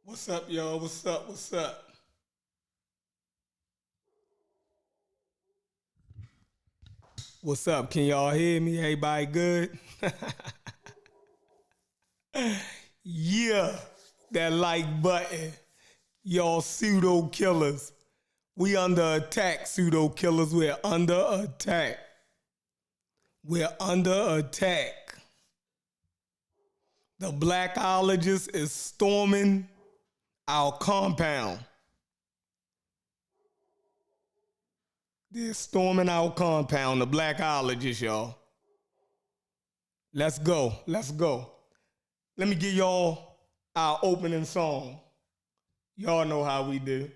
What's up, y'all? What's up? What's up? What's up? Can y'all hear me? Everybody good? Yeah, that like button. Y'all pseudo killers. We under attack, pseudo killers. We're under attack. We're under attack. The blackologist is storming our compound. They're storming our compound, the blackologist, y'all. Let's go. Let's go. Let me give y'all our opening song. Y'all know how we do.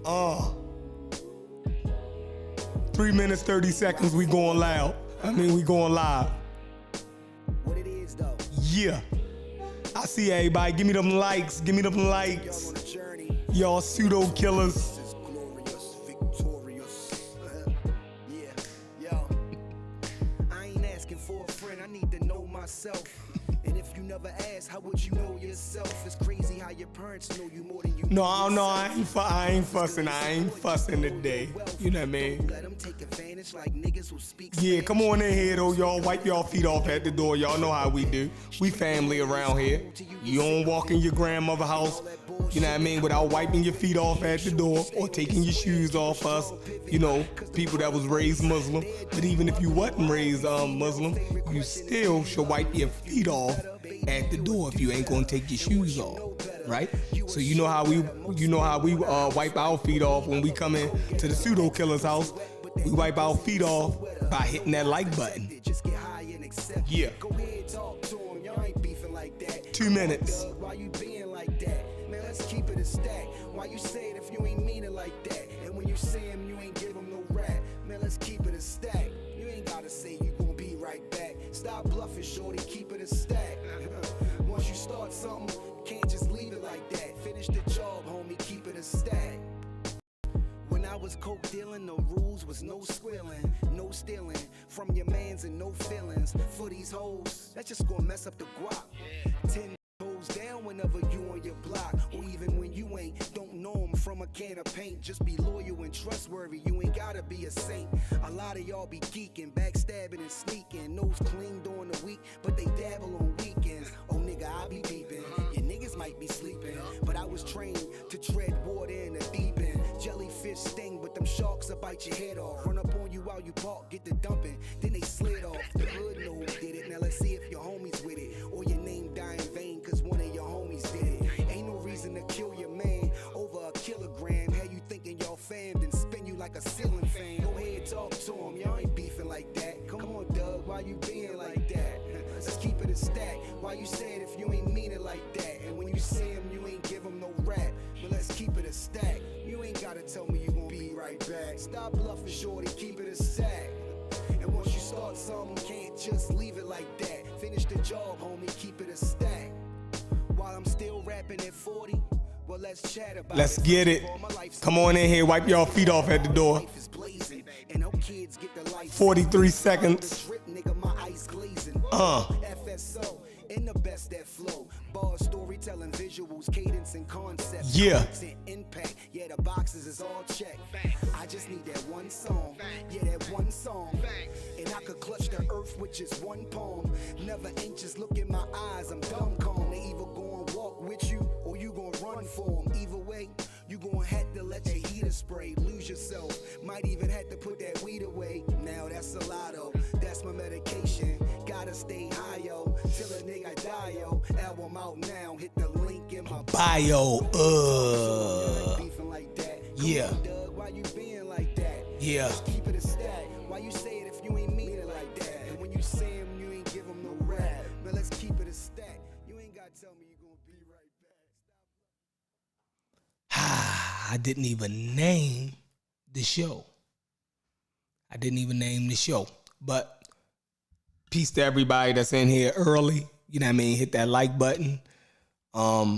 Uh, 3 minutes, 30 seconds, we going loud. We going live. What it is though. Yeah. I see everybody. Give me them likes. Give me them Y'all likes. on a journey. Y'all pseudo killers. This is glorious, victorious. Yeah, yo. I ain't asking for a friend. I need to know myself. And if you never ask, how would you know yourself? It's crazy how your parents know you more than you know No, yourself. I ain't fussing. I ain't fussing today. You know what I mean? Let them take advantage like niggas who speak Yeah, Spanish. come on in here though, y'all. Wipe y'all feet off at the door. Y'all know how we do. We family around here. You don't walk in your grandmother's house, you know what I mean, without wiping your feet off at the door or taking your shoes off us. You know, people that was raised Muslim. But even if you wasn't raised Muslim, you still should wipe your feet off at the door if you ain't gonna take your shoes off, right? So you know how we wipe our feet off when we come in to the pseudo killer's house. We wipe our feet off by hitting that like button. Just get high and accept. Yeah. Go ahead, talk to him. Y'all ain't beefing like that. 2 minutes. Why you being like that? Man, let's keep it a stack. Why you say it if you ain't mean it like that? And when you say him, you ain't give him no rap. Man, let's keep it a stack. You ain't gotta say you gon' be right back. Stop bluffing, shorty, keep it a stack. Once you start something, you can't just leave it like that. Finish the job, homie, keep it a stack. When I was coke dealing, the rules was no squealing, no stealing from your mans and no feelings. For these hoes, that's just gonna mess up the guap. 10 hoes down whenever you on your block, or even when you ain't. Don't know 'em from a can of paint. Just be loyal and trustworthy. You ain't gotta be a saint. A lot of y'all be geeking, backstabbing and sneaking. Nose clean during the week, but they dabble on weekends. Oh nigga, I be peeping. Your niggas might be sleeping, but I was trained to tread water in the deep end. Jellyfish sting, but them sharks will bite your head off. Run up on you while you park, get the dumping, then they slid off. The hood know who did it. Now let's see if your homies with it, or your name die in vain, cause one of your homies did it. Ain't no reason to kill your man over a kilogram. How you thinking y'all fam, then spin you like a ceiling fan. Go ahead, talk to him, y'all ain't beefing like that. Come on, Doug, why you being like that? Let's keep it a stack. Why you say it if you ain't mean it like that? And when you see him, you ain't give him no rap. But let's keep it a stack. You ain't gotta tell me you gon' be right back. Stop bluffing, shorty, keep it a stack. And once you start something, can't just leave it like that. Finish the job, homie, keep it a stack. While I'm still rapping at 40, well, let's chat about Let's it. get it. My life's Come on in here. Wipe y'all feet off at the door. life is blazing, and no kids get the life. 43 seconds. Drip, nigga, my ice glazing. Uh. FSO, in the best that flow. Bar storytelling, visuals, cadence, and concepts. Yeah. Content, impact, yeah, the boxes is all checked. I just need that one song, yeah, that one song. And I could clutch the earth with just one palm. Never anxious, look in my eyes, I'm dumb calm. They either gon' walk with you, or you gon' run for them. Either way, you gon' have to let your heater spray. Lose yourself, might even have to put that weed away. Now that's a lotto, that's my medication. Gotta stay high, yo, till a nigga die, yo. Album out now, hit the link in my Bio. beefing like that. Yeah. Come on, Doug, why you being like that? Yeah. Just keep it a stack. Why you say it if you ain't mean it like that? And when you say him, you ain't give him no rap. Man, let's keep it a stack. You ain't gotta tell me you gonna be right back. I didn't even name the show. But peace to everybody that's in here early. You know what I mean? Hit that like button. I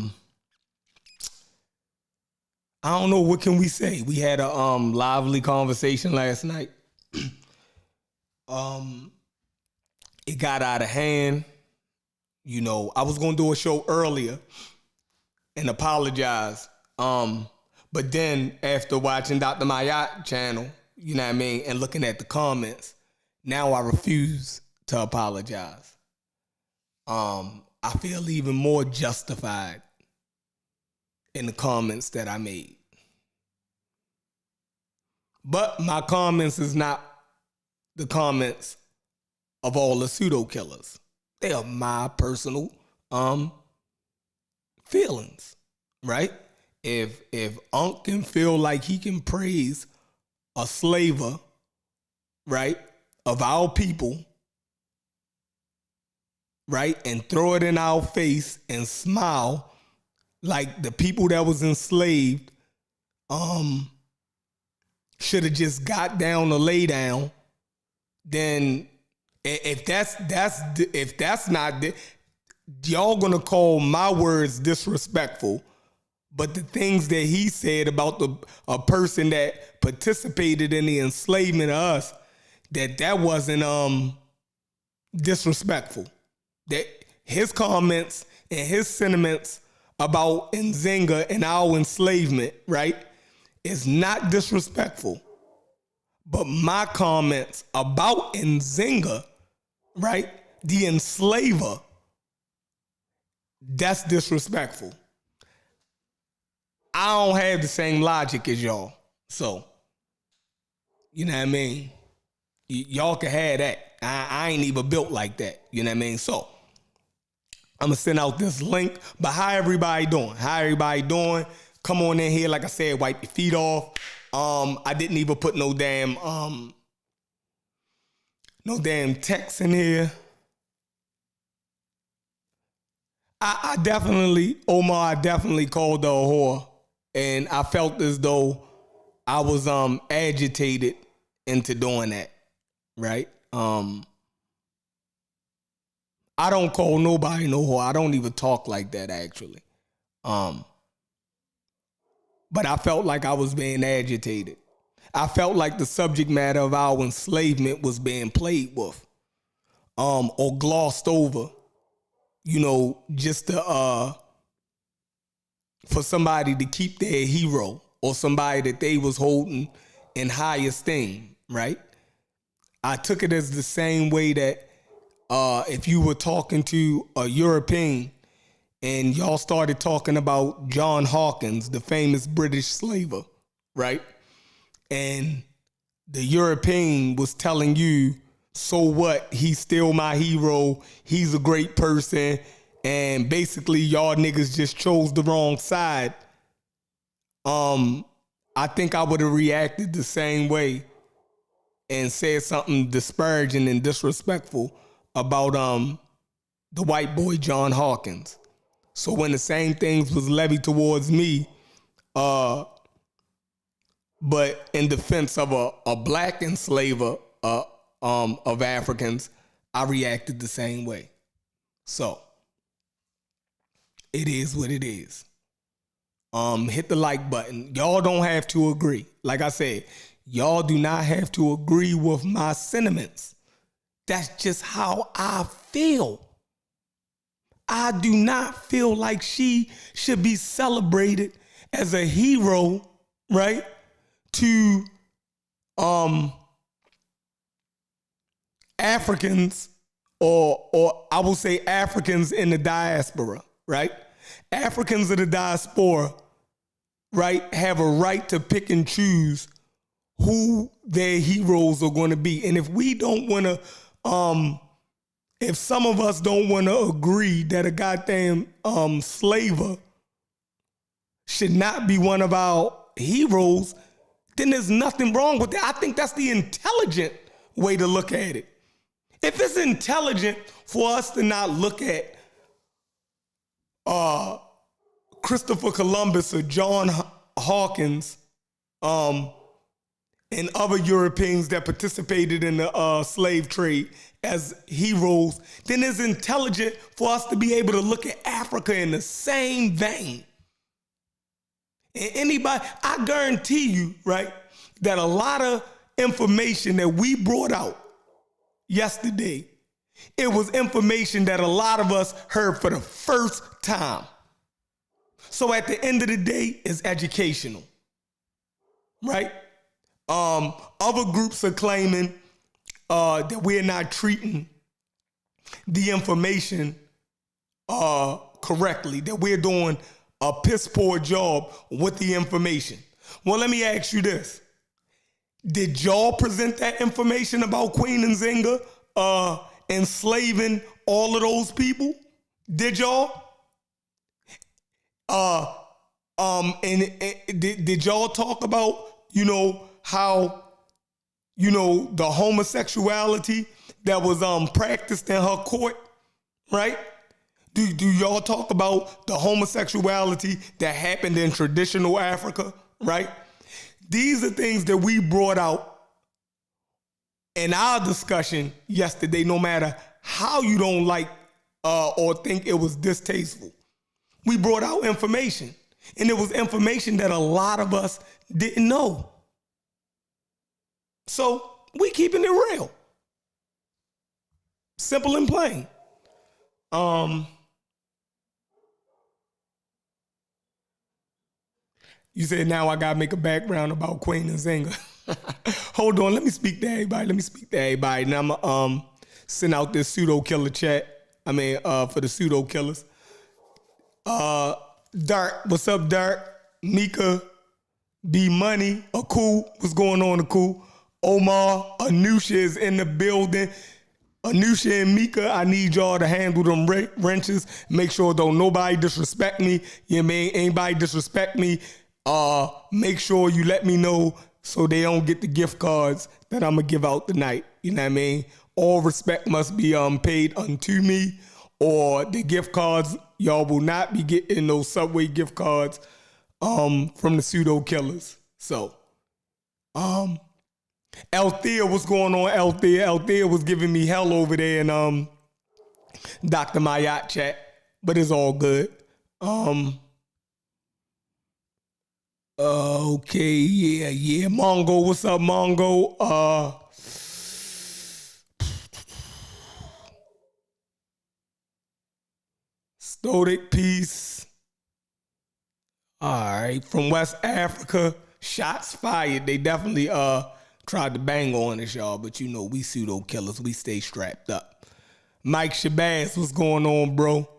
don't know, what can we say? We had a lively conversation last night. it got out of hand. You know, I was gonna do a show earlier and apologize. But then after watching Dr. Mayat channel, you know what I mean, and looking at the comments, now I refuse to apologize. I feel even more justified in the comments that I made. But my comments is not the comments of all the pseudo killers. They are my personal feelings, right? If Unc can feel like he can praise a slaver, right, of our people, right, and throw it in our face and smile like the people that was enslaved should have just got down or lay down, then if that's not, y'all gonna call my words disrespectful, but the things that he said about a person that participated in the enslavement of us, that wasn't disrespectful. That his comments and his sentiments about Nzinga and our enslavement, right, is not disrespectful. But my comments about Nzinga, right, the enslaver, that's disrespectful. I don't have the same logic as y'all. So, you know what I mean? Y'all can have that. I ain't even built like that. You know what I mean? So, I'm going to send out this link. But how everybody doing? How everybody doing? Come on in here. Like I said, wipe your feet off. I didn't even put no damn text in here. I definitely called her a whore. And I felt as though I was agitated into doing that, right? I don't call nobody no whore. I don't even talk like that, actually. But I felt like I was being agitated. I felt like the subject matter of our enslavement was being played with, or glossed over, you know, just to for somebody to keep their hero or somebody that they was holding in high esteem, right? I took it as the same way that if you were talking to a European and y'all started talking about John Hawkins, the famous British slaver, right? And the European was telling you, so what? He's still my hero. He's a great person. And basically, y'all niggas just chose the wrong side. I think I would have reacted the same way and said something disparaging and disrespectful about the white boy John Hawkins. So when the same things was levied towards me, but in defense of a black enslaver of Africans, I reacted the same way. So it is what it is. Hit the like button. Y'all don't have to agree. Like I said, y'all do not have to agree with my sentiments. That's just how I feel. I do not feel like she should be celebrated as a hero, right? To Africans, or I will say Africans in the diaspora, right? Africans of the diaspora, right, have a right to pick and choose who their heroes are going to be. And if we don't want to, if some of us don't want to agree that a goddamn slaver should not be one of our heroes, then there's nothing wrong with that. I think that's the intelligent way to look at it. If it's intelligent for us to not look at Christopher Columbus or John Hawkins and other Europeans that participated in the slave trade as heroes, then it's intelligent for us to be able to look at Africa in the same vein. And anybody, I guarantee you, right, that a lot of information that we brought out yesterday It was information that a lot of us heard for the first time. So at the end of the day, it's educational, right? Other groups are claiming that we're not treating the information correctly, that we're doing a piss poor job with the information. Well, let me ask you this. Did y'all present that information about Queen Nzinga enslaving all of those people? Did y'all? Did y'all talk about, how, the homosexuality that was practiced in her court, right? Do y'all talk about the homosexuality that happened in traditional Africa, right? These are things that we brought out in our discussion yesterday, no matter how you don't like or think it was distasteful. We brought out information, and it was information that a lot of us didn't know. So we keeping it real. Simple and plain. You said now I gotta make a background about Queen Nzinga. Hold on, let me speak to everybody. And I'm gonna send out this pseudo killer chat. For the pseudo killers. Dark, what's up, Dark? Mika, B Money, Aku, what's going on, Aku? Omar, Anusha is in the building. Anusha and Mika, I need y'all to handle them wrenches. Make sure don't nobody disrespect me. You know what I mean? Anybody disrespect me, make sure you let me know so they don't get the gift cards that I'm going to give out tonight. You know what I mean? All respect must be paid unto me, or the gift cards, y'all will not be getting those Subway gift cards from the pseudo killers. So, Althea, what's going on, Althea? Althea was giving me hell over there in Dr. Mayat chat, but it's all good. Okay, yeah. Mongo, what's up, Mongo? Stoic Peace. All right, from West Africa, shots fired. They definitely tried to bang on us, y'all, but we pseudo killers. We stay strapped up. Mike Shabazz, what's going on, bro?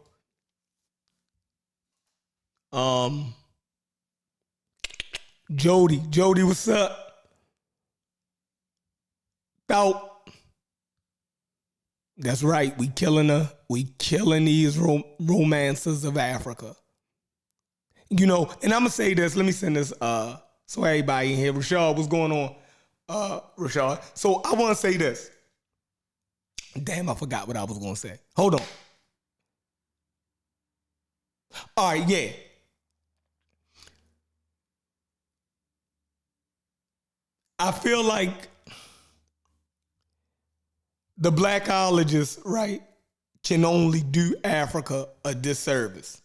Jody, what's up? Out. That's right. We killing these romances of Africa. And I'm gonna say this. Let me send this so everybody in here. Rashad, what's going on? Rashad. So I want to say this. Damn, I forgot what I was gonna say. Hold on. All right, yeah. I feel like the blackologists, right, can only do Africa a disservice.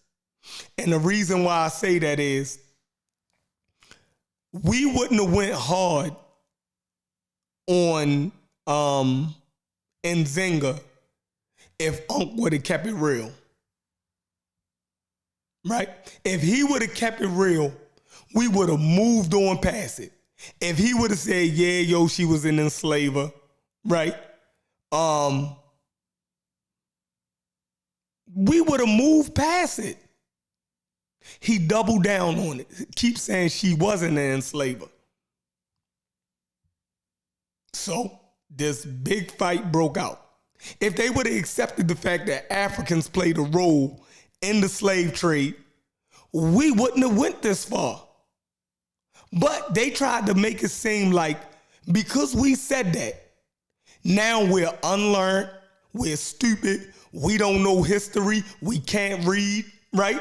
And the reason why I say that is we wouldn't have went hard on Nzinga if Unc would have kept it real. Right? If he would have kept it real, we would have moved on past it. If he would have said, yeah, she was an enslaver, right? We would have moved past it. He doubled down on it. Keep saying she wasn't an enslaver. So this big fight broke out. If they would have accepted the fact that Africans played a role in the slave trade, we wouldn't have went this far. But they tried to make it seem like because we said that, now we're unlearned, we're stupid, we don't know history, we can't read, right?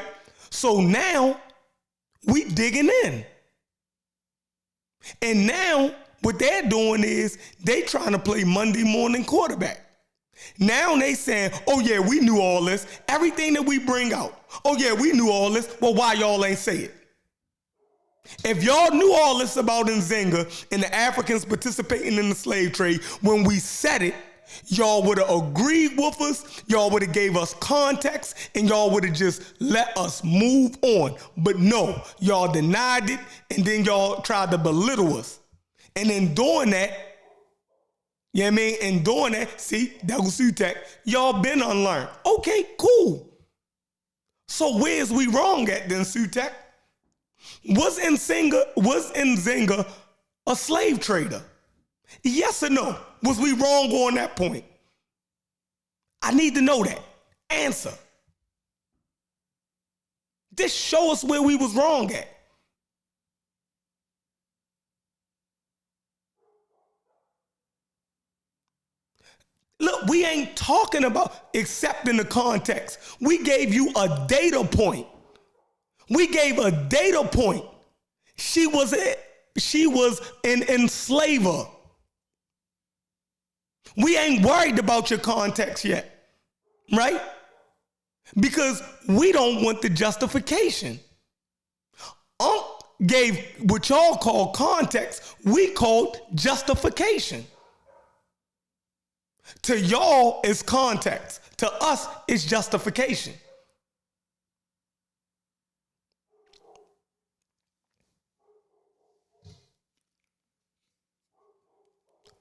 So now we digging in. And now what they're doing is they trying to play Monday morning quarterback. Now they saying, oh yeah, we knew all this. Everything that we bring out. Oh yeah, we knew all this. Well, why y'all ain't say it? If y'all knew all this about Nzinga and the Africans participating in the slave trade, when we said it, y'all would have agreed with us, y'all would have gave us context, and y'all would have just let us move on. But no, y'all denied it, and then y'all tried to belittle us. And in doing that, you know what I mean? In doing that, see, that was Sutek, y'all been unlearned. Okay, cool. So where's we wrong at then, Sutek? Was Nzinga a slave trader? Yes or no? Was we wrong on that point? I need to know that. Answer. Just show us where we was wrong at. Look, we ain't talking about accepting the context. We gave you a data point. We gave a data point. She was an enslaver. We ain't worried about your context yet, right? Because we don't want the justification. Unc gave what y'all call context, we called justification. To y'all, it's context. To us, it's justification.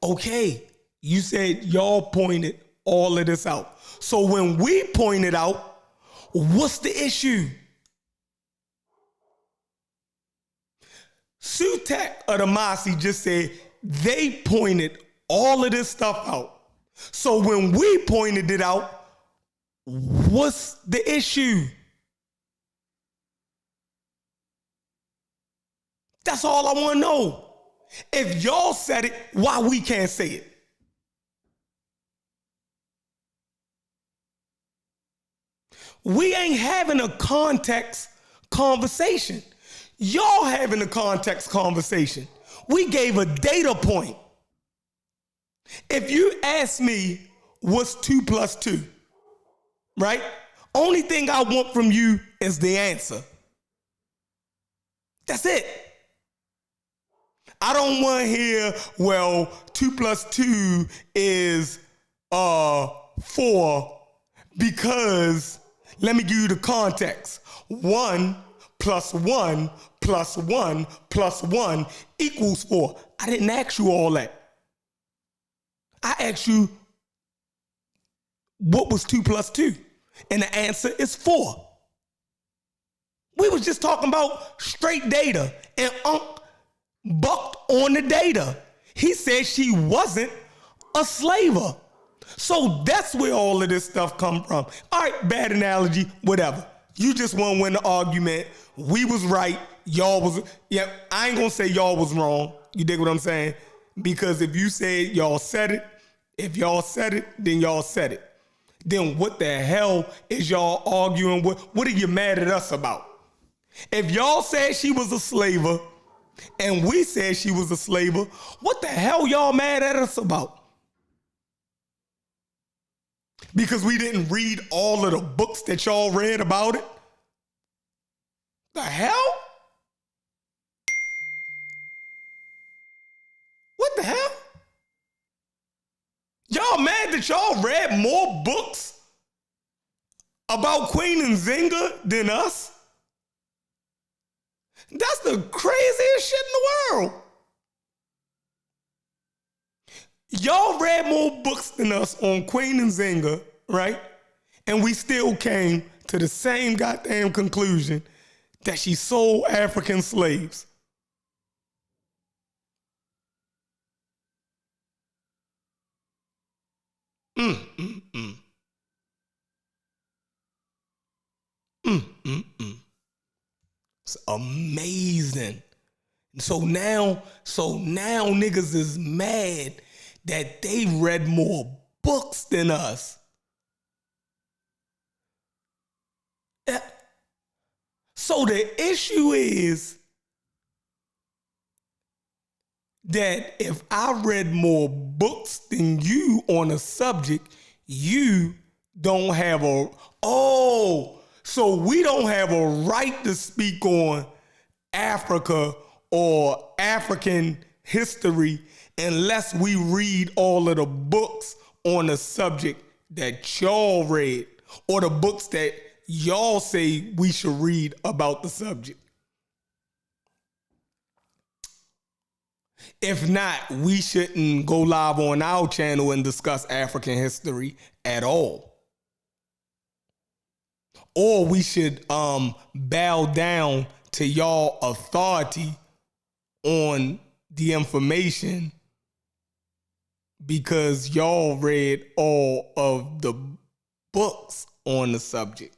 Okay, you said y'all pointed all of this out. So when we pointed out, what's the issue? Sutek of the Masi just said they pointed all of this stuff out. So when we pointed it out, what's the issue? That's all I want to know. If y'all said it, why we can't say it? We ain't having a context conversation. Y'all having a context conversation. We gave a data point. If you ask me what's 2 plus 2, right? Only thing I want from you is the answer. That's it. I don't want to hear, well, 2 plus 2 is 4 because, let me give you the context. 1 plus 1 plus 1 plus 1 equals 4. I didn't ask you all that. I asked you, what was 2 plus 2? And the answer is 4. We was just talking about straight data, and Unc bucked on the data. He said she wasn't a slaver. So that's where all of this stuff come from. All right, bad analogy, whatever. You just want to win the argument. We was right. Y'all was, yeah, I ain't going to say y'all was wrong. You dig what I'm saying? Because if you say y'all said it, if y'all said it, then y'all said it. Then what the hell is y'all arguing with? What are you mad at us about? If y'all said she was a slaver and we said she was a slaver, what the hell y'all mad at us about? Because we didn't read all of the books that y'all read about it? The hell? What the hell? Y'all mad that y'all read more books about Queen Nzinga than us? That's the craziest shit in the world. Y'all read more books than us on Queen Nzinga, right? And we still came to the same goddamn conclusion that she sold African slaves. It's amazing. So now niggas is mad that they read more books than us. So the issue is that if I read more books than you on a subject, you don't have so we don't have a right to speak on Africa or African history unless we read all of the books on the subject that y'all read, or the books that y'all say we should read about the subject. If not, we shouldn't go live on our channel and discuss African history at all. Or we should bow down to y'all authority on the information because y'all read all of the books on the subject.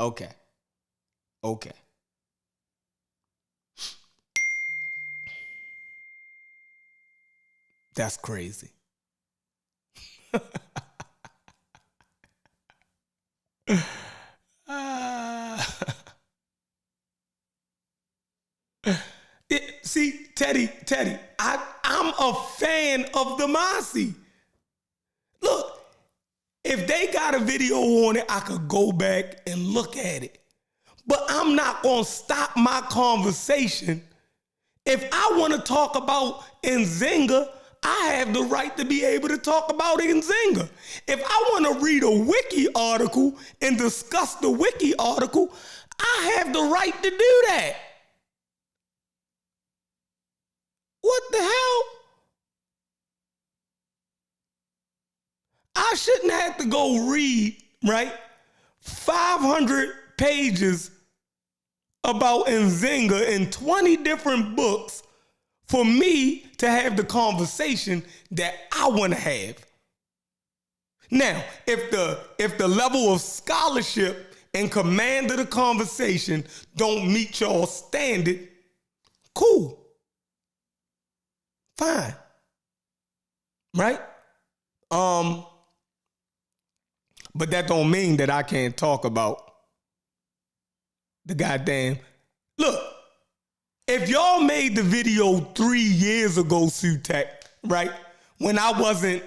Okay. That's crazy. See, Teddy, I'm a fan of the Masi. Look, if they got a video on it, I could go back and look at it. But I'm not going to stop my conversation. If I want to talk about Nzinga, I have the right to be able to talk about Nzinga. If I want to read a wiki article and discuss the wiki article, I have the right to do that. What the hell? I shouldn't have to go read, right, 500 pages about Nzinga in 20 different books for me to have the conversation that I want to have. Now, if the level of scholarship and command of the conversation don't meet y'all standard, cool. Fine. Right? But that don't mean that I can't talk about the goddamn. Look, if y'all made the video 3 years ago, Sutek, right? When I wasn't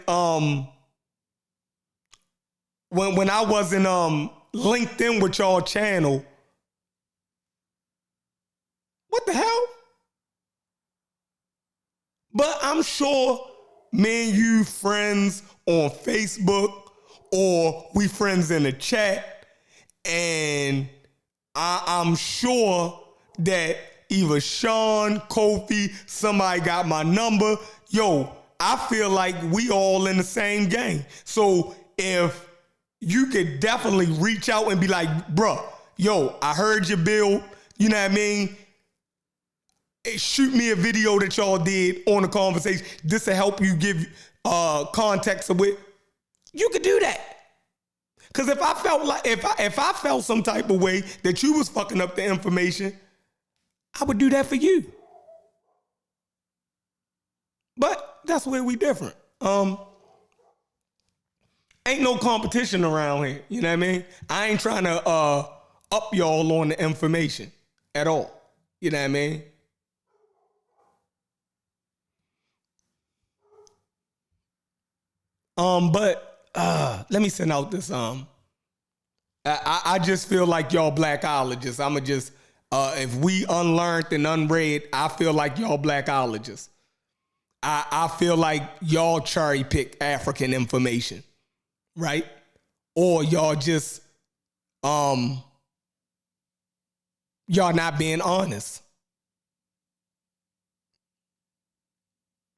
when I wasn't linked in with y'all channel, what the hell? But I'm sure me and you friends on Facebook, or we friends in the chat, and I'm sure that either Sean, Kofi, somebody got my number. Yo, I feel like we all in the same game. So if you could definitely reach out and be like, bruh, yo, I heard your bill, you know what I mean? Shoot me a video that y'all did on the conversation. This will help you give context of it. You could do that. Because if I felt like if I felt some type of way that you was fucking up the information, I would do that for you. But that's where we different. Ain't no competition around here. You know what I mean? I ain't trying to up y'all on the information at all. You know what I mean? But let me send out this. I just feel like y'all blackologists. I'ma just if we unlearned and unread, I feel like y'all blackologists. I feel like y'all cherry pick African information, right? Or y'all just y'all not being honest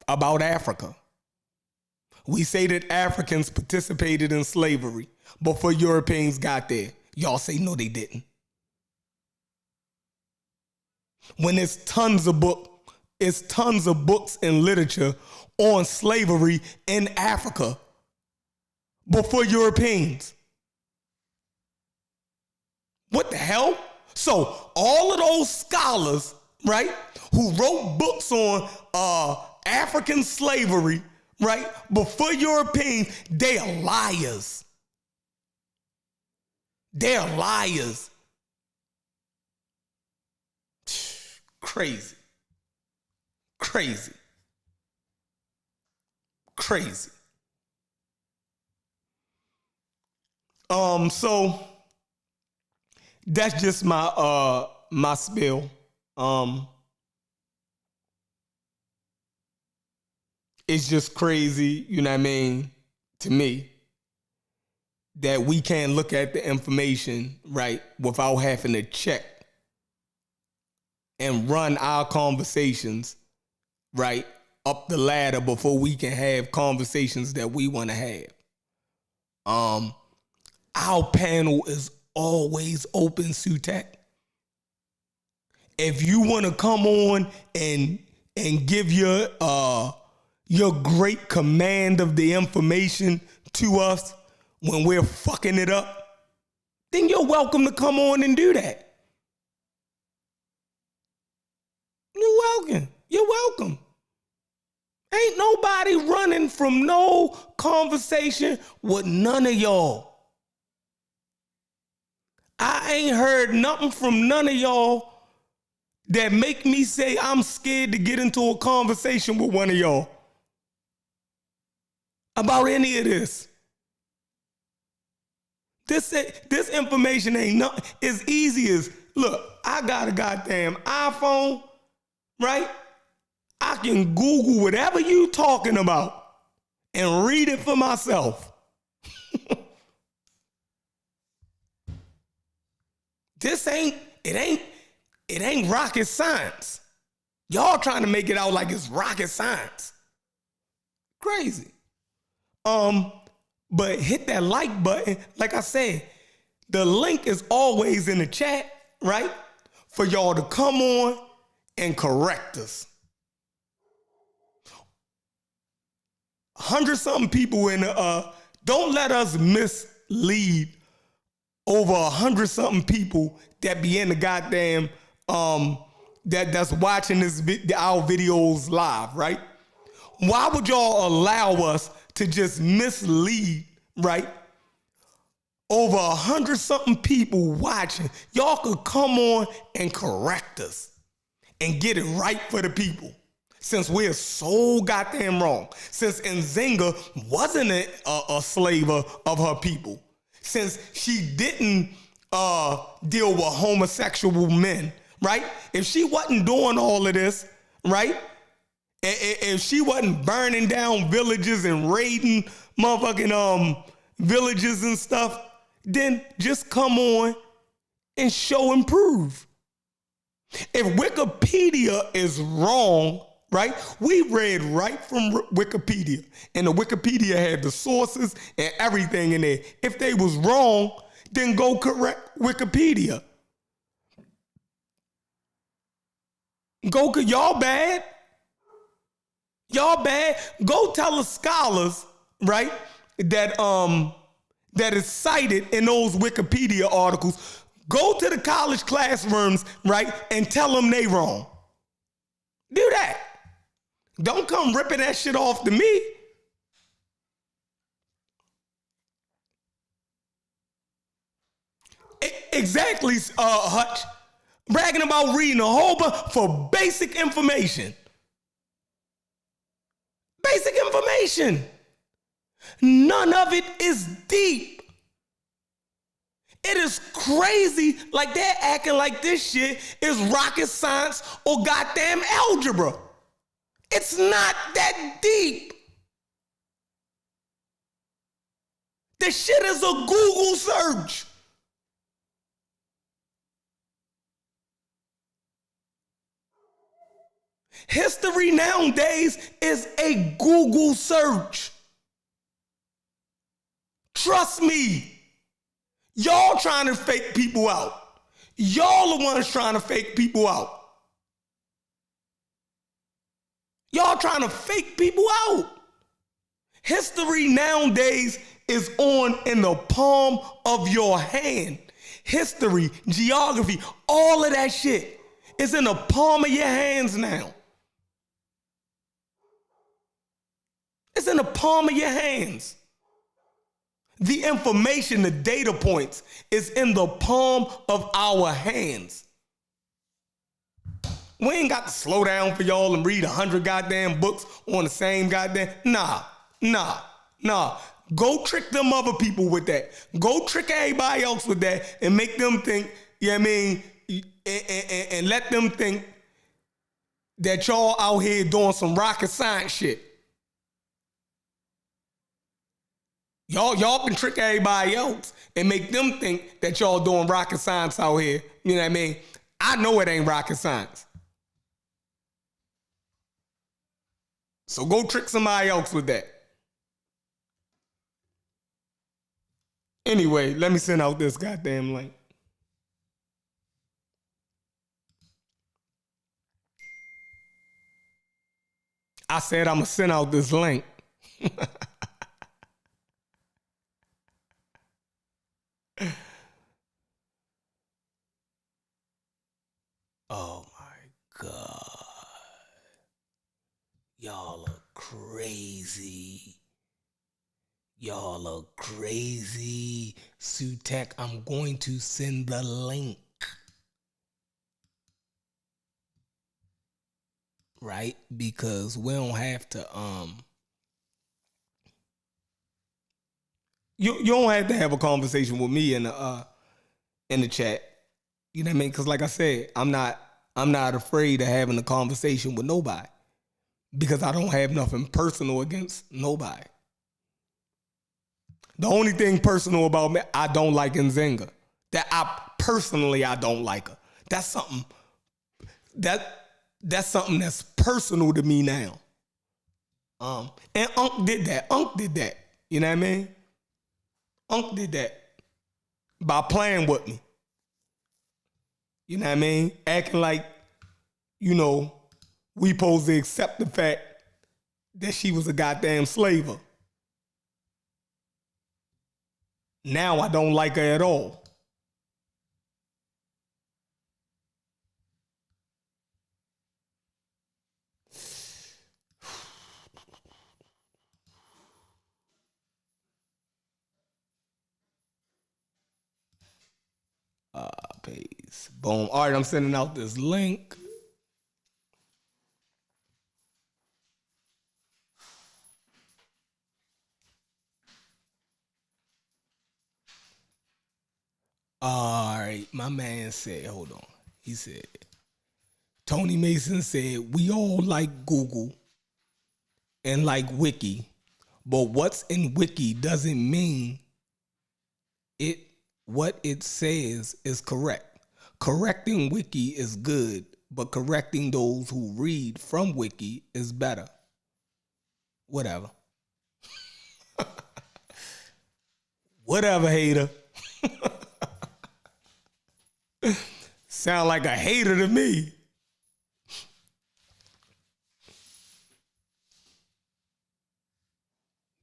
about Africa. We say that Africans participated in slavery before Europeans got there. Y'all say no, they didn't. When it's tons of books and literature on slavery in Africa before Europeans. What the hell? So all of those scholars, right, who wrote books on African slavery, right, before Europeans, they are liars. They're liars. Crazy. Crazy. Crazy. So that's just my my spiel. It's just crazy, you know what I mean, to me that we can't look at the information, right, without having to check and run our conversations, right, up the ladder before we can have conversations that we want to have. Our panel is always open, Sutek. If you want to come on and give your great command of the information to us when we're fucking it up, then you're welcome to come on and do that. You're welcome. You're welcome. Ain't nobody running from no conversation with none of y'all. I ain't heard nothing from none of y'all that make me say I'm scared to get into a conversation with one of y'all about any of this. This information ain't nothing. As easy as, look, I got a goddamn iPhone, right? I can Google whatever you talking about and read it for myself. It ain't rocket science. Y'all trying to make it out like it's rocket science. Crazy. But hit that like button. Like I said, the link is always in the chat, right? For y'all to come on and correct us. 100-something people in don't let us mislead over 100-something people that be in the goddamn that's watching our videos live, right? Why would y'all allow us to just mislead, right? Over 100-something people watching. Y'all could come on and correct us and get it right for the people. Since we're so goddamn wrong. Since Nzinga wasn't a slave of her people. Since she didn't deal with homosexual men, right? If she wasn't doing all of this, right? If she wasn't burning down villages and raiding motherfucking villages and stuff, then just come on and show and prove. If Wikipedia is wrong, right? We read right from Wikipedia, and the Wikipedia had the sources and everything in there. If they was wrong, then go correct Wikipedia. Y'all bad. Y'all bad. Go tell the scholars, right, that is cited in those Wikipedia articles. Go to the college classrooms, right, and tell them they wrong. Do that. Don't come ripping that shit off to me. Exactly, Hutch. Bragging about reading a whole bunch for basic information. Basic information. None of it is deep. It is crazy like they're acting like this shit is rocket science or goddamn algebra. It's not that deep. This shit is a Google search. History nowadays is a Google search. Trust me. Y'all trying to fake people out. Y'all the ones trying to fake people out. Y'all trying to fake people out. History nowadays is in the palm of your hand. History, geography, all of that shit is in the palm of your hands now. It's in the palm of your hands. The information, the data points is in the palm of our hands. We ain't got to slow down for y'all and read 100 goddamn books on the same goddamn. Nah. Go trick them other people with that. Go trick everybody else with that and make them think, you know what I mean, and let them think that y'all out here doing some rocket science shit. Y'all can trick everybody else and make them think that y'all doing rocket science out here. You know what I mean? I know it ain't rocket science. So go trick somebody else with that. Anyway, let me send out this goddamn link. I said I'm going to send out this link. Oh my God. Y'all are crazy. Y'all are crazy. Sutek, I'm going to send the link. Right? Because we don't have to you don't have to have a conversation with me in the chat. You know what I mean? Because like I said, I'm not afraid of having a conversation with nobody. Because I don't have nothing personal against nobody. The only thing personal about me, I don't like Nzinga. That I don't like her. That's something that's personal to me now. And Unc did that. You know what I mean? Unc did that by playing with me. You know what I mean? Acting like, you know, we supposed to accept the fact that she was a goddamn slaver. Now I don't like her at all. Paste. Boom. All right, I'm sending out this link. All right, my man said, hold on. He said, Tony Mason said, we all like Google and like Wiki, but what's in Wiki doesn't mean what it says is correct. Correcting Wiki is good, but correcting those who read from Wiki is better. Whatever. Whatever, hater. Sound like a hater to me.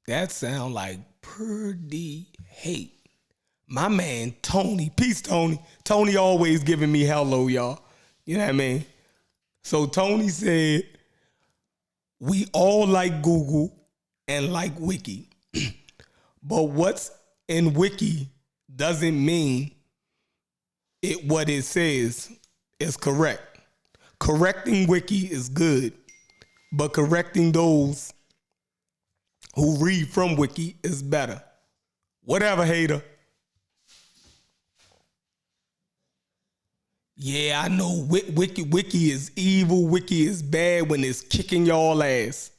That sound like pretty hate. My man Tony, peace Tony. Tony always giving me hello, y'all. You know what I mean? So Tony said, we all like Google and like Wiki. But what's in Wiki doesn't mean what it says is correct. Correcting Wiki is good, but correcting those who read from Wiki is better. Whatever, hater. Yeah, I know Wiki is evil. Wiki is bad when it's kicking y'all ass.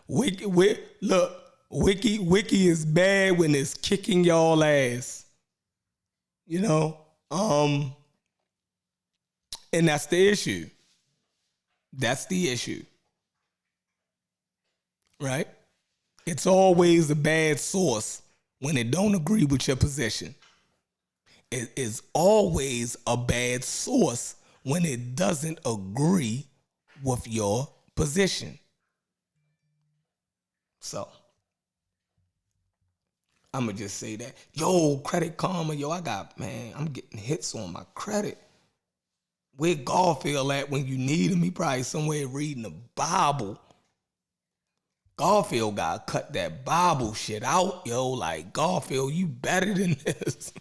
Wiki is bad when it's kicking y'all ass. You know? And that's the issue. That's the issue. Right? It's always a bad source when it don't agree with your position. It is always a bad source when it doesn't agree with your position. So, I'm going to just say that. Yo, Credit Karma, I'm getting hits on my credit. Where Garfield at when you need him? He probably somewhere reading the Bible. Garfield got to cut that Bible shit out, yo. Like, Garfield, you better than this.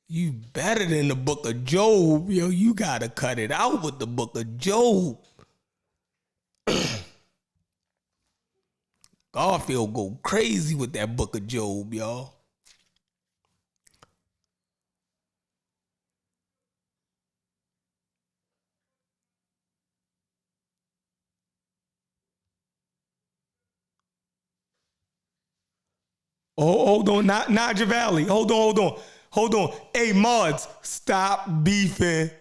You better than the book of Job, yo. You got to cut it out with the book of Job. Garfield go crazy with that book of Job, y'all. Oh, hold on, not Naja Valley. Hold on. Hey, mods, stop beefing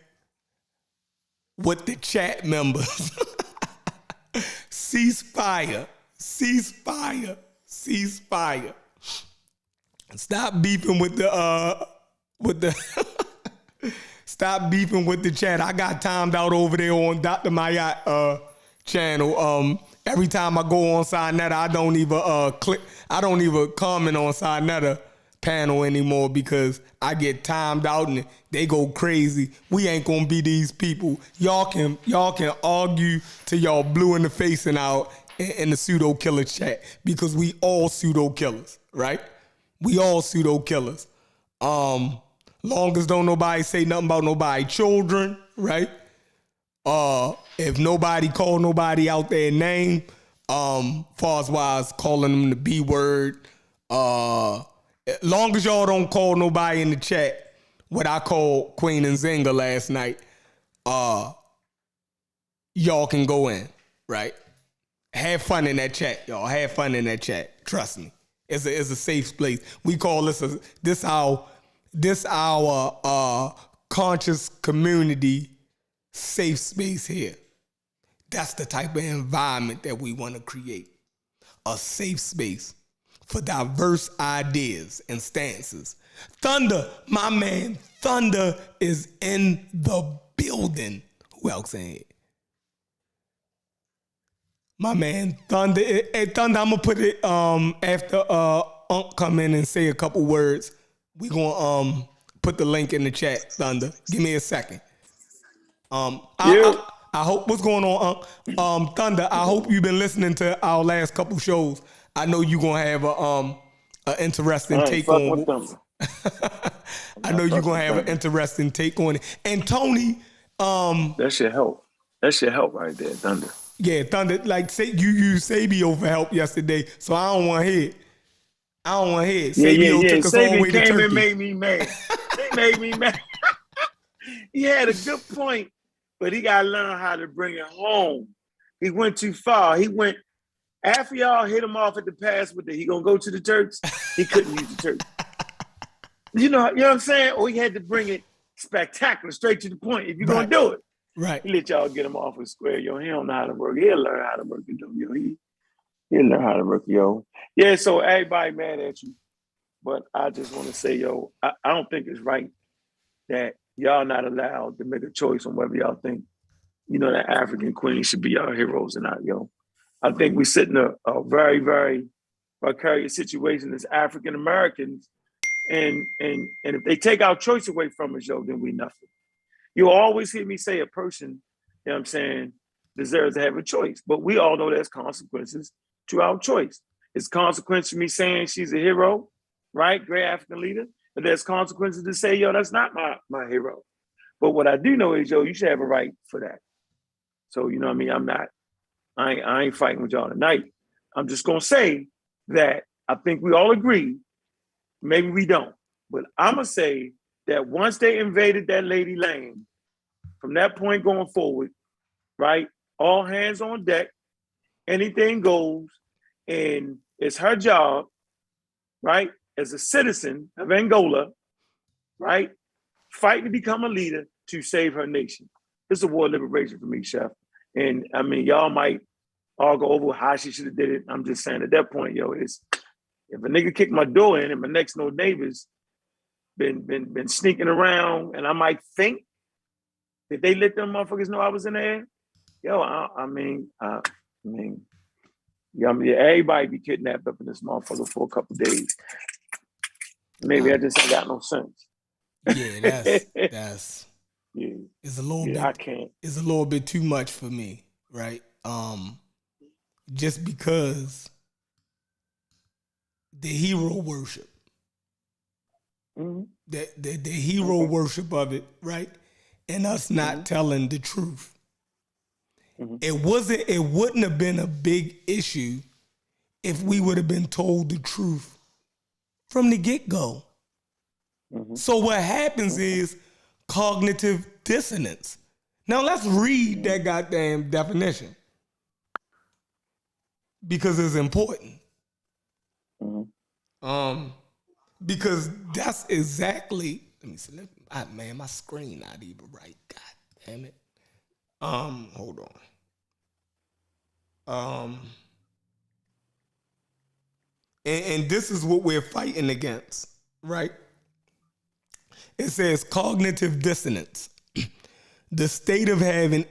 with the chat members. Ceasefire. Stop beefing with the stop beefing with the chat. I got timed out over there on Dr. Mayat channel. Every time I go on Sinetta, I don't even comment on Sinetta panel anymore because I get timed out and they go crazy. We ain't gonna be these people. Y'all can argue till y'all blue in the face and out in the pseudo killer chat because we all pseudo killers, right? We all pseudo killers. Long as don't nobody say nothing about nobody children, right? If nobody call nobody out their name, far as wise calling them the B word, long as y'all don't call nobody in the chat what I called Queen Nzinga last night, y'all can go in, right? Have fun in that chat, y'all. Have fun in that chat. Trust me. It's a safe place. We call this our conscious community safe space here. That's the type of environment that we want to create. A safe space for diverse ideas and stances. Thunder, my man, Thunder is in the building. Who else in here? My man, Thunder. Hey, Thunder, I'm gonna put it after Unc come in and say a couple words. We gonna put the link in the chat, Thunder. Give me a second. I hope what's going on, Thunder. I hope you've been listening to our last couple shows. I know you gonna have a interesting take on. I know you're gonna have an interesting take on it. And Tony, that should help. That should help right there, Thunder. Yeah, Thunder. Like say you used Sabio for help yesterday, so I don't want to hear it. Sabio took us all the way to Turkey. And made me mad. He made me mad. He had a good point, but he got to learn how to bring it home. He went too far. He went, after y'all hit him off at the pass with he going to go to the Turks, he couldn't use the Turks. You know what I'm saying? Or he had to bring it spectacular, straight to the point. If you're going to do it. Right. He let y'all get him off with square. Yo, he don't know how to work. He'll learn how to work it, though. Yo, he'll learn how to work, yo. Yeah, so everybody mad at you. But I just want to say, yo, I don't think it's right that y'all not allowed to make a choice on whether y'all think, that African queen should be our heroes or not, yo. I think we sit in a very, very precarious situation as African Americans. And if they take our choice away from us, yo, then we nothing. You always hear me say a person, deserves to have a choice. But we all know there's consequences to our choice. It's consequence for me saying she's a hero, right? Great African leader. But there's consequences to say, yo, that's not my hero. But what I do know is, yo, you should have a right for that. So, you know what I mean? I ain't fighting with y'all tonight. I'm just going to say that I think we all agree. Maybe we don't. But I'm going to say that once they invaded that lady lane, from that point going forward, right, all hands on deck, anything goes, and it's her job, right, as a citizen of Angola, right, fighting to become a leader to save her nation. It's a war of liberation for me, Chef. And I mean, y'all might all go over how she should have did it. I'm just saying at that point, yo, if a nigga kicked my door in and my next door neighbors been sneaking around, and I might think that they let them motherfuckers know I was in there. Yo, everybody be kidnapped up in this motherfucker for a couple of days. Maybe I just ain't got no sense. Yeah, that's yeah. It's a little bit. I can't. It's a little bit too much for me, right? Just because the hero worship. Mm-hmm. The hero worship of it, right? And us not telling the truth. Mm-hmm. It wouldn't have been a big issue if we would have been told the truth from the get-go. Mm-hmm. So what happens is cognitive dissonance. Now let's read that goddamn definition because it's important. Mm-hmm. Because that's exactly. Let me see. Man, my screen not even right. God damn it. Hold on. And this is what we're fighting against, right? It says cognitive dissonance, the state of having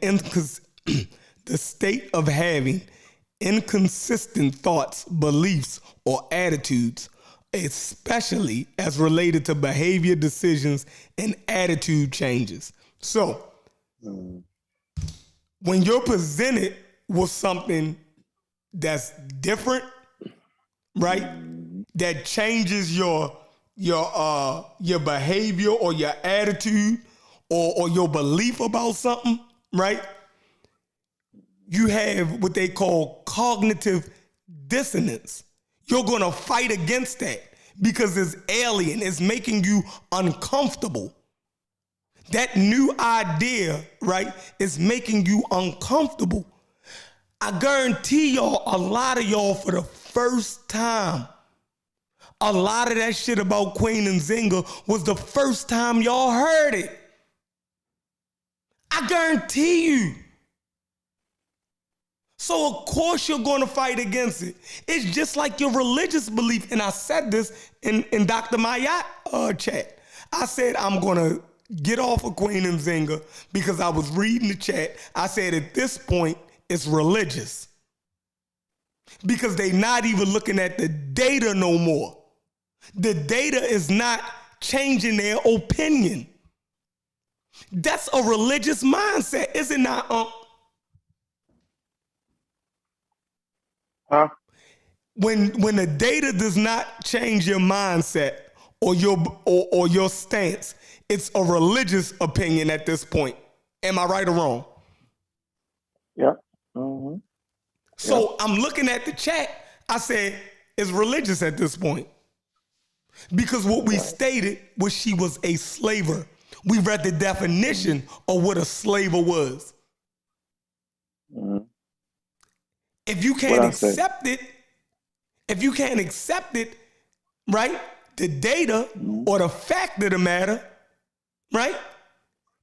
inconsistent thoughts, beliefs, or attitudes, especially as related to behavior decisions and attitude changes. So, when you're presented with something that's different, right, that changes your behavior or your attitude or your belief about something, right? You have what they call cognitive dissonance. You're going to fight against that because it's alien. It's making you uncomfortable. That new idea, right, is making you uncomfortable. I guarantee y'all, a lot of y'all for the first time, a lot of that shit about Queen Nzinga was the first time y'all heard it. I guarantee you. So of course you're going to fight against it. It's just like your religious belief. And I said this in Dr. Mayat chat. I said I'm going to get off of Queen Nzinga because I was reading the chat. I said at this point it's religious. Because they not even looking at the data no more. The data is not changing their opinion. That's a religious mindset, is it not? Huh? When the data does not change your mindset or your stance, it's a religious opinion at this point. Am I right or wrong? Yeah. Mm-hmm. So I'm looking at the chat. I said it's religious at this point. Because what we stated was she was a slaver. We read the definition of what a slaver was. Mm-hmm. If you can't accept it, right, the data or the fact of the matter, right,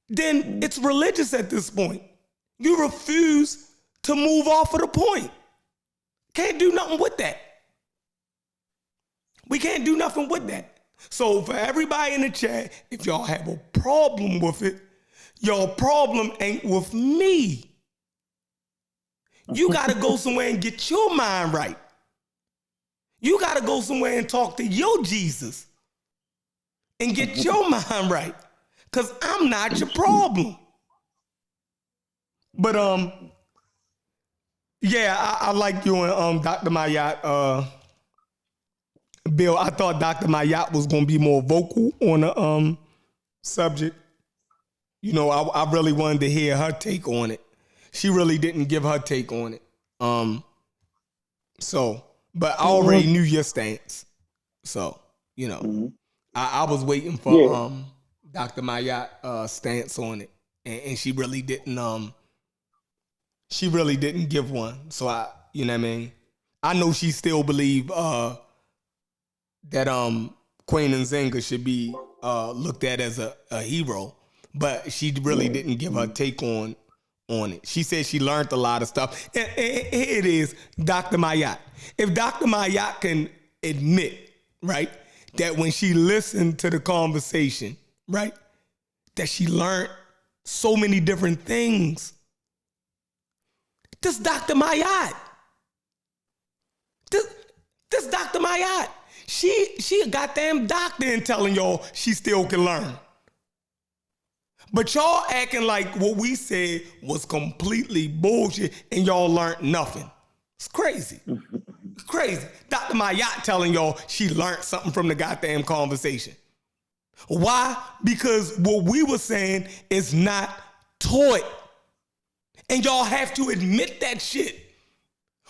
then it's religious at this point. You refuse to move off of the point. Can't do nothing with that. We can't do nothing with that. So for everybody in the chat, if y'all have a problem with it, your problem ain't with me. You got to go somewhere and get your mind right. You got to go somewhere and talk to your Jesus and get your mind right. Because I'm not your problem. But, yeah, I like you and Dr. Mayat. Bill, I thought Dr. Mayat was going to be more vocal on the subject. You know, I really wanted to hear her take on it. She really didn't give her take on it. But I already knew your stance. So, you know, I was waiting for Dr. Mayat stance on it. And she really didn't give one. So you know what I mean? I know she still believe that Queen Nzinga should be looked at as a hero, but she really didn't give her take on it. She said she learned a lot of stuff. And here it is, Dr. Mayat. If Dr. Mayat can admit, right, that when she listened to the conversation, right, that she learned so many different things. This Dr. Mayat. This Dr. Mayat. She a goddamn doctor and telling y'all she still can learn. But y'all acting like what we said was completely bullshit and y'all learned nothing. It's crazy. It's crazy. Dr. Mayat telling y'all she learned something from the goddamn conversation. Why? Because what we were saying is not taught. And y'all have to admit that shit.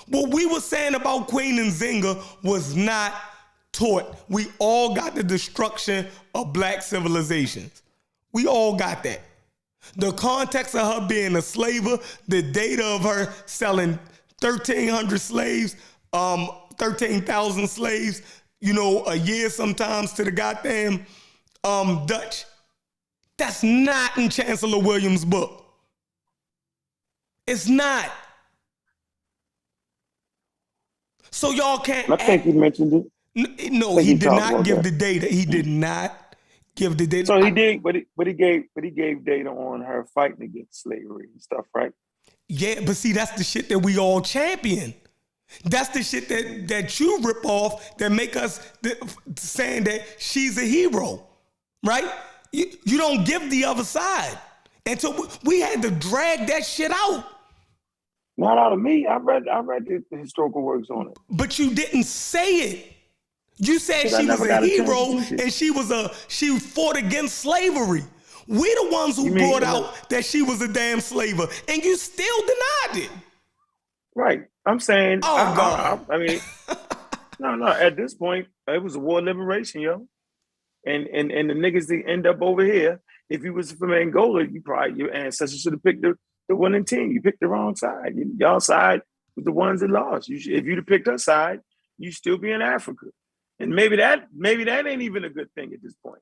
What we were saying about Queen Nzinga was not taught. We all got the destruction of black civilizations. We all got that. The context of her being a slaver, the data of her selling 1,300 slaves, 13,000 slaves, a year sometimes to the goddamn Dutch. That's not in Chancellor Williams' book. It's not. So y'all can't I think act. he mentioned it. No, I think he he did talked not about give that. the data. He did not give the data. So he did, but he gave data on her fighting against slavery and stuff, right? Yeah, but see, that's the shit that we all champion. That's the shit that you rip off that make us saying that she's a hero, right? You don't give the other side. And so we had to drag that shit out. Not out of me. I read the historical works on it. But you didn't say it. You said Because I she was never a got a chance to hero teach it. and she fought against slavery. We the ones who You mean, brought out that she was a damn slaver, and you still denied it. right. I'm saying, Oh God. I mean, no. At this point, it was a war of liberation, yo. And the niggas that end up over here, if you was from Angola, your ancestors should have picked the 1 and 10. You picked the wrong side. Y'all side with the ones that lost. If you'd have picked her side, you still be in Africa. And maybe that ain't even a good thing at this point.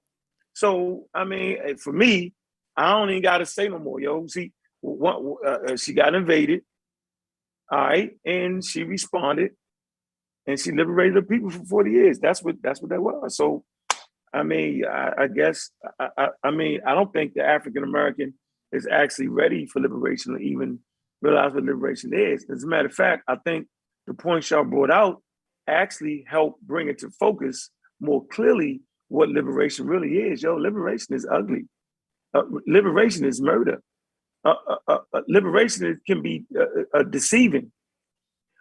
So I mean, for me, I don't even got to say no more, yo. See, she got invaded, all right, and she responded, and she liberated the people for 40 years. That's what that was. So I mean, I guess, I mean, I don't think the African American is actually ready for liberation or even realize what liberation is. As a matter of fact, I think the points y'all brought out actually help bring it to focus more clearly what liberation really is. Yo, liberation is ugly. Liberation is murder. Liberation can be deceiving.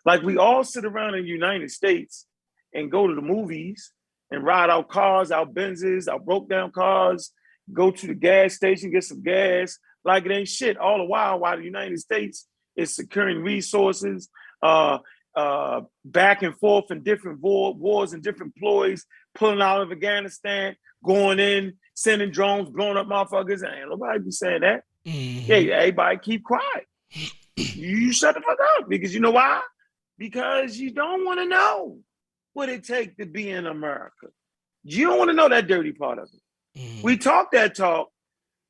Like we all sit around in the United States and go to the movies and ride our cars, our Benzes, our broke down cars, go to the gas station, get some gas, like it ain't shit. All the while the United States is securing resources, back and forth in different wars and different ploys, pulling out of Afghanistan, going in, sending drones, blowing up motherfuckers. Ain't nobody be saying that. Mm-hmm. Yeah, everybody keep quiet. You shut the fuck up, because you know why? Because you don't want to know what it takes to be in America. You don't want to know that dirty part of it. Mm. We talk that talk,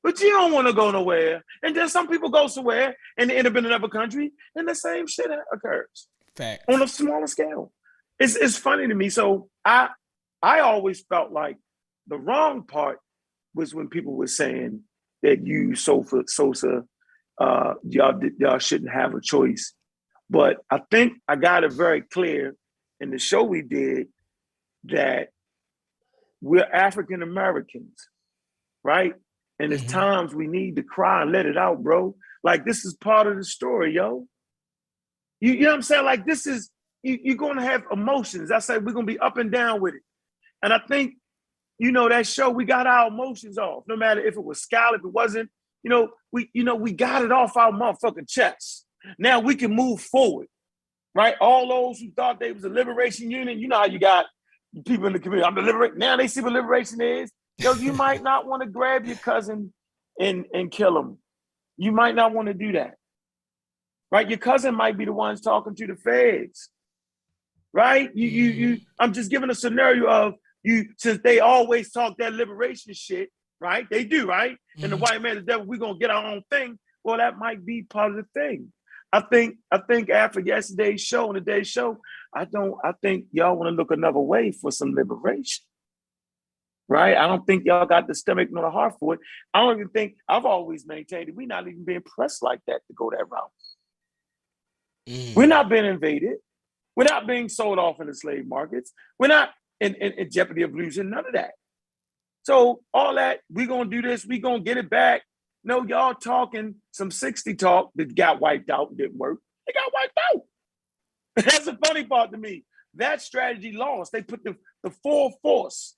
but you don't want to go nowhere. And then some people go somewhere and they end up in another country and the same shit occurs. Facts. On a smaller scale. It's funny to me. So I always felt like the wrong part was when people were saying that you Sosa, y'all shouldn't have a choice. But I think I got it very clear in the show we did that we're African Americans, right? And there's times we need to cry and let it out, bro. Like, this is part of the story, yo. You know what I'm saying? Like, this is, you're going to have emotions. I said we're going to be up and down with it. And I think, that show, we got our emotions off. No matter if it was Scal, if it wasn't, we got it off our motherfucking chests. Now we can move forward, right? All those who thought they was a liberation unit, you know how you got people in the community. I'm the liberation. Now they see what liberation is. Yo, you might not want to grab your cousin and kill him. You might not want to do that, right? Your cousin might be the ones talking to the feds, right? I'm just giving a scenario of since they always talk that liberation shit, right? They do, right? And the white man, the devil, we're gonna get our own thing. Well, that might be part of the thing. I think after yesterday's show and today's show, I think y'all want to look another way for some liberation, right? I don't think y'all got the stomach nor the heart for it. I don't even think, I've always maintained that we're not even being pressed like that to go that route. We're not being invaded. We're not being sold off in the slave markets. We're not in jeopardy of losing none of that. So all that, we're going to do this, we're going to get it back. No, y'all talking some 60 talk that got wiped out and didn't work. They got wiped out. That's the funny part to me. That strategy lost. They put the full force,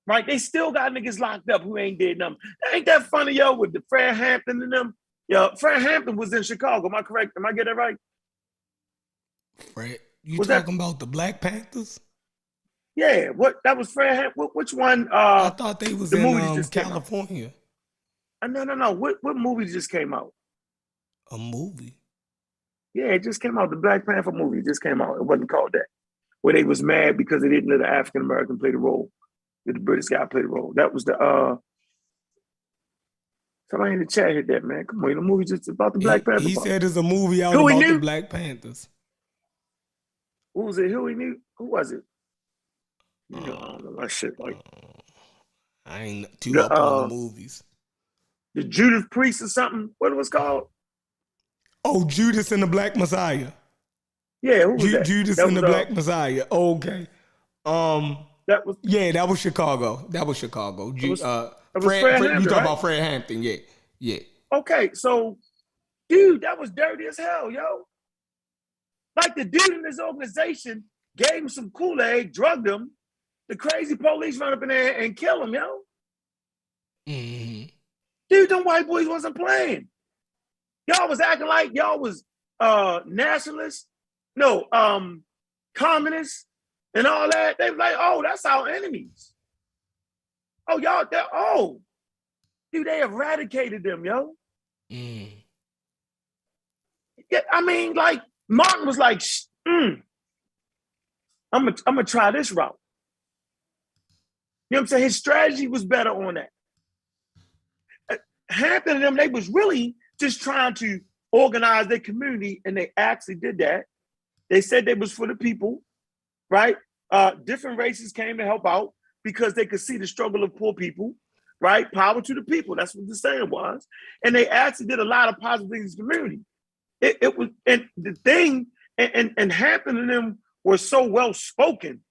right? They still got niggas locked up who ain't did nothing. Ain't that funny, yo, with the Fred Hampton and them? Yo, Fred Hampton was in Chicago. Am I correct? Am I getting that right? Fred, you was talking about the Black Panthers? Yeah, that was Fred Hampton. Which one? I thought they was the in movie just California. No. What movie just came out? A movie? Yeah, it just came out. The Black Panther movie just came out. It wasn't called that. where they was mad because they didn't let an African American play the role. That the British guy played the role. That was the somebody in the chat hit that, man. Come on, the movie just about the Black Panther. He said there's a movie out Who he about the knew? Black Panthers. Who was it? Who he knew? Who was it? You know, I don't know that shit. Like I ain't too up on the movies. The Judas Priest or something. What it was called? Oh, Judas and the Black Messiah. Yeah, who was that? Judas That and was, the Black Messiah. Okay. That was that was Chicago. That was Chicago. That was Fred Hampton, you talking right? about Fred Hampton? Yeah. Okay, so dude, that was dirty as hell, yo. Like the dude in his organization gave him some Kool-Aid, drugged him. The crazy police run up in there and kill him, yo. Mm-hmm. Dude, them white boys wasn't playing. Y'all was acting like y'all was nationalists, no, communists, and all that. They were like, oh, that's our enemies. Oh, y'all, dude, they eradicated them, yo. Mm. Yeah, I mean, like Martin was like, I'm gonna try this route. You know what I'm saying? His strategy was better on that. Hampton and them, they was really just trying to organize their community, and they actually did that. They said they was for the people, right? Different races came to help out because they could see the struggle of poor people, right? Power to the people. That's what the saying was. And they actually did a lot of positive things in the community. It was, and the thing, and Hampton and them were so well spoken,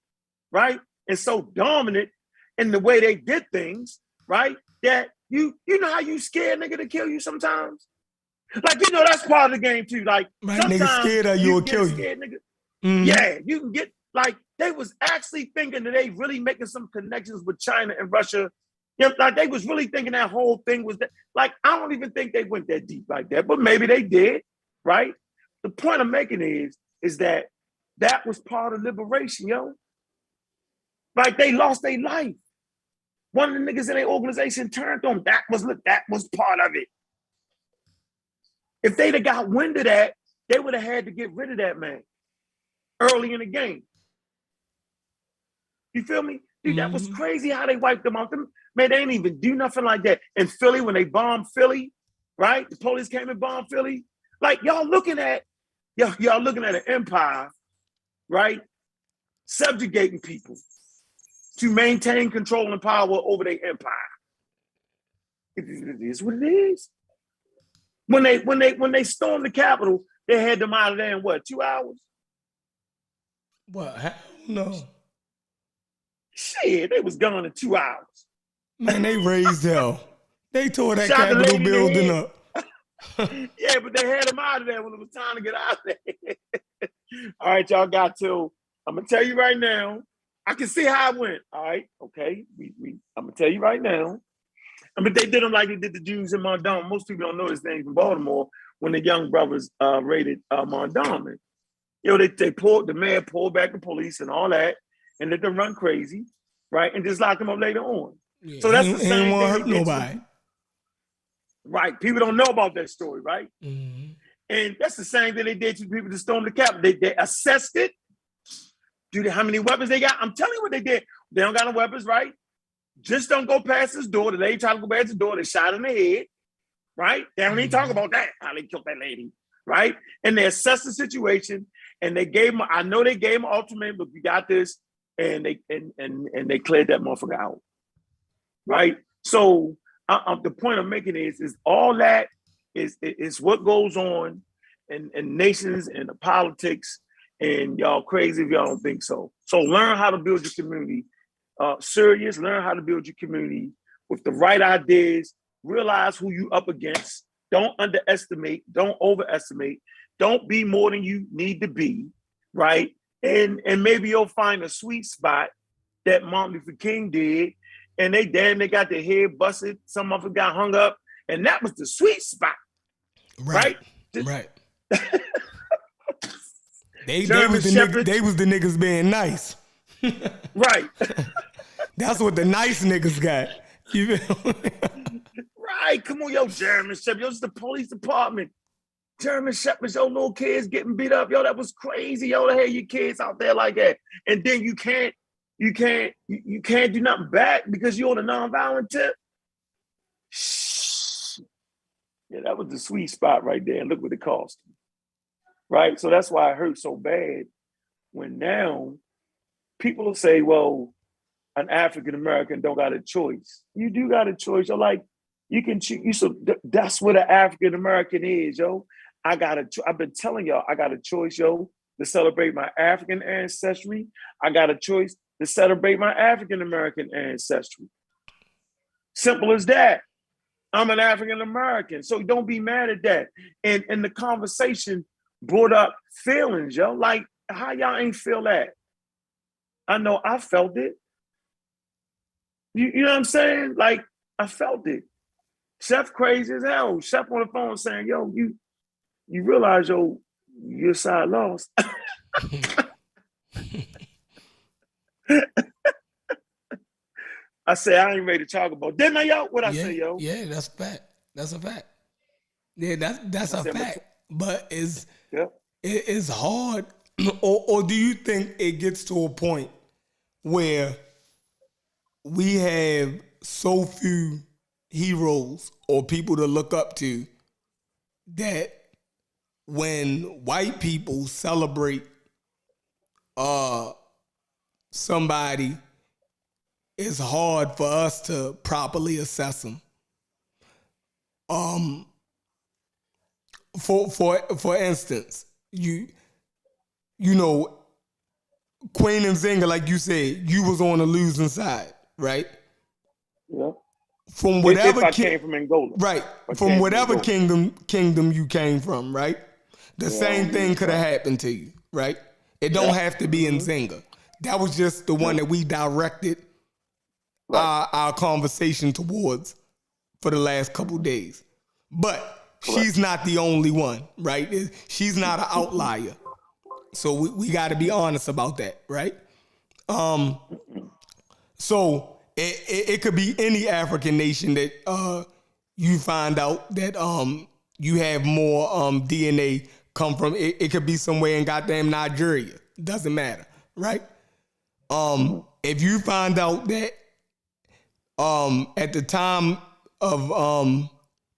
right? And so dominant in the way they did things, right? That you know how you scared nigga to kill you sometimes? Like, you know, that's part of the game too. Like, right, sometimes nigga scared of you will kill you. Scared nigga. Mm-hmm. Yeah, you can get, like, they was actually thinking that they really making some connections with China and Russia. You know, like they was really thinking that whole thing was that, like, I don't even think they went that deep like that, but maybe they did, right? The point I'm making is that was part of liberation, yo. Like, they lost their life. One of the niggas in their organization turned on them. That was part of it. If they'd have got wind of that, they would have had to get rid of that man early in the game. You feel me? Dude, that was crazy how they wiped them out. Man, they didn't even do nothing like that. In Philly, when they bombed Philly, right? The police came and bombed Philly. Like, y'all looking at an empire, right? Subjugating people to maintain control and power over their empire. It is what it is. When they stormed the Capitol, they had them out of there in what, 2 hours? What? Hell no. Shit, they was gone in 2 hours. Man, they raised hell. They tore that Capitol building up. Yeah, but they had them out of there when it was time to get out of there. All right, y'all got to. I'm gonna tell you right now. I can see how it went. All right, okay. I'm gonna tell you right now. But they did them like they did the Jews in Mondawmin. Most people don't know this thing from Baltimore when the young brothers raided Mondawmin. You know, the mayor pulled back the police and all that, and let them run crazy, right? And just locked them up later on. Yeah, so that's the same thing. Hurt nobody. Right. People don't know about that story, right? Mm-hmm. And that's the same thing they did to people to storm the Capitol. They assessed it. How many weapons they got? I'm telling you what they did. They don't got no weapons, right? Just don't go past this door. The lady tried to go past the door. They shot in the head, right? They don't even talk about that, how they killed that lady, right? And they assessed the situation, and they gave them, I know they gave them an ultimatum, but we got this, and they cleared that motherfucker out, right? So the point I'm making is all that is what goes on in nations and the politics, and y'all crazy if y'all don't think so. So learn how to build your community. Serious, learn how to build your community with the right ideas, realize who you up against, don't underestimate, don't overestimate, don't be more than you need to be, right? And maybe you'll find a sweet spot that Martin Luther King did, and they got their head busted, some of them got hung up, and that was the sweet spot, right? Right. They was the niggas being nice. Right. That's what the nice niggas got. You feel me? Right. Come on, yo, Jeremy Shepard. Yo, it's the police department. German Shepherds, yo, little kids getting beat up. Yo, that was crazy. Yo, to have your kids out there like that. And then you can't do nothing back because you're on a nonviolent tip. Shh. Yeah, that was the sweet spot right there. And look what it cost. Right? So that's why it hurt so bad when now people will say, well, an African American don't got a choice. You do got a choice. You're like, you can choose. So that's what an African American is, yo. I've been telling y'all, I got a choice, yo, to celebrate my African ancestry. I got a choice to celebrate my African American ancestry. Simple as that. I'm an African American, so don't be mad at that. And the conversation brought up feelings, yo. Like, how y'all ain't feel that? I know I felt it. You know what I'm saying? Like, I felt it. Chef crazy as hell. Chef on the phone saying, yo, you realize, yo, your side lost. I said, I ain't ready to talk about. Didn't I, yo? What I say, yo? Yeah, that's a fact. That's a fact. Yeah, that's a fact. But it's hard. Or do you think it gets to a point where we have so few heroes or people to look up to that when white people celebrate somebody, it's hard for us to properly assess them. For instance, you know, Queen Nzinga, like you said, you was on the losing side, right? Yeah. From whatever if I came from Angola, right? From whatever kingdom you came from, right? The same thing could have happened to you, right? It don't have to be Nzinga. That was just the one that we directed our conversation towards for the last couple days. But she's not the only one, right? She's not an outlier. So we got to be honest about that, right? So it could be any African nation that you find out that you have more DNA come from. It could be somewhere in goddamn Nigeria. Doesn't matter, right? If you find out that at the time of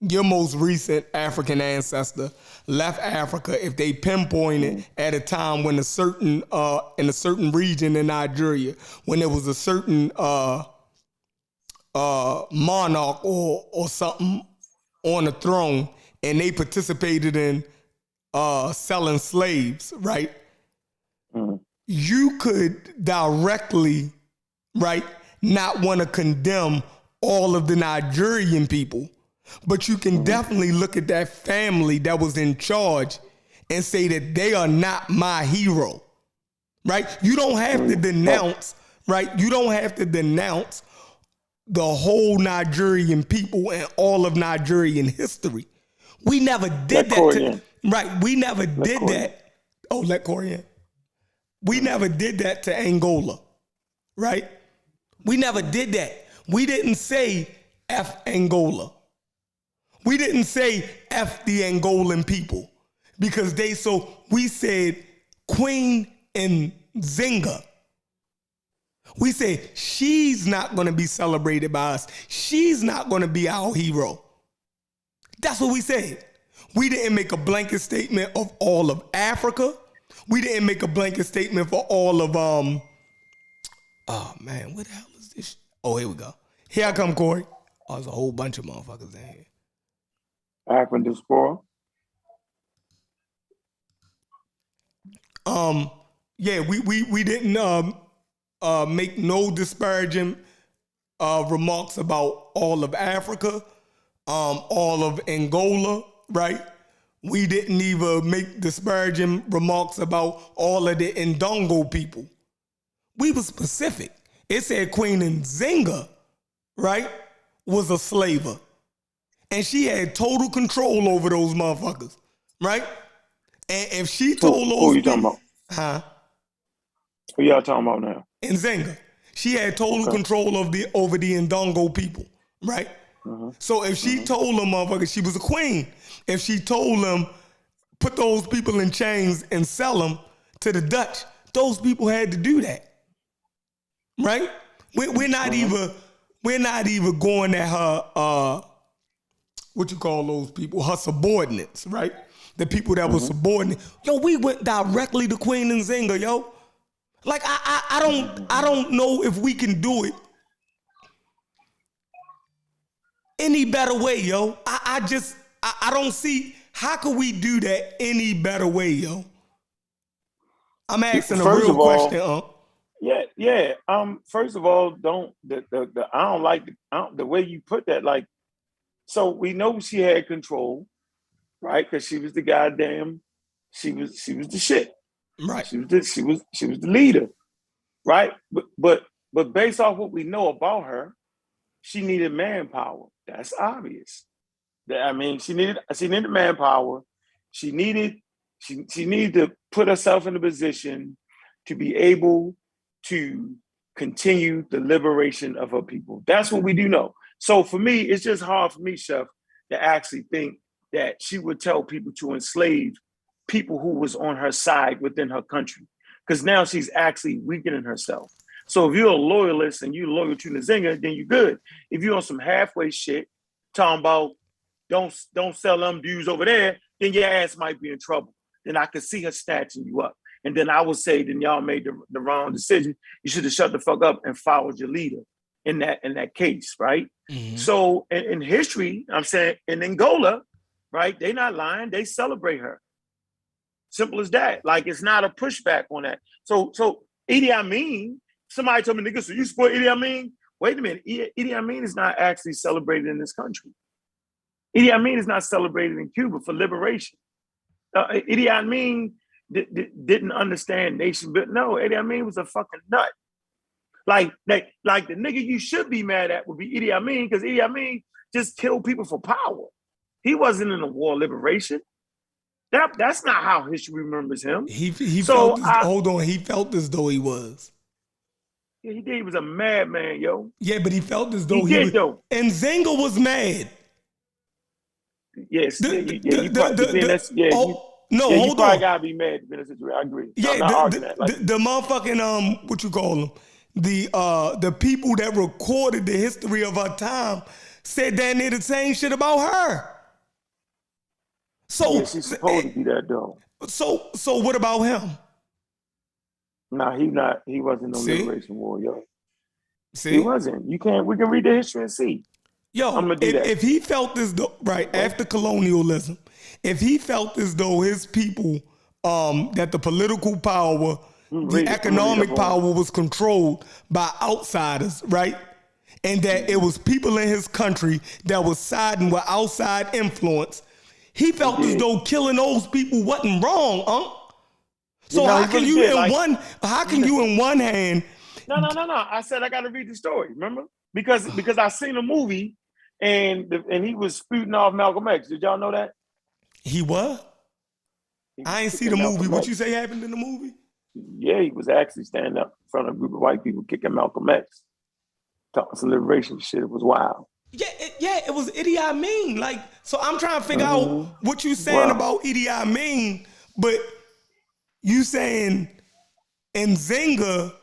your most recent African ancestor left Africa, if they pinpointed at a time when in a certain region in Nigeria, when there was a certain monarch or something on the throne, and they participated in selling slaves, right? You could directly, right, not want to condemn all of the Nigerian people, but you can definitely look at that family that was in charge and say that they are not my hero, right? You don't have to denounce, right? You don't have to denounce the whole Nigerian people and all of Nigerian history. We never did that. Right, we never did that. Oh, let Corey in. We never did that to Angola, right? We never did that. We didn't say F Angola. We didn't say F the Angolan people because we said Queen Nzinga. We said she's not going to be celebrated by us. She's not going to be our hero. That's what we said. We didn't make a blanket statement of all of Africa. We didn't make a blanket statement for all of oh man, what the hell is this? Oh, here we go. Here I come, Corey. Oh, there's a whole bunch of motherfuckers in here. African diaspora. Yeah, we didn't make no disparaging remarks about all of Africa, all of Angola, right? We didn't even make disparaging remarks about all of the Ndongo people. We were specific. It said Queen Nzinga, right, was a slaver. And she had total control over those motherfuckers, right? And if she told those who you talking about? Huh? Who y'all talking about now? Nzinga. She had total control over the Ndongo people, right? So if she told them motherfuckers she was a queen, if she told them put those people in chains and sell them to the Dutch. Those people had to do that, right? We're not even going at her. What you call those people? Her subordinates, right? The people that were subordinate. Yo, we went directly to Queen Nzinga, yo. Like I don't know if we can do it any better way, yo. I don't see how could we do that any better way, yo. I'm asking a real question, Yeah. First of all, I don't like the way you put that. Like, so we know she had control, right? Because she was the goddamn, she was the shit. Right. She was the leader, right? But based off what we know about her, she needed manpower. That's obvious. I mean, she needed manpower. She needed to put herself in a position to be able to continue the liberation of her people. That's what we do know. So for me, it's just hard for me, Chef, to actually think that she would tell people to enslave people who was on her side within her country. Because now she's actually weakening herself. So if you're a loyalist and you're loyal to Nzinga, then you're good. If you're on some halfway shit, talking about don't sell them views over there, then your ass might be in trouble. Then I could see her snatching you up. And then I would say, then y'all made the wrong decision. You should have shut the fuck up and followed your leader in that case, right? Mm-hmm. So in history, I'm saying in Angola, right, they not lying, they celebrate her. Simple as that. Like, it's not a pushback on that. So Idi Amin, somebody told me, nigga, so you support Idi Amin? Wait a minute, Idi Amin is not actually celebrated in this country. Idi Amin is not celebrated in Cuba for liberation. Idi Amin didn't understand nation, but no, Idi Amin was a fucking nut. Like the nigga you should be mad at would be Idi Amin, because Idi Amin just killed people for power. He wasn't in a war of liberation. That's not how history remembers him. He felt as though he was. Yeah, he did. He was a madman, yo. Yeah, but he felt as though he was. Though. And Nzinga was mad. Yes. You probably gotta be mad to be in a situation. I agree. Yeah, I'm not arguing that. The motherfucking what you call them? The people that recorded the history of our time said damn near the same shit about her. So yeah, she's supposed to be that though. So what about him? Nah, he wasn't no liberation war, yo. See? He wasn't. We can read the history and see. Yo, I'm gonna do that. If he felt as though, right, after colonialism, if he felt as though his people, that the political power, the economic power was controlled by outsiders, right? And that it was people in his country that was siding with outside influence, he felt as though killing those people wasn't wrong, So how can you in one hand? No. I said I gotta read the story, remember? Because I seen a movie and he was spooting off Malcolm X. Did y'all know that? He what? I ain't see the movie. What you say happened in the movie? Yeah, he was actually standing up in front of a group of white people kicking Malcolm X. Talking some liberation shit. It was wild. Yeah, it was Idi Amin. Like, so I'm trying to figure out what you saying about Idi Amin, but you saying Nzinga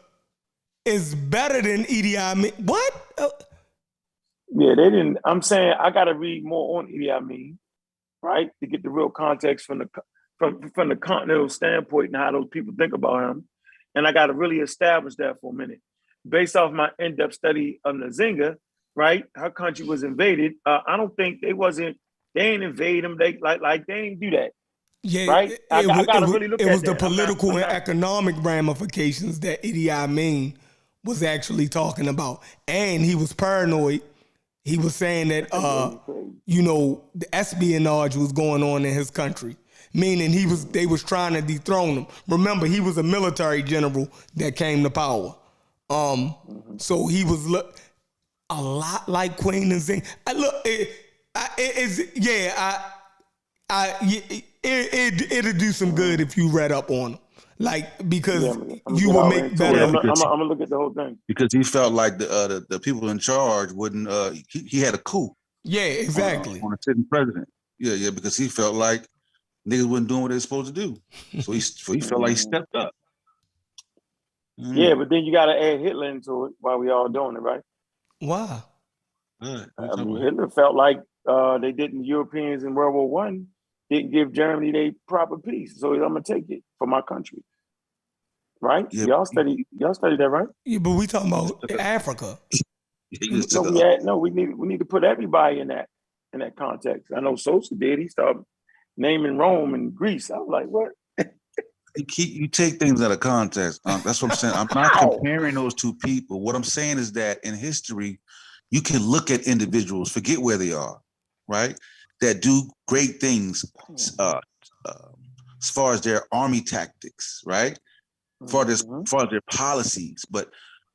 is better than Idi Amin. What? Yeah, they didn't. I'm saying I got to read more on Idi Amin, right, to get the real context from the continental standpoint and how those people think about him. And I got to really establish that for a minute. Based off my in-depth study of Nzinga, right, her country was invaded. I don't think they ain't invade them. They ain't do that. Yeah, right. I got to really look at that. It was the political and economic ramifications that Idi Amin was actually talking about. And he was paranoid. He was saying that, the espionage was going on in his country, meaning they was trying to dethrone him. Remember, he was a military general that came to power. So he was a lot like Queen Nzinga. It'll do some good if you read up on him. Like, because you will make better. I'm gonna look at the whole thing because he felt like the people in charge wouldn't. He had a coup. Yeah, exactly. On a sitting president. Yeah, because he felt like niggas wasn't doing what they were supposed to do. So he felt like he stepped up. Yeah, but then you got to add Hitler into it while we all doing it, right? Why? Good. I mean, Hitler felt like they didn't. Europeans in World War One didn't give Germany their proper peace, so I'm gonna take it for my country, right? Yeah. Y'all study that, right? Yeah, but we talking about Africa. We need to put everybody in that context. I know Sosa did. He started naming Rome and Greece. I was like, what? You take things out of context. That's what I'm saying. I'm not comparing those two people. What I'm saying is that in history, you can look at individuals, forget where they are, right? That do great things as far as their army tactics, right? As far as their policies, but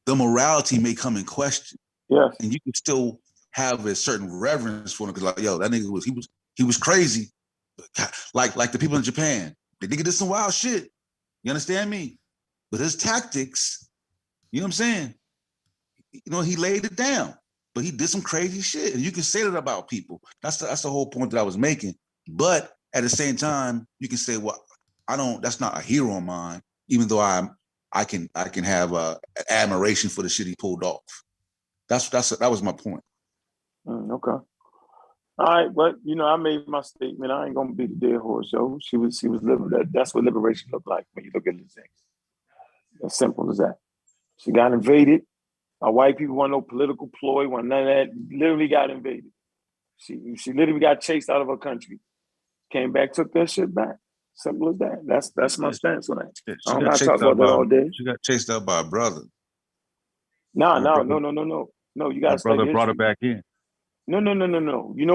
the morality may come in question. Yes. And you can still have a certain reverence for him because, like, yo, that nigga was crazy. Like the people in Japan. The nigga did some wild shit. You understand me? But his tactics, you know what I'm saying? You know, he laid it down, but he did some crazy shit. And you can say that about people. That's the whole point that I was making. But at the same time, you can say, well, that's not a hero of mine, even though I can have admiration for the shit he pulled off. That was my point. Okay. All right, but I made my statement. I ain't gonna beat the dead horse, yo. She was living that. That's what liberation looked like when you look at these things. As simple as that. She got invaded. Our white people want no political ploy, want none of that. Literally got invaded. She literally got chased out of her country. Came back, took that shit back. Simple as that. That's my stance on that. I'm not talking about that all day. She got chased out by a brother. No. No, you gotta brother brought her back in. No.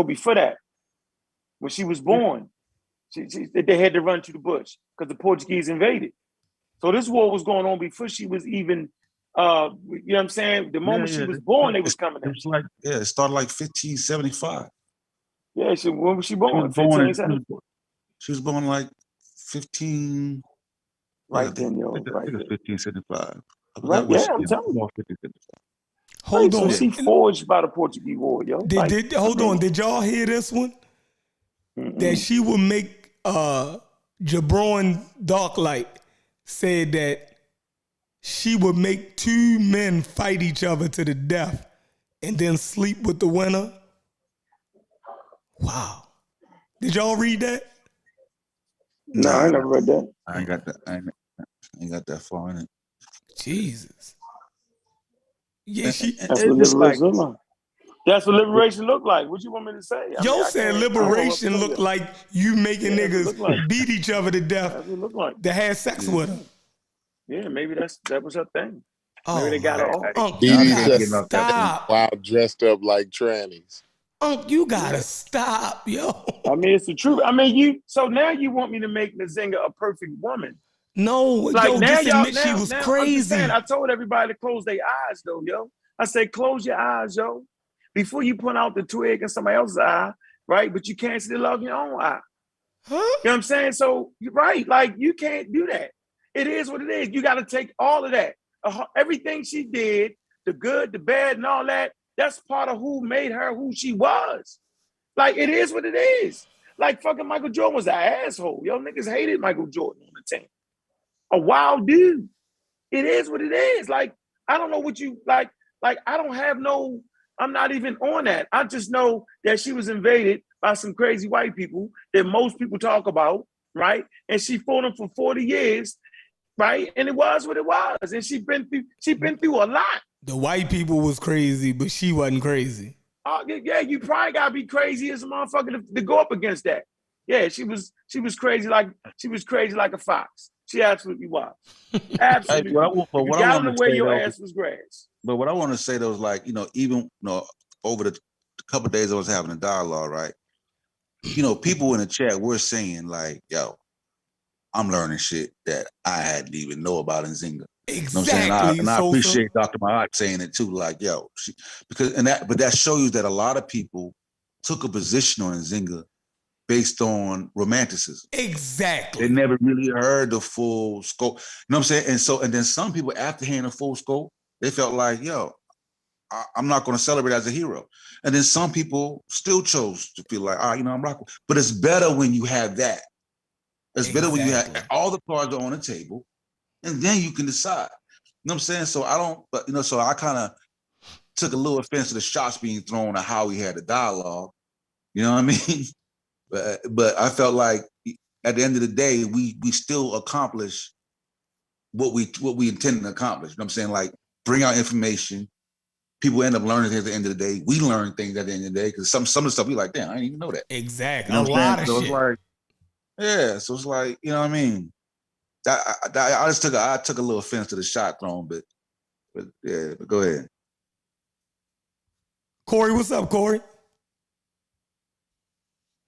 Before that, when she was born, they had to run to the bush because the Portuguese invaded. So this war was going on before she was even, you know what I'm saying? The moment she was born, they was coming in. It was like, it started like 1575. Yeah, when was she born? 1574. She was born like 15. Right then, yo. Right then. 1575. Right, yeah, I'm telling you. Hold on. So she forged by the Portuguese war, yo. Hold on. Did y'all hear this one? That she would make Jabron Darklight said that she would make two men fight each other to the death and then sleep with the winner. Wow. Did y'all read that? No, I never read that. I ain't got that. I ain't got that far in it. Jesus. Yeah, that's what liberation look like. That's what liberation look like. What you want me to say? Yo said liberation look like you making niggas beat each other to death. That's what it look like. To have sex with her. Yeah, maybe that was her thing. Maybe they got her off. You gotta stop. While dressed up like trannies. You gotta stop, yo. I mean, it's the truth. I mean, so now you want me to make Nzinga a perfect woman. No, like yo, now, just admit she was crazy. I told everybody to close their eyes, though, yo. I said, close your eyes, yo. Before you put out the twig in somebody else's eye, right? But you can't see the love in your own eye. Huh? You know what I'm saying? So, right, like, you can't do that. It is what it is. You got to take all of that. Everything she did, the good, the bad, and all that, that's part of who made her who she was. Like, it is what it is. Like, fucking Michael Jordan was an asshole. Yo, niggas hated Michael Jordan on the team. A wild dude. It is what it is. Like, I don't know what you, like I don't have I'm not even on that. I just know that she was invaded by some crazy white people that most people talk about, right? And she fought them for 40 years, right? And it was what it was. And she been through a lot. The white people was crazy, but she wasn't crazy. Yeah, you probably gotta be crazy as a motherfucker to go up against that. Yeah, she was crazy like a fox. She absolutely was. Absolutely. Hey, you got in the way your ass was grass. But what I want to say though is like, even over the couple of days I was having a dialogue, right? People in the chat were saying like, yo, I'm learning shit that I hadn't even know about Nzinga. Exactly. And I appreciate Dr. Mahat saying it too, like, yo, but that shows you that a lot of people took a position on Nzinga based on romanticism. Exactly. They never really heard the full scope. You know what I'm saying? And then some people, after hearing the full scope, they felt like, yo, I'm not going to celebrate as a hero. And then some people still chose to feel like, I'm rocking. But it's better when you have that It's better when you have Exactly. all the cards are on the table, and then you can decide. You know what I'm saying? So I don't, but so I kind of took a little offense to the shots being thrown at how we had the dialogue. You know what I mean? But I felt like at the end of the day, we still accomplished what we intended to accomplish. You know what I'm saying? Like bring out information. People end up learning things at the end of the day. We learn things at the end of the day because some of the stuff we like, damn, I didn't even know that. Exactly. You know A what I'm lot saying? of So shit. it's like, yeah. So it's like, you know what I mean? I just took a little offense to the shot thrown, but yeah, but go ahead. Corey, what's up, Corey?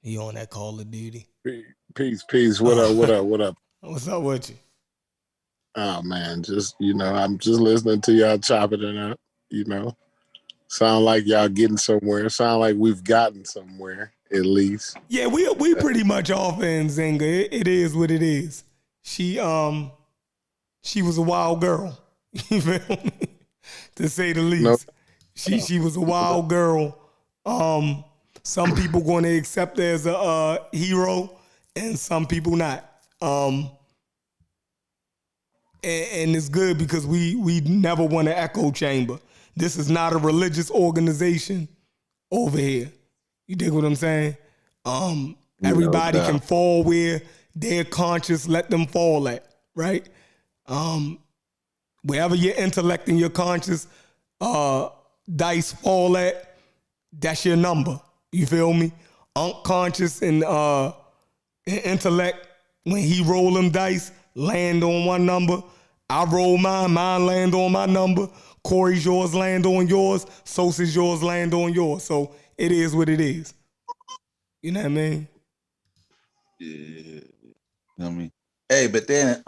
He on that Call of Duty. Peace. What up? What's up with you? Oh man, just I'm just listening to y'all chopping it up. Sound like y'all getting somewhere. Sound like we've gotten somewhere at least. Yeah, we pretty much off in Nzinga. It is what it is. She was a wild girl. You feel me? To say the least. No. She was a wild girl. Some people going to accept her as a hero, and some people not. And it's good because we never want an echo chamber. This is not a religious organization over here. You dig what I'm saying? Everybody can fall where their conscience let them fall at, right? Wherever your intellect and your conscience dice fall at, that's your number. You feel me? Unconscious and intellect, when he roll them dice, land on one number. I roll mine land on my number. Corey's yours, land on yours. Sosa's yours, land on yours. So it is what it is. You know what I mean? Yeah. You know what I mean? Hey, but then,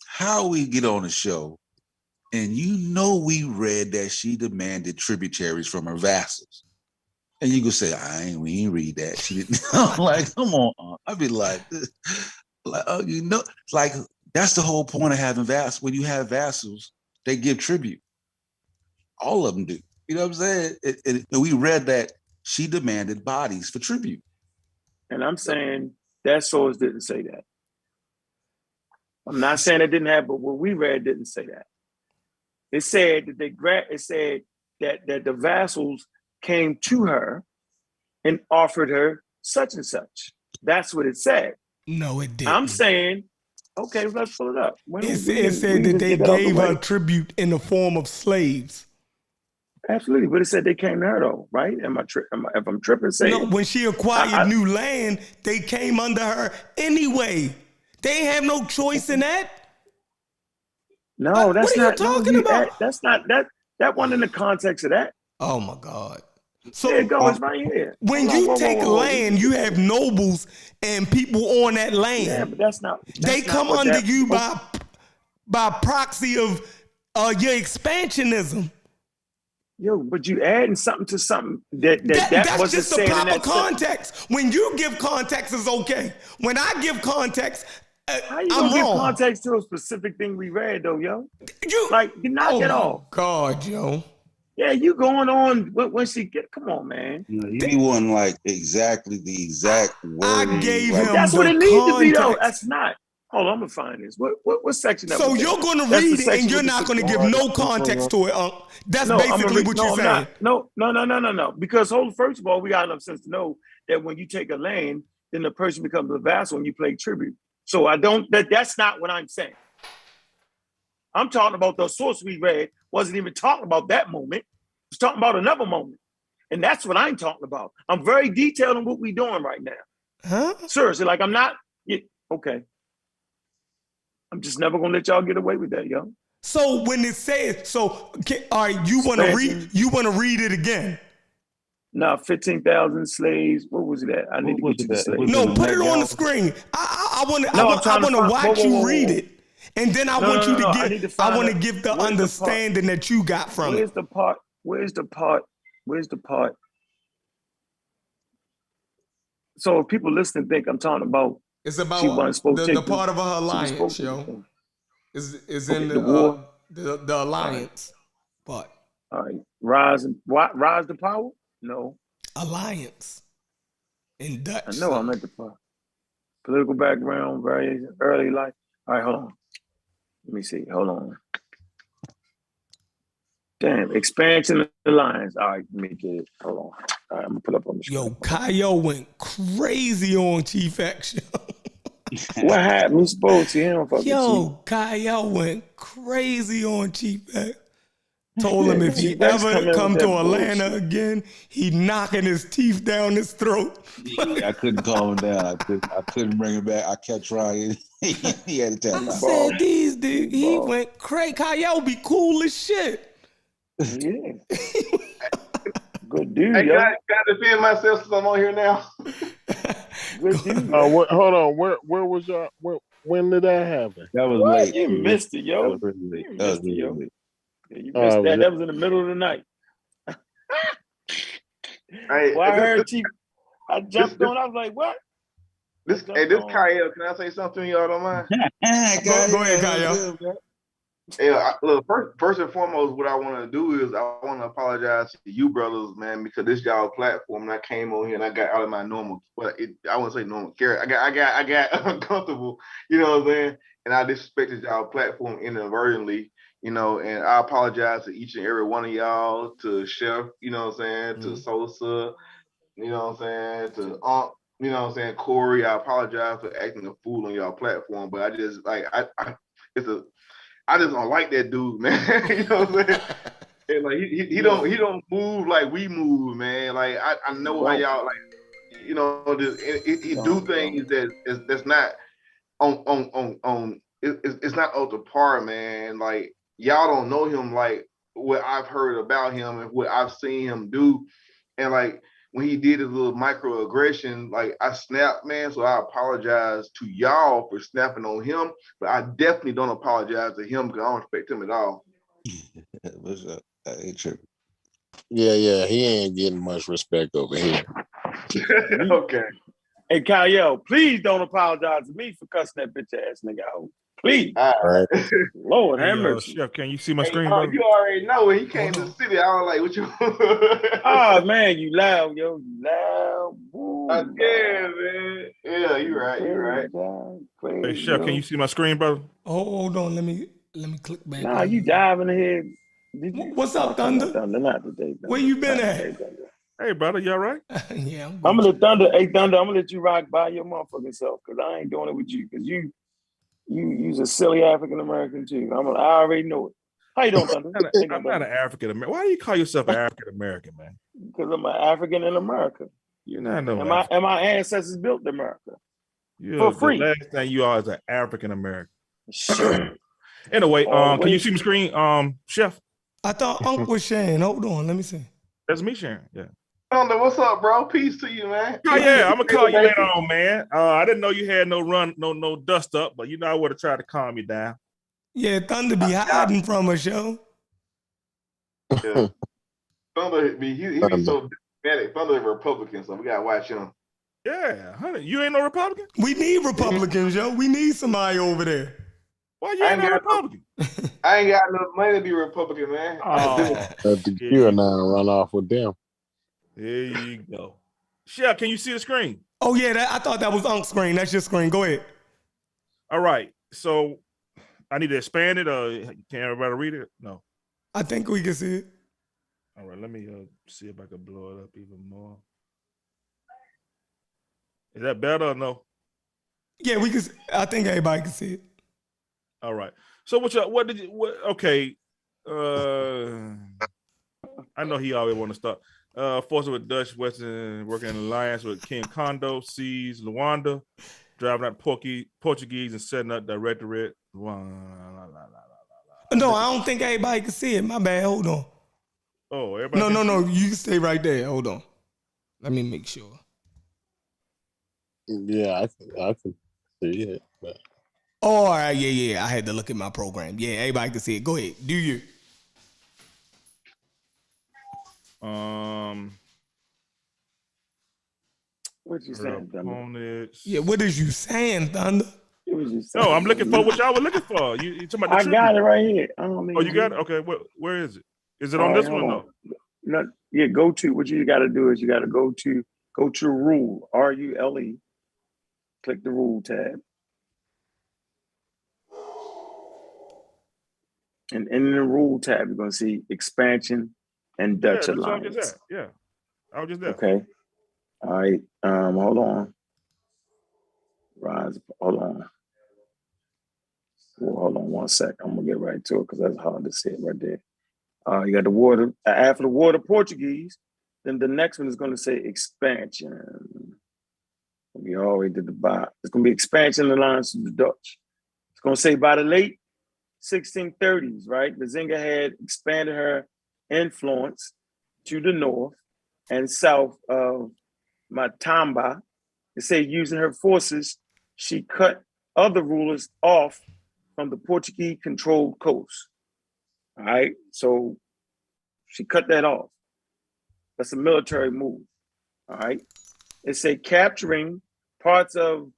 how we get on the show, and we read that she demanded tributaries from her vassals. And you could say, we ain't read that. She didn't. I'm like, come on. I'd be like, like that's the whole point of having vassals. When you have vassals, they give tribute. All of them do. You know what I'm saying? And we read that she demanded bodies for tribute. And I'm saying that source didn't say that. I'm not saying it didn't happen, but what we read didn't say that. It said that the vassals came to her and offered her such and such. That's what it said. No, it didn't. I'm saying, okay, let's pull it up. It said that they gave her tribute in the form of slaves. Absolutely, but it said they came to her though, right? If I'm tripping, saying no. When she acquired new land, they came under her anyway. They ain't have no choice in that. No, that's not. What are you talking about? That's not that. That wasn't in the context of that. Oh my God. So there it goes right here. When you take land, you have nobles and people on that land. Yeah, but that's not. They come under you by proxy of your expansionism. Yo, but you adding something to something that that's just the proper context. When you give context, is okay. When I give context, how you gonna give context to a specific thing we read though, yo? You knock it off. God, yo. Yeah, you going on when she get? Come on, man. He wasn't like exactly the exact word. I gave him. That's what it needs to be though. That's not. Hold on, I'm gonna find this. What section? So you're gonna read it and you're not gonna give no context to it, That's basically what you're saying. No. Because first of all, we got enough sense to know that when you take a land, then the person becomes a vassal and you play tribute. So that's not what I'm saying. I'm talking about the source we read wasn't even talking about that moment. It's talking about another moment. And that's what I'm talking about. I'm very detailed on what we're doing right now. Huh? Seriously, I'm not. Okay. I'm just never gonna let y'all get away with that, yo. So when it says, all right, you want to read it again? No, 15,000 slaves. What was that? I need to get you the slaves. No, put it on the screen. I want to watch you read it, and then I want you to get. I want to give the understanding that you got from it. Where's the part? So if people listening think I'm talking about. It's about the part of her alliance, yo. Is in the war, the alliance part. All right, rise to power. No alliance in Dutch. I know I'm at the part. Political background, very early life. All right, hold on. Let me see. Hold on. Damn, expansion of the lines. All right, let me get it. Hold on. All right, I'm gonna put up on the screen. Yo, Kyle went crazy on Chief Action. What happened? We supposed to him fucking Yo, Kyle went crazy on Chief X. Told him Yeah, if he Chief X ever come in come with to that Atlanta bullshit. again, he knocking his teeth down his throat. I couldn't calm him down. I couldn't bring him back. I kept trying. He had to tap I out. said, these dude, he Ball. went crazy. Kyle be cool as shit. Yeah. Good dude, Hey, yo. can I defend myself since I'm on here now? Good dude. Hold on. Where was y'all? When did that happen? That was What? late. You missed it, That yo. was really late. You That was missed it, really yo. late. Yeah, you missed that. yeah. That was in the middle of the night. Hey, Well, I this- heard Chief. I jumped this- on. I was like, what? this Kyle, can I say something, y'all don't mind? Go ahead, Kyle. Yeah, look, first and foremost, what I want to do is I want to apologize to you brothers, man, because this y'all platform, and I came on here and I got out of my normal, I wouldn't say normal character. I got uncomfortable, you know what I'm saying? And I disrespected y'all platform inadvertently, you know, and I apologize to each and every one of y'all, to Chef, you know what I'm saying, to Sosa, you know what I'm saying, to Aunt, you know what I'm saying, Corey. I apologize for acting a fool on y'all platform, but I just like I just don't like that dude, man. You know what I'm saying? And like he don't move like we move, man. Like I know how y'all like, you know, just he do things that's not on it's not up to par, man. Like y'all don't know him like what I've heard about him and what I've seen him do, and like when he did his little microaggression, like I snapped, man. So I apologize to y'all for snapping on him, but I definitely don't apologize to him because I don't respect him at all. What's up? That ain't true. Yeah, he ain't getting much respect over here. Okay. Hey, Kyle, please don't apologize to me for cussing that bitch ass nigga out. Please. All right. Lord have Hey, mercy. Chef, can you see my Hey, screen, brother? you already know when he came Hold to on. the city, I was like, what you Oh, man, you loud, yo. You loud. Woo, yeah, man. Yeah, you're right. Hey, Chef, can you see my screen, brother? Hold on, let me click back. Nah, on you it. diving ahead. Did you? What's up, Okay, Thunder? not Thunder, not today. Thunder. Where you been Not at? today, Thunder. Hey, brother, you all right? Yeah, I'm I'm good. gonna let Thunder. Hey, Thunder, I'm gonna let you rock by your motherfucking self because I ain't doing it with you because you's a silly African American too. I already know it. How you doing, Thunder? I'm not an African American. Why do you call yourself an African American, man? Because I'm an African in America, You're not no and African. my ancestors built America You're for free. The last thing you are is an African American. Sure. Anyway, All the can you way. see my screen, Chef? I thought Unc was sharing. Hold on, let me see. That's me sharing. Yeah. Thunder, what's up, bro? Peace to you, man. Oh yeah, I'm gonna call you later on, man. I didn't know you had no dust up, but you know I would have tried to calm you down. Yeah, Thunder be hiding from us, yo. Yeah. Thunder, he be so diplomatic. Thunder a Republican, so we gotta watch him. Yeah, honey, you ain't no Republican. We need Republicans, yo. We need somebody over there. Why you ain't no Republican? I ain't got enough money to be a Republican, man. Oh, The QAnon run off with them. there you go. Chef, can you see the screen? Oh yeah, I thought that was Unc's screen. That's your screen. Go ahead. All right. So I need to expand it, or can everybody read it? No. I think we can see it. All right. Let me see if I can blow it up even more. Is that better or no? Yeah, we can. I think everybody can see it. All right. So okay. I know he always want to start. Forcing with Dutch Western, working in alliance with King Kondo, sees Luanda, driving out Portuguese and setting up directorate. No, I don't think everybody can see it. My bad. Hold on. Oh, everybody. No. You can stay right there. Hold on. Let me make sure. Yeah, I can see it. But... Oh, all right. Yeah. I had to look at my program. Yeah, everybody can see it. Go ahead. Do you? What you saying, Thunder? Opponents. Yeah, what is you saying, Thunder? No, I'm looking for what y'all were looking for. You talking about the tribute? got it right here. I don't need Oh, you got it? Okay, where is it? Is it All on right, this one? hold No. on. Yeah, go to what you got to do is you got to go to rule, RULE, Click the rule tab. And in the rule tab, you're going to see expansion and Dutch that's what I'm alliance. just at. Yeah, I was just there. Okay. All right. Hold on. Rise. Hold on. Well, hold on 1 sec. I'm gonna get right to it because that's hard to see it right there. You got the water after the water Portuguese. Then the next one is going to say expansion. We already did the by. It's going to be expansion alliance to the Dutch. It's going to say by the late 1630s, right? Nzinga had expanded her influence to the north and south of Matamba. They say using her forces, she cut other rulers off from the Portuguese-controlled coast. All right, so she cut that off. That's a military move. All right. It say capturing parts of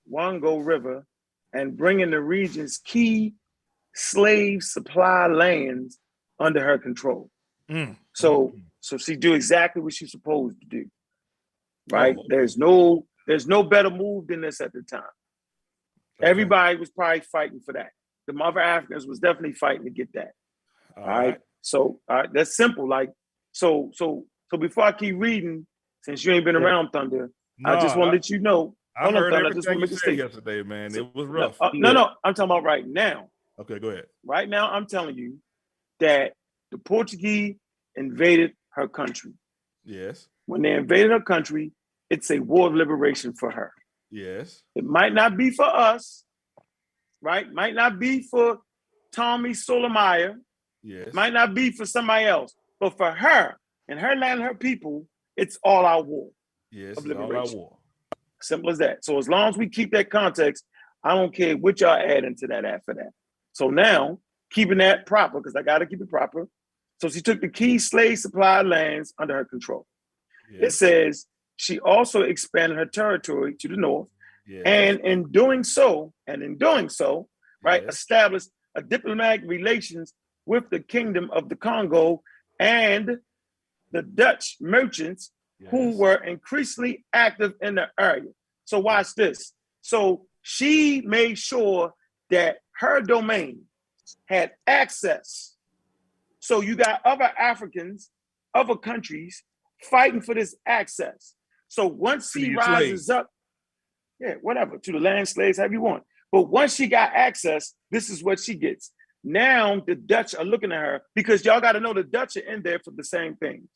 Wango River and bringing the region's key slave supply lands under her control. So she do exactly what she's supposed to do. Right? Oh, okay. There's no better move than this at the time. Okay. Everybody was probably fighting for that. The mother Africans was definitely fighting to get that. All right. So that's simple. Like, so before I keep reading, since you ain't been around Thunder, I just want to let you know. I heard Thunder, I just want everything to you make a said statement. yesterday, man. It was rough. No, I'm talking about right now. Okay, go ahead. Right now, I'm telling you that the Portuguese invaded her country. Yes. When they invaded her country, it's a war of liberation for her. Yes. It might not be for us, right? Might not be for Tommy Sotomayor. Yes. Might not be for somebody else. But for her and her land and her people, it's all our war. Yes, of it's all liberation. our war. Simple as that. So as long as we keep that context, I don't care what y'all add into that after that. So now, keeping that proper, because I got to keep it proper. So she took the key slave supply lands under her control. Yes. It says she also expanded her territory to the north, Yes. and in doing so, right, Yes. established a diplomatic relations with the Kingdom of the Congo and the Dutch merchants who were increasingly active in the area. So watch this. So she made sure that her domain had access. So you got other Africans, other countries fighting for this access. So once she rises up, whatever, to the land slaves, however you want. But once she got access, this is what she gets. Now the Dutch are looking at her because y'all got to know the Dutch are in there for the same things.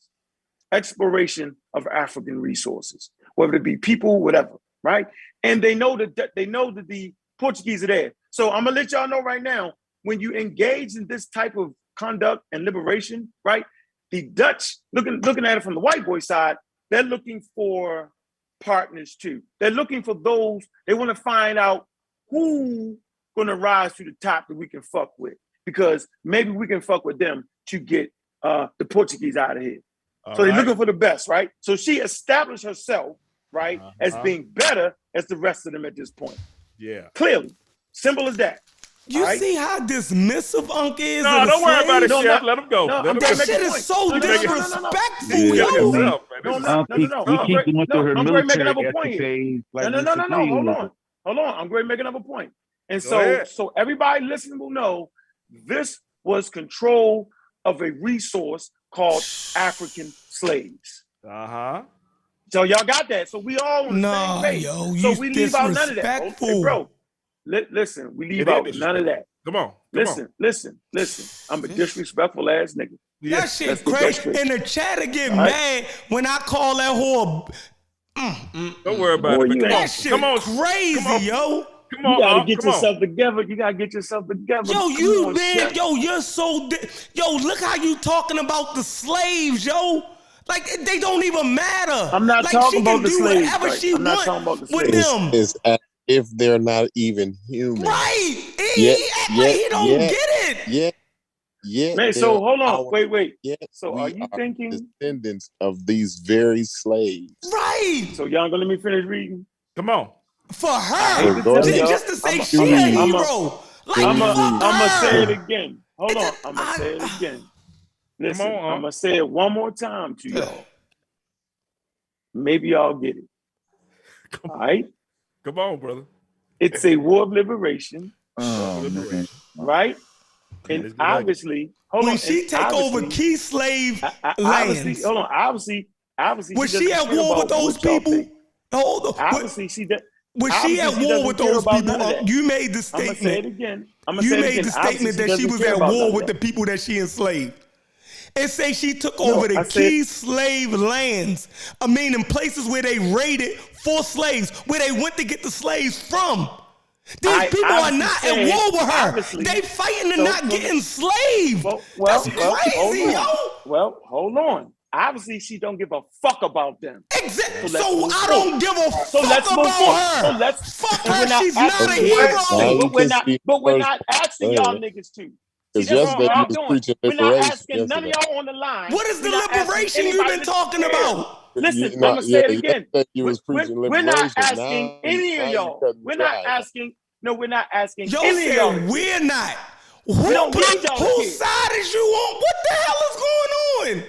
Exploration of African resources, whether it be people, whatever, right? And they know that the Portuguese are there. So I'm gonna let y'all know right now, when you engage in this type of conduct and liberation, right? The Dutch, looking at it from the white boy side, they're looking for partners too. They're looking for those, they want to find out who gonna rise to the top that we can fuck with, because maybe we can fuck with them to get the Portuguese out of here. So they're looking for the best, right? So she established herself, right, as being better as the rest of them at this point. Yeah. Clearly. Simple as that. You see how dismissive Unc is? No, don't worry about it, No, Chef. no, Let him go. no, Let him That go. shit is so disrespectful, yo. I'm going to make another point here. Hold on. I'm going to make another point. And so everybody listening will know this was control of a resource called African slaves. So y'all got that. So we all on the same page. Yo, so we leave out none of that. Hey, bro, listen, we leave out none of that. Come on. Listen. I'm a disrespectful ass nigga. That shit crazy. In the chat, I get mad when I call that whore. Don't worry about it. That shit crazy, yo. Come on, you gotta get yourself together. You gotta get yourself together. Yo, you're so. Yo, look how you talking about the slaves, yo. Like they don't even matter. I'm not talking about the slaves. Whatever she I'm not talking about the slaves. With them. It's as if they're not even human. Right. He don't get it. Yeah. Man, so hold on. Wait. Yeah, so are you thinking descendants of these very slaves? Right. So y'all gonna let me finish reading? Come on. For her. Just to say she a hero. I'm gonna say it again. Hold on. I'm gonna say it again. Listen, I'm gonna say it one more time to y'all. Maybe y'all get it. All right. Come on, brother. It's a war of liberation, Oh man. right? Yeah, And let's get back. obviously, hold When on. she and take over obviously- key slave obviously, lands, hold on. Obviously, was she she doesn't at care war with about those what y'all people? think. Hold on. Obviously, she does. Was she at Obviously, she war doesn't with care those about people? none of that. You made the I'm gonna say it statement. again. I'm gonna You say it made again. the Obviously, statement she that she doesn't was care at about war none with of the that. people that she enslaved. It say she took No, over the I said- key slave lands. I mean, in places where they raided for slaves, where they went to get the slaves from. These people are not at war with her. They fighting to not get enslaved. That's crazy, Well, hold on. Obviously, she don't give a fuck about them. Exactly. let's So move I forward. don't give a So let's fuck move about forward. her. So let's- Fuck and her. we're not She's not a asking- hero. Now you can see But we're first- not asking Go y'all ahead. niggas to. See, Because that's what yesterday y'all you was doing. preaching We're not liberation asking none of yesterday. y'all on the line. What is the We're not asking liberation you've anybody been to talking care. about? Listen, You know, I'm gonna say it again. Yesterday you was preaching We're liberation. not asking Now any of you y'all. cutting We're not dry. asking. No, we're not asking Yo any of y'all. said to we're care. not. don't need y'all to care. Whose side is you on? What the hell is going on?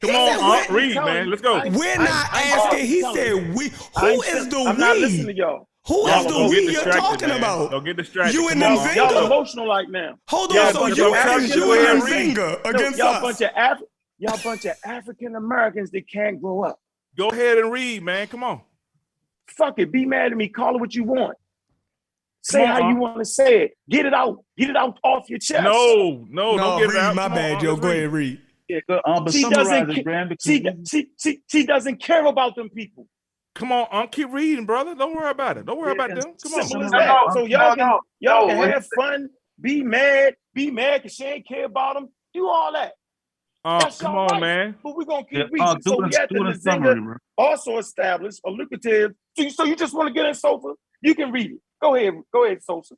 Come He on, said Aunt, we're- read, man. Let's go. We're not I'm asking. He telling said you. we. Who is the I'm we? not listening to y'all. Who Y'all is the Don't we get you're distracted, talking man. about? Don't get distracted. You and Come on, Nzinga? Aunt. Y'all emotional like now. Hold Y'all on. So bunch you of and African you and Americans. Nzinga No, against y'all us. bunch of African Americans that can't grow up. Go ahead and read, man. Come on. Fuck it. Be mad at me. Call it what you want. Say Come on, how you Aunt. want to say it. Get it out. Get it out off your chest. No, No, don't get it read. out. My Come on, bad, Aunt, yo. let's Go read. ahead, read. Yeah, but She summarize doesn't. it, Graham, because She doesn't care about them people. Come on, Aunt. Keep reading, brother. Don't worry about it. Don't worry about them. Come on. Simple as No, that. no, So y'all no, can what have fun, be mad because she ain't care about them. Do all that. That's Come y'all on, right. man. But we're gonna keep yeah, reading. So we had do the a summary, Nzinga bro. also established a lucrative. So you just want to get in Sofa? You can read it. Go ahead, Sosa.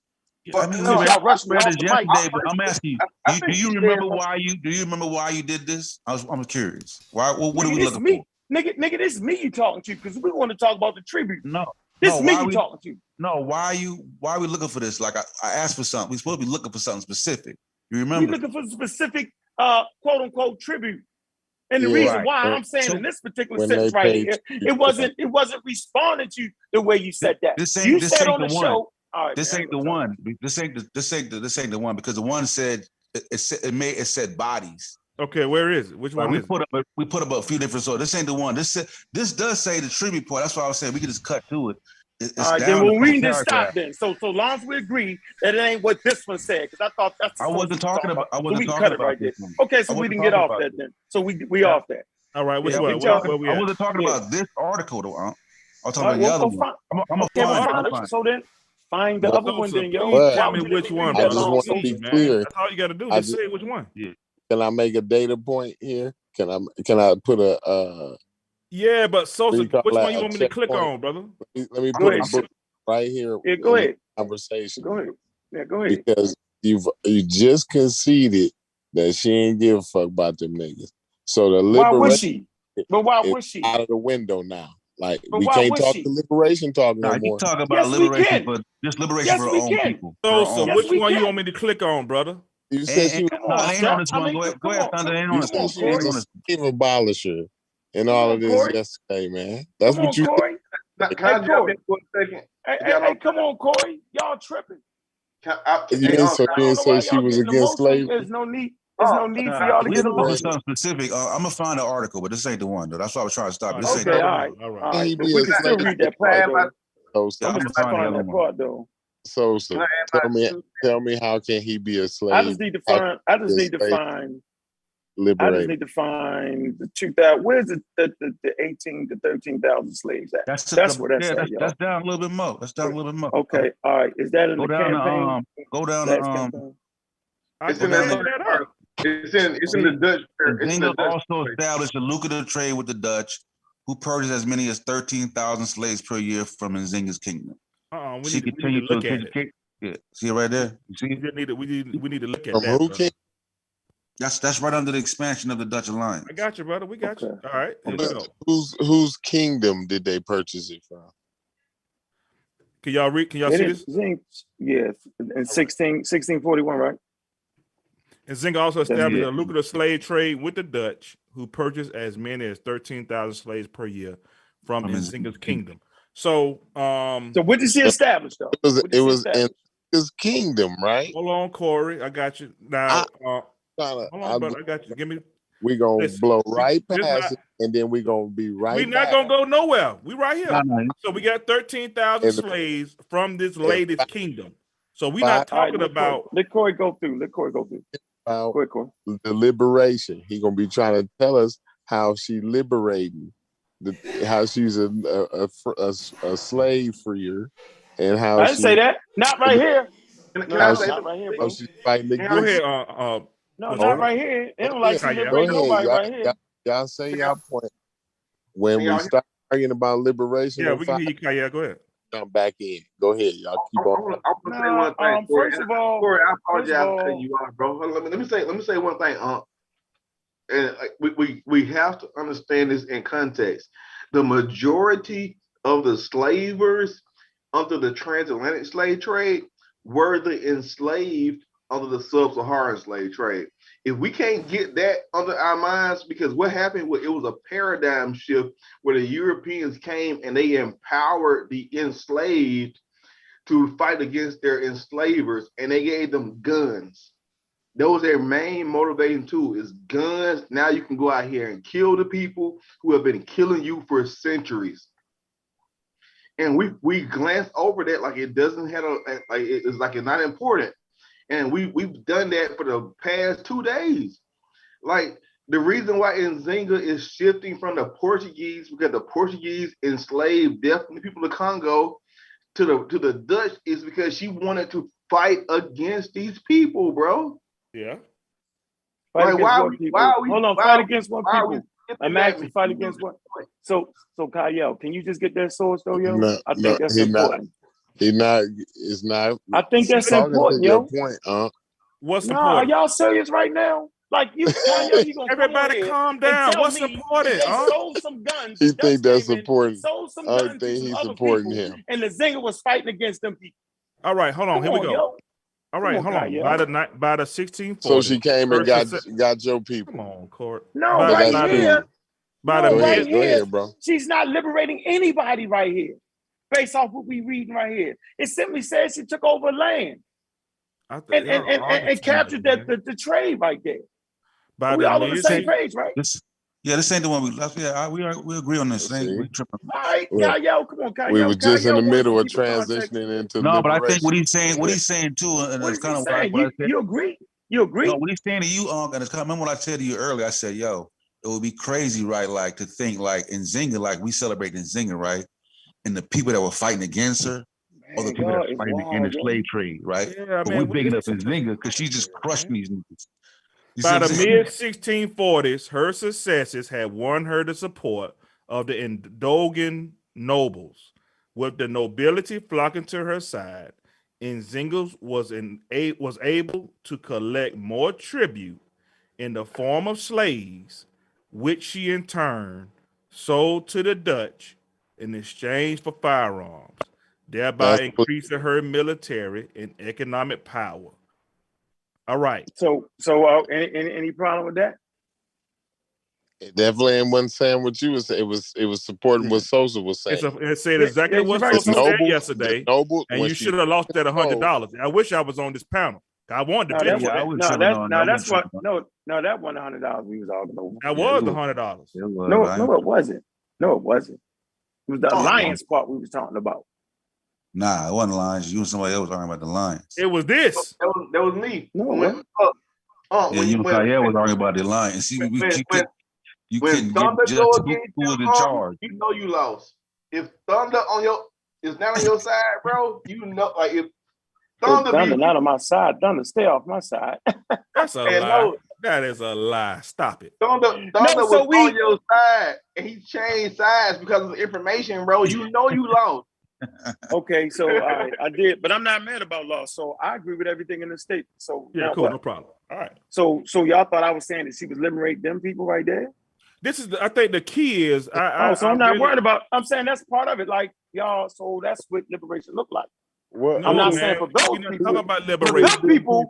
I mean, No, listen, y'all rushed me I read off this the mic. yesterday, but I'm asking you, I do think you she remember said- why you did this? I'm curious. Why? What are Nigga, we this looking me. for? Nigga, this is me you talking to because we want to talk about the tribute. No, This me why you we talking to. no? Why are we looking for this? Like I asked for something. We're supposed to be looking for something specific. You We remember? looking for specific quote unquote tribute. And the Yeah, reason right. why I'm saying So in this particular when sentence they right paid here, it wasn't responding to the way you said that. This You ain't said on the the one. show. All right, This man, ain't the one. This ain't the one because the one said it said bodies. Okay, where is it? Which Right, one is it? we put up a few different sources. This ain't the one. This does say the tribute part. That's why I was saying we could just cut to it. It's All right, down then a well, we couple can just paragraphs. stop then. So long as we agree that it ain't what this one said, because I thought that's the I wasn't source talking we about. I So wasn't we can talking cut it about right there. this one. Okay, so I we wasn't didn't get talking off about that this. then. So we Yeah. off that. All right, which Yeah, one? good job. Where we I at? wasn't talking Yeah. about this article though. I was All talking right, about the well, other go one. find. I'm Okay, gonna well, find fine. it. So then find the But- other one So then, yo. please But tell Why me would you which one, read I that brother. just long want to Please, be man. clear. That's all you got to do. I Just just- say which one. Yeah. Can I make a data point here? Can I put a Yeah, but Sosa, What do you which call one that, you a want me to click checkpoint? on, brother? let me Go put a ahead. book right here Yeah, go in the ahead. conversation. Go ahead. Yeah, go ahead. Because you just conceded that she ain't give a fuck about them niggas. So the Why would liberation she? But why is would she? out of the window now. Like But we why can't would talk she? the liberation talk Nah, no you more. talk about Yes, we liberation can. for just liberation Yes, for our we own can. people. Sosa, Yes, which we one you can. want me to click on, brother? You said she And, Come no, on, it ain't on Chuck. this I one. mean, Go ahead, come on. Thunder. It ain't you on this said one. she Corey. It ain't on was this. a slave abolisher and Come all on, of this Corey. yesterday, man. That's Come what on, you Corey. Can I Hey, jump Corey. in for a second? Hey, come on, Corey. Y'all tripping. you Hey, didn't, so I you don't didn't know say why she y'all was getting against emotional. slavery. There's no need for y'all to We're get looking for emotional. something specific. I'm gonna find an article, but this ain't the one though. That's why I was trying to stop. This ain't Okay, the all one. right. All right. All Can right. he But be we a can still slave? read that part, though. So I'm I'm going gonna to find the find other that one. part, though. tell me how can he be a slave? I just need to find. I just need to Liberated. find the 2,000. Where's the 18 to 13,000 slaves at? That's where that's at, y'all. That's down a little bit more. That's down a little bit more. Okay, all right. Is that in Go the down campaign? to go down Last to campaign? It's I in can that look that up. It's in the Dutch. It's in the Nzinga Dutch. also established a lucrative trade with the Dutch, who purchased as many as 13,000 slaves per year from Nzinga's kingdom. We She need to continued to look at it. educate. Yeah, see it right there. You see We it? just need to we need to look at From that. who Brother. king? That's right under the expansion of the Dutch alliance. I got you, brother. We got you. Okay. All right, here we go. Whose kingdom did they purchase it from? Can y'all read? Can y'all see this? Yes, in 1641, right? And Nzinga also established Yeah. a lucrative slave trade with the Dutch, who purchased as many as 13,000 slaves per year from From Nzinga's kingdom. So, So what did she establish though? It was in his kingdom, right? hold on, Corey. I got you. Now, hold Kinda, on, brother. I got you. Give me. we gonna Listen, blow right this past not- it, and then we gonna be right we not back. gonna go nowhere. We right here. No. So we got 13,000 And the- slaves from this latest kingdom. So we not All right, talking about. Let Corey go through. Go through. about Go ahead, Corey. the liberation. He gonna be trying to tell us how she liberating, how she's a slave freer, and how I didn't say that. Not right here. Can No, I say not right here, how bro. she's fighting Go against. ahead. No, what's not up? right here. It don't Go like she ahead. liberate Go ahead. nobody right here. Y'all say y'all point. When Can we y'all- start arguing about liberation, Yeah, and we can fight, hear you, Kaya. Go ahead. jump back in. Go ahead, y'all keep I on. want to say one thing. Corey. First of all, Corey, I first of apologize for all- cutting you off, bro. Let me say one thing. And we have to understand this in context. The majority of the slavers under the transatlantic slave trade were the enslaved under the sub-Saharan slave trade. If we can't get that under our minds, because what happened was it was a paradigm shift where the Europeans came and they empowered the enslaved to fight against their enslavers, and they gave them guns. That was their main motivating tool is guns. Now you can go out here and kill the people who have been killing you for centuries. And we glance over that like it doesn't have it's like it's not important. And we've done that for the past 2 days. Like the reason why Nzinga is shifting from the Portuguese, because the Portuguese enslaved definitely people of Congo to the Dutch, is because she wanted to fight against these people, bro. Yeah. Fight Like, against what people? Hold on, fight against what people? I'm asking, fight against what? So Kyle, can you just get that source though, yo? No, I think that's he important. not. It's not. I think that's talking important, to yo. your point, What's No, are important? y'all serious right now? Like you, Kyle, you gonna Everybody calm down. What's important? They sold some guns. He the Dutch think that's came in, important. Sold some I guns to think some he's other supporting people, him. and the Nzinga was fighting against them people. All right, hold on. Come Here we on, go. yo. All right, Come on, hold on. By the 1640s. So she came and got your Come people. on, Court. No, By right the- here. By No, the right mid- Go here. ahead, bro. She's not liberating anybody right here, based off what we reading right here. It simply says she took over land and captured the trade right there. By We the all on the mid- same page, right? This ain't the one we left. Yeah, we agree on this. See? We tripping. All right, Well, Kyle, come on, Kyle. We were just in the Kyle middle of wants to keep it context. transitioning into No, but I think liberation. what he's saying too, and What it's is kind he of saying? what I said. You agree? You agree? No, what he's saying to you, and it's kind of, remember what I said to you earlier. I said, yo, it would be crazy, right? Like to think like Nzinga, like we celebrate Nzinga, right? And the people that were fighting against her, or the people that were fighting in the slave trade, right? Yeah, but man, we're bigging up Nzinga because she's just crushing these niggas. By the mid 1640s, her successes had won her the support of the Ndogan nobles, with the nobility flocking to her side. Nzinga was able to collect more tribute in the form of slaves, which she in turn sold to the Dutch in exchange for firearms, thereby increasing her military and economic power. All right. So any problem with that? It definitely wasn't saying what you was saying. It was supporting what Sosa was saying. It said exactly what right. Sosa said yesterday, noble, and you should have lost that $100. I wish I was on this panel. I wanted to pay for that. That wasn't $100 we was arguing over. That was the $100. No, it wasn't. No, it wasn't. It was the alliance part we was talking about. Nah, it wasn't Lions. You and somebody else talking about the Lions. It was this. That was me. No, You and Kaya was arguing about the Lions. See, you couldn't get just who was in charge. You know you lost. If Thunder is not on your side, bro, you know, like if Thunder not on my side. Thunder, stay off my side. That's a lie. No, that is a lie. Stop it. Thunder was on your side, and he changed sides because of the information, bro. You know you lost. Okay, so all right, I did, but I'm not mad about loss. So I agree with everything in the state. So yeah, cool, no problem. All right. So y'all thought I was saying that she was liberating them people right there? This is, I think the key is. I'm not worried about. I'm saying that's part of it. Like y'all, so that's what liberation look like. Well, I'm not saying for those people. Talking about liberation.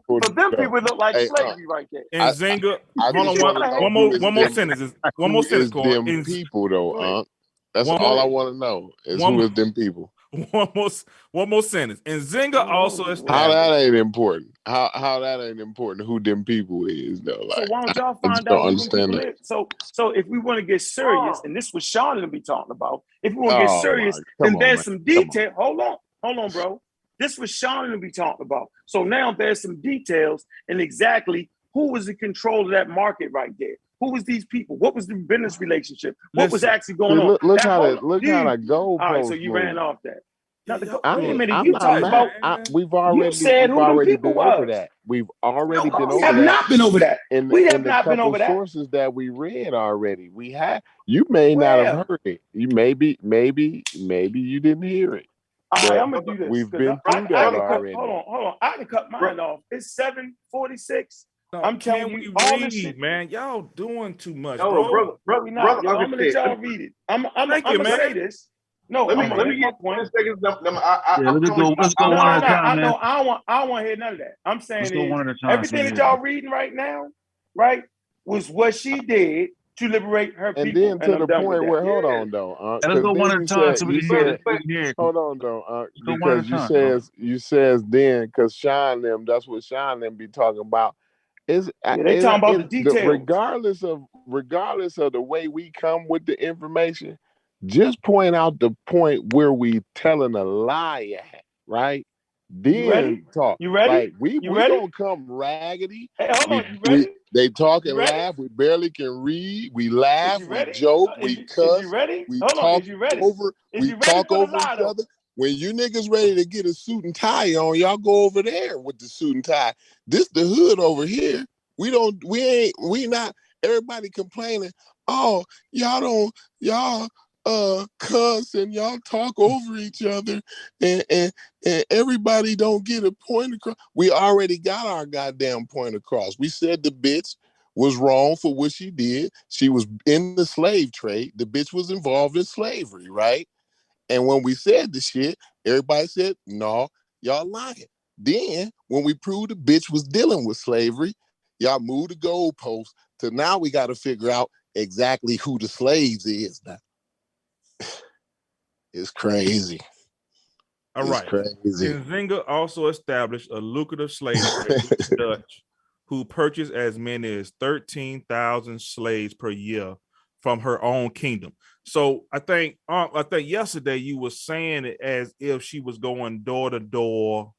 For them people, it look like slavery right there. And Nzinga, hold on, one more sentence. One more sentence, Corey. Them people though, That's One all I more, want to know is one, who more- is them people. one more, one more sentence. And Nzinga also How established. that ain't important. How that ain't important. Who them people is though? So Like why don't y'all I just find don't out who them understand people that. is? So if we want to get serious, and this was Sean gonna be talking about, if we want to get Oh my, serious, come then on, there's man, some come on. detail. Hold on, bro. This was Sean gonna be talking about. So now there's some details and exactly who was in control of that market right there. Who was these people? What was the business relationship? What was Listen, actually going See, on? look That how hold that on, look how dude. that All right, so goalpost you move. ran off that. Now, wait a I'm minute. I'm You not talked mad. about. We've You said who them already people been over was. that. We've No, already been we over have that not been over that. We in have the not been couple over that. sources that we read already. We had you may not have Where? heard it. You maybe you didn't hear it. All right, But I'm gonna do this we've because been I through had that to cut. already. Hold on. I had to cut mine off. It's 7:46. no, I'm telling can you we all this shit. read, man? Y'all doing too much, No, bro. No, we not. brother, Yo, I'm gonna let y'all read it. I'm Thank you, gonna man. say this. No, let I'm me gonna make my get point. 20 seconds. Yeah, let's go. Let's go No, one no, at no. a time, I man. know. I don't want to hear none of that. I'm saying Let's go is one at a time. everything that y'all reading right now, right, was what she did to liberate her And people, then and to I'm the done with point that. where hold Yeah. on though, And let's because go one then at a time so we can hear it. We can hear it. hold on though, Let's go one because at a time, bro. you says then because Sean them that's what Sean them be talking about. Is Yeah, they talking about the details. regardless of the way we come with the information, just point out the point where we telling a lie at, right? You ready? Then talk. You ready? Like we You ready? gonna come raggedy. Hey, hold on. You ready? They talk You and ready? laugh. We barely can read. We Is laugh. you We ready? joke. We Is you cuss. ready? We Hold on. talk Is you ready? over. Is We you ready talk for the over lie each though? other. When you niggas ready to get a suit and tie on, y'all go over there with the suit and tie. This the hood over here. We not everybody complaining. Oh, y'all cuss and y'all talk over each other and everybody don't get a point across. We already got our goddamn point across. We said the bitch was wrong for what she did. She was in the slave trade. The bitch was involved in slavery, right? And when we said the shit, everybody said, no, y'all lying. Then when we proved the bitch was dealing with slavery, y'all moved the goalpost to now we got to figure out exactly who the slaves is now. It's crazy. All It's right. crazy. Nzinga also established a lucrative slave trade with the Dutch, who purchased as many as 13,000 slaves per year from her own kingdom. So I think yesterday you were saying it as if she was going door to door,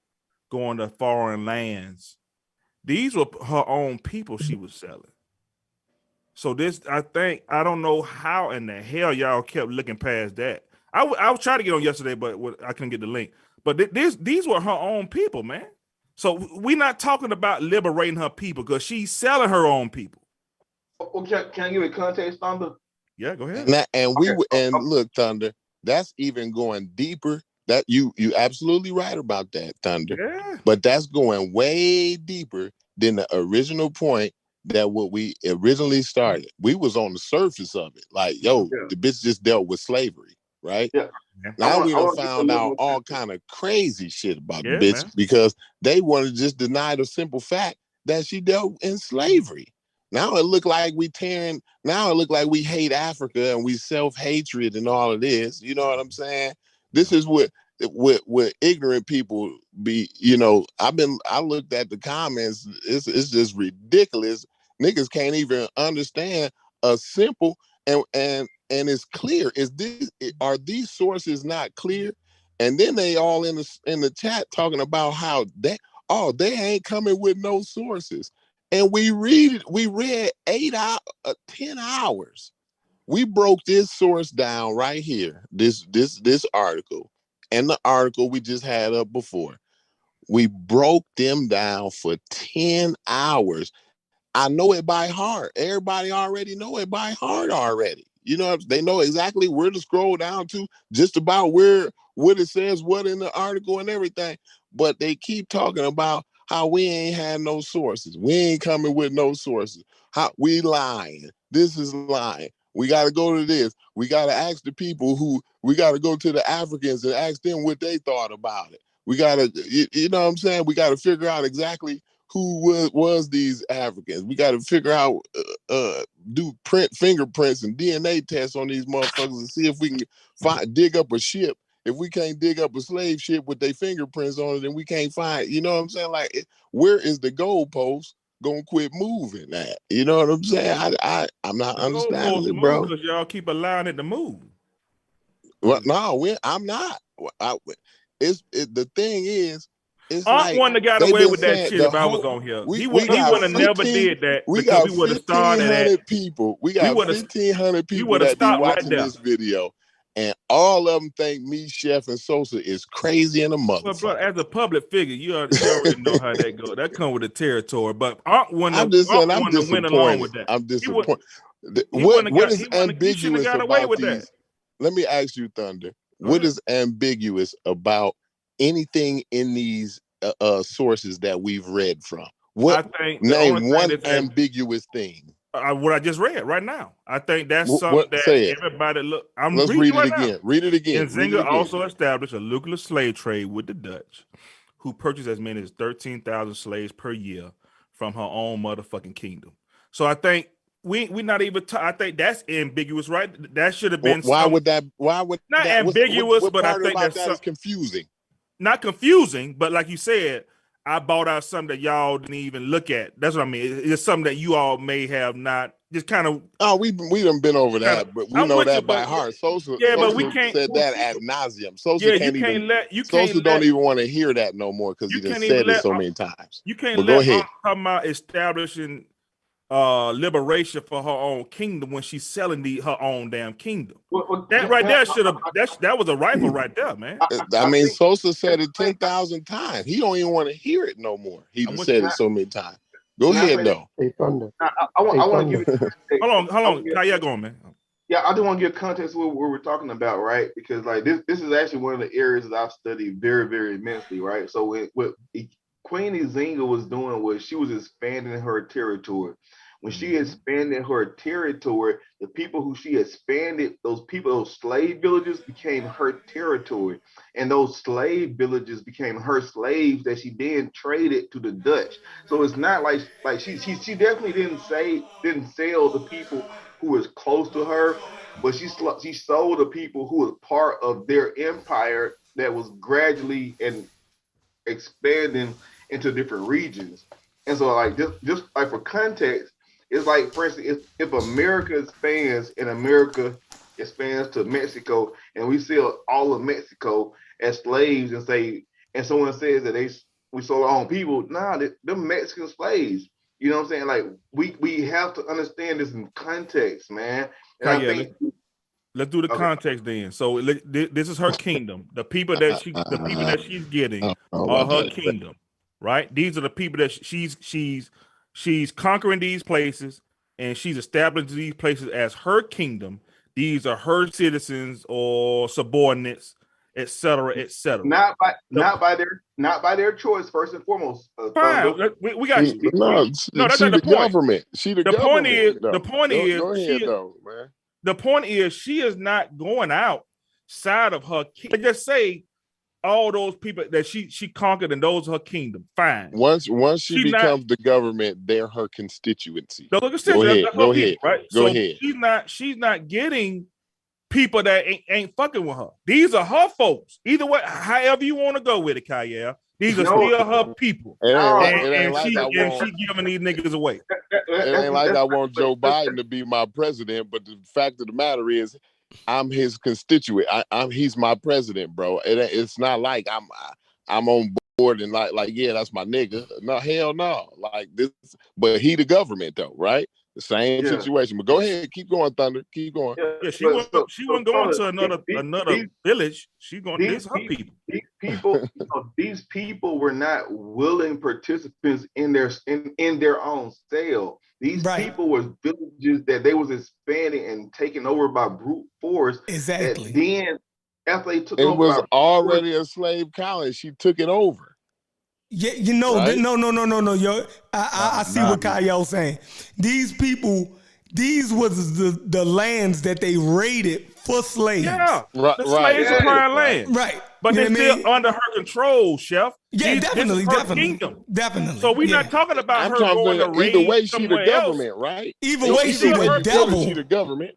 going to foreign lands. These were her own people she was selling. So this, I don't know how in the hell y'all kept looking past that. I was trying to get on yesterday, but I couldn't get the link. But these were her own people, man. So we're not talking about liberating her people because she's selling her own people. Okay, can I give it context, Thunder? Yeah, go ahead. And look, Thunder, that's even going deeper. That you absolutely right about that, Thunder. Yeah. But that's going way deeper than the original point that what we originally started. We was on the surface of it. Like, yo, the bitch just dealt with slavery, right? Yeah. Now we done get a found little out more all context. kind of crazy shit about the Yeah, bitch man. because they want to just deny the simple fact that she dealt in slavery. Now it look like we hate Africa and we self-hatred and all of this. You know what I'm saying? This is what ignorant people be, I looked at the comments, it's just ridiculous. Niggas can't even understand a simple and it's clear. Are these sources not clear? And then they all in the chat talking about how they ain't coming with no sources. And we read 10 hours. We broke this source down right here. This article and the article we just had up before. We broke them down for 10 hours. I know it by heart. Everybody already know it by heart already. You know, they know exactly where to scroll down to, just about what it says, what in the article and everything. But they keep talking about how we ain't had no sources. We ain't coming with no sources. How we lying. This is lying. We got to go to this. We got to ask the people we got to go to the Africans and ask them what they thought about it. We got to, you know what I'm saying? We got to figure out exactly who was these Africans. We got to figure out, do fingerprints and DNA tests on these motherfuckers and see if we can dig up a ship. If we can't dig up a slave ship with their fingerprints on it, then we can't find. You know what I'm saying? Like, where is the goalpost gonna quit moving at? You know what I'm saying? I'm not understanding it, bro. Because y'all keep allowing it to move. Well, no, I'm not. The thing is, it's like one that got away with that shit if I was on here. He would have never did that because we would have started at people. We got 1,500 people that be watching this video, and all of them think me, Chef, and Sosa is crazy in a motherfucker. Well, bro, as a public figure, you already know how that goes. That comes with the territory. But I'm disappointed. Along with that. I'm disappointed. What is ambiguous about these? Let me ask you, Thunder. What is ambiguous about anything in these sources that we've read from? Name one ambiguous thing. What I just read right now. I think that's something that everybody look. Let's read it again. Read it again. Nzinga also established a lucrative slave trade with the Dutch, who purchased as many as 13,000 slaves per year from her own motherfucking kingdom. So I think we not even. I think that's ambiguous, right? That should have been. Why would not ambiguous? But I think that's confusing. Not confusing, but like you said, I bought out something that y'all didn't even look at. That's what I mean. It's something that you all may have not just kind of. Oh, we done been over that, but we know that by heart. Sosa, but we can't said that ad nauseum. Sosa Sosa don't even want to hear that no more because he done said it so many times. You can't let her talk about establishing liberation for her own kingdom when she's selling her own damn kingdom. That right there that was a rifle right there, man. I mean, Sosa said it 10,000 times. He don't even want to hear it no more. He said it so many times. Go ahead though. Hey, Thunder. I want to give you. Hold on. How you going, man? Yeah, I just want to give context of what we're talking about, right? Because like this is actually one of the areas that I've studied very, very immensely, right? So what Queen Nzinga was doing was she was expanding her territory. When she expanded her territory, the people who she expanded, those slave villages became her territory. And those slave villages became her slaves that she then traded to the Dutch. So it's not like she definitely didn't sell the people who was close to her, but she sold the people who was part of their empire that was gradually and expanding into different regions. And so like just like for context, it's like, for instance, if America expands and America expands to Mexico and we sell all of Mexico as slaves and someone says that we sold our own people, they're Mexican slaves. You know what I'm saying? Like we have to understand this in context, man. And let's do the context then. So this is her kingdom. The people that she's getting are her kingdom, right? These are the people that she's conquering these places, and she's established these places as her kingdom. These are her citizens or subordinates, etc., etc. Not by their choice, first and foremost. Fine, we got you. No, that's not the government. The point is, she is not going outside of her. Just say all those people that she conquered and those are her kingdom. Fine. Once she becomes the government, they're her constituency. Go ahead. Right. Go ahead. She's not getting people that ain't fucking with her. These are her folks. Either way, however you want to go with it, Kyle. These are still her people. And she giving these niggas away. It ain't like I want Joe Biden to be my president, but the fact of the matter is, I'm his constituent. He's my president, bro. It's not like I'm on board and like yeah, that's my nigga. No, hell no. Like this, but he the government though, right? The same situation. But go ahead, keep going, Thunder. Keep going. Yeah, she wasn't going to another village. She going to these her people. These people were not willing participants in their own sale. These people were villages that they was expanding and taken over by brute force. Exactly. Then after they took over, it was already a slave colony. She took it over. Yeah, right? No. Yo, I see what Kyle's saying. These people, these was the lands that they raided for slaves. Yeah, Right, the slaves right, supplying land. Right. But You know they're what I still mean? under her control, Chef. Yeah, This definitely, is her definitely. kingdom. Definitely. So we're yeah. not talking about I'm her trying to going to think. Either raid way, she the somewhere else. government, right? Either way, she Either way, the you feel it, she devil. the government.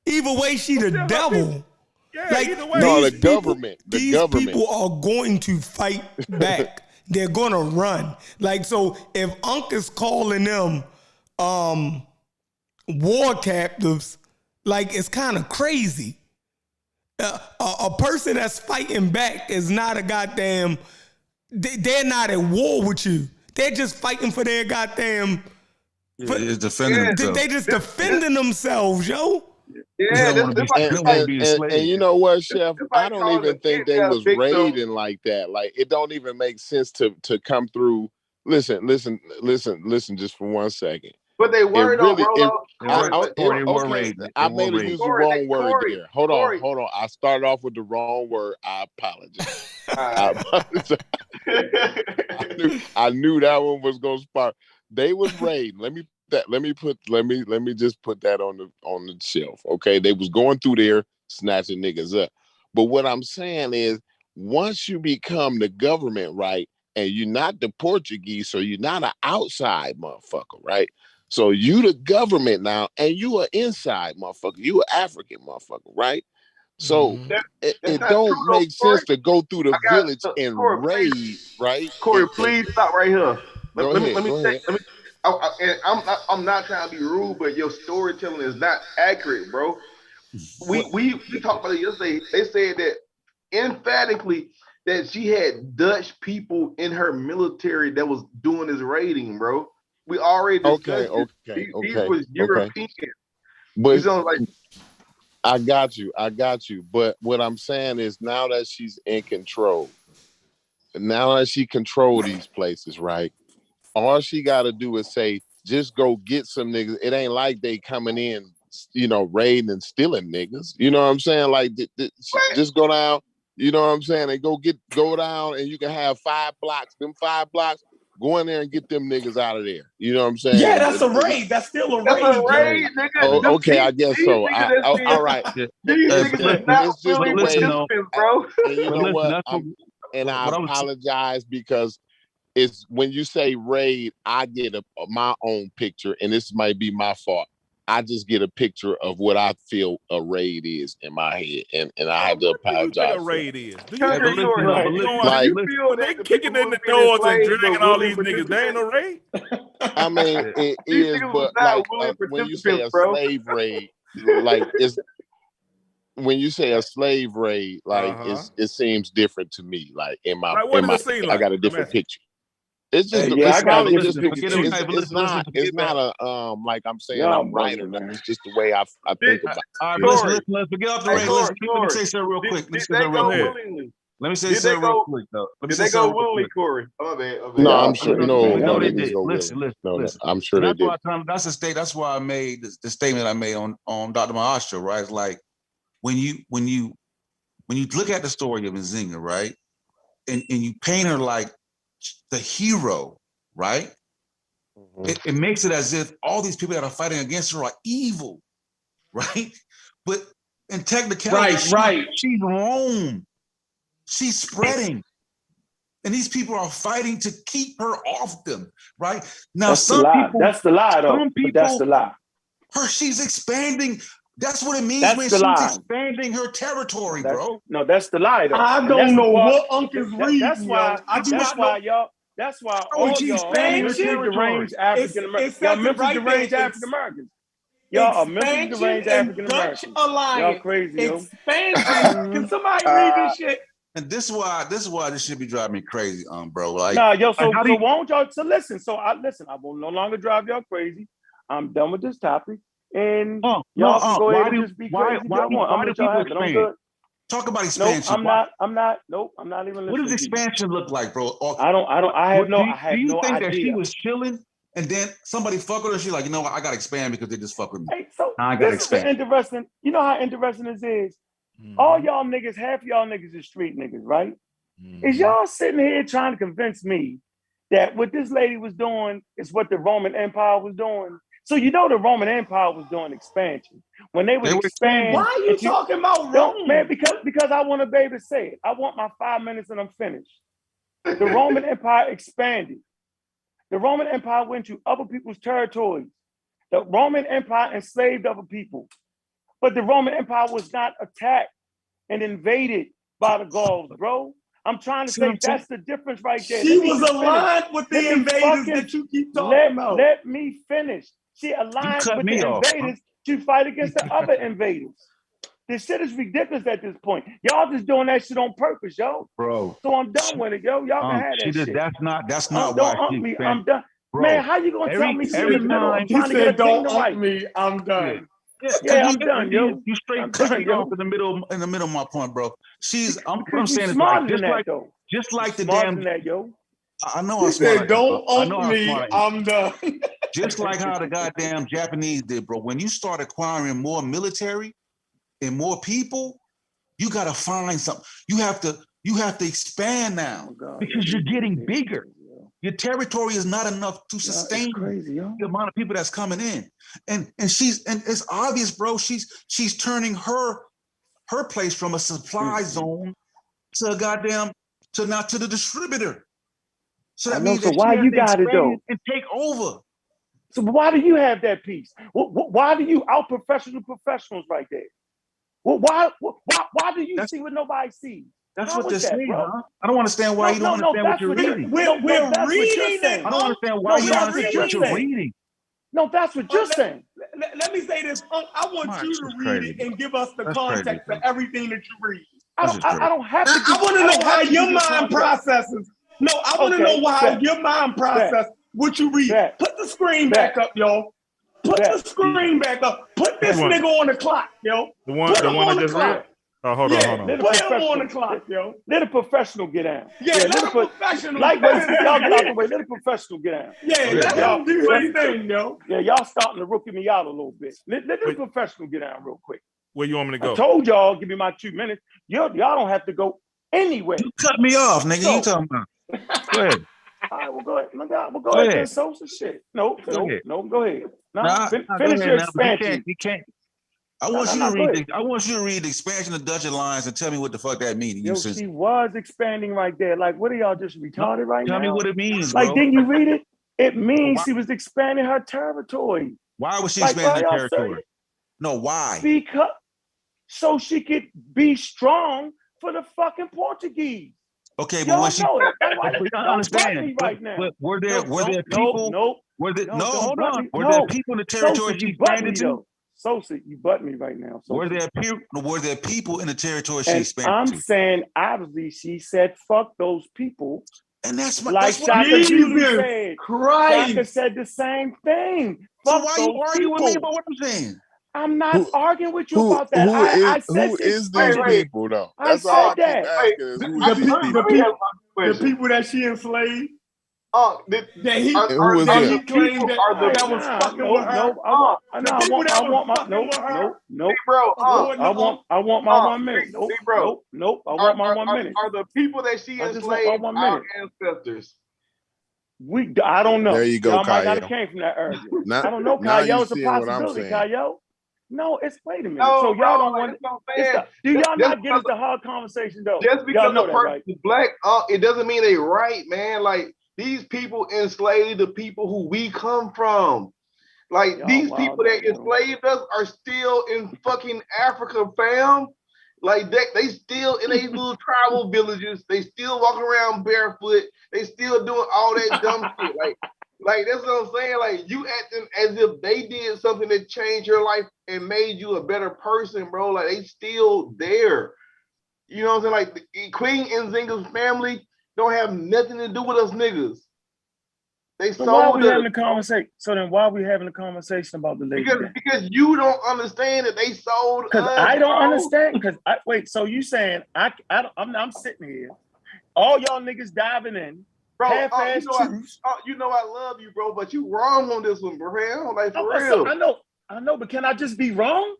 Either way, she the Still her devil. people. Yeah, Like either way. No, the these people, government. The these government. people are going to fight back. They're gonna run. Like, so if Unc is calling them war captives, like, it's kind of crazy. A person that's fighting back is not a goddamn. They're not at war with you. They're just fighting for their goddamn. It's defending themselves. They just defending themselves, yo. They Yeah, don't want to be. They don't want to be enslaved. And you know what, Chef? It's I like don't calling even a think they kidnapped was victim. raiding like that. Like, it don't even make sense to come through. Listen, just for 1 second. But they were though, really, Rolo. They were okay, raiding. I They may were have used the Corey, wrong word Corey, there. Hold Corey. on. I started off with the wrong word. I apologize. Alright. I knew that one was gonna spark. They was raiding. Let me just put that on the shelf. Okay, they was going through there snatching niggas up. But what I'm saying is, once you become the government, right, and you're not the Portuguese, so you're not an outside motherfucker, right? So you the government now, and you are inside motherfucker. You an African motherfucker, right? So it not don't true, though, make sense Corey. to go through the village and Corey, raid, right? Corey, please stop right here. Go ahead. I'm not trying to be rude, but your storytelling is not accurate, bro. We talked about it yesterday. They said that emphatically that she had Dutch people in her military that was doing this raiding, bro. We already discussed Okay. These was European. But These are like, I got you. But what I'm saying is, now that she's in control, now that she control these places, right? All she got to do is say, just go get some niggas. It ain't like they coming in, raiding and stealing niggas. You know what I'm saying? Like, just go down. You know what I'm saying? And go down, and you can have 5 blocks. Them 5 blocks, go in there and get them niggas out of there. You know what I'm saying? Yeah, that's a raid. That's still a raid. that's a raid, nigga. Oh, okay, I guess so. All right. These niggas is not really participants, bro. And you know what? I apologize, because it's when you say raid, I get my own picture, and this might be my fault. I just get a picture of what I feel a raid is in my head, and I have to apologize. What a raid is? Do you they kicking in the doors and dragging all these niggas? They ain't no raid. I mean, it is, but like when you say a slave raid, like when you say a slave raid, like it seems different to me. Like in my, I got a different picture. It's just, it's not a like I'm saying I'm right or nothing. It's just the way I think about it. All right, let's forget off the raid. Let me say something real quick. Let me say something real quick, though. Did they go willingly, Corey? Oh, man. No, I'm sure. No, they did. Listen. I'm sure they did. That's why I made the statement I made on Dr. Mahar's show, right? It's like when you look at the story of Nzinga, right, and you paint her like the hero, right? It makes it as if all these people that are fighting against her are evil, right? But in technicality, she's Rome. She's spreading. And these people are fighting to keep her off them, right? Now, that's the lie, though. Some people, that's the lie. She's expanding. That's what it means when she's expanding her territory, bro. No, that's the lie, though. I don't know what Unc is reading. That's why. That's why all y'all deranged African Americans. Y'all Memphis deranged African Americans. Y'all are Memphis deranged African Americans. Y'all crazy, yo. Expansion. Can somebody read this shit? And this is why this should be driving me crazy, bro. Like, nah, yo. So why don't y'all? So listen. I will no longer drive y'all crazy. I'm done with this topic, and y'all can go ahead and just be crazy. Why do people expand? Talk about expansion. Nope, I'm not even listening. What does expansion look like, bro? I have no Do you think idea. that she was chilling and then somebody fuck with her? She's like, you know what? I got to expand because they just fuck with me. Hey, so I got to expand. Interesting. You know how interesting this is? All y'all niggas, half y'all niggas is street niggas, right? Is y'all sitting here trying to convince me that what this lady was doing is what the Roman Empire was doing? So you know the Roman Empire was doing expansion. When they would expand. Why are you talking about Rome? Man, because I want to be able to say it. I want my 5 minutes and I'm finished. The Roman Empire expanded. The Roman Empire went to other people's territories. The Roman Empire enslaved other people. But the Roman Empire was not attacked and invaded by the Gauls, bro. I'm trying to say that's the difference right there. She was aligned with the invaders that you keep talking about. Let me finish. She aligned with the invaders to fight against the other invaders. This shit is ridiculous at this point. Y'all just doing that shit on purpose, yo. Bro. So I'm done with it, yo. Y'all can have that shit. That's not why don't me. I'm done. Bro, man, how you gonna tell me every time he said don't ump me, I'm done. Yeah, I'm done, yo. You straight cut me off in the middle of my point, bro. I'm saying it's like just like the damn that, yo. I know he I'm said, don't ump me, I'm done. Just like how the goddamn Japanese did, bro. When you start acquiring more military and more people, you gotta find something. You have to expand now because you're getting bigger. Your territory is not enough to sustain the amount of people that's coming in. And it's obvious, bro. She's turning her place from a supply zone to a goddamn to the distributor. So that means that why you got it though and take over. So why do you have that piece? Why do you out professionals right there? Why do you see what nobody sees? That's what they're saying, huh? I don't understand why you don't understand what you're reading. We're reading it. I don't understand why you don't understand what you're reading. No, that's what you're saying. Let me say this. I want you to read it and give us the context for everything that you read. I don't have to. I want to know how your mind processes. No, I want to know how your mind processes what you read. Put the screen back up, y'all. Put the screen back up. Put this nigga on the clock, yo. The one I just read. Oh, hold on. Put him on the clock, yo. Let a professional get down. Let a professional. Like y'all get out the way. Let a professional get down. Let him do his thing, yo. Yeah, y'all starting to rookie me out a little bit. Let the professional get down real quick. Where you want me to go? I told y'all, give me my 2 minutes. Y'all don't have to go anywhere. You cut me off, nigga. You talking about? Go ahead. All right, well, go ahead. We'll go ahead and sow some shit. No, go ahead. Finish your expansion. You can't. I want you to read the expansion of Dutch Alliance and tell me what the fuck that means. Yo, she was expanding right there. Like, what are y'all just retarded right now? Tell me what it means, bro. Like, didn't you read it? It means she was expanding her territory. Why was she expanding her territory? No, why? Because so she could be strong for the fucking Portuguese. Okay, but when she, I understand. Right now. But were there people? Were there people in the territory she expanded to? Sosa, you butt me right now. Were there people in the territory she expanded to? I'm saying, obviously, she said, "Fuck those people," and that's Shaka said. Christ. Shaka said the same thing. So why are you arguing with me about what I'm saying? I'm not arguing with you about that. Who is these people, though? That's all I keep asking is who is these people? The people that she enslaved. That he claimed that was fucking with her. I want my 1 minute. Nope. I want my 1 minute. Are the people that she enslaved our ancestors? I don't know. There you go, Y'all might Kyle. not have came from that area. I don't know, Kyle. It's a possibility, Kyle. No, wait a minute. No, so y'all don't want do y'all not get into hard conversation though? Just because the person right? is black, it doesn't mean they right, man. Like these people enslaved the people who we come from. Like these people that enslaved us are still in fucking Africa, fam. Like they still in these little tribal villages. They still walking around barefoot. They still doing all that dumb shit. Like that's what I'm saying. Like you acting as if they did something that changed your life and made you a better person, bro. Like they still there. You know what I'm saying? Like Queen Nzinga's family don't have nothing to do with us niggas. They sold why are we us. having a conversation? So then why are we having a conversation about the lady? Because you don't understand that they sold us. Because I don't understand. Because wait, so you saying I'm sitting here, all y'all niggas diving in. Bro, you know I love you, bro, but you wrong on this one, bro. Like for real. I know, but can I just be wrong?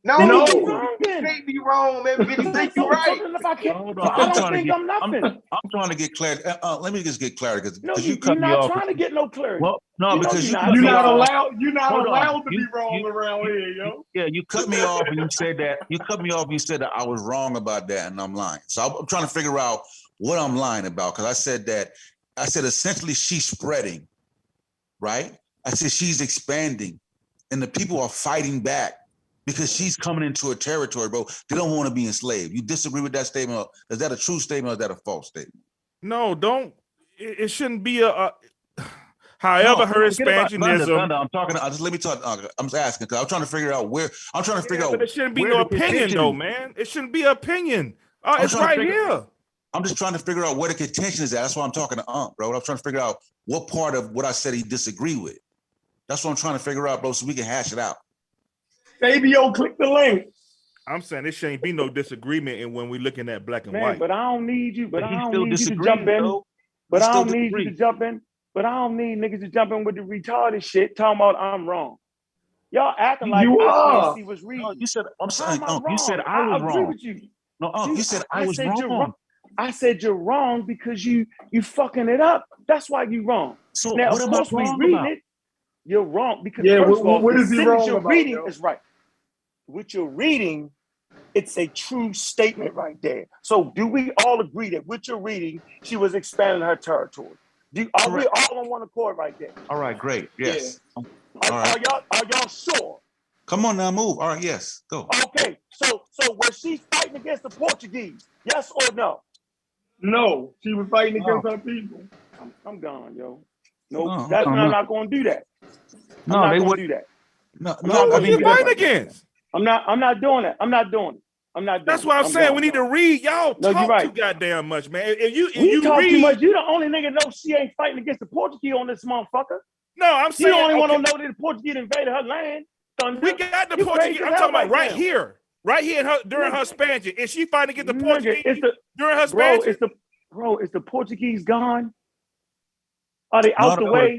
No, Then you be you wrong then. can't be wrong, man, because you think you're So right. then if I can't, Hold so on, I I'm don't trying to think get. I'm nothing. I'm trying to get clarity. Let me just get clarity No, because you you're cut me not off. trying to get no clarity. Well, no, You know because you you're cut not. You're me not off. allowed. You're not Hold on. allowed to be You- wrong you- around you- here, yo. Yeah, you cut me off and you said that. You cut me off and you said that I was wrong about that and I'm lying. So I'm trying to figure out what I'm lying about because I said that. I said essentially she's spreading, right? I said she's expanding, and the people are fighting back because she's coming into a territory, bro. They don't want to be enslaved. You disagree with that statement? Is that a true statement or is that a false statement? No, don't. It shouldn't be a however, her expansionism. I'm talking. Just let me talk. I'm just asking because I'm trying to figure out where. I'm trying to figure out. But it shouldn't be where no the opinion, contention though, is. man. It shouldn't be opinion. I'm It's trying to right figure- here. I'm just trying to figure out where the contention is at. That's why I'm talking to bro. I'm trying to figure out what part of what I said he disagree with. That's what I'm trying to figure out, bro, so we can hash it out. Baby, yo, click the link. I'm saying there shouldn't be no disagreement in when we're looking at black and Man, white. but I don't need you. But But I he don't still need you to disagrees, jump in. though. But He I still don't need you to disagrees. jump in. But I don't need niggas to jump in with the retarded shit talking about I'm wrong. Y'all acting like You I are. can't see what's reading. No, you said I'm How saying. am I wrong? You said I was agree wrong. with you. No, you said I was said you're wrong. I said you're wrong because you fucking it up. That's why you wrong. So Now, what of am I course, we wrong reading about? it. You're wrong because Yeah, first of all, what the is he sentence wrong you're about, reading yo? is right. What you're reading, it's a true statement right there. So, do we all agree that what you're reading, she was expanding her territory? Are we all on one accord right there? All right, great. Yes. Are right. y'all sure? Come on now, move. All right, yes, go. Okay, so was she fighting against the Portuguese? Yes or no? No, she was fighting against her people. I'm gone, yo. No, No, that's no, not, I'm no. not going to do that. No, I'm not they going would. to do that. No, I'm Who not was gonna you do that fighting right now. against? I'm not doing that. I'm not doing it. I'm not doing That's why I'm it. saying gone, we need bro. to read. Y'all No, you're talk right. too goddamn much, man. If you We talk read, too much. You the only nigga know she ain't fighting against the Portuguese on this motherfucker. no, I'm You saying the only one okay, who know that the Portuguese invaded her land. Thunder. we got the You Portuguese. crazy as I'm hell talking about right now. here in her during her expansion. Is she fighting against the Nigga, Portuguese during her bro, expansion? is the Portuguese gone? Are they No, out the way?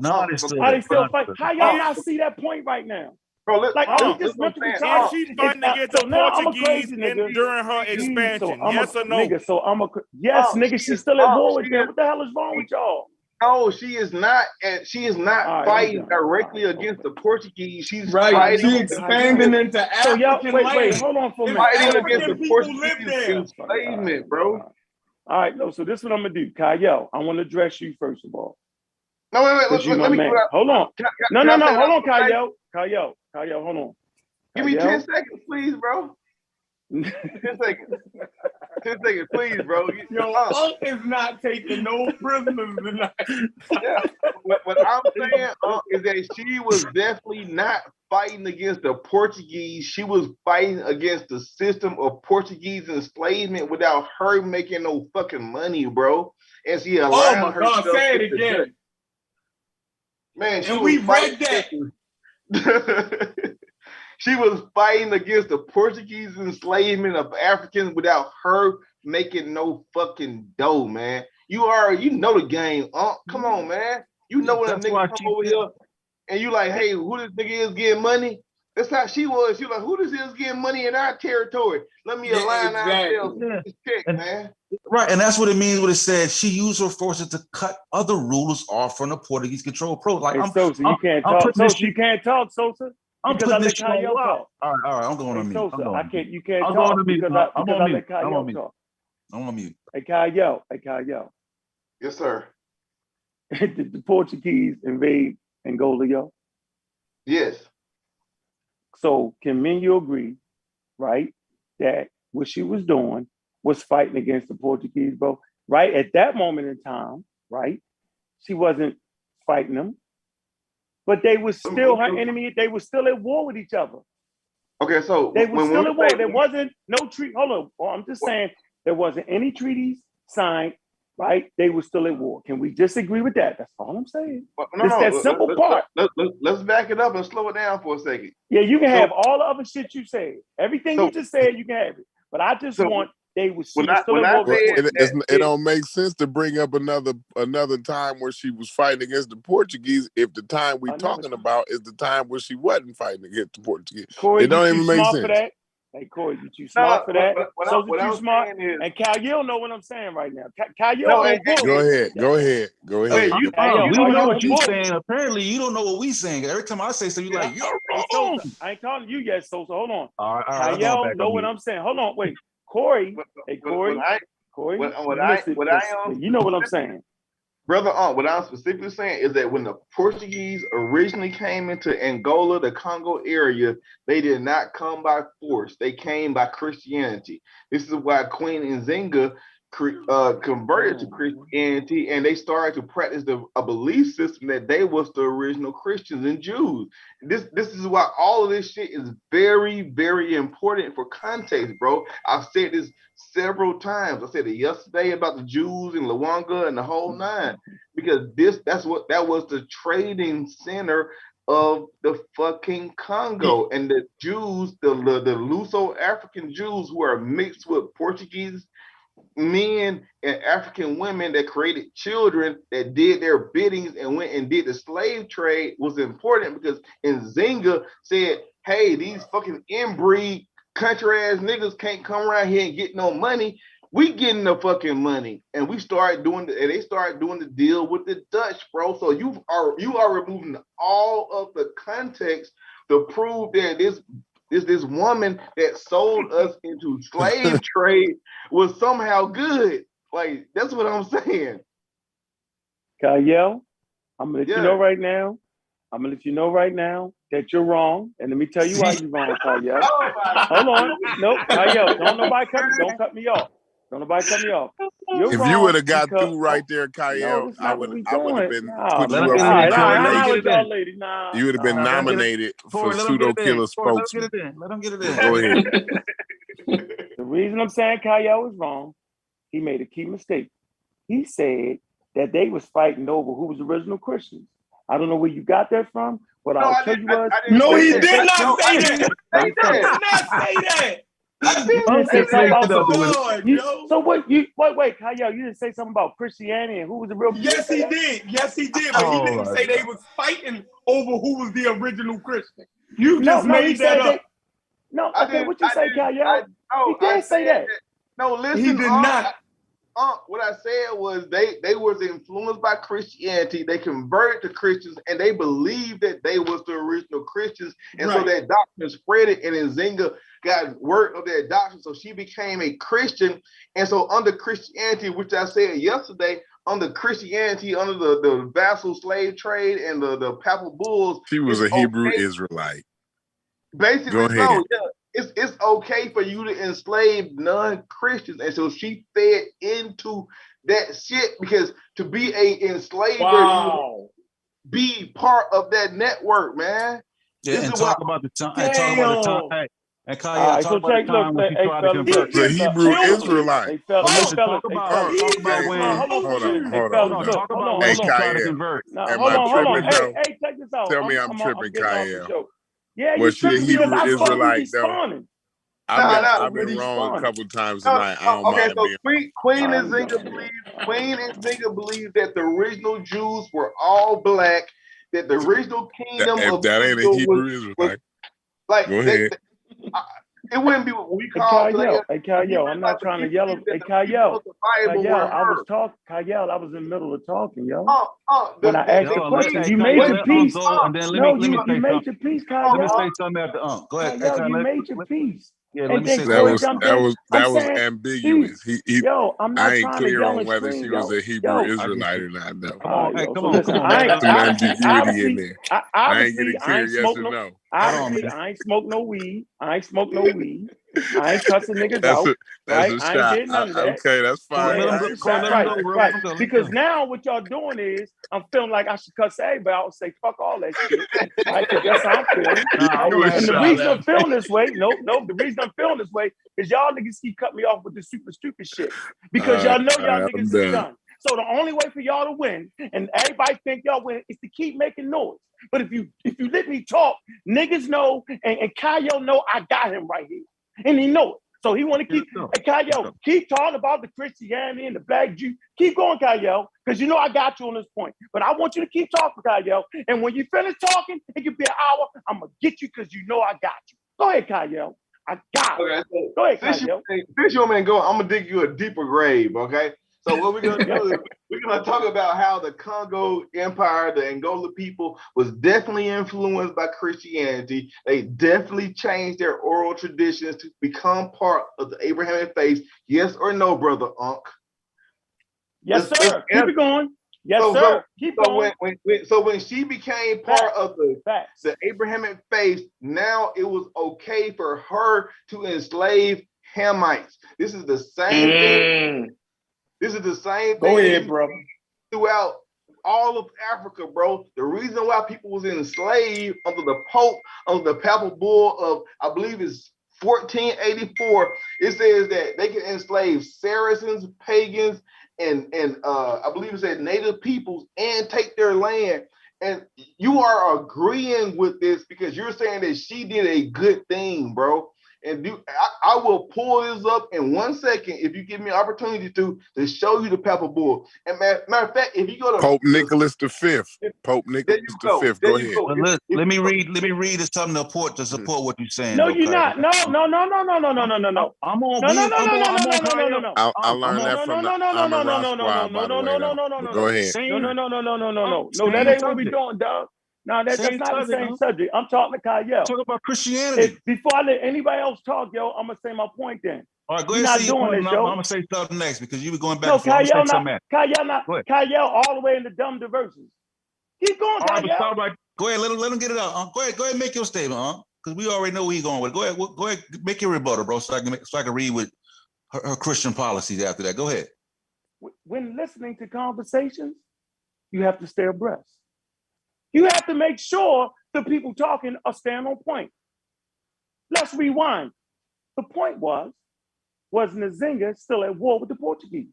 No, they still Are they still there. fighting? How y'all not see that point right now? Bro, Like, are we just mentally Is retarded? she fighting against So the now I'm a Portuguese crazy nigga. during her expansion? Yes or no? Nigga, so I'm a yes, nigga. She's still at war with them. What the hell is wrong with y'all? No, she is not, and she is not All right, fighting I'm done. directly All right, against okay. the Portuguese. She's Right, fighting. she expanding into So y'all, African wait, land. hold on for a minute. Fighting Hold on against for a the minute. people live Portuguese there. enslavement, bro. All right, no. So this is what I'm gonna do, Kyle. I want to address you first of all. No, wait, Because you my let me man. do that. Hold on. Can I No, say hold on, that? Kyle, hold on. Give me Kyle? 10 seconds, please, bro. 10 seconds. 10 seconds, please, bro. Yo, Unc is not taking no prisoners tonight. Yeah. What I'm saying is that she was definitely not fighting against the Portuguese. She was fighting against the system of Portuguese enslavement without her making no fucking money, bro. And she aligned Oh my God, say it again. Man, And we read that. She was fighting against the Portuguese enslavement of Africans without her making no fucking dough, man. You know the game. Come on, man. You know when a nigga come over here and you like, hey, who this nigga is getting money? That's how she was. She was like, who this is getting money in our territory? Let me align ourselves. Check, man. Right, and that's what it means when it said she used her forces to cut other rulers off from the Portuguese control pro. Like Hey, Sosa, you can't talk. Sosa, you can't talk, Sosa. I'm Because I putting let this on Kyle lock. talk. All right, I'm going on mute. Sosa, you can't I'm talk going on mute. because I I'm on let mute. Kyle I'm on mute. talk. I'm on mute. Hey, Kyle. Yes, sir. Did the Portuguese invade Angola, yo? Yes. So can me and you agree, right, that what she was doing was fighting against the Portuguese, bro? Right? At that moment in time, right? She wasn't fighting them, but they were still her enemy. They were still at war with each other. Okay, so They were still at war. There wasn't no treaty. Hold on. Well, I'm just saying there wasn't any treaties signed, right? They were still at war. Can we disagree with that? That's all I'm saying. That simple part. Let's back it up and slow it down for a second. Yeah, you can have all the other shit you said. Everything you just said, you can have it. But I just want they was When still I more said important. It don't make sense to bring up another time where she was fighting against the Portuguese if the time we talking about is the time where she wasn't fighting against the Portuguese. Corey, it don't you even too make smart sense. for that. Hey, Corey, you too smart for that. What So I'm too smart. saying is, And Cal, you don't know what I'm saying right now. Cal, you no, on book. Go ahead. Wait, you Hey, We yo, don't know you what on you book. saying. Apparently, you don't know what we saying. Every time I say something, you're like, you're Hey, so wrong. I ain't talking to you yet, so hold on. All right, Kyle, know what I'm saying. Hold on, wait. Corey, hey, Corey, what you know what I'm saying. Brother, what I'm specifically saying is that when the Portuguese originally came into Angola, the Congo area, they did not come by force. They came by Christianity. This is why Queen Nzinga converted to Christianity, and they started to practice a belief system that they was the original Christians and Jews. This is why all of this shit is very, very important for context, bro. I've said this several times. I said it yesterday about the Jews in Luanga and the whole nine, because that was the trading center of the fucking Congo, and the Jews, the Luso-African Jews who are mixed with Portuguese men and African women that created children that did their biddings and went and did the slave trade was important, because Nzinga said, hey, these fucking inbreed country ass niggas can't come around here and get no money. We getting the fucking money. And they started doing the deal with the Dutch, bro. So you are removing all of the context to prove that this woman that sold us into slave trade was somehow good. Like, that's what I'm saying. Kyle, I'm gonna let you know right now. I'm gonna let you know right now that you're wrong, and let me tell you why you're wrong, Kyle. Hold on, no, Kyle, don't cut me off. Don't nobody cut me off. You're if wrong. you would have got through right there, Kyle, No, that's I not would what we have doing. been Nah, put man. you up All for right, nomination. y'all ladies. Nah, You would have been nominated for pseudo killer spokesman. Let him get it in. Go ahead. The reason I'm saying Kyle is wrong, he made a key mistake. He said that they was fighting over who was the original Christians. I don't know where you got that from, but I'll tell you what. No, he did I not say didn't that. say He that. did not say that. You didn't say something about Yo. so what? Wait, Kyle, you didn't say something about Christianity and who was the real? Yes, he did. Yes, he did. But he didn't say they was fighting over who was the original Christian. You just made that up. What you say, Kyle? He did say that. No, listen. He did not. What I said was they was influenced by Christianity. They converted to Christians, and they believed that they was the original Christians. And so that doctrine spread it, and Nzinga got word of that doctrine. So she became a Christian. And so under Christianity, which I said yesterday, under Christianity, under the vassal slave trade and the papal bulls, she was a Hebrew Israelite. Basically, go ahead. So yeah. It's okay for you to enslave non-Christians. And so she fed into that shit, because to be a enslaver, you be part of that network, man. Yeah, and talk about the time. And talk about the time. And Kyle, talk about the time when she tried to convert. The Hebrew Israelite. Hey, talk about when. Talk about when she tried to convert. Am I tripping though? Hey, check this out. Tell me I'm tripping, Kyle. Yeah, was she a Hebrew Israelite though? I've been wrong a couple times tonight. I don't mind being. Queen Nzinga believes that the original Jews were all black. That the original kingdom of that ain't a Hebrew Israelite. Like, go ahead. It wouldn't be what we call today. Hey, Kyle, I'm not trying to yell. Hey, Kyle, I was talking. Kyle, I was in the middle of talking, yo. When I asked the question, you made your piece. No, you made your piece, Kyle. Let me say something after Go ahead. Kyle, you made your piece. Yeah, let me say that was ambiguous. I'm not I ain't trying clear to yell on whether she was a Hebrew Israelite or not. No. Come on, come on. Some ambiguity in there. I ain't getting clear yes or no. Obviously, I ain't smoke no weed. I ain't cussing niggas out. That's a I shot. ain't did none of that. Okay, that's fine. Right. Because now what y'all doing is I'm feeling like I should cuss everybody out and say fuck all that shit. Right? Because that's how I'm feeling. And the reason I'm feeling this way, the reason I'm feeling this way is y'all niggas keep cutting me off with this super stupid shit. Because y'all know y'all niggas is done. So the only way for y'all to win, and everybody think y'all win, is to keep making noise. But if you let me talk, niggas know, and Kyle know I got him right here. And he know it. So he want to keep, hey, Kyle, keep talking about the Christianity and the black Jew. Keep going, Kyle, because you know I got you on this point. But I want you to keep talking, Kyle. And when you finish talking, it could be an hour. I'm going to get you because you know I got you. Go ahead, Kyle. I got it. Okay, go ahead, since Kyle. Since you want me to go, I'm going to dig you a deeper grave, okay? So what we're going to do is we're going to talk about how the Congo Empire, the Angola people, was definitely influenced by Christianity. They definitely changed their oral traditions to become part of the Abrahamic faith. Yes or no, brother Unc? Yes, sir. Keep it going. Yes, sir. Keep going. So when she became part of the Abrahamic faith, now it was okay for her to enslave Hamites. This is the same thing. This is the same thing. Go ahead, bro. Throughout all of Africa, bro. The reason why people was enslaved under the Pope, under the Papal Bull of, I believe it's 1484, it says that they can enslave Saracens, pagans, and I believe it said native peoples and take their land. And you are agreeing with this because you're saying that she did a good thing, bro. And I will pull this up in 1 second if you give me an opportunity to show you the Papal Bull. And matter of fact, if you go to Pope Nicholas V, Pope Nicholas V, go ahead. Well, let me read something to support what you're saying. No, you're not. No. I'm on. No. I learned that from the Amara Squad, by the way, though. Go ahead. No, that ain't what we doing, dog. No, that's not the same subject. I'm talking to Kyle. Talk about Christianity. Before I let anybody else talk, yo, I'm gonna say my point then. All right, go ahead and say your point. I'm gonna say something next because you were going back. No, Kyle, all the way into dumb diversions. Keep going, Kyle. Right. Go ahead, let him get it out. Go ahead, and make your statement, because we already know where he's going with it. Go ahead, make your rebuttal, bro, so I can read with her Christian policies after that. Go ahead. When listening to conversations, you have to stay abreast. You have to make sure the people talking are staying on point. Let's rewind. The point was Nzinga still at war with the Portuguese?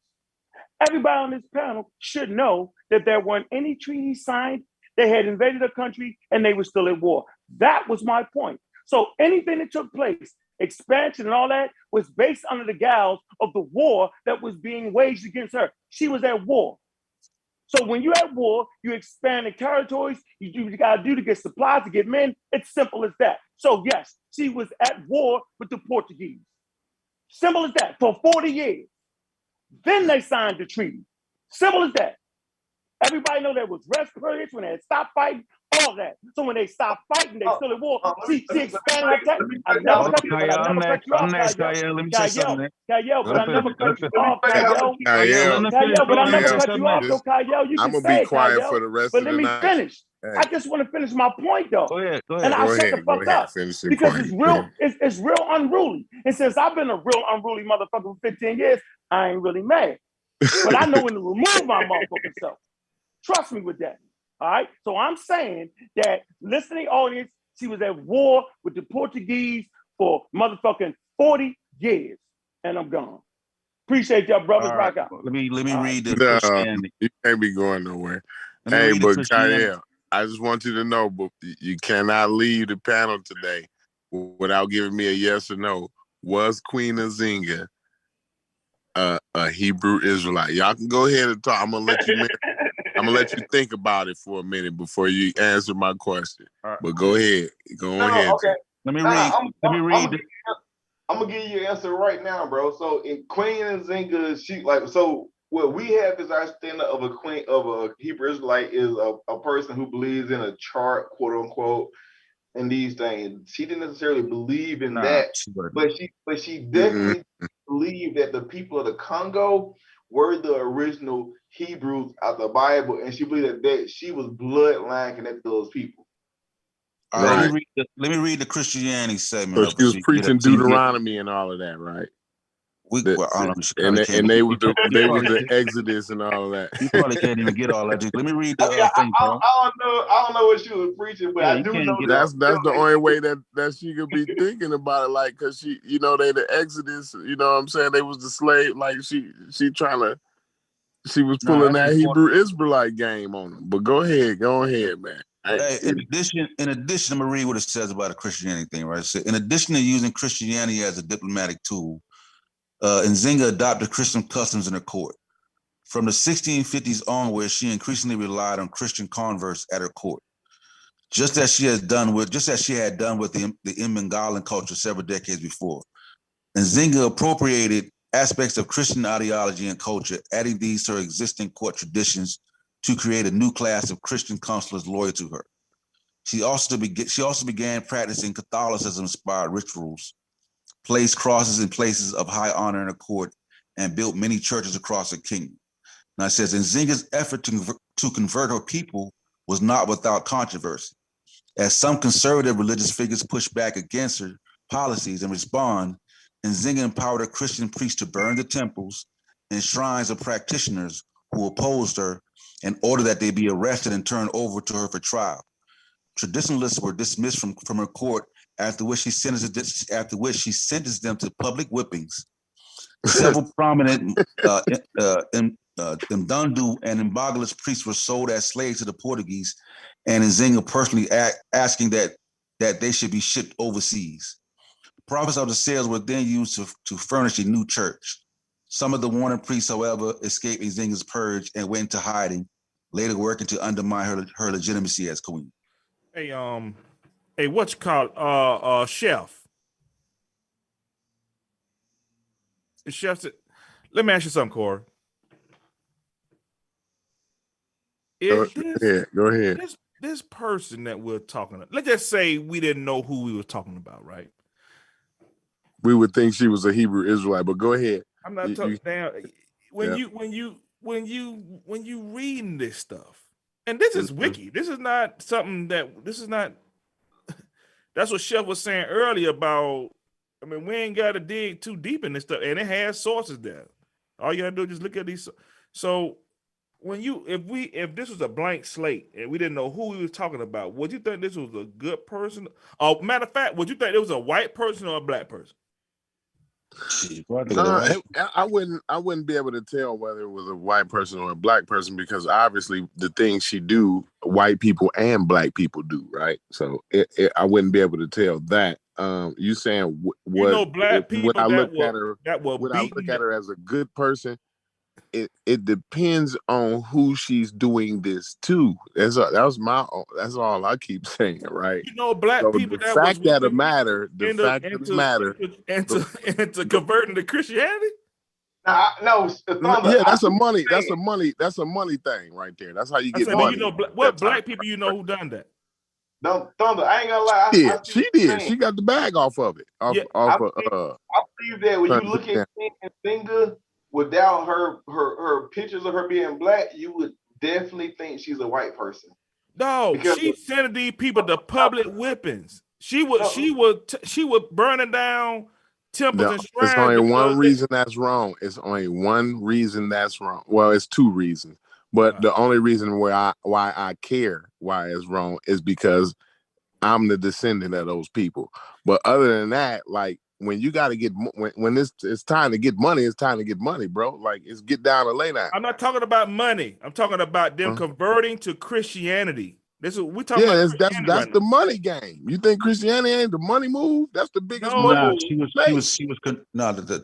Everybody on this panel should know that there weren't any treaties signed. They had invaded a country and they were still at war. That was my point. So anything that took place, expansion and all that, was based under the gauze of the war that was being waged against her. She was at war. So when you're at war, you expand the territories, you do what you gotta do to get supplies, to get men. It's simple as that. So yes, she was at war with the Portuguese. Simple as that, for 40 years. Then they signed the treaty. Simple as that. Everybody know there was rest periods when they had stopped fighting, all that. So when they stopped fighting, they still at war. She expanded her territory. I never cut you off, Kyle. Let me say something. Kyle, but I never cut you off, Kyle. Kyle, but I never cut you off, though, Kyle. You can say it, Kyle. I'm going to be quiet for the rest of the night. But let me finish. I just want to finish my point, though. Go ahead. And I'll shut the fuck up. Because it's real unruly. And since I've been a real unruly motherfucker for 15 years, I ain't really mad. But I know when to remove my motherfucking self. Trust me with that. All right. So I'm saying that listening audience, she was at war with the Portuguese for motherfucking 40 years. And I'm gone. Appreciate y'all brothers. Rock out. Let me read the Christianity. You can't be going nowhere. Hey, but Kyle, I just want you to know, but you cannot leave the panel today without giving me a yes or no. Was Queen Nzinga a Hebrew Israelite? Y'all can go ahead and talk. I'm gonna let you think about it for a minute before you answer my question. Right. But go ahead. Okay. Let me read. I'm gonna give you an answer right now, bro. So in Queen Nzinga, so what we have is our standard of a Hebrew Israelite is a person who believes in a chart, quote unquote, and these things. She didn't necessarily believe in that, but she definitely believed that the people of the Congo were the original Hebrews out the Bible, and she believed that she was bloodline connected to those people. All right. Let me read the Christianity segment. So she was preaching Deuteronomy and all of that, right? And they was the Exodus and all of that. You probably can't even get all that. Let me read the thing, bro. I don't know what she was preaching, but I do know that's the only way that she could be thinking about it, like, because she, they the Exodus, you know what I'm saying? They was the slave, like she was pulling that Hebrew Israelite game on them. But go ahead, man. Hey, in addition, I'm gonna read what it says about the Christianity thing, right? So, in addition to using Christianity as a diplomatic tool, Nzinga adopted Christian customs in her court. From the 1650s onwards, she increasingly relied on Christian converts at her court, just as she had done with the Mbengalan culture several decades before. Nzinga appropriated aspects of Christian ideology and culture, adding these to her existing court traditions to create a new class of Christian counselors loyal to her. She also began practicing Catholicism-inspired rituals, placed crosses in places of high honor in her court, and built many churches across the kingdom. Now it says, Nzinga's effort to convert her people was not without controversy, as some conservative religious figures pushed back against her policies. In response, Nzinga empowered her Christian priests to burn the temples and shrines of practitioners who opposed her in order that they be arrested and turned over to her for trial. Traditionalists were dismissed from her court, after which she sentenced them to public whippings. Several prominent Mdandu and Mbagalist priests were sold as slaves to the Portuguese, and Nzinga personally asking that they should be shipped overseas. Profits of the sales were then used to furnish a new church. Some of the warning priests, however, escaped Nzinga's purge and went into hiding, later working to undermine her legitimacy as queen. Hey, what you call chef? Chef said, let me ask you something, Corey. Go ahead. This person that we're talking about, let's just say we didn't know who we were talking about, right? We would think she was a Hebrew Israelite, but go ahead. I'm not talking down. When you reading this stuff, and this is wiki. This is not something that's what Chef was saying earlier about. I mean, we ain't got to dig too deep in this stuff, and it has sources there. All you gotta do is just look at these. So if this was a blank slate and we didn't know who we was talking about, would you think this was a good person? Matter of fact, would you think it was a white person or a black person? I wouldn't be able to tell whether it was a white person or a black person, because obviously the things she do, white people and black people do, right? So I wouldn't be able to tell that. You saying black people when I look beaten at her as a good person, it depends on who she's doing this to. That's all I keep saying, right? Black people the fact of the matter into converting to Christianity. No, Thunder, yeah, that's a money thing right there. That's how you get money. What black people who done that? No, Thunder, I ain't gonna lie. She did. She got the bag off of it. I believe that when you look at Nzinga, without her pictures of her being black, you would definitely think she's a white person. No, she sending these people to public whippings. She was burning down temples and shrines. It's only one reason that's wrong. It's only one reason that's wrong. Well, it's two reasons, but the only reason why I care why it's wrong is because I'm the descendant of those people. But other than that, like, when you got to get when it's time to get money, it's time to get money, bro. Like, it's get down and lay down. I'm not talking about money. I'm talking about them converting to Christianity. This is we talking about. That's the money game. You think Christianity ain't the money move? That's the biggest money.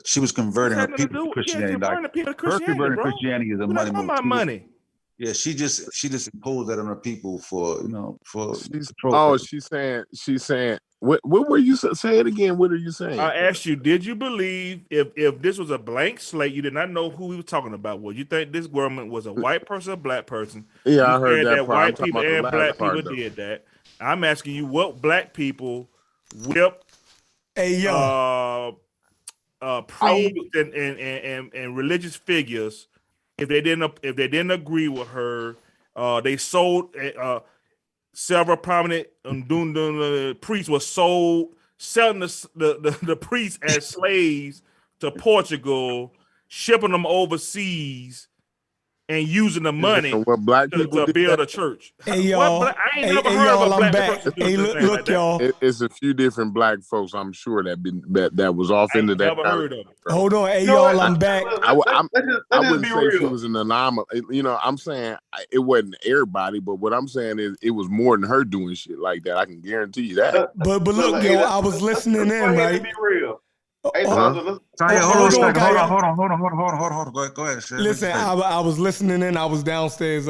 She was converting her people to Christianity. Converting Christianity is a money move. Money. Yeah, she just imposed that on her people for she's saying. What were you say it again? What are you saying? I asked you, did you believe if this was a blank slate, you did not know who we were talking about? Would you think this government was a white person or black person? Yeah, I heard that part. White people and black people did that. I'm asking you, what black people whipped priests and religious figures if they didn't agree with her? They sold. Several prominent priests were sold, selling the priests as slaves to Portugal, shipping them overseas, and using the money what black people to do build that? a church. Hey y'all, I ain't never hey heard y'all, of a I'm black back. person Hey, doing look, anything like look that. y'all. It's a few different black folks, I'm sure, that was off I into ain't that never heard of it. bro. Hold on, hey You know y'all, what? I'm back. I Let's just wouldn't be say she real. was an anomaly. You know, I'm saying it wasn't everybody, but what I'm saying is it was more than her doing shit like that. I can guarantee you that. But look, yo, I was listening let's go in, ahead right? and be real. Hey, Uh-huh. Sosa, let's Tanya, hold on a hold on, second. Kaya. Hold on. Go ahead, Chef. Listen, I was listening in. I was downstairs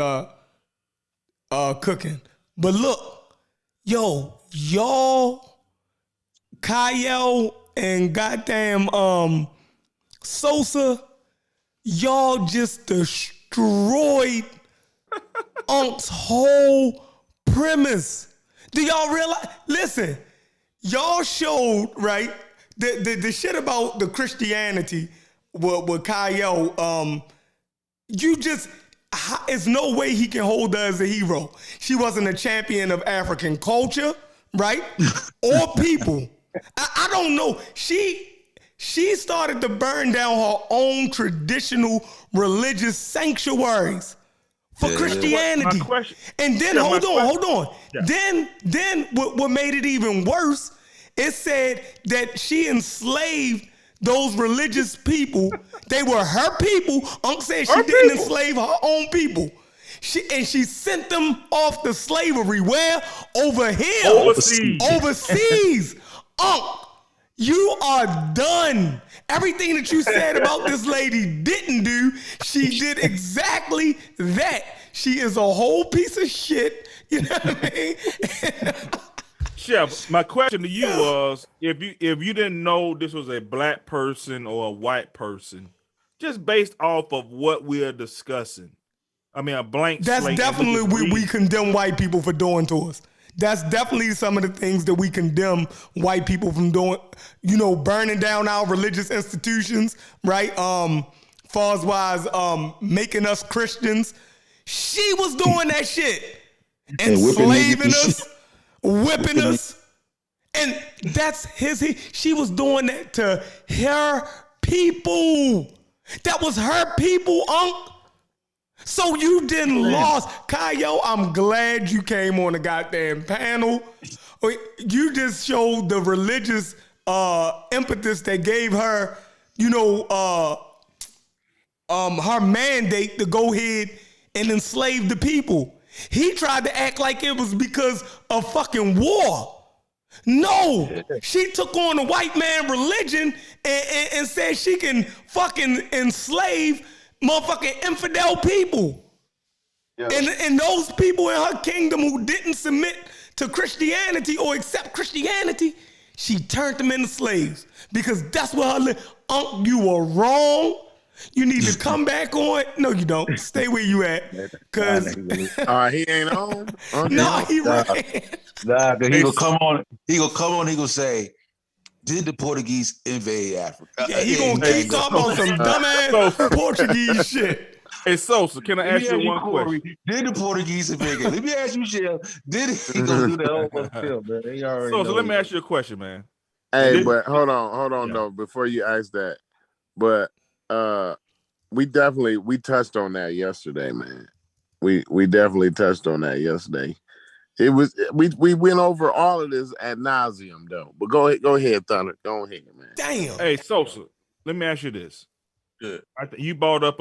cooking. But look, yo, y'all, Kyle and goddamn Sosa, y'all just destroyed Unc's whole premise. Do y'all realize? Listen, y'all showed, right, the shit about the Christianity with Kyle, you just, it's no way he can hold her as a hero. She wasn't a champion of African culture, right? Or people. I don't know. She started to burn down her own traditional religious sanctuaries for Christianity. My question, and then hold on. Yeah. Then what made it even worse, it said that she enslaved those religious people. They were her people. Unc said she didn't enslave her own people. She sent them off to slavery. Where? Over here. Overseas. Unc, you are done. Everything that you said about this lady didn't do, she did exactly that. She is a whole piece of shit. You know what I mean? Chef, my question to you was, if you didn't know this was a black person or a white person, just based off of what we're discussing, I mean, a blank That's slate. definitely we condemn white people for doing to us. That's definitely some of the things that we condemn white people from doing, you know, burning down our religious institutions, right? Far as wise, making us Christians. She was doing that shit. Enslaving us, whipping us. And that's she was doing that to her people. That was her people, Unc. So you didn't lost. Kayo, I'm glad you came on the goddamn panel. You just showed the religious impetus that gave her, you know, her mandate to go ahead and enslave the people. He tried to act like it was because of fucking war. No, she took on the white man religion and said she can fucking enslave motherfucking infidel people. Yeah. And those people in her kingdom who didn't submit to Christianity or accept Christianity, she turned them into slaves because that's what her Unc, you were wrong. You need to come back on. No, you don't. Stay where you at. Cause he ain't on. Okay. No, he ran. Nah, he gonna come on. He gonna say, did the Portuguese invade Africa? Yeah, he gonna keep talking about some dumbass Portuguese shit. Hey, Sosa, can I ask you one question? Did the Portuguese invade? Let me ask you, Chef. Did he gonna do that whole film, man? Sosa, let me ask you a question, man. Hey, but hold on, though, before you ask that. But we touched on that yesterday, man. We definitely touched on that yesterday. It was we went over all of this ad nauseum, though. But go ahead, Thunder. Go ahead, man. Damn. Hey, Sosa, let me ask you this. Good. You brought up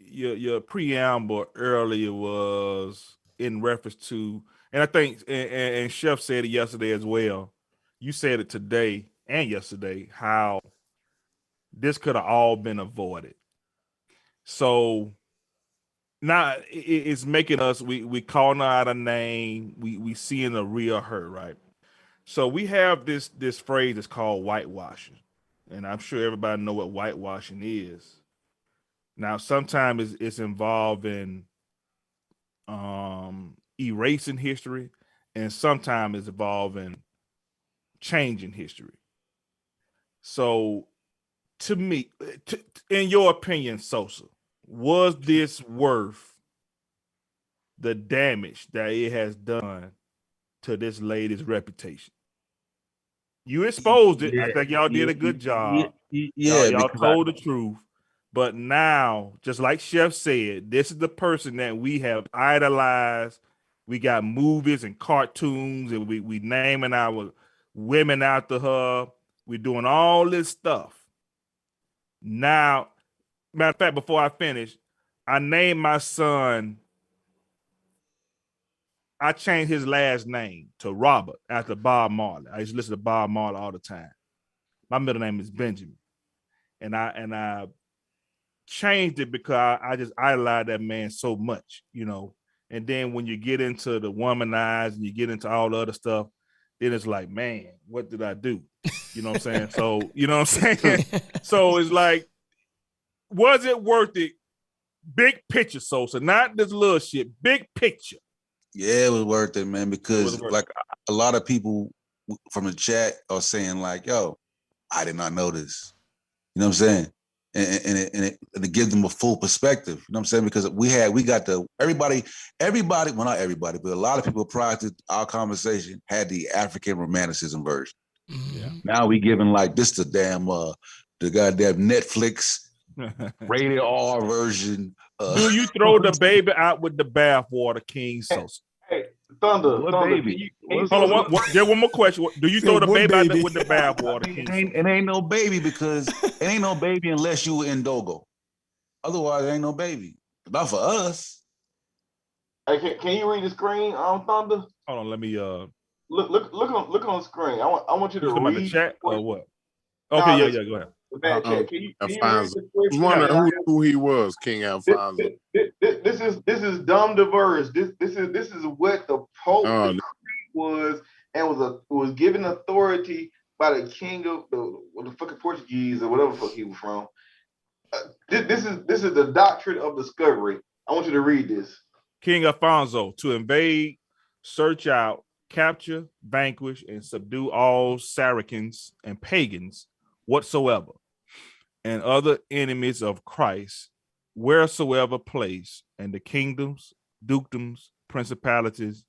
your preamble earlier was in reference to, and I think and Chef said it yesterday as well. You said it today and yesterday how this could have all been avoided. So now it's making us we calling her out a name. We seeing the real her, right? So we have this phrase that's called whitewashing, and I'm sure everybody know what whitewashing is. Now, sometimes it's involving erasing history, and sometimes it's involving changing history. So, to me, in your opinion, Sosa, was this worth the damage that it has done to this lady's reputation? You exposed it. I think y'all did a good job. Y'all told the truth. But now, just like Chef said, this is the person that we have idolized. We got movies and cartoons, and we naming our women after her. We're doing all this stuff. Now, matter of fact, before I finish, I named my son, I changed his last name to Robert after Bob Marley. I used to listen to Bob Marley all the time. My middle name is Benjamin. And I changed it because I just idolized that man so much, you know. And then when you get into the womanize and you get into all the other stuff, then it's like, man, what did I do? You know what I'm saying? So, you know what I'm saying? So it's like, was it worth it? Big picture, Sosa, not this little shit. Big picture. Yeah, it was worth it, man, because worth like a lot of people from the chat are saying like, yo, I did not know this. You know what I'm saying? And it gives them a full perspective. You know what I'm saying? Because we got everybody, well, not everybody, but a lot of people prior to our conversation had the African romanticism version. Yeah. Now we giving like this the damn the goddamn Netflix rated R version. Do you throw the baby out with the bathwater, King Sosa? Hey, Thunder, What Thunder. baby? Hold on, just one more question. Do you throw the baby out with the bathwater, King Sosa? It ain't no baby because it ain't no baby unless you in Dogo. Otherwise, it ain't no baby. Not for us. Hey, can you read the screen on Thunder? Hold on, let me Look on the screen. I want you to about the read chat or what? Okay, Nah, yeah, go ahead. the back chat. Can you read Alfonso. the I was wondering who he was, King Alfonso. This is dumb diverse. This is what the Pope decree was, and was given authority by the king of the fucking Portuguese or whatever the fuck he was from. This is the Doctrine of Discovery. I want you to read this. King Alfonso, to invade, search out, capture, vanquish, and subdue all Saracens and pagans whatsoever, and other enemies of Christ, wheresoever place, and the kingdoms, dukedoms, principalities,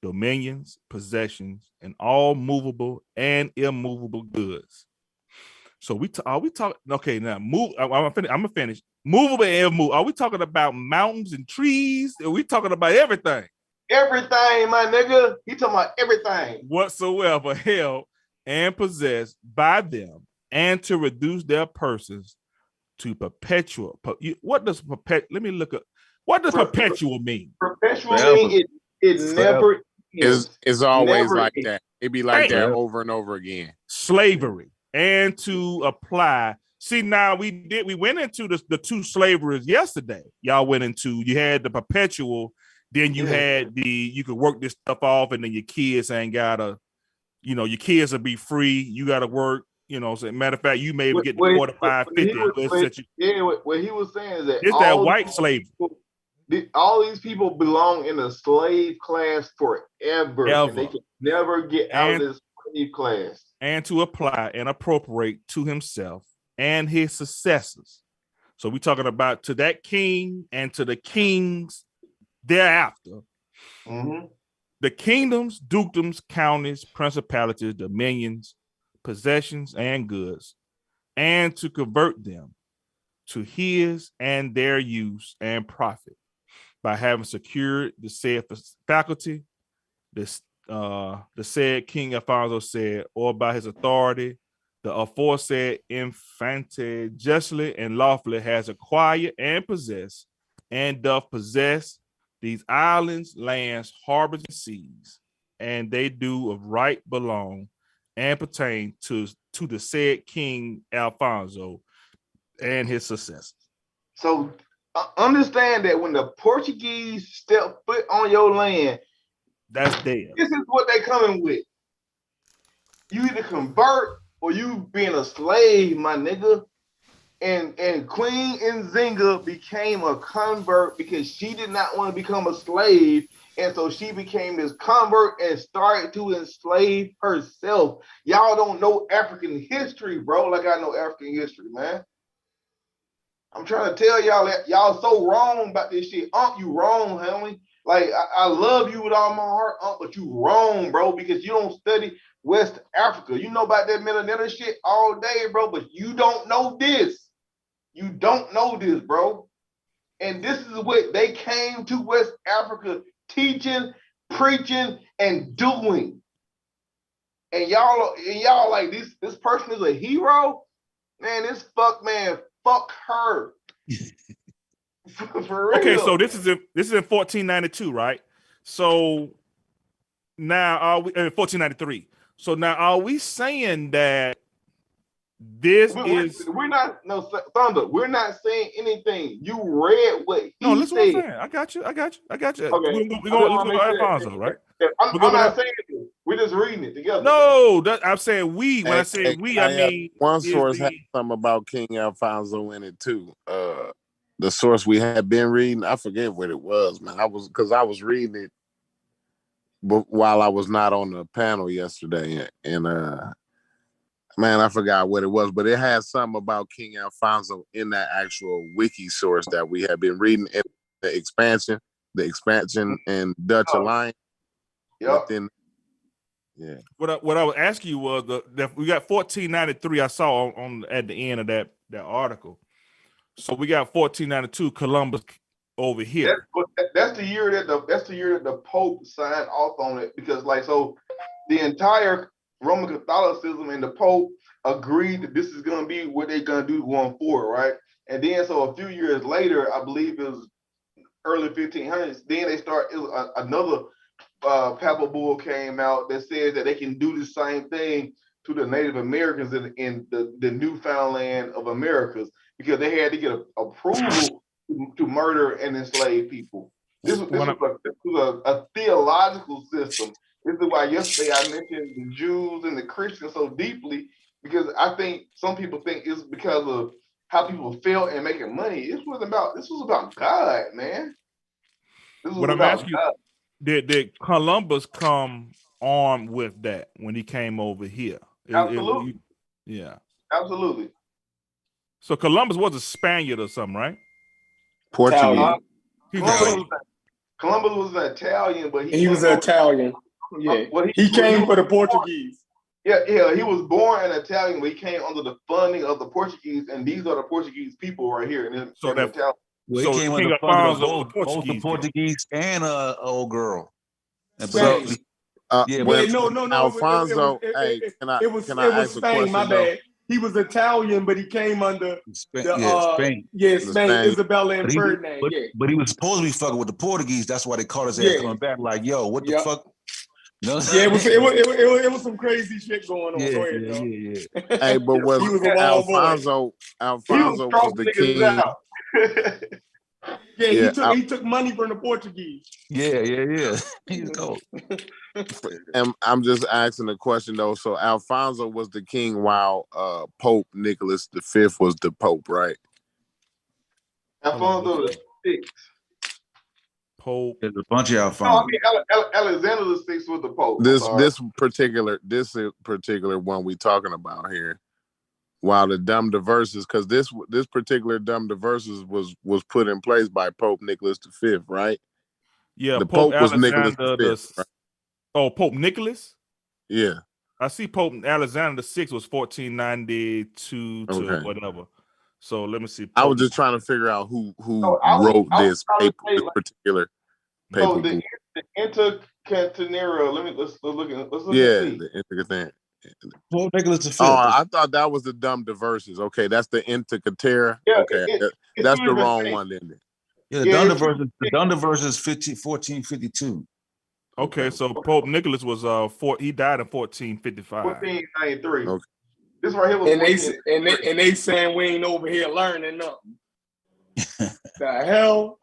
dominions, possessions, and all movable and immovable goods. So we talk. Okay, now move. I'm gonna finish. Movable and immovable. Are we talking about mountains and trees? Are we talking about everything? Everything, my nigga. He talking about everything whatsoever held and possessed by them, and to reduce their persons to perpetual. What does perpetual? Let me look up. What does perpetual mean? Perpetual mean it never ends. It's always never like ends. that. It be like that over and over again. Slavery, and to apply. See, now we went into the two slaveries yesterday. Y'all went into, you had the perpetual, then you had you could work this stuff off, and then your kids ain't gotta, your kids will be free. You gotta work. So matter of fact, you may get 45, 50. What he was saying is that it's that white slavery. All these people belong in a slave class forever. And they can never get out of this slave class. And to apply and appropriate to himself and his successors. So we're talking about to that king and to the kings thereafter. Mm-hmm. The kingdoms, dukedoms, counties, principalities, dominions, possessions, and goods, and to convert them to his and their use and profit by having secured the said faculty, the said King Alfonso said, or by his authority, the aforesaid infante justly and lawfully has acquired and possessed, and doth possess these islands, lands, harbors, and seas, and they do of right belong and pertain to the said King Alfonso and his successors. So understand that when the Portuguese step foot on your land, that's dead. This is what they coming with. You either convert or you being a slave, my nigga. And Queen Nzinga became a convert because she did not want to become a slave. And so she became this convert and started to enslave herself. Y'all don't know African history, bro, like I know African history, man. I'm trying to tell y'all that y'all so wrong about this shit. You wrong, homie. Like, I love you with all my heart, but you wrong, bro, because you don't study West Africa. You know about that Melanetta shit all day, bro, but you don't know this. You don't know this, bro. And this is what they came to West Africa teaching, preaching, and doing. And y'all like this person is a hero? Man, fuck her. For real. Okay, so this is in 1492, right? So now are we in 1493? So now are we saying that we're not Thunder, we're not saying anything. You read what he no, listen said. what I'm saying. I got you. Okay. We're going to Alfonso, right? I'm not saying it. We're just reading it together. No, I'm saying we. When I say we, I mean one source had something about King Alfonso in it too. The source we had been reading, I forget what it was, man. I was reading it while I was not on the panel yesterday, and man, I forgot what it was, but it had something about King Alfonso in that actual wiki source that we had been reading in the expansion and Dutch Alliance. Yep. Yeah. What I was asking you was that we got 1493. I saw on at the end of that article. So we got 1492 Columbus over here. That's the year that the Pope signed off on it, because the entire Roman Catholicism and the Pope agreed that this is going to be what they're going to do going forward, right? And then so a few years later, I believe it was early 1500s, then they start another papal bull came out that says that they can do the same thing to the Native Americans in the Newfoundland of Americas, because they had to get approval to murder and enslave people. This was a theological system. This is why yesterday I mentioned the Jews and the Christians so deeply, because I think some people think it's because of how people felt and making money. This was about God, man. What I'm asking you, did Columbus come armed with that when he came over here? Absolutely. Yeah. Absolutely. So Columbus was a Spaniard or something, right? Portuguese. Columbus was an Italian, but he was an Italian. Yeah. He came for the Portuguese. Yeah, he was born an Italian, but he came under the funding of the Portuguese, and these are the Portuguese people right here. He came under the funding of both the Portuguese and old girl. Spanish. Alfonso, it was Spain. My bad. He was Italian, but he came under Spain. Spain. Isabella and Ferdinand. But he was supposed to be fucking with the Portuguese. That's why they caught his ass coming back. Like, yo, what the fuck? No? Yeah, it was some crazy shit going on. Go ahead, yeah. Hey, but was Alfonso was the king? He took money from the Portuguese. Yeah. He's cold. And I'm just asking a question though. So Alfonso was the king while Pope Nicholas V was the Pope, right? Alfonso the Sixth. Pope. There's a bunch of Alfonso. Alexander the Sixth was the Pope. This particular one we talking about here. While the Dum Diverses, because this particular Dum Diverses was put in place by Pope Nicholas V, right? Yeah, the Pope was Nicholas V. Right? Oh, Pope Nicholas? Yeah. I see Pope Alexander VI was 1492 to whatever. So let me see. I was just trying to figure out who wrote this particular paper. So the Intercantanera, let's look at the Intercantanera. Pope Nicholas V. Oh, I thought that was the Dum Diverses. Okay, that's the Intercantanera. Okay, that's the wrong one, then. Yeah, the Dum Diverses 1452. Okay, so Pope Nicholas was he died in 1455. 1493. Okay. This right here was and they saying we ain't over here learning nothing. The hell?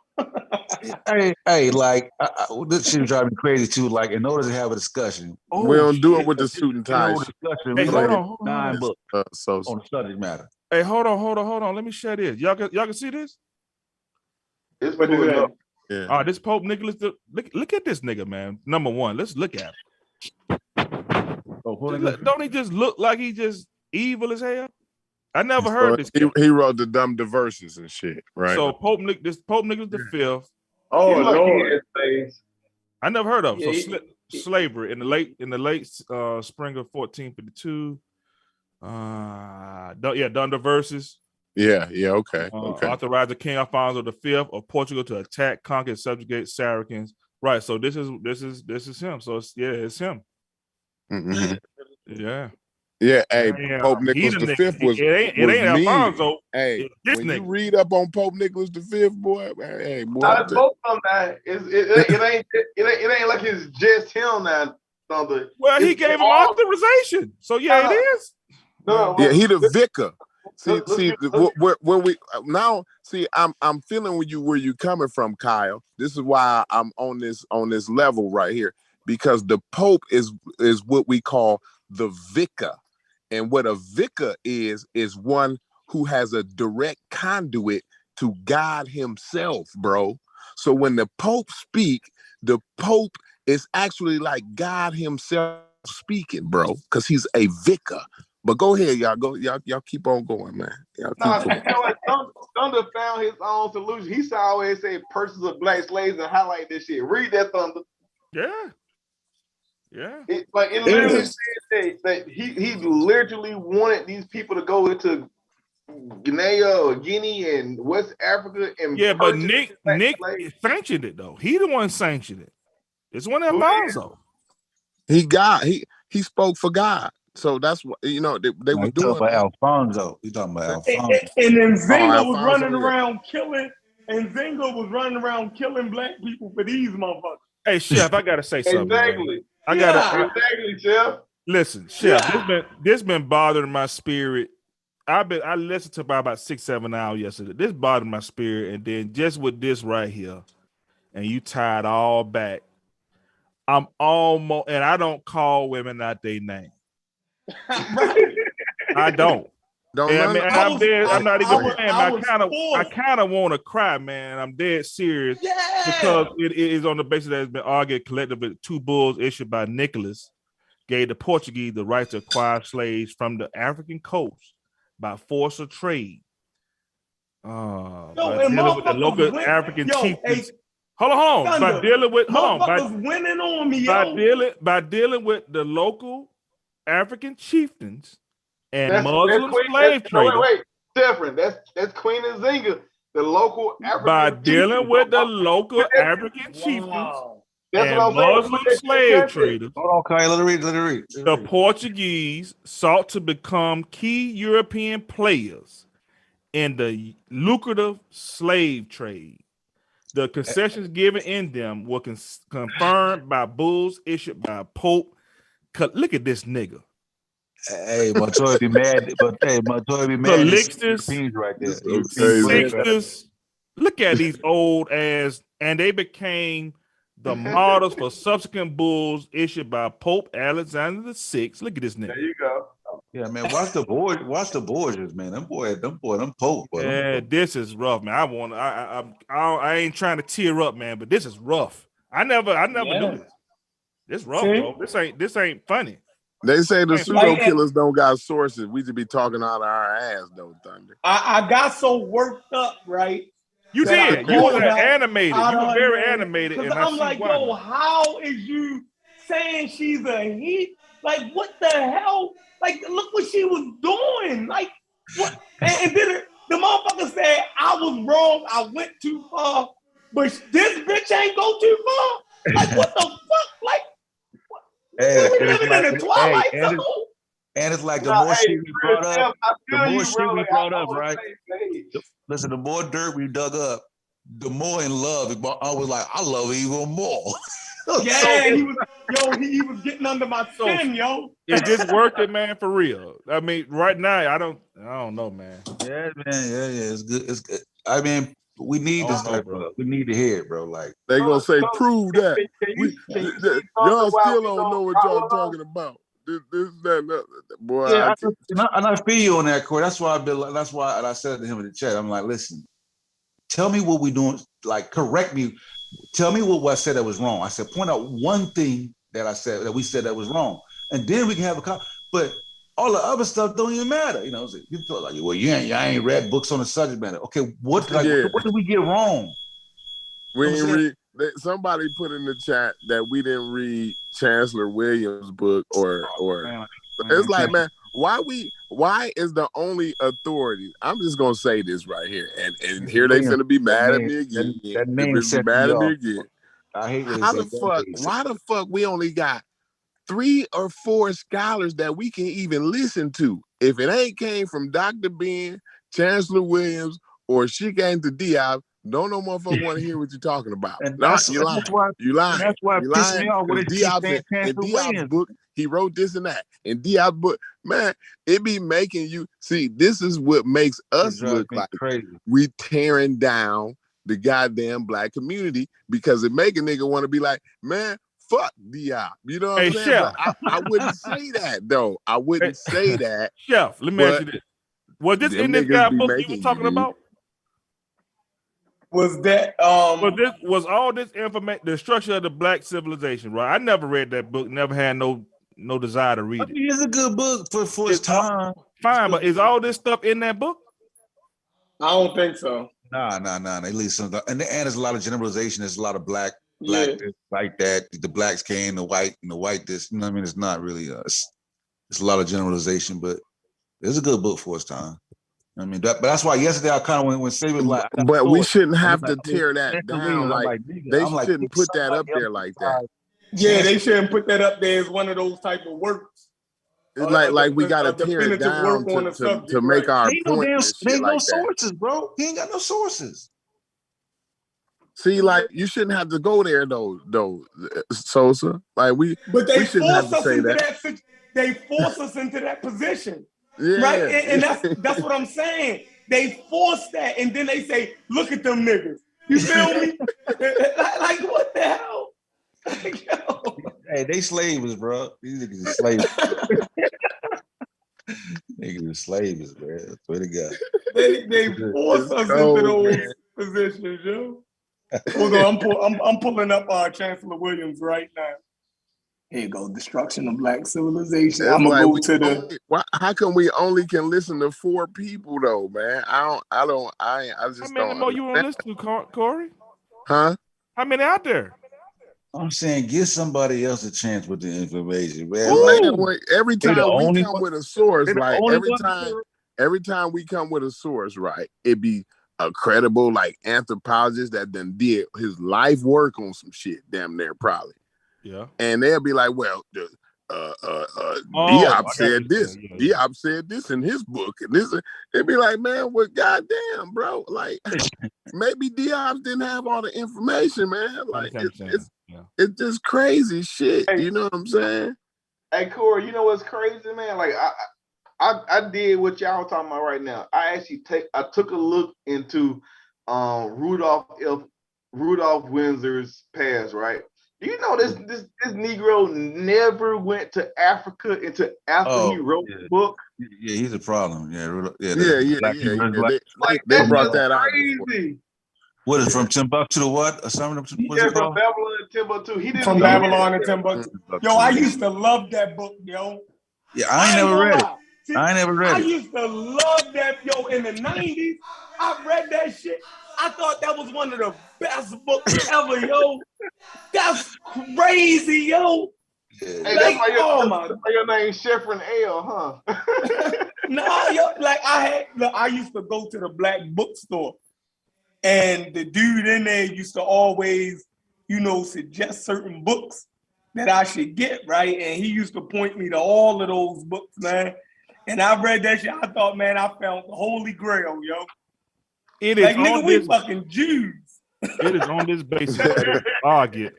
hey, like this shit drive me crazy too. Like, in order to have a discussion, we don't do it with the suit and tie. Hey, hold on. 9 books on the subject matter. Hey, hold on. Let me share this. Y'all can see this? It's pulling up. Yeah. This Pope Nicholas. Look at this nigga, man. Number one, let's look at him. Don't he just look like he just evil as hell? I never heard this. He wrote the Dum Diverses and shit, right? So Pope Nicholas V. Oh Lord, I never heard of him. So slavery in the late spring of 1452. Dum Diverses. Yeah, okay. Okay. Authorized the King Alfonso V of Portugal to attack, conquer, and subjugate Saracens. Right. So this is him. So it's him. Mm-hmm. Yeah. Yeah, hey, Damn, Pope he Nicholas the V nigga. was It was ain't mean. Alfonso. Hey, it's this when nigga. you read up on Pope Nicholas V, boy, man, hey, boy, Both of them now. It ain't like it's just him now. Well, he gave him authorization. So yeah, it is. No, yeah, he the vicar. let's Where we now see, I'm feeling where you coming from, Kyle. This is why I'm on this level right here, because the Pope is what we call the vicar, and what a vicar is one who has a direct conduit to God himself, bro. So when the Pope speak, the Pope is actually like God himself speaking, bro, because he's a vicar. But go ahead, y'all. Y'all keep on going, man. Y'all keep going. You know what? Thunder found his own solution. He used to always say purchase of black slaves and highlight this shit. Read that, Thunder. Yeah. Yeah. It literally said that he literally wanted these people to go into Guinea or Guinea and West Africa and but Nick sanctioned it though. He the one sanctioned it. It's one Alfonso. He spoke for God. So that's what they was doing. About Alfonso. You talking about Alfonso? And then Nzinga was running around killing. And Nzinga was running around killing black people for these motherfuckers. Hey, Chef, I gotta say something. Exactly. Man. Exactly, Chef. Listen, Chef, this been bothering my spirit. I listened to about 6-7 hours yesterday. This bothered my spirit, and then just with this right here, and you tied all back. I'm almost, and I don't call women out their name. I don't. I'm not even playing. I kind of want to cry, man. I'm dead serious because it is on the basis that it's been argued collectively. 2 bulls issued by Nicholas gave the Portuguese the right to acquire slaves from the African coast by force of trade. By dealing with the local African chieftains. Hold on. By dealing with by dealing with the local African chieftains and Muslim slave traders. Wait, different. That's Queen Nzinga, the local African. By dealing with the local African chieftains and Muslim slave traders. Hold on, Kyle. Let her read. The Portuguese sought to become key European players in the lucrative slave trade. The concessions given in them were confirmed by bulls issued by Pope. Look at this nigga. Hey, Montoya be mad, but hey, Montoya be mad. Calixtus, right there. Sixtus. Look at these old ass, and they became the models for subsequent bulls issued by Pope Alexander VI. Look at this nigga. There you go. Yeah, man. Watch the Borgias, man. Them Pope. Yeah, this is rough, man. I ain't trying to tear up, man, but this is rough. I never knew this. This rough, bro. This ain't funny. They say the pseudo killers don't got sources. We should be talking out of our ass, though, Thunder. I got so worked up, right? You did. You were animated. You were very animated. And I'm like, yo, how is you saying she's a he? Like, what the hell? Like, look what she was doing. Like, what? And then the motherfucker said, I was wrong. I went too far. But this bitch ain't go too far. Like, what the fuck? Like, hey, we living in the Twilight Zone? And it's like the more shit we brought up, right? Listen, the more dirt we dug up, the more in love. I was like, I love it even more. Yeah, he was getting under my skin, yo. Is this worth it, man? For real? I mean, right now, I don't know, man. Yeah, man. Yeah. It's good. It's good. I mean, we need this type, bro. We need to hear it, bro. Like they gonna say, prove that. Y'all still don't know what y'all talking about. This, that, boy. Yeah, I feel you on that, Corey. That's why I said to him in the chat. I'm like, listen, tell me what we doing. Like, correct me. Tell me what I said that was wrong. I said, point out one thing that we said that was wrong, and then we can have a but all the other stuff don't even matter. You know, you feel like, well, I ain't read books on the subject matter. Okay, what did we get wrong? We ain't read. Somebody put in the chat that we didn't read Chancellor Williams' book, or it's like, man, why is the only authority? I'm just gonna say this right here, and here they Williams, finna be that mad at name, me again. that They name finna be set mad me at me off. again. I hate when they How say the fuck? Why the fuck we only got 3 or 4 scholars that we can even listen to? If it ain't came from Dr. Ben, Chancellor Williams, or she came to Diop, don't no motherfucker want to hear what you're talking about. And No, that's you lying. You lying. that's why it You pissed lying. me off when Because they keep Diop saying said in Chancellor Diop's Williams. book, he wrote this and that. In Diop's book, man, it be making you see. This is what makes It us drives look me like crazy. we tearing down the goddamn black community because it make a nigga want to be like, man, fuck Diop. You know what Hey, I'm saying? But Chef. I wouldn't say that though. I wouldn't say that. Chef, let me ask you But this. Was this them in this niggas guy be book you was making you, talking dude. about? Was that Was all this information the structure of the black civilization, right? I never read that book, never had no desire to I read it. mean, it's a good book for its It's all- time. Fine, but is all this stuff in that book? I don't think so. Nah. At least some, and there's a lot of generalization. There's a lot of black Yeah. this, like that. The blacks came, the white this. You know what I mean? It's not really it's a lot of generalization, but it's a good book for its time. I mean, but that's why yesterday I kind of when Saban was like, I got But we sword. shouldn't And have he's like, to tear that Chancellor down. Williams. Like nigga, they I'm like, shouldn't put that up somebody there else like that. Yeah, they shouldn't put that up there as one of those type of works. It's like we gotta tear it definitive down work on the to subject, make right. our Ain't no point damn, and shit ain't no like that. sources, bro. He ain't got no sources. See, like you shouldn't have to go there though, Sosa. Like we But shouldn't have to say that. They force us into that position. Yeah. Right? And that's what I'm saying. They force that, and then they say, look at them niggas. You feel me? like what the hell? Like, yo. Hey, they slaves, bro. These niggas are slaves. Niggas are slaves, man. I swear to God. They force us into those positions, yo. Hold on, I'm pulling up Chancellor Williams right now. Here you go, destruction of black civilization. I'm gonna go to the. How come we only can listen to 4 people though, man? I just How many don't. more you want to listen to, Corey? Huh? How many out there? I'm saying give somebody else a chance with the information, man. Well, Like man, every they the time we only come one- with a source, they the like only every time we come with a source, right? It be a credible like anthropologist that done did his life work on some shit, damn near probably. Yeah. And they'll be like, well, I Diop got said you. this. Yeah. Diop said this in his book, and this. It'd be like, man, well, goddamn, bro, like maybe Diop didn't have all the information, man. Like it's just crazy shit. Hey. You know what I'm saying? Hey, Corey, you know what's crazy, man? Like I did what y'all talking about right now. I took a look into Rudolph Windsor's past, right? Do you know this Negro never went to Africa until after he wrote the book? Yeah, he's a problem. Yeah. They brought that out. Crazy. What is from Timbuktu to what? Or something? Yeah, from Babylon to Timbuktu. He didn't from Babylon and Timbuktu. Yo, I used to love that book, yo. Yeah, I ain't never read it. See, I ain't never read it. I used to love that, yo. In the 90s, I read that shit. I thought that was one of the best books ever, yo. That's crazy, yo. Hey, like, that's why your name Sheffrin L, huh? No, yo, like I used to go to the black bookstore, and the dude in there used to always, suggest certain books that I should get, right? And he used to point me to all of those books, man. And I read that shit. I thought, man, I found the Holy Grail, yo. It is like, nigga, we fucking Jews. It is on this basis that argue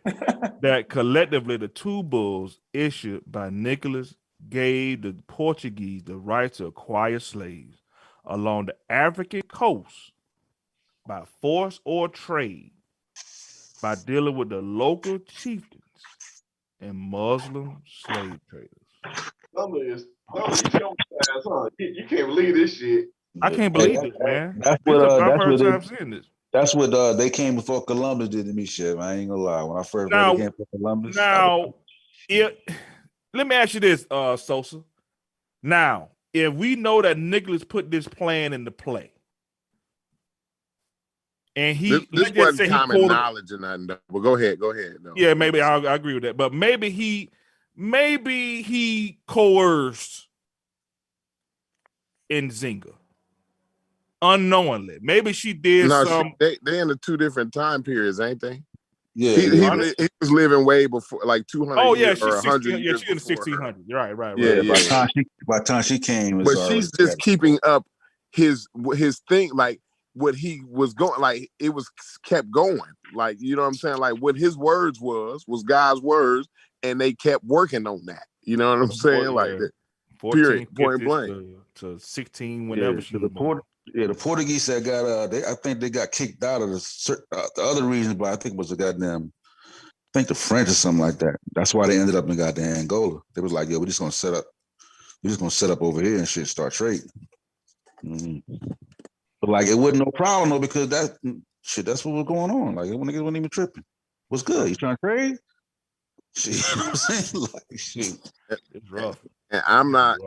that collectively the two bulls issued by Nicholas gave the Portuguese the right to acquire slaves along the African coast by force or trade by dealing with the local chieftains and Muslim slave traders. You can't believe this shit. I can't believe this, man. That's what they came before Columbus did to me, shit. I ain't gonna lie. When I first heard they came before Columbus. Let me ask you this, Sosa. Now, if we know that Nicholas put this plan into play, and this wasn't common knowledge or nothing. Well, go ahead. No. Yeah, maybe I agree with that, but maybe he coerced Nzinga unknowingly. Maybe she did No, some. they in the two different time periods, ain't they? Yeah, He, yeah. he was living way before, like 200 Oh years yeah, or she's 100 16. Yeah, years she's in the before her. 1600s. Right. Yeah, By yeah. the time she came, it's But already she's just keeping up his thing, like what he was going, like it was kept going, like, you know what I'm saying, like what his words was God's words, and they kept working on that. You know what I'm saying, like that. Period. Point 1450s blank. to 16 whenever she was born. the Portuguese that got I think they got kicked out of the other regions, but I think it was a goddamn, I think the French or something like that. That's why they ended up in goddamn Angola. They was like, yo, we're just gonna set up over here and shit, start trading. Mm-hmm. But like it wasn't no problem though, because that's what was going on. Like when niggas wasn't even tripping. What's good? You trying to trade? Shit, you know what I'm saying? Like shit. It's rough. And I'm not,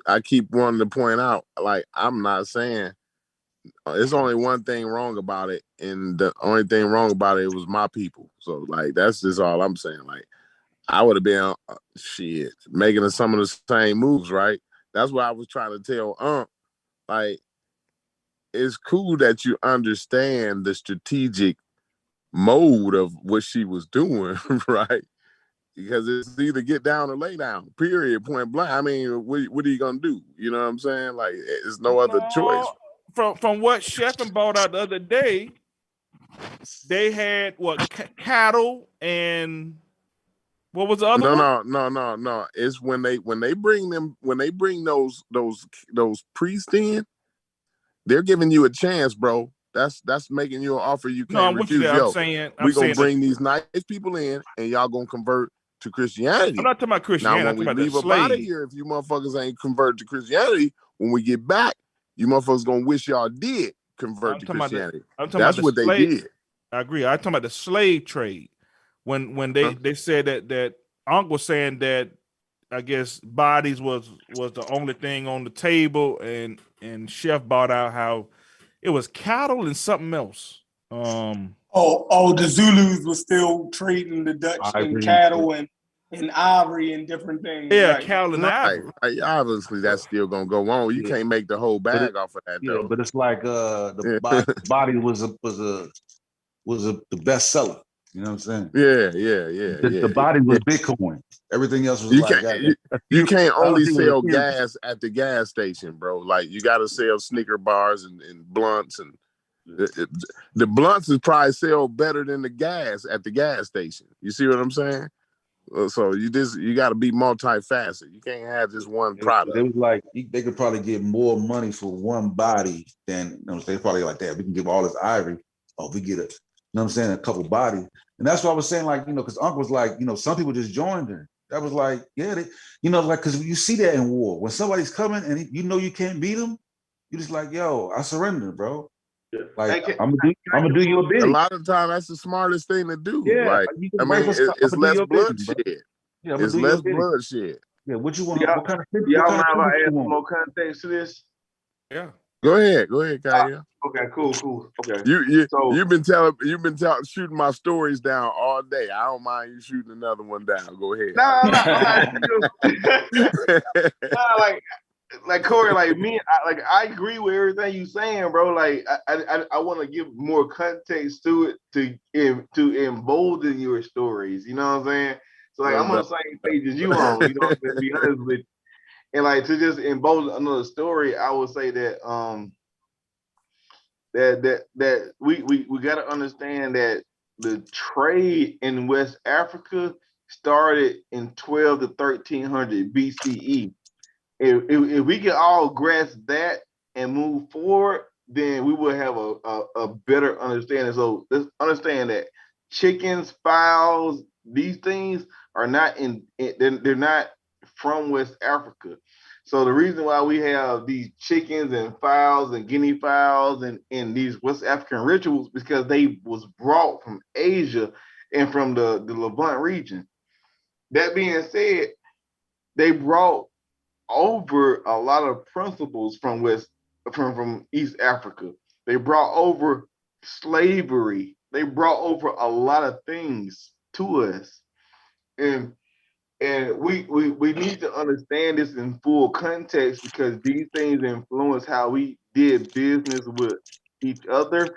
I keep wanting to point out, like, I'm not saying there's only one thing wrong about it, and the only thing wrong about it was my people. So like that's just all I'm saying. Like I would have been making some of the same moves, right? That's what I was trying to tell like it's cool that you understand the strategic mode of what she was doing, right? Because it's either get down or lay down, period, point blank. I mean, what are you gonna do? You know what I'm saying? Like, there's no other choice. From what Sheffin bought out the other day, they had what cattle and what was the other one? No. It's when they bring those priests in, they're giving you a chance, bro. That's making you an offer you can't I'm with you refuse. there. Yo, we're gonna bring these nice people in, and y'all gonna convert to Christianity. I'm not talking about Christianity. Now, when I'm we talking about leave the up out of slave. here, if you motherfuckers ain't converted to Christianity, when we get back, you motherfuckers gonna wish y'all did convert to Christianity. That's what they did. I agree. I'm talking about the slave trade. When they said that Unc was saying that, I guess bodies was the only thing on the table, and Chef bought out how it was cattle and something else. The Zulus were still trading the Dutch in cattle and ivory and different things. Yeah, right. cattle and ivory. Right. Obviously, that's still gonna go on. You can't make the whole bag off of that, though. But it's like the body was the bestseller. You know what I'm saying? Yeah. The body was Bitcoin. Everything else was you can't only sell gas at the gas station, bro. Like you got to sell Snicker bars and blunts, and the blunts is probably sell better than the gas at the gas station. You see what I'm saying? So you got to be multifaceted. You can't have just one product. It was like they could probably get more money for one body than, they probably like that. We can give all this ivory. Oh, we get a couple bodies. And that's what I was saying, like, because Uncle was like, some people just joined her. That was like, because you see that in war. When somebody's coming and you can't beat them, you're just like, yo, I surrender, bro. Like, I'm gonna do your bidding. A lot of the time, that's the smartest thing to do. Yeah, like, it's less bloodshed. Yeah, it's less bloodshed. Yeah, what you want? What kind of y'all mind if I add some more context to this? Yeah. Go ahead, Kaya. Okay, cool. Okay. You've been shooting my stories down all day. I don't mind you shooting another one down. Go ahead. I'm not like Corey, like me, I agree with everything you saying, bro. Like I want to give more context to it to embolden your stories. You know what I'm saying? So like I'm on the same page as you on. You know, to be honest with you. And like to just embolden another story, I would say that that we got to understand that the trade in West Africa started in 12 to 1300 BCE. If we can all grasp that and move forward, then we will have a better understanding. So let's understand that chickens, fowls, these things are not they're not from West Africa. So the reason why we have these chickens and fowls and guinea fowls and these West African rituals, because they was brought from Asia and from the Levant region. That being said, they brought over a lot of principles from East Africa. They brought over slavery. They brought over a lot of things to us. And And we need to understand this in full context because these things influence how we did business with each other,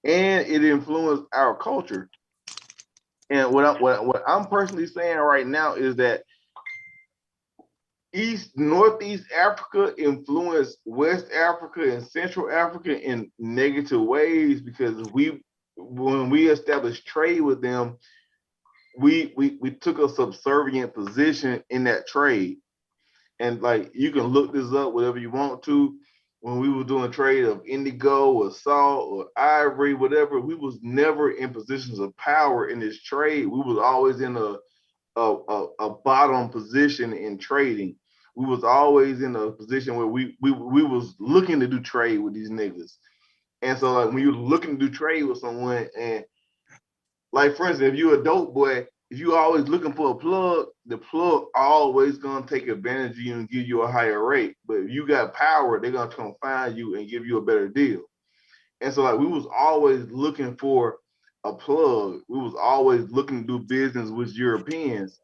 and it influenced our culture. And what I'm personally saying right now is that Northeast Africa influenced West Africa and Central Africa in negative ways because when we established trade with them, we took a subservient position in that trade. And like you can look this up, whatever you want to. When we were doing trade of indigo or salt or ivory, whatever, we was never in positions of power in this trade. We was always in a bottom position in trading. We was always in a position where we was looking to do trade with these niggas. And so like when you're looking to do trade with someone, and like for instance, if you're a dope boy, if you always looking for a plug, the plug always gonna take advantage of you and give you a higher rate. But if you got power, they're gonna come find you and give you a better deal. And so like we was always looking for a plug. We was always looking to do business with Europeans.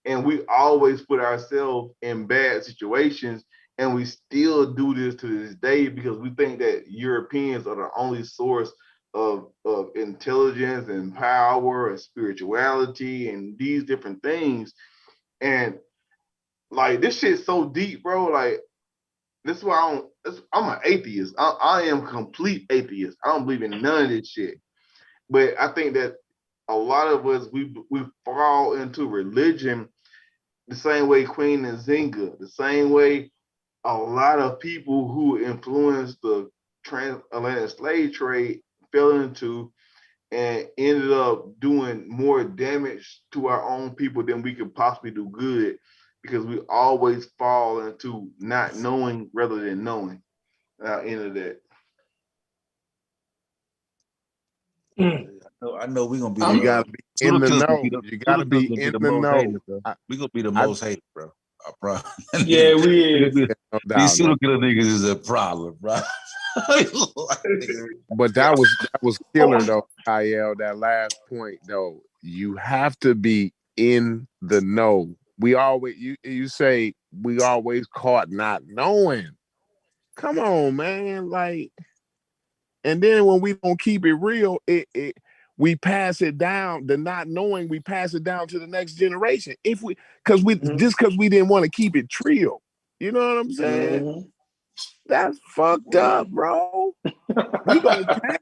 And we always put ourselves in bad situations. And we still do this to this day because we think that Europeans are the only source of intelligence and power and spirituality and these different things. And like this shit's so deep, bro. Like this is why I'm an atheist. I am complete atheist. I don't believe in none of this shit. But I think that a lot of us we fall into religion the same way Queen Nzinga, the same way a lot of people who influenced the transatlantic slave trade fell into and ended up doing more damage to our own people than we could possibly do good because we always fall into not knowing rather than knowing. Into that. I know we're gonna be. You gotta be in the know. You gotta be in the know. We're gonna be the most hated, bro. I promise. Yeah, we is. No doubt, These pseudo killer niggas is a problem, bro. But that was killer though, Kyle. That last point though, you have to be in the know. We always you say we always caught not knowing. Come on, man. Like, and then when we don't keep it real, we pass it down. The not knowing, we pass it down to the next generation. If we because we didn't want to keep it real. You know what I'm saying? Mm-hmm. That's fucked up, bro. We gonna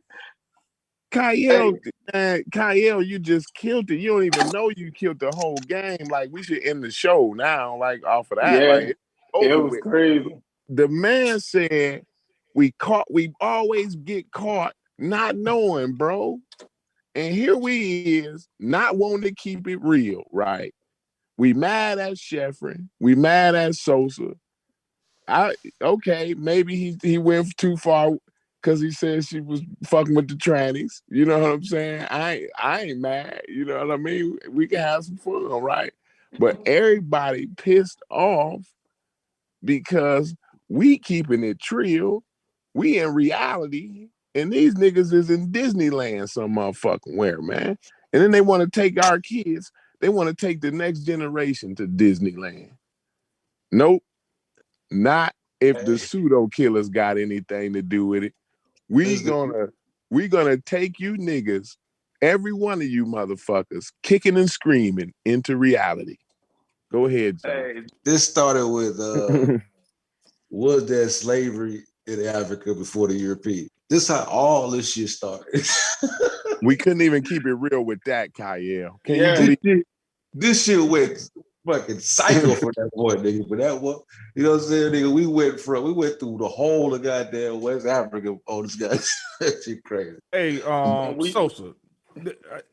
Kyle, you just killed it. You don't even know you killed the whole game. Like we should end the show now, like off of that. Yeah, like it was crazy. The man said we always get caught not knowing, bro. And here we is, not wanting to keep it real, right? We mad at Sheffrin, we mad at Sosa. Okay, maybe he went too far because he said she was fucking with the trannies. You know what I'm saying? I ain't mad. You know what I mean? We can have some fun, right? But everybody pissed off because we keeping it trill. We in reality, and these niggas is in Disneyland some motherfucking where, man. And then they want to take our kids. They want to take the next generation to Disneyland. Nope. Not if the pseudo killers got anything to do with it. We gonna take you niggas, every one of you motherfuckers, kicking and screaming into reality. Go ahead, John. Hey, this started with was there slavery in Africa before the European? This is how all this shit started. We couldn't even keep it real with that, Kyle. Can you believe this shit went fucking psycho for that boy, nigga. But that was, you know what I'm saying, nigga? We went through the whole of goddamn West Africa on this guy. That shit crazy. Hey, Sosa,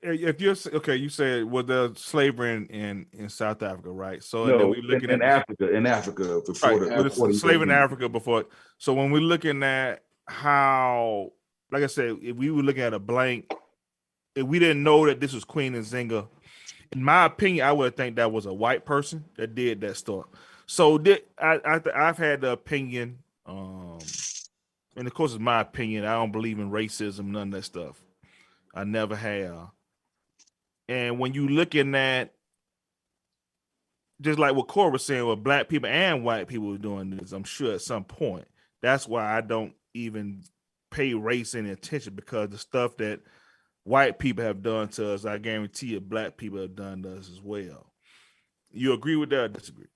if you're okay, you said was there slavery in South Africa, right? So no, we looking in Africa before the slavery in Africa before. So when we're looking at how, like I said, if we were looking at a blank, if we didn't know that this was Queen Nzinga, in my opinion, I would think that was a white person that did that stuff. So I've had the opinion, and of course it's my opinion. I don't believe in racism, none of that stuff. I never have. And when you looking at just like what Cora was saying, with black people and white people were doing this, I'm sure at some point. That's why I don't even pay race any attention, because the stuff that white people have done to us, I guarantee you black people have done to us as well. You agree with that or disagree?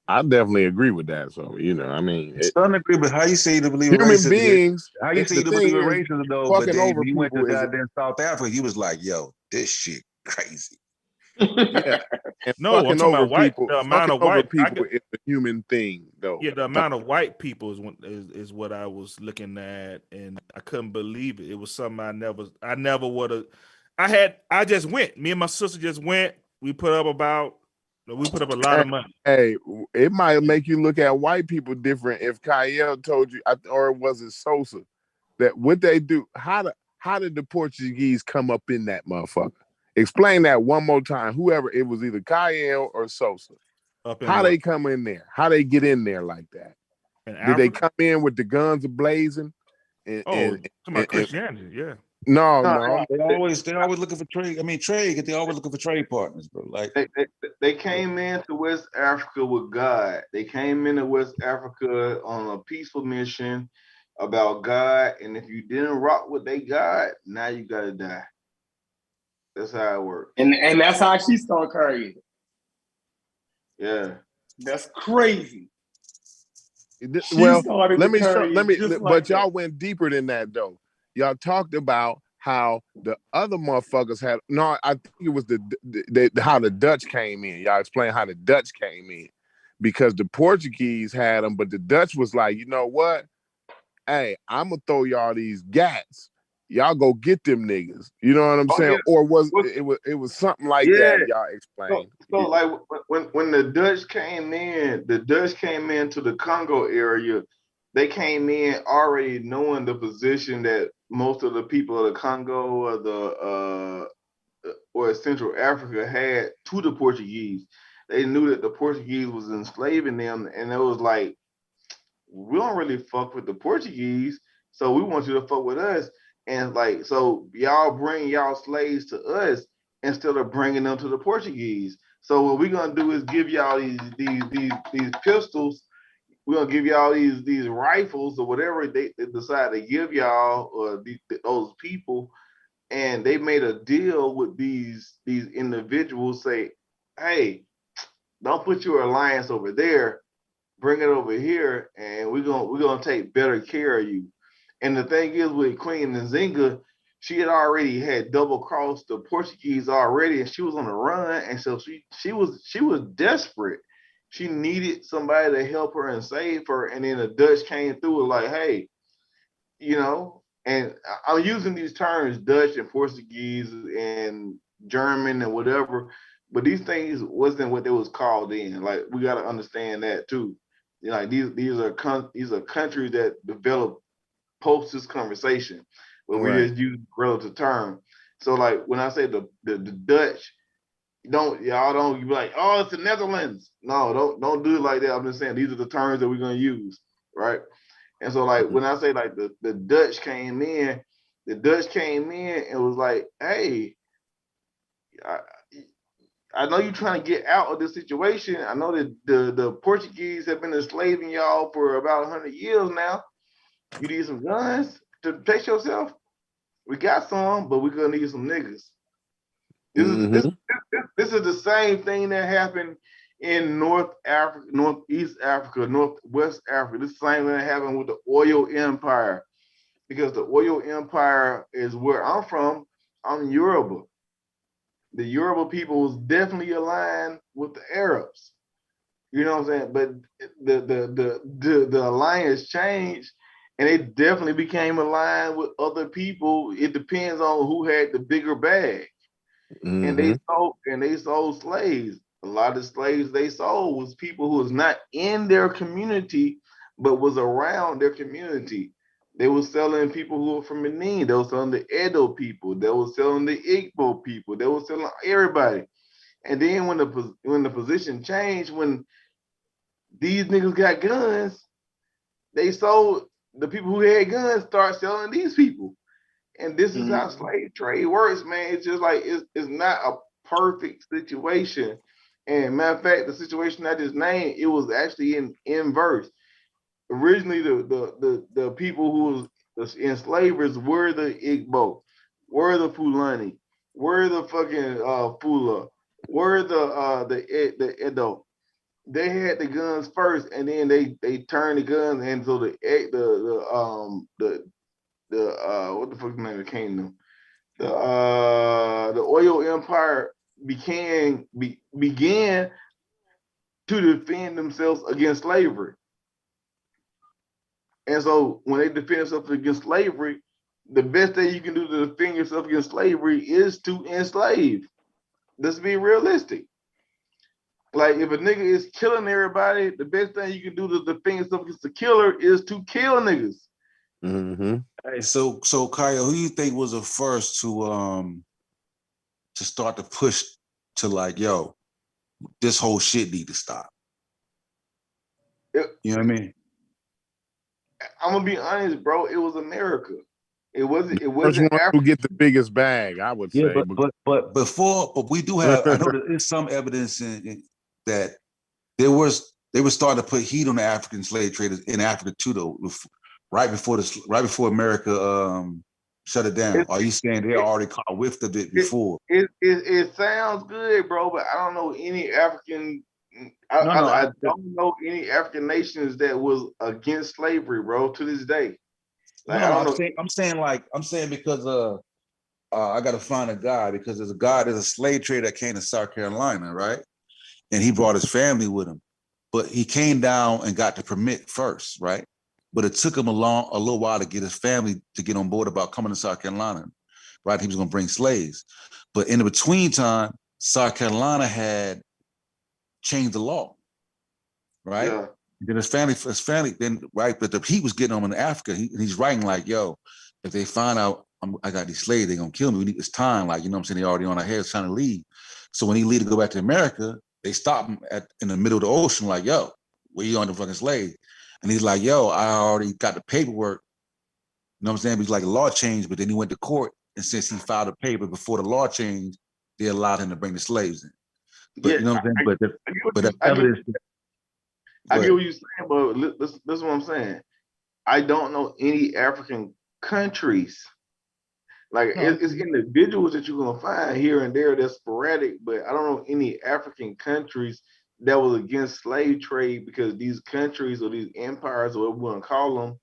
I definitely agree with that. So, I mean, Some agree, but how you say you believe in human racism? beings, How you say the you thing believe in is, racism though? But fucking then over when you went to people is, goddamn South Africa, you was like, yo, this shit crazy. yeah. And No, I'm talking about white. The amount fucking of over white people is a human thing, though. Yeah, the amount of white people is what I was looking at, and I couldn't believe it. It was something I never would have. I just went. Me and my sister just went. We put up a lot of money. Hey, it might make you look at white people different if Kyle told you, or was it Sosa, that what they do? How did the Portuguese come up in that motherfucker? Explain that one more time. Whoever it was, either Kyle or Sosa. How they come in there? How they get in there like that? Did they come in with the guns blazing? Talking about Christianity, yeah. No. They always looking for trade. I mean, trade. They always looking for trade partners, bro. Like they came into West Africa with God. They came into West Africa on a peaceful mission about God, and if you didn't rock with they God, now you gotta die. That's how it works. And that's how she started carrying it. Yeah, that's crazy. Well, but y'all went deeper than that though. Y'all talked about how the other motherfuckers had. No, I think it was how the Dutch came in. Y'all explain how the Dutch came in, because the Portuguese had them, but the Dutch was like, you know what? Hey, I'm gonna throw y'all these gats. Y'all go get them niggas. You know what I'm saying? Yeah. Or it was something like that? Y'all explain. So like when the Dutch came in, to the Congo area. They came in already knowing the position that most of the people of the Congo or Central Africa had to the Portuguese. They knew that the Portuguese was enslaving them, and it was like, we don't really fuck with the Portuguese, so we want you to fuck with us. And like, so y'all bring y'all slaves to us instead of bringing them to the Portuguese. So what we're gonna do is give y'all these pistols. We're gonna give y'all these rifles or whatever they decide to give y'all or those people. And they made a deal with these individuals. Say, hey, don't put your alliance over there. Bring it over here, and we're gonna take better care of you. And the thing is, with Queen Nzinga, she had double crossed the Portuguese already, and she was on the run, and so she was desperate. She needed somebody to help her and save her, and then the Dutch came through and like, hey, and I'm using these terms, Dutch and Portuguese and German and whatever, but these things wasn't what they was called in. Like, we got to understand that too. Like, these are countries that developed post this conversation, where we just use relative term. So like when I say the Dutch, y'all don't be like, oh, it's the Netherlands. No, don't do it like that. I'm just saying these are the terms that we're gonna use, right? And so like when I say like the Dutch came in, and was like, hey, I know you're trying to get out of this situation. I know that the Portuguese have been enslaving y'all for about 100 years now. You need some guns to protect yourself? We got some, but we're gonna need some niggas. This is the same thing that happened in North Africa, Northeast Africa, Northwest Africa. This is the same thing that happened with the oil empire. Because the oil empire is where I'm from. I'm Yoruba. The Yoruba people was definitely aligned with the Arabs. You know what I'm saying? But the alliance changed, and it definitely became aligned with other people. It depends on who had the bigger bag. And they sold slaves. A lot of slaves they sold was people who was not in their community, but was around their community. They were selling people who were from Benin. They were selling the Edo people. They were selling the Igbo people. They were selling everybody. And then when the position changed, when these niggas got guns, they sold the people who had guns start selling these people. And this is how slave trade works, man. It's just like it's not a perfect situation, And matter of fact, the situation I just named, it was actually in inverse. Originally, the people who was enslavers were the Igbo, were the Fulani, were the fucking Fula, were the Edo. They had the guns first, and then they turned the guns, and so the what the fuck the name of the kingdom? The oil empire began to defend themselves against slavery. And so when they defend themselves against slavery, the best thing you can do to defend yourself against slavery is to enslave. Let's be realistic. Like if a nigga is killing everybody, the best thing you can do to defend yourself against the killer is to kill niggas. Mm-hmm. Hey, so Kyle, who you think was the first to start to push to like, yo, this whole shit need to stop? You know what I mean? I'm gonna be honest, bro. It was America. It wasn't First one Africa. who get the biggest bag, I would say. But we do have. I know there is some evidence in that they were starting to put heat on the African slave traders in Africa too, though. Right before America shut it down. Are you saying they already caught whiffed of it before? It sounds good, bro, but I don't know any African. I don't know any African nations that was against slavery, bro, to this day. Like, I'm saying because I gotta find a guy because there's a slave trader that came to South Carolina, right? And he brought his family with him, but he came down and got the permit first, right? But it took him a little while to get his family to get on board about coming to South Carolina, right? He was gonna bring slaves, but in the between time, South Carolina had changed the law, right? Yeah. Then his family, then right, but the heat was getting him in Africa. He's writing like, "Yo, if they find out I got these slaves, they're gonna kill me. We need this time, like you know what I'm saying. They already on our heads trying to leave. So when he leave to go back to America, they stop him in the middle of the ocean, like, "Yo, where you on the fucking slave?" And he's like, "Yo, I already got the paperwork." You know what I'm saying? He's like, the law changed, but then he went to court, and since he filed a paper before the law changed, they allowed him to bring the slaves in. But you know what I'm saying? I get what you're saying, but this is what I'm saying. I don't know any African countries. Like it's individuals that you're gonna find here and there that's sporadic, but I don't know any African countries that was against slave trade because these countries or these empires or whatever we want to call them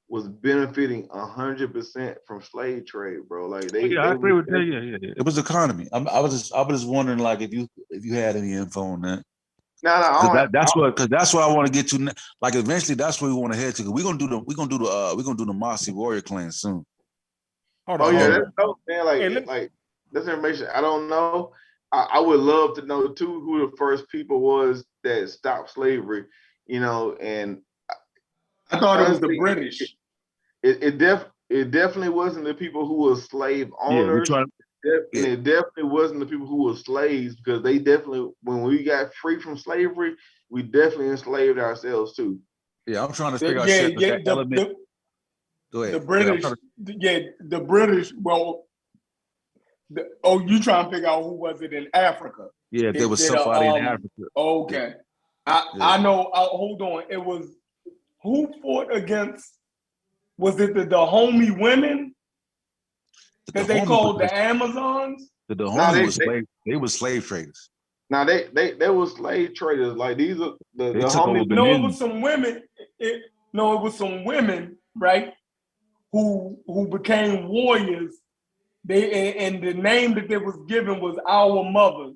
was benefiting 100% from slave trade, bro. Like I agree with that. Yeah. It was economy. I was just wondering, like, if you had any info on that. No, that's what I want to get to. Like, eventually, that's where we want to head to. Cause we're gonna do the Mossy Warrior clan soon. That's dope, man. Like this information, I don't know. I would love to know too who the first people was that stopped slavery. You know, and I thought it was the British. It definitely wasn't the people who were slave owners. It definitely wasn't the people who were slaves because they definitely, when we got free from slavery, we definitely enslaved ourselves too. Yeah, I'm trying to figure out that element. Go ahead. The British, the British. Well, you trying to figure out who was it in Africa? Yeah, there was somebody in Africa. Okay, I know. Hold on. It was who fought against? Was it the Dahomey women that they called the Amazons? The Dahomey they were slave traders. Now they were slave traders. Like these are the Dahomey. No, it was some women. It was some women, right? Who became warriors. And the name that they was given was Our Mothers.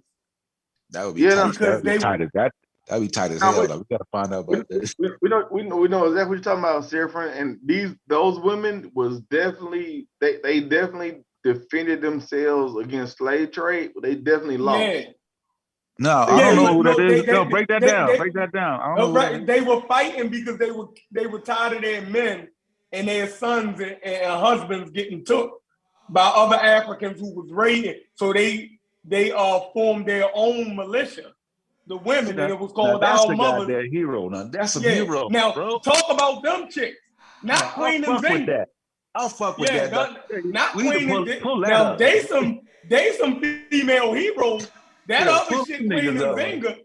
That would be tight. That'd be tight as hell. We gotta find out about this. We know exactly what you're talking about, Seraphim. And those women was definitely they definitely defended themselves against slave trade, but they definitely lost. Yeah. No, I don't know who that is. Break that down. Break that down. I don't know right. They were fighting because they were tired of their men and their sons and husbands getting took by other Africans who was raiding. So they formed their own militia. The women, and it was called Our Mothers. That's a hero. Now that's a hero. Now bro. Talk about them chicks, not Queen Nzinga. I'll fuck with that. Not Queen Nzinga. Now they some female heroes, That Yo, other put shit, them Queen niggas up. Nzinga,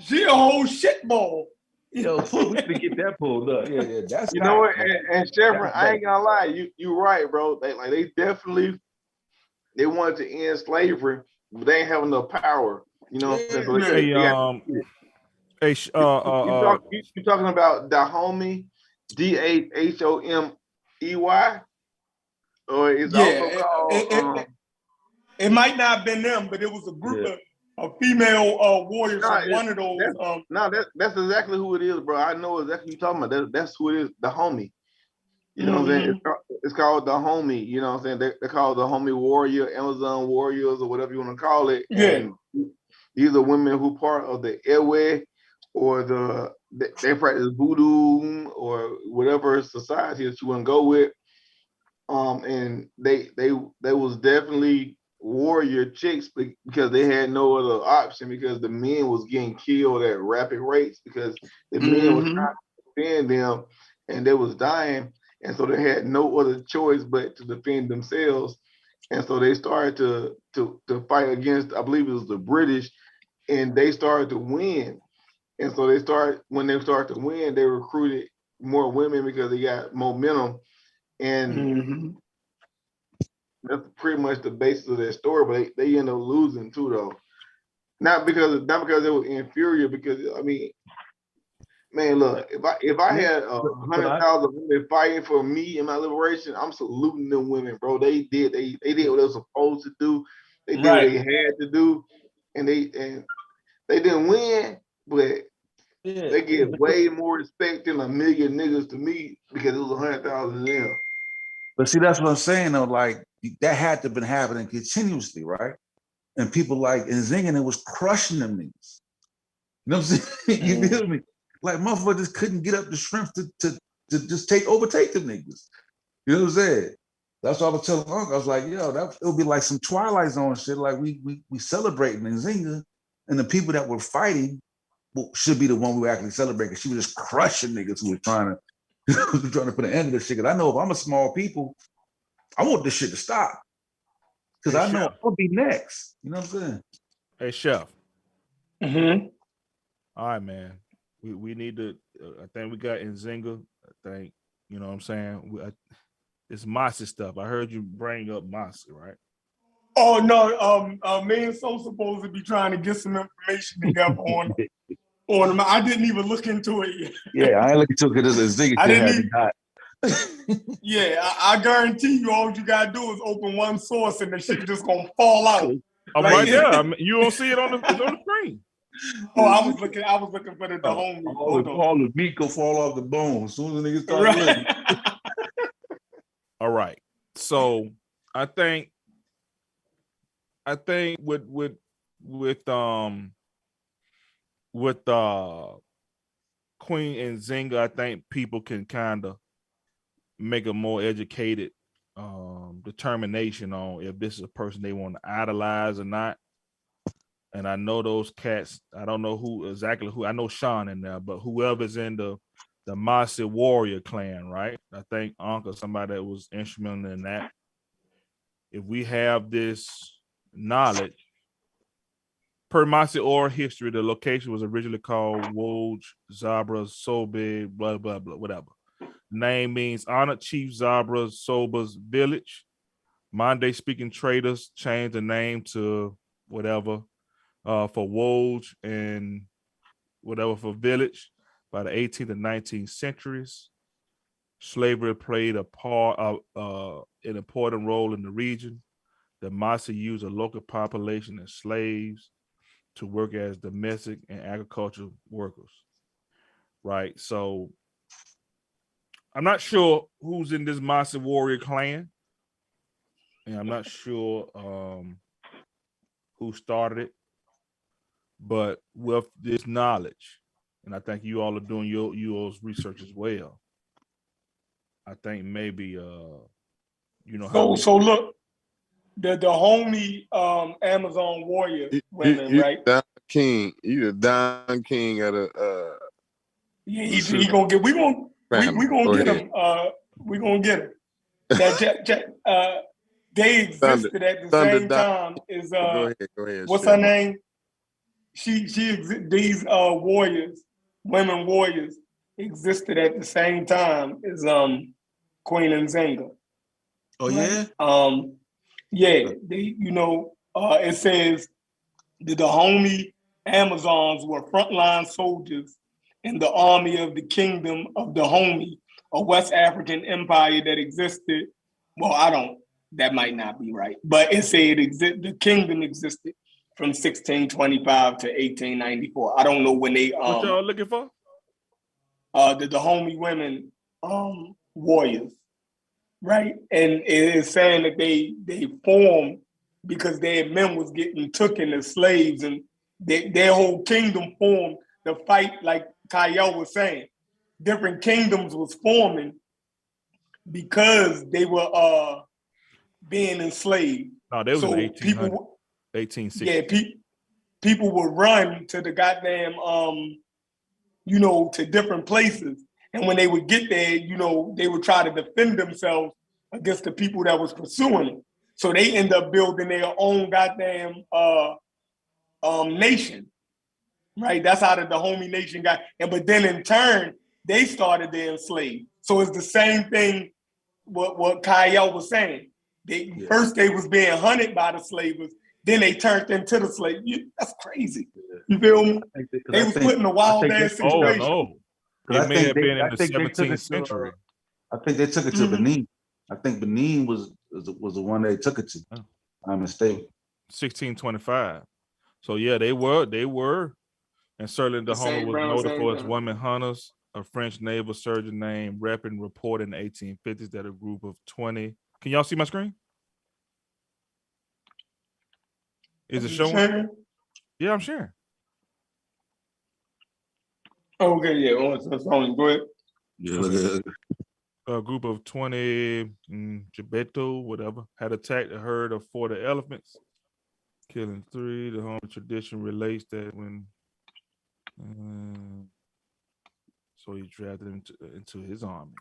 she a whole shitball. Yo, we need to get that pulled up. Yeah, that's You know what? tight, man. And Shepard, I ain't gonna lie, you right, bro. They definitely they wanted to end slavery, but they ain't have enough power. You know what I'm saying? So Yeah. Hey, you talking about Dahomey, Dahomey, or it's also called it might not have been them, but it was a group of female warriors from one of those. That's exactly who it is, bro. I know exactly what you're talking about. That's who it is, Dahomey. You know what I'm saying? It's called Dahomey. You know what I'm saying? They're called the Dahomey warrior, Amazon warriors, or whatever you want to call it. Yeah. And these are women who part of the Ewe, or they practice voodoo or whatever society that you want to go with. And they was definitely warrior chicks because they had no other option, because the men was getting killed at rapid rates because the men was trying to defend them and they was dying, and so they had no other choice but to defend themselves. And so they started to fight against, I believe it was the British, and they started to win. And so when they started to win, they recruited more women because they got momentum. And that's pretty much the basis of their story, but they end up losing too, though. Not because they were inferior, because I mean, man, look, if I had 100,000 women fighting for me and my liberation, I'm saluting them women, bro. They did what they were supposed to do. They did what they had to do, and they didn't win, but they get way more respect than a million niggas to me because it was 100,000 of them. But see, that's what I'm saying though. Like that had to have been happening continuously, right? And people like Nzinga was crushing them niggas. You know what I'm saying? You feel me? Like motherfuckers just couldn't get up the strength to just overtake them niggas. You know what I'm saying? That's what I was telling Uncle. I was like, yo, it would be like some Twilight Zone shit. Like we celebrating Nzinga, and the people that were fighting should be the one we actually celebrate, because she was just crushing niggas who were trying to put an end to this shit. Because I know if I'm a small people, I want this shit to stop. Because I know I'll be next. You know what I'm saying? Hey, Chef. All right, man. We need to. I think we got Nzinga. I think, you know what I'm saying. It's Masi stuff. I heard you bring up Masi, right? Oh no, me and So supposed to be trying to get some information together on them. I didn't even look into it yet. Yeah, I ain't looking to it because Nzinga shit had me hot. Yeah, I guarantee you, all you gotta do is open one source and the shit just gonna fall out. I'm right there. You don't see it on the screen. Oh, I was looking for the Dahomey. All the meat go fall off the bone as soon as the niggas start living. All right. So I think with Queen Nzinga, I think people can kind of make a more educated determination on if this is a person they want to idolize or not. And I know those cats, I don't know who. I know Sean in there, but whoever's in the Masi warrior clan, right? I think Uncle, somebody that was instrumental in that. If we have this knowledge, per Masi oral history, the location was originally called Woj, Zabra, Sobe, blah, blah, blah, whatever. Name means honored chief Zabra Soba's village. Monday speaking traders changed the name to whatever for Woj and whatever for village by the 18th and 19th centuries. Slavery played an important role in the region. The Masi used a local population and slaves to work as domestic and agricultural workers. Right. So I'm not sure who's in this Masi warrior clan. And I'm not sure who started it. But with this knowledge, and I think you all are doing yours research as well, I think maybe So look, the Dahomey Amazon warrior women, right? Don King, you the Don King of the Yeah, he gonna get. We gonna get him. We gonna get him. That they existed at the same time as go ahead. what's her name? these warriors, women warriors, existed at the same time as Queen Nzinga. Oh Right? yeah. Yeah, it says the Dahomey Amazons were frontline soldiers in the army of the Kingdom of Dahomey, a West African empire that existed. Well, that might not be right, but it said the kingdom existed from 1625 to 1894. I don't know when they What y'all looking for? the Dahomey women warriors, right? And it is saying that they formed because their men was getting taken as slaves, and their whole kingdom formed to fight, like Kyle was saying. Different kingdoms was forming because they were being enslaved. No, they was in So 1800, people, 1860. yeah, people would run to the goddamn, to different places. And when they would get there, they would try to defend themselves against the people that was pursuing them. So they end up building their own goddamn nation, right? That's how the Dahomey nation got. But then in turn, they started to enslave. So it's the same thing. What Kyle was saying. First they was being hunted by the slavers, then they turned into the slave. That's crazy. You feel me? They was put in a wild ass situation. Oh no, it may have been in the 17th century. I think they took it to Benin. I think Benin was the one they took it to. I'm mistaken. 1625. So yeah, they were, and certainly the Dahomey was noted for its women hunters. A French naval surgeon named Repin reported in the 1850s that a group of 20. Can y'all see my screen? Is it showing? Sharing? Yeah, I'm sharing. Okay, yeah. Go ahead. Yeah, look at A group of 20 Gebeto, whatever, had attacked a herd of 40 elephants, killing 3. The Dahomey tradition relates that when so he drafted into his army.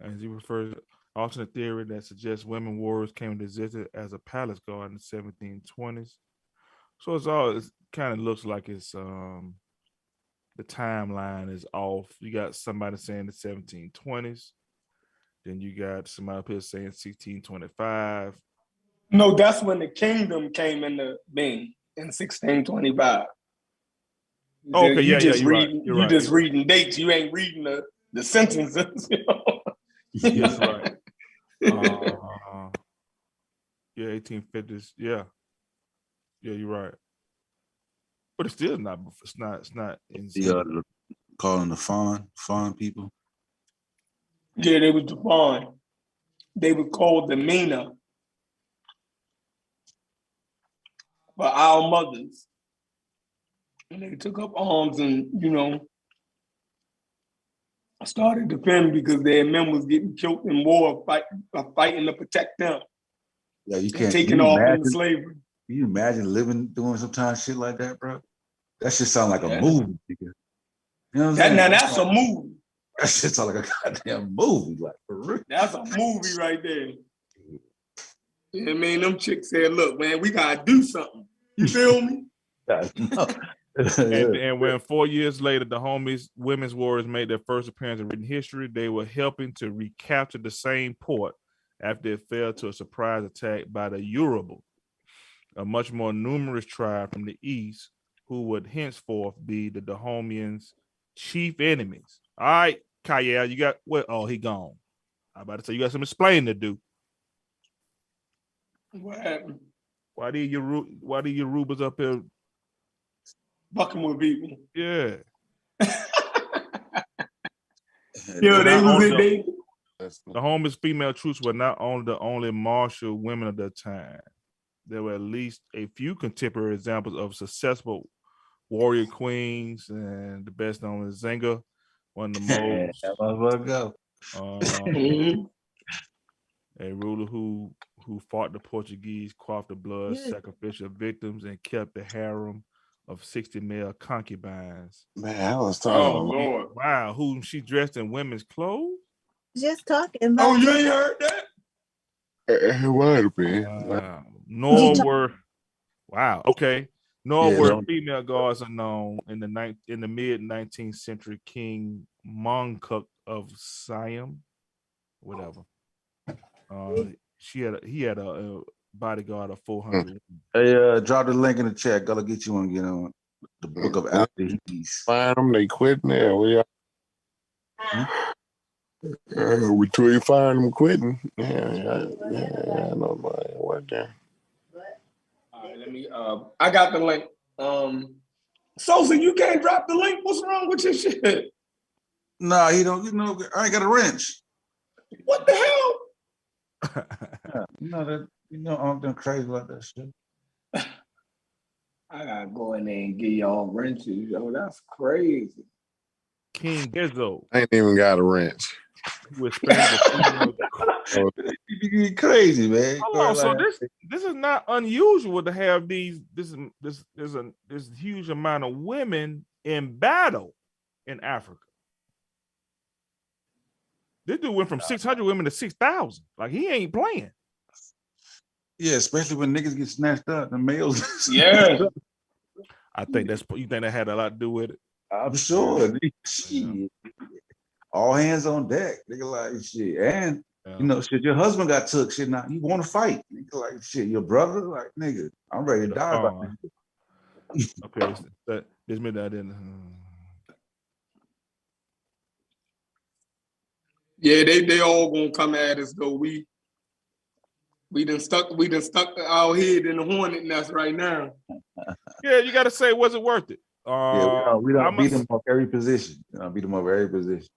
As he refers to alternate theory that suggests women warriors came to exist as a palace guard in the 1720s. So it kind of looks like it's the timeline is off. You got somebody saying the 1720s, then you got somebody up here saying 1625. No, that's when the kingdom came into being in 1625. Okay, you yeah, just you're reading, right. you just reading dates. You ain't reading the sentences. Yes, right. Yeah, 1850s. Yeah, you're right. But it's still not. It's not insane. calling the fawn people. Yeah, they was the fawn. They were called the Mina for our mothers, and they took up arms and started defending because their men was getting killed in war, fighting to protect them. Yeah, you and can't. taken off into slavery. Can you imagine doing some kind of shit like that, bro? That shit sound like a movie. Nigga. You know what I'm saying? Now that's a movie. That shit sound like a goddamn movie, like for real. That's a movie right there. Yeah, man, them chicks said, "Look, man, we gotta do something." You feel me? And when 4 years later, the Dahomey's women's warriors made their first appearance in written history, they were helping to recapture the same port after it fell to a surprise attack by the Yoruba, a much more numerous tribe from the east, who would henceforth be the Dahomeans' chief enemies. All right, Kyle, you got what? Oh, he gone. I'm about to say you got some explaining to do. What happened? Why do Yorubas up here fucking with people? Yeah. Yo, they was in they. The Dahomey's female troops were not only the only martial women of their time. There were at least a few contemporary examples of successful warrior queens, and the best known is Nzinga, one of the most. A ruler who fought the Portuguese, quaffed the blood, sacrificial victims, and kept the harem of 60 male concubines. Man, I was talking about. Lord. Wow, whom she dressed in women's clothes? Just talking about. Oh, you ain't heard that? It might have been. Nor were Wow. Okay. Nor Yeah, were no. female gods unknown in the mid 19th century. King Mongkut of Siam, whatever. He had a bodyguard of 400. Hey, drop the link in the chat. Gotta get you one. Get on the book of After He's. Find them, they quitting there. We are. Between firing them quitting. Yeah, no money. What there? All right, let me. I got the link. Sosa, you can't drop the link. What's wrong with your shit? Nah, he don't. You know, I ain't got a wrench. What the hell? Yeah, I'm done crazy like that shit. I gotta go in there and get y'all wrenches, yo. That's crazy. King Gizzo. I ain't even got a wrench. Who expanded the You crazy, man. Hold on, so this is not unusual to have this huge amount of women in battle in Africa. This dude went from 600 women to 6,000. Like, he ain't playing. Yeah, especially when niggas get snatched up, the males. Yeah. I think you think that had a lot to do with it. I'm sure. Shit. All hands on deck. Nigga like shit. And shit, your husband got took. Shit, now you want to fight. Nigga like shit, your brother, like nigga, I'm ready to die about this. Okay, this made that in. Yeah, they all gonna come at us though. We done stuck our head in the hornet nest right now. Yeah, you gotta say, was it worth it? Yeah, we don't beat them off every position. Beat them off every position.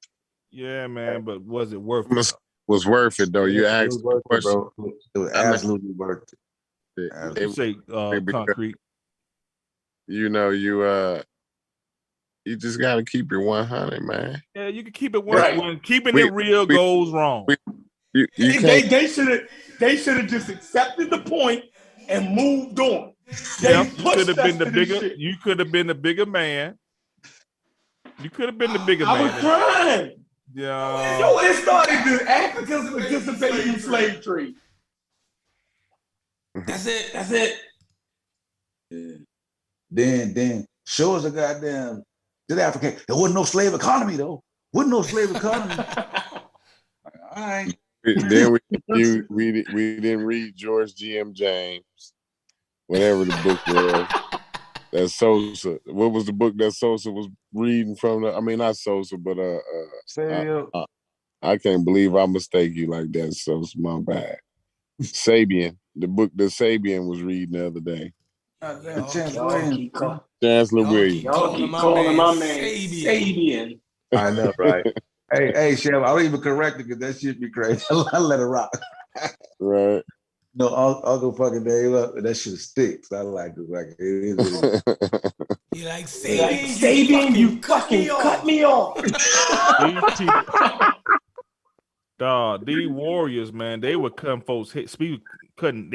Yeah, man, but was it worth it? Was worth it though. You asked the question. Bro. It was absolutely worth it. You say concrete. You just gotta keep it 100, man. Yeah, you can keep it when keeping it real goes wrong. They should have just accepted the point and moved on. You could have been the bigger. You could have been the bigger man. You could have been the bigger man. I was crying. Yeah. Yo, it started the Africans participating in slave trade. That's it. Yeah. Then show us a goddamn South Africa. There wasn't no slave economy though. Wasn't no slave economy. All right. Then we didn't read George G.M. James, whatever the book was. That Sosa. What was the book that Sosa was reading from? Not Sosa, but I can't believe I mistake you like that, Sosa. My bad. Sabian. The book that Sabian was reading the other day. Chancellor Williams. Y'all keep calling my man Sabian. I know, right? hey, Chef, I don't even correct it because that shit be crazy. I let it rock. Right. No, I'll go fucking Dave up, and that shit sticks. I like it. Like it is. You like Sabian? You fucking cut me off. Dog, these warriors, man, they were cutting folks' heads. They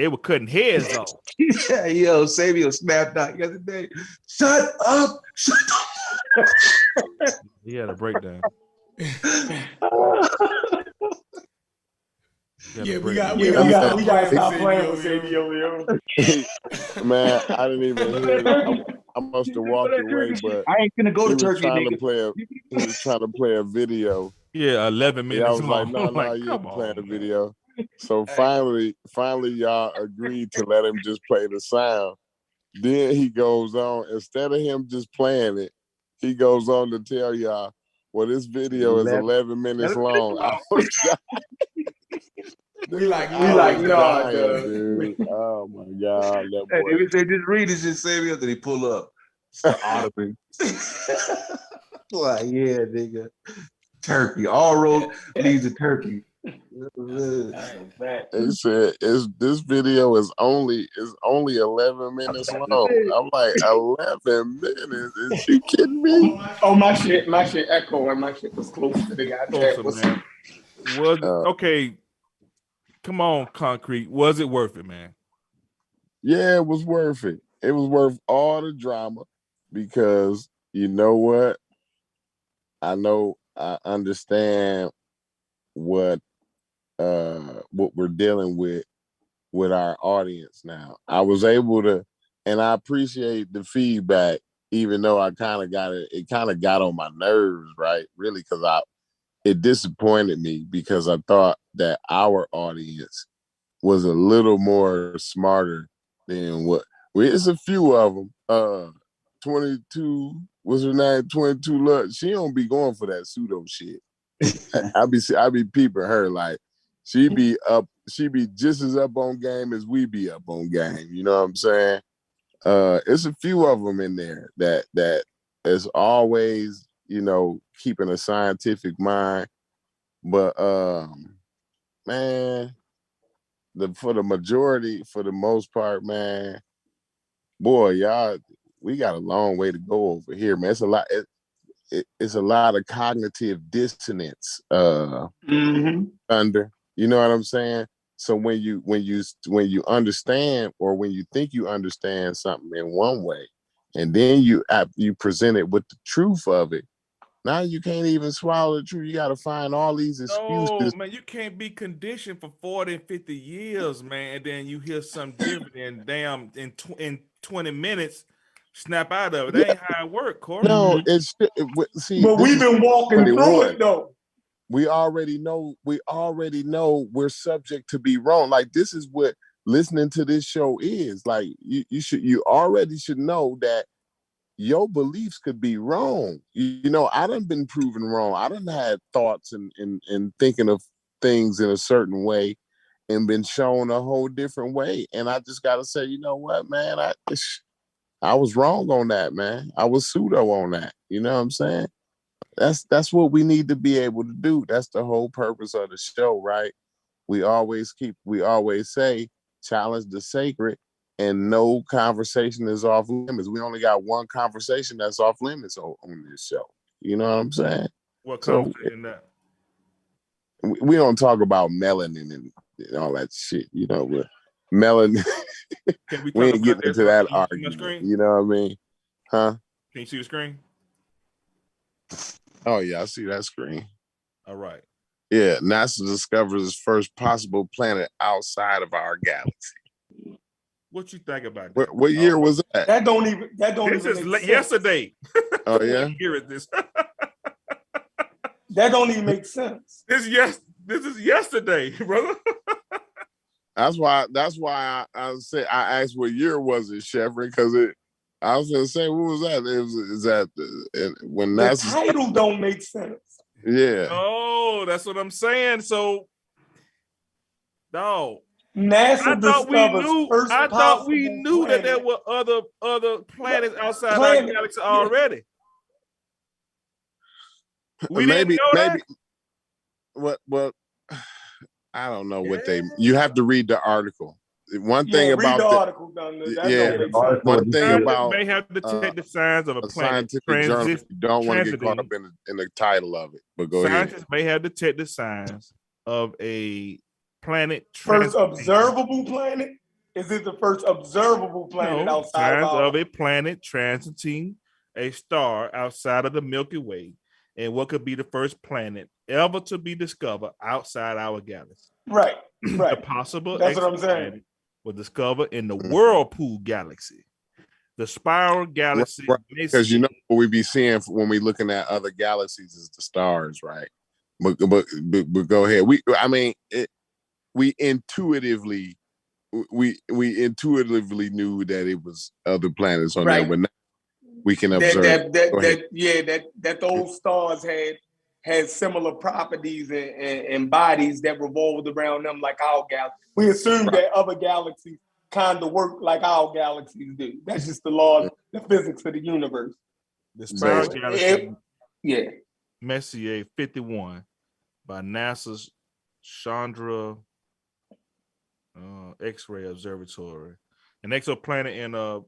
were cutting heads off. Yeah, yo, Sabian snapped out the other day. Shut up! He had a breakdown. Yeah, we got stop playing with Sabian. Man, I didn't even hear it. I must have walked away, but I ain't gonna go to Turkey. He was trying to play a video. Yeah, 11 minutes. I was like, no, you ain't playing the video. So finally, y'all agreed to let him just play the sound. Then he goes on, instead of him just playing it, he goes on to tell y'all, well, this video is 11 minutes long. I was we like, no, dude. Oh my God. That boy. Hey, they just read this shit, Sabian, then he pull up. Audibly. Like, yeah, nigga. Turkey. All road leads to Turkey. They said this video is only 11 minutes long. I'm like, 11 minutes? Is you kidding me? Oh, my shit echo and my shit was close to the goddamn. Okay. Come on, concrete. Was it worth it, man? Yeah, it was worth it. It was worth all the drama because you know what? I understand what we're dealing with our audience now. I was able to and I appreciate the feedback, even though I kind of got it. It kind of got on my nerves, right? Really, because it disappointed me because I thought that our audience was a little more smarter than what. Well, it's a few of them. 22, what's her name? 22 Lux. She don't be going for that pseudo shit. I be peeping her like she be just as up on game as we be up on game. You know what I'm saying? It's a few of them in there that is always, keeping a scientific mind. But man, for the majority, for the most part, man, boy, y'all, we got a long way to go over here, man. It's a lot. It's a lot of cognitive dissonance under. You know what I'm saying? So when you understand, or when you think you understand something in one way, and then you present it with the truth of it, now you can't even swallow the truth. You got to find all these excuses. No, man, you can't be conditioned for 40 and 50 years, man, and then you hear something different and damn in 20 minutes snap out of it. That ain't how it works, Corey. No, see, But we've been walking through it though. We already know we're subject to be wrong. Like, this is what listening to this show is. Like, you already should know that your beliefs could be wrong. I done been proven wrong. I done had thoughts and thinking of things in a certain way and been shown a whole different way. And I just gotta say, you know what, man, I was wrong on that, man. I was pseudo on that. You know what I'm saying? That's what we need to be able to do. That's the whole purpose of the show, right? We always say, challenge the sacred, and no conversation is off limits. We only got one conversation that's off limits on this show. You know what I'm saying? What conversation that? We don't talk about melanin and all that shit, but melanin. We ain't getting into that argument. You know what I mean? Huh? Can you see the screen? Oh yeah, I see that screen. All right. Yeah, NASA discovers its first possible planet outside of our galaxy. What you think about that? What year was that? That don't even. This is yesterday. Oh yeah. Here is this. That don't even make sense. This is yesterday, brother. That's why I said I asked what year was it, Chevron, because I was gonna say, what was that? Is that when the NASA title don't make sense. Yeah. Oh, that's what I'm saying. So, no. NASA discovers I thought we knew that there were other planets outside our galaxy already. We maybe didn't know that? what I don't know what you have to read the article. One thing about the article, one thing about may have to detect the signs of a planet scientific journal. You don't want to get caught up in the title of it. But go ahead. Scientists may have detected signs of a planet. First observable planet? Is it the first observable planet outside signs of a planet transiting a star outside of the Milky Way, and what could be the first planet ever to be discovered outside our galaxy? Right. The possible That's what I'm saying. Was discovered in the Whirlpool Galaxy, the Spiral Galaxy. Because what we be seeing when we looking at other galaxies is the stars, right? But go ahead. We intuitively knew that it was other planets on there, but now we can observe that those stars had similar properties and bodies that revolved around them like our galaxy. We assume that other galaxies kind of work like our galaxies do. That's just the law, the physics of the universe. The Spiral Galaxy, Messier 51 by NASA's Chandra X-ray Observatory. An exoplanet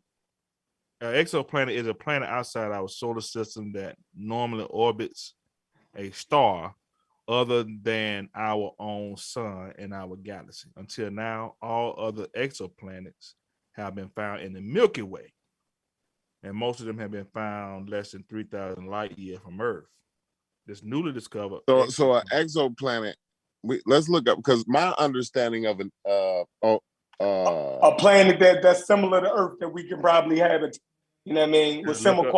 exoplanet is a planet outside our solar system that normally orbits a star other than our own sun and our galaxy. Until now, all other exoplanets have been found in the Milky Way, and most of them have been found less than 3,000 light years from Earth. This newly discovered. So an exoplanet. Let's look up, because my understanding of A planet that's similar to Earth that we can probably habit. You know what I mean? With similar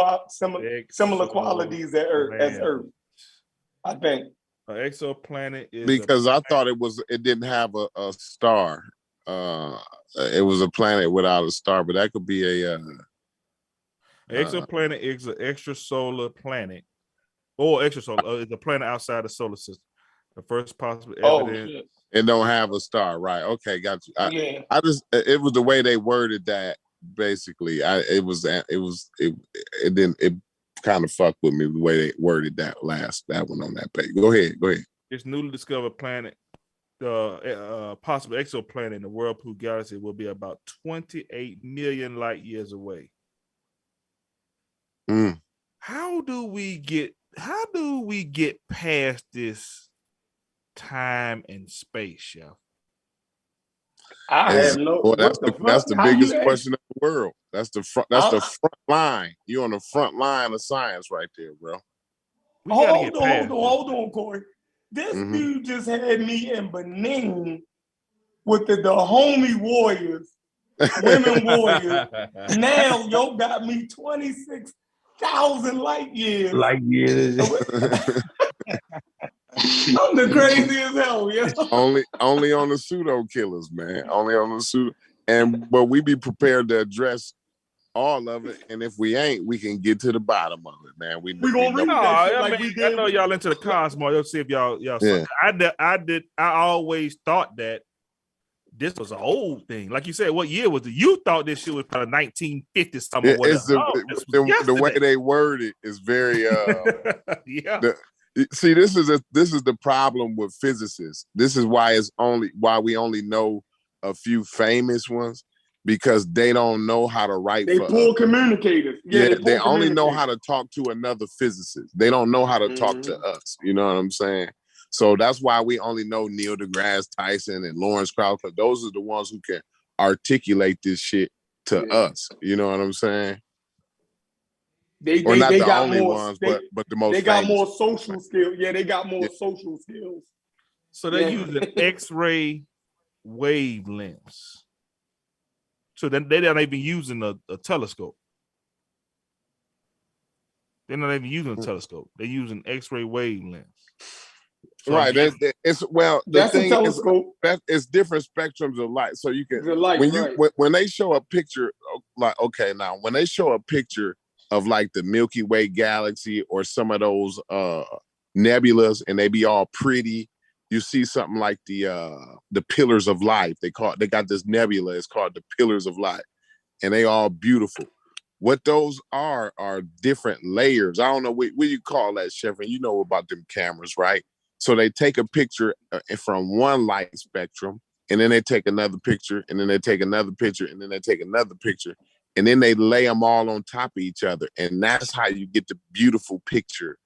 qualities as Earth. I think. An exoplanet is because I thought it didn't have a star. It was a planet without a star, but that could be a exoplanet is an extrasolar planet, or extrasolar is a planet outside the solar system. The first possible evidence. It don't have a star, right? Okay, got you. I just it was the way they worded that. Basically, it kind of fucked with me the way they worded that one on that page. Go ahead. This newly discovered planet, possible exoplanet in the Whirlpool Galaxy will be about 28 million light years away. How do we get past this time and space, Chef? That's the biggest question in the world. That's the front line. You're on the front line of science right there, bro. Hold on, Corey. This dude just had me in Benin with the homie warriors, women warriors. Now yo got me 26,000 light years. I'm the crazy as hell, yeah. Only on the pseudo killers, man. Only on the pseudo. But we be prepared to address all of it, and if we ain't, we can get to the bottom of it, man. We gonna read that shit like we did. I know y'all into the cosmos. You'll see if y'all. Yeah. I always thought that this was an old thing. Like you said, what year was it? You thought this shit was probably 1950 something. The way they word it is very yeah. See, this is the problem with physicists. This is why we only know a few famous ones, because they don't know how to write. They poor communicators. They only know how to talk to another physicist. They don't know how to talk to us. You know what I'm saying? So that's why we only know Neil deGrasse Tyson and Lawrence Krauss, because those are the ones who can articulate this shit to us. You know what I'm saying? They not the got only more, ones, but the most. They got more social skills. Yeah, they got more social skills. So they're using X-ray wavelengths. So then they're not even using a telescope. They're not even using a telescope. They're using X-ray wavelengths. So right. The thing is, it's different spectrums of light. So you can when they show a picture, when they show a picture of like the Milky Way galaxy or some of those nebulas, and they be all pretty. You see something like the pillars of life. They got this nebula. It's called the pillars of life, and they all beautiful. What those are different layers. I don't know what you call that, Chef, and you know about them cameras, right? So they take a picture from one light spectrum, and then they take another picture, and then they take another picture, and then they take another picture, and then they lay them all on top of each other, and that's how you get the beautiful picture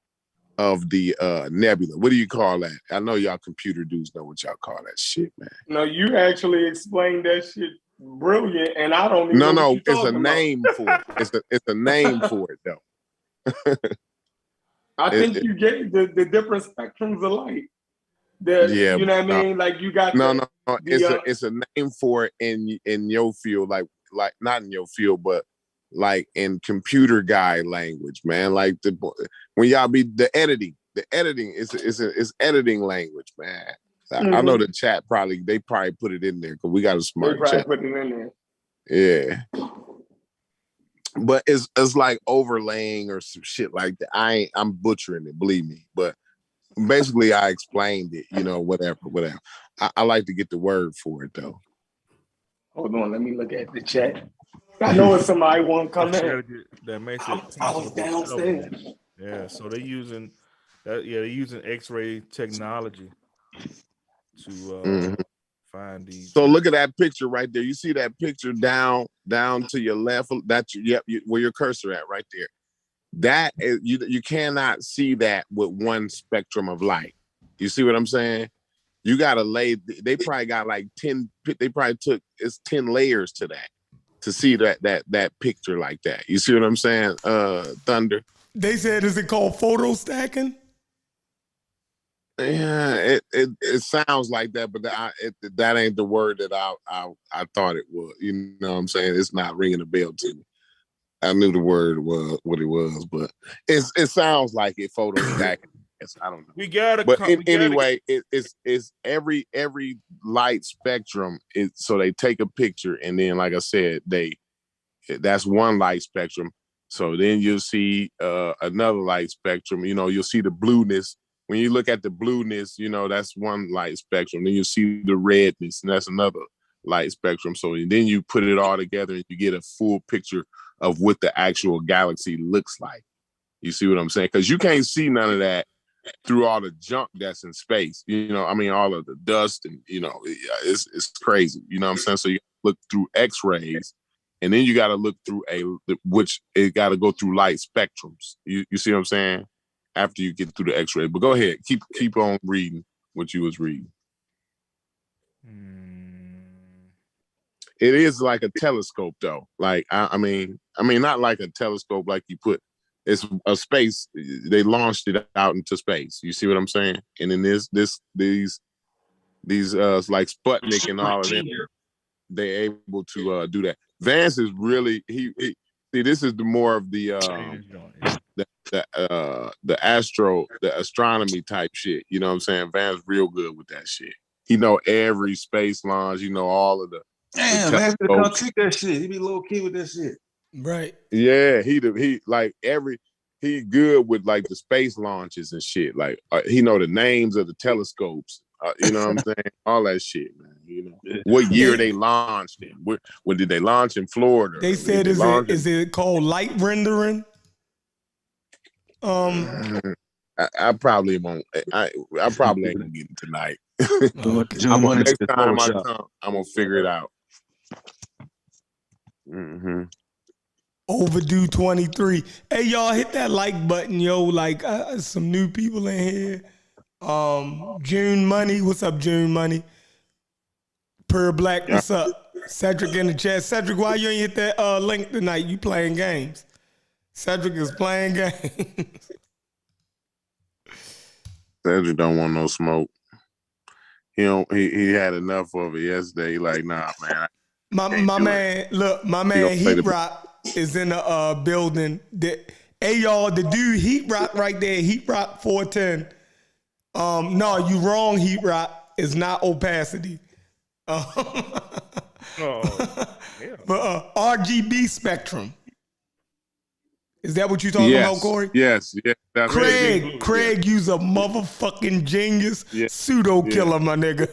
of the nebula. What do you call that? I know y'all computer dudes know what y'all call that shit, man. No, you actually explained that shit brilliant, and I don't even know what you're it's a name for it. It's a name for it, though. I think you get the different spectrums of light. You know what I mean? Like you got it's a name for it in your field, like not in your field, but like in computer guy language, man. Like when y'all be the editing is editing language, man. I know the chat they probably put it in there because we got a smart chat. Put it in there. Yeah. But it's like overlaying or some shit like that. I'm butchering it, believe me. But basically I explained it, whatever. I like to get the word for it though. Hold on, let me look at the chat. I know if somebody want to come in. That makes it. I was downstairs. Yeah, so they're using X-ray technology to find these. So look at that picture right there. You see that picture down to your left? Where your cursor at right there. That is, you cannot see that with one spectrum of light. You see what I'm saying? You gotta they probably got like 10. They probably took 10 layers to that to see that picture like that. You see what I'm saying? Thunder. They said, is it called photo stacking? Yeah, it sounds like that, but that ain't the word that I thought it was. You know what I'm saying? It's not ringing a bell to me. I knew the word was what it was, but it sounds like it photostatic. I don't know. We gotta. But anyway, it's every light spectrum. So they take a picture, and then, like I said, that's one light spectrum. So then you'll see another light spectrum. You know, you'll see the blueness. When you look at the blueness, you know, that's one light spectrum. Then you see the redness, and that's another light spectrum. So then you put it all together, and you get a full picture of what the actual galaxy looks like. You see what I'm saying? Because you can't see none of that through all the junk that's in space. You know, I mean, all of the dust, and you know, it's crazy. You know what I'm saying? So you look through X-rays, and then you got to look through which it got to go through light spectrums. You see what I'm saying? After you get through the X-ray. But go ahead, keep on reading what you was reading. It is like a telescope, though. Like I mean, not like a telescope like you put. It's a space. They launched it out into space. You see what I'm saying? And then these like Sputnik and all of them, they're able to do that. Vance is really he see, this is the more of the astronomy type shit. You know what I'm saying? Vance real good with that shit. He know every space launch. You know all of the. Damn, man, to come trick that shit. He be low key with that shit. Right. Yeah, he like he good with like the space launches and shit. Like he know the names of the telescopes. You know what I'm saying? All that shit, man. You know what year they launched in? When did they launch in Florida? They said is it called light rendering? I probably won't. I probably ain't gonna get it tonight. Next time I come, I'm gonna figure it out. Mm-hmm. Overdue 23. Hey, y'all, hit that like button, yo. Like some new people in here. June Money, what's up, June Money? Per Black, what's up? Cedric in the chat. Cedric, why you ain't hit that link tonight? You playing games. Cedric is playing games. Cedric don't want no smoke. He had enough of it yesterday. He like, nah, man. My man Heat Rock is in the building. Hey y'all, the dude Heat Rock right there, Heat Rock 410. No, you wrong, Heat Rock. It's not opacity. But RGB spectrum. Is that what you talking about, Corey? Yes. That's Craig use a motherfucking genius pseudo killer, my nigga.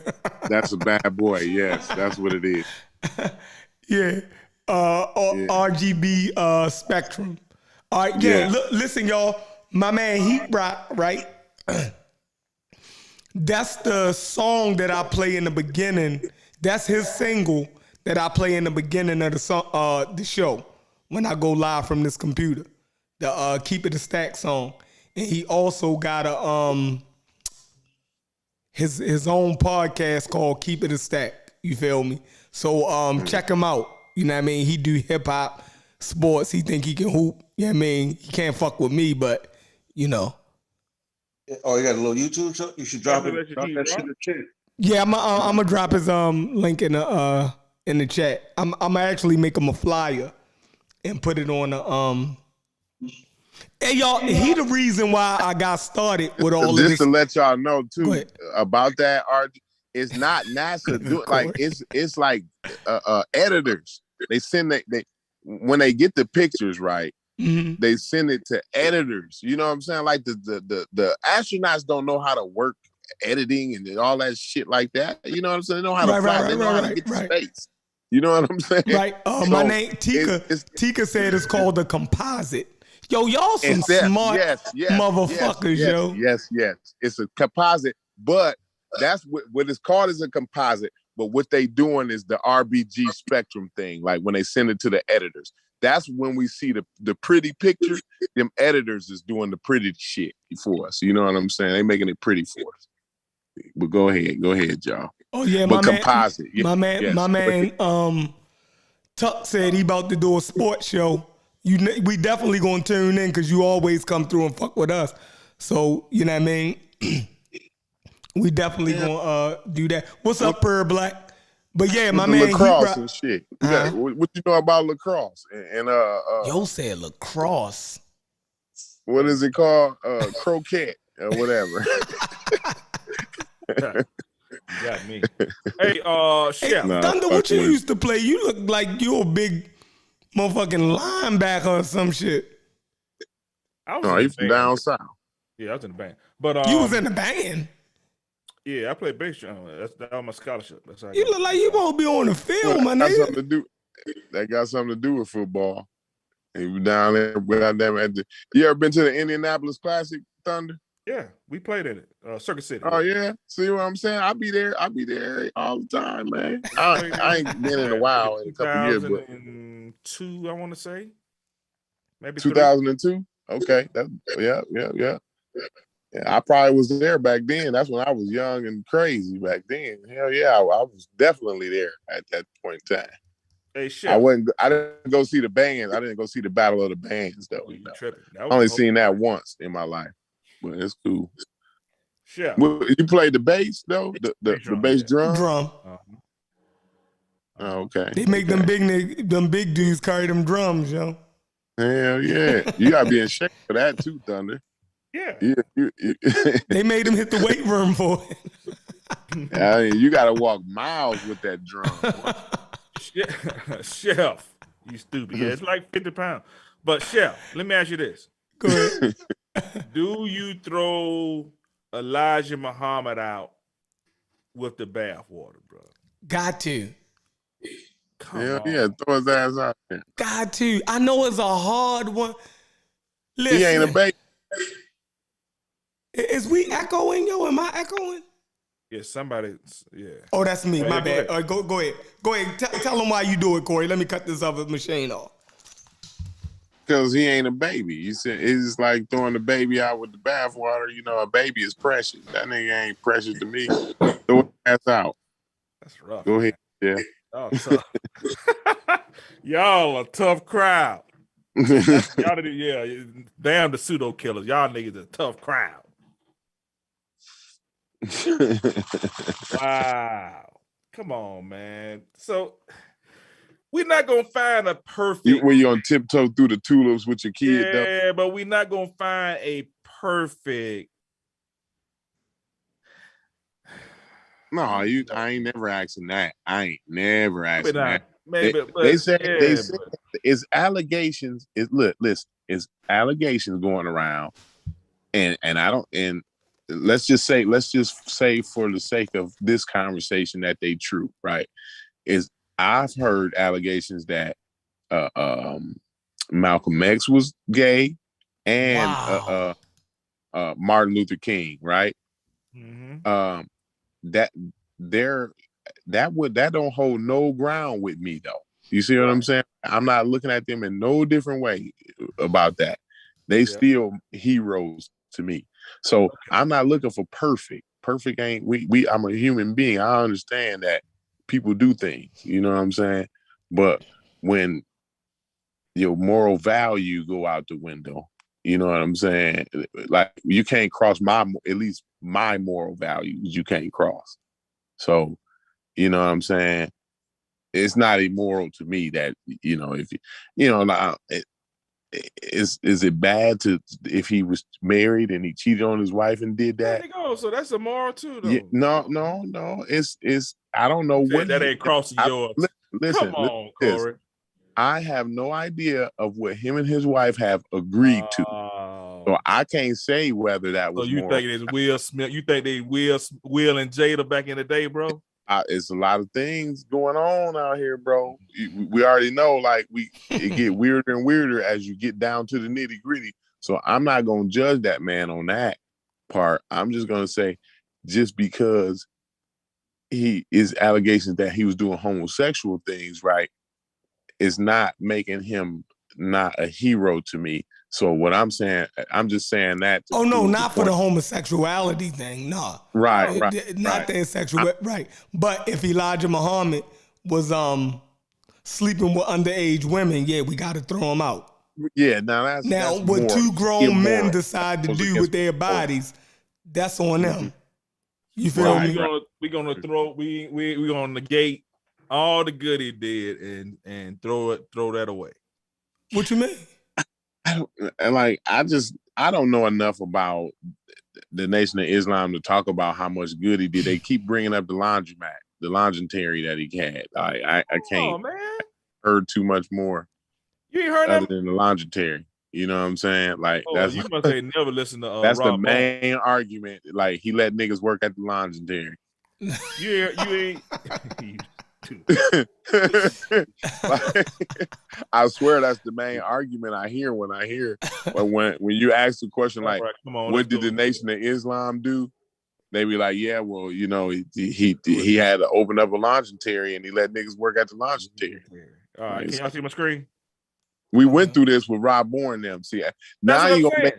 That's a bad boy. Yes, that's what it is. Yeah. RGB spectrum. All right, yeah. Listen, y'all. My man Heat Rock, right? That's the song that I play in the beginning. That's his single that I play in the beginning of the show when I go live from this computer. The Keep It a Stack song. And he also got his own podcast called Keep It a Stack. You feel me? So check him out. You know what I mean? He do hip hop, sports. He think he can hoop. You know what I mean? He can't fuck with me, but you know. Oh, you got a little YouTube show? You should drop it. Drop that shit in the chat. Yeah, I'm gonna drop his link in the chat. I'm gonna actually make him a flyer and put it on the Hey y'all, he the reason why I got started with all of this. Just to let y'all know too about that art. It's not NASA doing like it's like editors. They send they when they get the pictures right, they send it to editors. You know what I'm saying? Like the astronauts don't know how to work editing and all that shit like that. You know what I'm saying? They know how to fly. They know how to get to space. You know what I'm saying? Right. My name Tika said it's called a composite. Yo, y'all some smart motherfuckers, yo. Yes. It's a composite, but that's what it's called is a composite. But what they doing is the RBG spectrum thing. Like when they send it to the editors, that's when we see the pretty pictures. Them editors is doing the pretty shit for us. You know what I'm saying? They making it pretty for us. But go ahead, y'all. Oh yeah, but composite. My man, Tuck said he about to do a sports show. We definitely gonna tune in because you always come through and fuck with us. So you know what I mean. We definitely gonna do that. What's up, Per Black? But yeah, my With the man Heat lacrosse Rock. and shit. What you know about lacrosse? And Yo said lacrosse. what is it called? Croquet or whatever. You got me. Hey, Chef. Hey, Thunder, what you used to play? You look like you a big motherfucking linebacker or some shit. He's from down south. Yeah, I was in the band. But you was in the band? Yeah, I played bass drum. That was my scholarship. That's how you look like you won't be on the field, my nigga. That got something to do with football. And you down there, you ever been to the Indianapolis Classic, Thunder? Yeah, we played at it. Circuit City. Oh yeah, see what I'm saying? I'll be there all the time, man. I ain't been in a while, in a couple years, but 2002, I want to say, maybe 2002. Okay, yeah. I probably was there back then. That's when I was young and crazy back then. Hell yeah, I was definitely there at that point in time. Hey, Chef. I didn't go see the bands. I didn't go see the Battle of the Bands though. You tripping. I only seen that once in my life, but it's cool. Chef. You played the bass though, the bass drum. Oh, okay. They make them big dudes carry them drums, yo. Hell yeah, you gotta be in shape for that too, Thunder. Yeah. They made him hit the weight room for it. I mean, you gotta walk miles with that drum. Chef, you stupid. Yeah, it's like 50 pounds. But Chef, let me ask you this. Go ahead. Do you throw Elijah Muhammad out with the bathwater, bro? Got to. Hell yeah, throw his ass out there. Got to. I know it's a hard one. Listen, he ain't a baby. Is we echoing, yo? Am I echoing? Yeah, somebody. Yeah. Oh, that's me. Hey, my bad. Go ahead. Go ahead. Tell them why you do it, Corey. Let me cut this other machine off. Because he ain't a baby. You said it's like throwing the baby out with the bathwater. You know, a baby is precious. That nigga ain't precious to me. Throw his ass out. That's rough. Go ahead. Yeah. Y'all tough. Y'all a tough crowd. Y'all, yeah, damn the pseudo killers. Y'all niggas a tough crowd. Wow. Come on, man. So we're not gonna find a perfect. Were you on tiptoe through the tulips with your kid? Yeah, though? but we're not gonna find a perfect. No, I ain't never asking that. I ain't never asking that. Maybe, they said it's allegations. It's allegations going around, and I don't. And let's just say for the sake of this conversation that they true, right? Is I've heard allegations that Malcolm X was gay and Martin Luther King, right? Mm-hmm. That don't hold no ground with me though. You see what I'm saying? I'm not looking at them in no different way about that. They still heroes to me. So I'm not looking for perfect. Perfect ain't I'm a human being. I understand that people do things, you know what I'm saying? But when your moral value go out the window, you know what I'm saying? Like you can't cross at least my moral values, you can't cross. So, you know what I'm saying? It's not immoral to me that, you know, if is it bad if he was married and he cheated on his wife and did that? There you go. So that's immoral too, though. Yeah, no. It's I don't know what that ain't crossing yours. Listen, come on, Corey. I have no idea of what him and his wife have agreed to. So I can't say whether that was. So you think it's Will Smith? You think they Will and Jada back in the day, bro? It's a lot of things going on out here, bro. We already know, like it get weirder and weirder as you get down to the nitty gritty. So I'm not gonna judge that man on that part. I'm just gonna say, just because he is allegations that he was doing homosexual things, right, is not making him not a hero to me. So what I'm saying, I'm just saying that. Oh no, not for the homosexuality thing, no. Right. Not the sexual, right. But if Elijah Muhammad was sleeping with underage women, yeah, we got to throw him out. Yeah, that's what two grown men decide to do with their bodies, that's on them. You feel me? We're gonna negate all the good he did and throw that away. What you mean? I don't know enough about the Nation of Islam to talk about how much good he did. They keep bringing up the laundromat, the laundry that he had. I can't. Oh man, heard too much more. You ain't heard other that? than the laundry. You know what I'm saying? Like that's you must have never listened to that's Rob the main argument. Like he let niggas work at the laundry. You ain't. Like, I swear that's the main argument I hear when you ask the question like, right, what did the Nation of Islam do? They be like, yeah, well, you know, he had to open up a laundry and he let niggas work at the laundry. All right, can y'all see my screen? We went through this with Rob Bourne and them. See, now you're gonna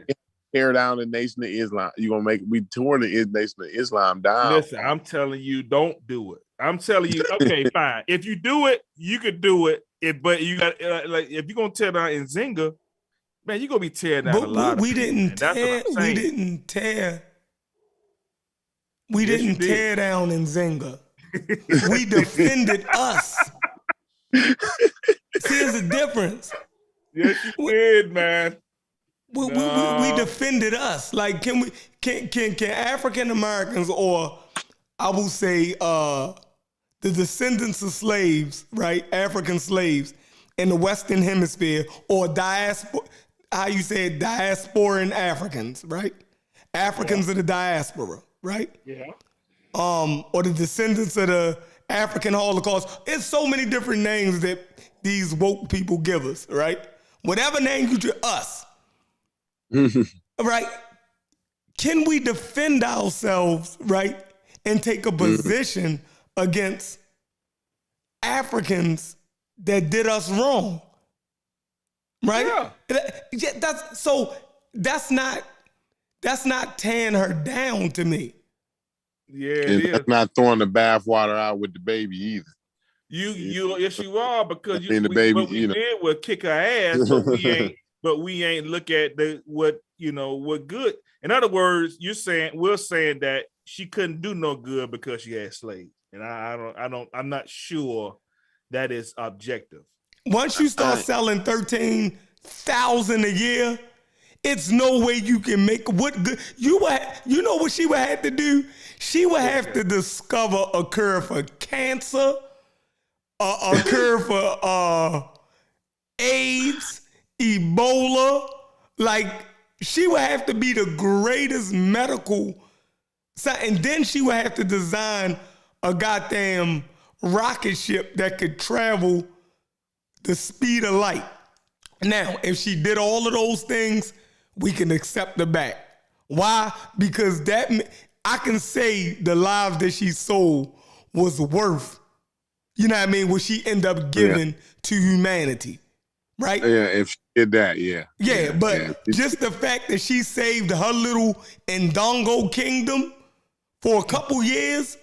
tear down the Nation of Islam. You're gonna we tore the Nation of Islam down. Listen, I'm telling you, don't do it. I'm telling you, okay, fine. If you do it, you could do it. But you got like if you're gonna tear down Nzinga, man, you're gonna be tearing down a lot of people. We didn't tear down Nzinga. We defended us. See, there's a difference. Yes, you did, man. We defended us. Like, can African Americans, or I will say the descendants of slaves, right? African slaves in the Western Hemisphere, or diaspora, how you say it, diasporan Africans, right? Africans of the diaspora, right? Yeah. Or the descendants of the African Holocaust. It's so many different names that these woke people give us, right? Whatever name you to us, right? Can we defend ourselves, right? And take a position against Africans that did us wrong, right? Yeah. That's not tearing her down to me. Yeah, it is. That's not throwing the bathwater out with the baby either. Yes, you are, because the baby, what we did was kick her ass, but we ain't look at what good. In other words, we're saying that she couldn't do no good because she had slaves, and I'm not sure that is objective. Once you start selling 13,000 a year, it's no way you can make what good. You know what she would have to do? She would have to discover a cure for cancer, a cure for AIDS, Ebola. Like, she would have to be the greatest medical science, and then she would have to design a goddamn rocket ship that could travel the speed of light. Now, if she did all of those things, we can accept her back. Why? Because I can say the lives that she sold was worth, you know what I mean, what she ended up giving to humanity, right? Yeah, if she did that, yeah. Yeah, but just the fact that she saved her little Ndongo kingdom for a couple years,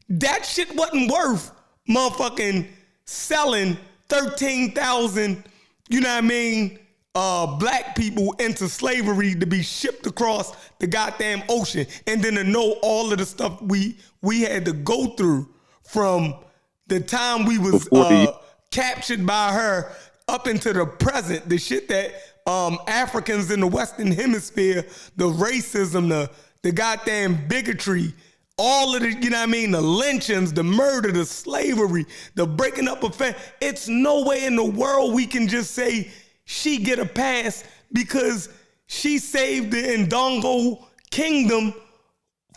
that shit wasn't worth motherfucking selling 13,000, you know what I mean, black people into slavery to be shipped across the goddamn ocean, and then to know all of the stuff we had to go through from the time we was captured by her up into the present, the shit that Africans in the Western Hemisphere, the racism, the goddamn bigotry, all of the, you know what I mean, the lynchings, the murder, the slavery, the breaking up of family. It's no way in the world we can just say she get a pass because she saved the Ndongo kingdom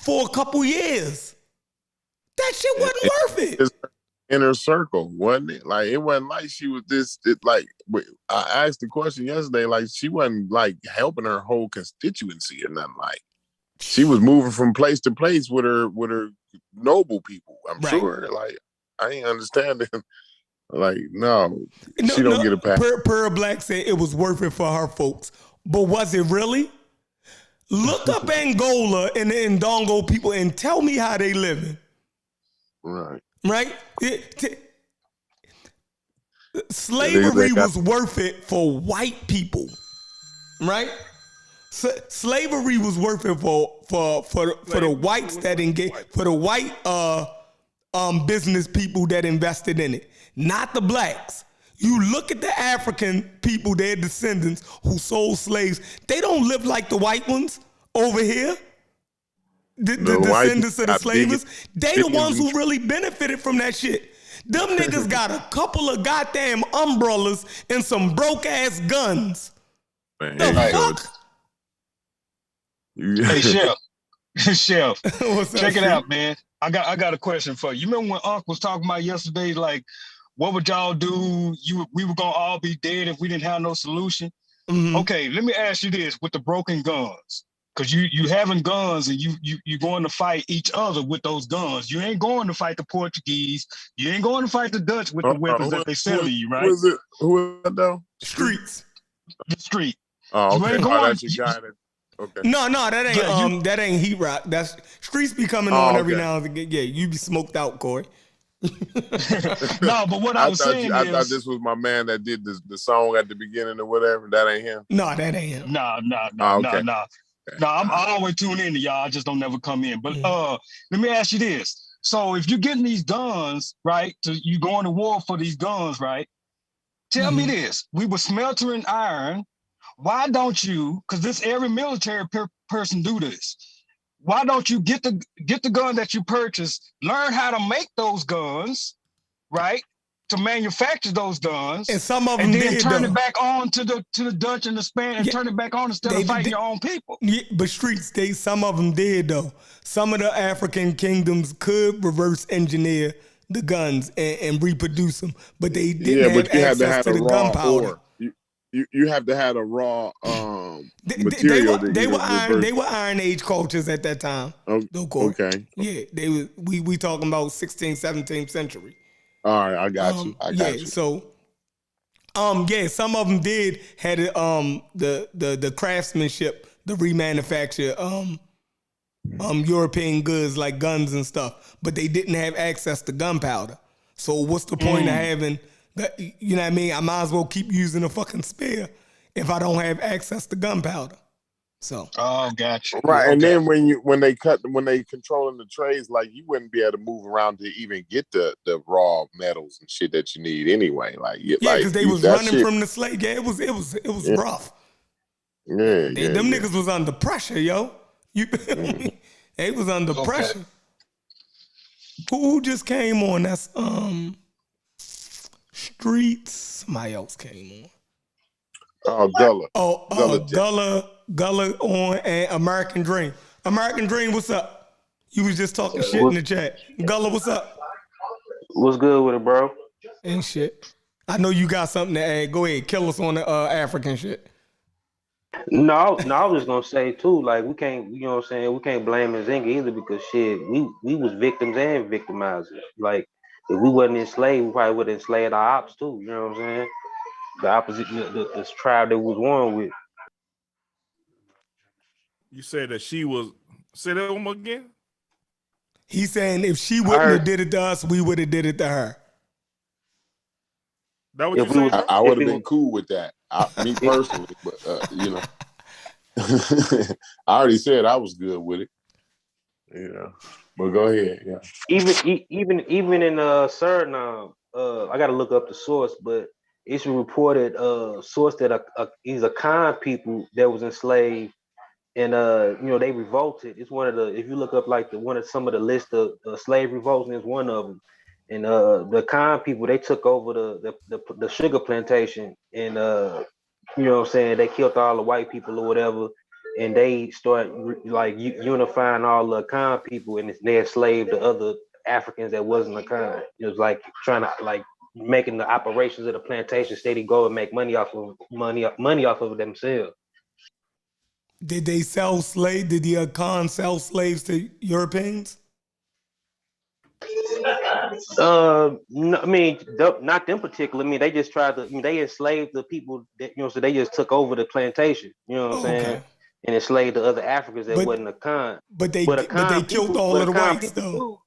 for a couple years. That shit wasn't worth it. Inner circle, wasn't it? Like, it wasn't like she was I asked the question yesterday, like, she wasn't like helping her whole constituency or nothing. Like, she was moving from place to place with her noble people, I'm sure. Like, I ain't understanding. Like, no, she don't get a pass. Pearl Black said it was worth it for her folks. But was it really? Look up Angola and the Ndongo people and tell me how they living. Right. Right? Slavery was worth it for white people. Right? Slavery was worth it for the whites that engage, for the white business people that invested in it, not the blacks. You look at the African people, their descendants who sold slaves. They don't live like the white ones over here. The descendants of the slavers, they the ones who really benefited from that shit. Them niggas got a couple of goddamn umbrellas and some broke ass guns. Man, The fuck? Hey, Chef. Chef, What's up, check it Steve? out, man. I got a question for you. You remember when Unc was talking about yesterday, like, what would y'all do? We were gonna all be dead if we didn't have no solution. Mhm. Okay, let me ask you this: with the broken guns, because you having guns and you going to fight each other with those guns. You ain't going to fight the Portuguese. You ain't going to fight the Dutch with the weapons that they sell to you, right? Who is it? Who is that though? Streets. The street. Oh, You okay. ain't Oh, going. that's your guy. Okay. No, that ain't Yeah, that ain't heat rock. That's Streets be coming on every now and again. Yeah, you be smoked out, Corey. No, but what I was saying I is, thought this was my man that did the song at the beginning or whatever. That ain't him. No, that ain't him. no. Okay. No, I always tune in to y'all. I just don't never come in. But let me ask you this. So if you're getting these guns, right? So you going to war for these guns, right? Tell me this. We were smeltering iron. Why don't you, because this every military person do this. Why don't you get the gun that you purchased, learn how to make those guns, right? To manufacture those guns, And some of them and then did turn though. it back on to the Dutch and the Spanish, and Yeah, turn it back on instead of fighting your own people. Yeah, but Streets, some of them did though. Some of the African kingdoms could reverse engineer the guns and reproduce them, but they didn't have access to the gunpowder. You have to have a raw material. They were Iron Age cultures at that time. Okay. Yeah, we talking about 16th, 17th century. All right, I got you. I got you. So some of them did had the craftsmanship, the remanufacture European goods like guns and stuff, but they didn't have access to gunpowder. So what's the point of having that? You know what I mean? I might as well keep using a fucking spear if I don't have access to gunpowder. So Gotcha. Right, Okay. and then when they controlling the trades, like you wouldn't be able to move around to even get the raw metals and shit that you need anyway. Like because they was running from the slave. Yeah, it was rough. Yeah, Them niggas was under pressure, yo. You feel me? They was under pressure. Who just came on? That's Streets. Somebody else came on. Gullah. Gullah on and American Dream. American Dream, what's up? You was just talking shit in the chat. Gullah, what's up? What's good with it, bro? Ain't shit. I know you got something to add. Go ahead, kill us on the African shit. No, I was just gonna say too, like we can't, you know what I'm saying, we can't blame Nzinga either because shit, we was victims and victimizers. Like if we wasn't enslaved, we probably would have enslaved our ops too. You know what I'm saying? The opposite, this tribe that we was born with. You said that she was. Say that one more again. He's saying if she wouldn't have did it to us, we would have did it to her. That what you said? I would have been cool with that. Me personally, but you know, I already said I was good with it. You know, but go ahead. Yeah. Even in Suriname, I got to look up the source, but it's a reported source that these Akan people that was enslaved. And you know, they revolted. It's one of the, if you look up like some of the list of slave revolts, and it's one of them. And the Khan people, they took over the sugar plantation, and you know what I'm saying, they killed all the white people or whatever, and they start unifying all the Khan people, and they enslaved the other Africans that wasn't the Khan. It was like trying to like making the operations of the plantation steady go and make money off of themselves. Did they sell slaves? Did the Khan sell slaves to Europeans? No, I mean, not them particular. I mean, they just tried to. I mean, they enslaved the people that, you know. So they just took over the plantation. You know what I'm saying? And enslaved the other Africans that wasn't a Khan. But they killed all of the whites though.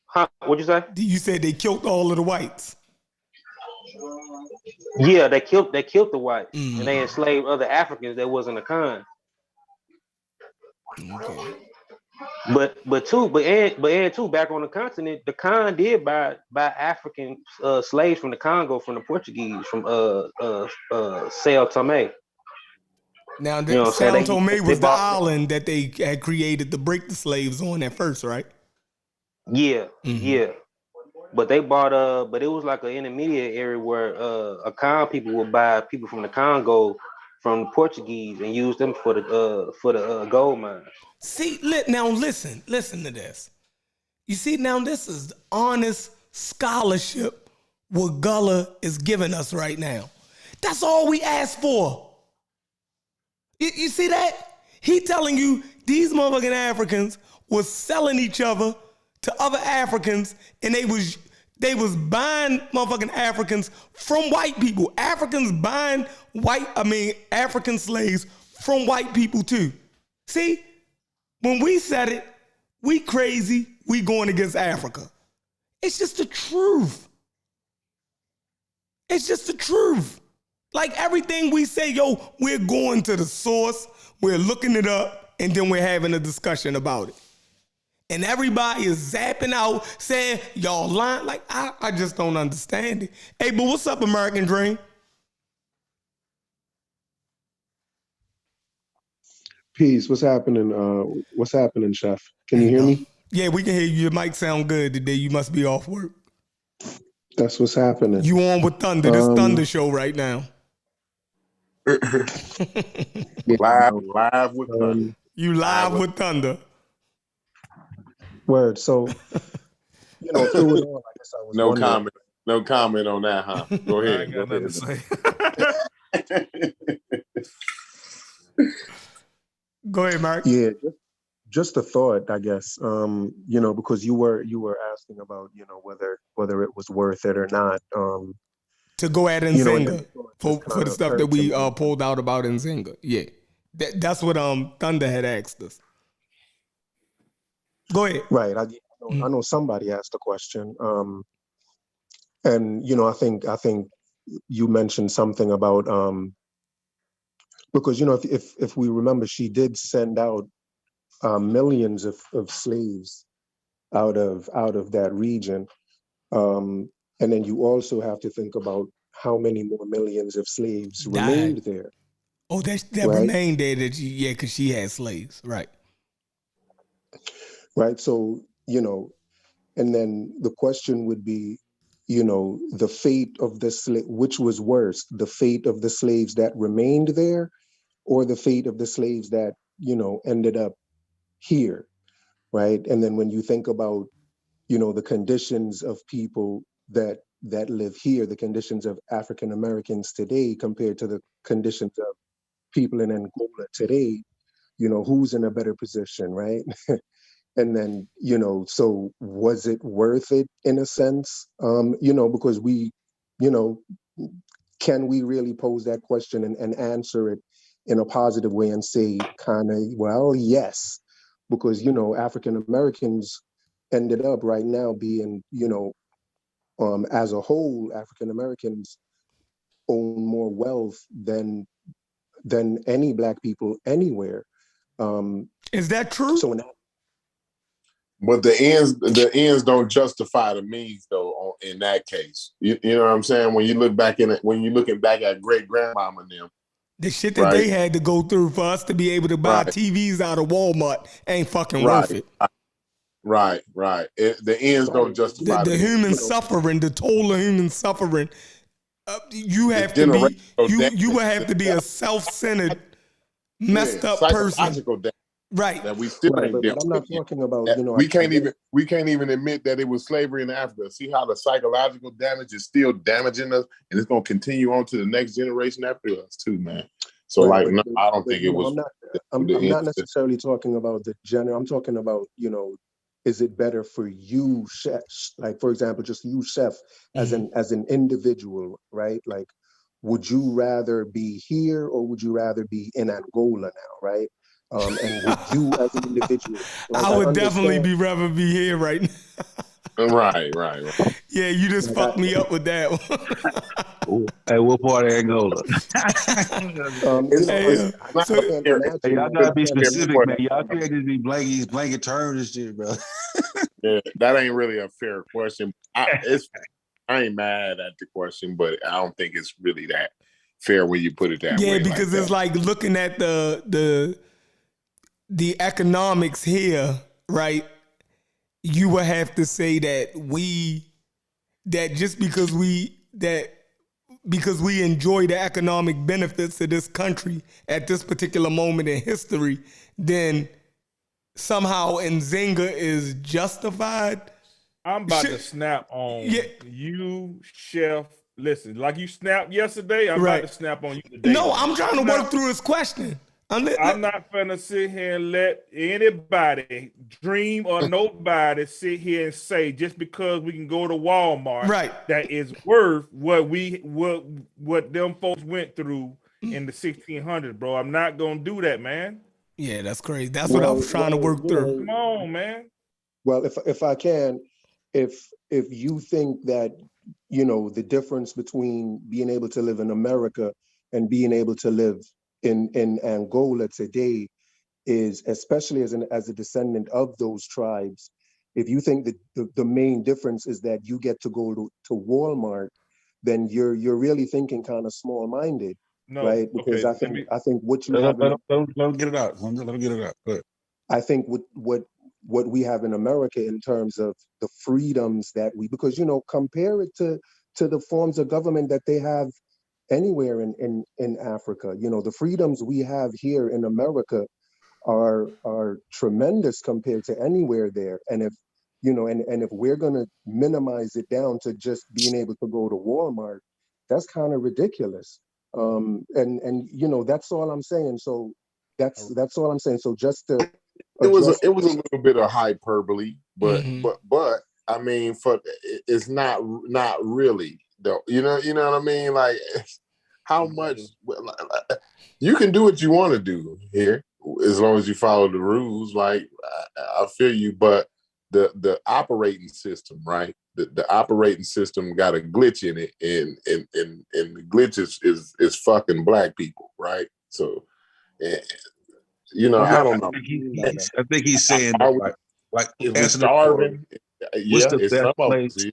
Huh? What'd you say? You said they killed all of the whites. Yeah, they killed the whites, and they enslaved other Africans that wasn't a Khan. Okay. And too, back on the continent, the Khan did buy African slaves from the Congo from the Portuguese from Sao Tome. Now, You know what I'm Sao saying? Tome They was the bought, island that they had created to break the slaves on at first, right? yeah, Mhm. yeah. But they bought but it was like an intermediate area where a Khan people would buy people from the Congo from the Portuguese and use them for the gold mines. See, now listen to this. You see, now this is honest scholarship what Gullah is giving us right now. That's all we ask for. You see that? He telling you these motherfucking Africans was selling each other to other Africans, and they was buying motherfucking Africans from white people. Africans buying African slaves from white people too. See, when we said it, we crazy, we going against Africa. It's just the truth. It's just the truth. Like everything we say, yo, we're going to the source, we're looking it up, and then we're having a discussion about it. And everybody is zapping out saying, y'all lying. Like, I just don't understand it. Hey, but what's up, American Dream? Peace. What's happening? Chef? Can you hear me? Yeah, we can hear you. Your mic sound good today. You must be off work. That's what's happening. You on with Thunder. This Thunder show right now. live with Thunder. You live with Thunder. Word. So, through it all, I guess I was wondering. No comment on that, huh? Go ahead. I ain't got nothing to say. Go ahead, Mark. Yeah, just a thought, I guess. Because you were asking about, whether it was worth it or not. To go at Nzinga for the stuff that we pulled out about Nzinga. Yeah. That's what Thunder had asked us. Go ahead. Right. I know somebody asked a question. And I think you mentioned something about because if we remember, she did send out millions of slaves out of that region, and then you also have to think about how many more millions of slaves remained there. Oh, that right? remained there. Because she had slaves, right? Right. So and then the question would be, the fate of the which was worse, the fate of the slaves that remained there, or the fate of the slaves that ended up here, right? And then when you think about the conditions of people that live here, the conditions of African Americans today compared to the conditions of people in Angola today, who's in a better position, right? And then, so was it worth it in a sense? Because we, can we really pose that question and answer it in a positive way and say kind of, well, yes, because, African Americans ended up right now being, as a whole, African Americans own more wealth than any Black people anywhere. Is that true? So but the ends don't justify the means, though. In that case, you know what I'm saying. When you look back when you're looking back at great grandmama and them, the shit that they had to go through for us to be able to buy TVs out of Walmart ain't fucking worth it. Right. The ends don't justify the human suffering, the toll of human suffering. You have to be. You would have to be a self-centered, messed up person. Right. That we still ain't but I'm not talking about, we can't even admit that it was slavery in Africa. See how the psychological damage is still damaging us, and it's gonna continue on to the next generation after us too, man. So I don't think it was. I'm not necessarily talking about the general. I'm talking about, is it better for you, chef? Like, for example, just you, chef, as an individual, right? Like, would you rather be here or would you rather be in Angola now, right? And would you as an individual? Like, I would definitely rather be here right now. Right. Yeah, you just fucked me up with that one. Hey, what part of Angola? So, Hey, y'all gotta be specific, man. Y'all can't just be blanket terms and shit, bro. Yeah, that ain't really a fair question. I ain't mad at the question, but I don't think it's really that fair when you put it that way. yeah, because like it's like looking at the economics here, right? You would have to say that just because we enjoy the economic benefits of this country at this particular moment in history, then somehow Nzinga is justified. I'm about to snap on you, Chef. Listen, like you snapped yesterday, I'm about to snap on you today. No, man. I'm trying to work through his question. I'm not gonna sit here and let anybody dream or nobody sit here and say just because we can go to Walmart that is worth what them folks went through in the 1600s, bro. I'm not gonna do that, man. Yeah, that's crazy. That's what I was trying to work through. Come on, man. Well, if I can, if you think that, you know, the difference between being able to live in America and being able to live in Angola today is, especially as a descendant of those tribes, if you think that the main difference is that you get to go to Walmart, then you're really thinking kind of small-minded, right? Because I think what you have let him get it out. Let him get it out. Good. I think what we have in America in terms of the freedoms that because, you know, compare it to the forms of government that they have anywhere in Africa. You know, the freedoms we have here in America are tremendous compared to anywhere there. And if, you know, and if we're going to minimize it down to just being able to go to Walmart, that's kind of ridiculous. And you know, that's all I'm saying. So that's all I'm saying. So just to it was a little bit of hyperbole, but I mean, it's not really though. You know what I mean? Like, how much you can do what you want to do here as long as you follow the rules. Like, I feel you, but the operating system, right? The operating system got a glitch in it, and the glitch is fucking black people, right? So, you know, I don't know. I think he's saying like is we starving? Yeah, it's some of us.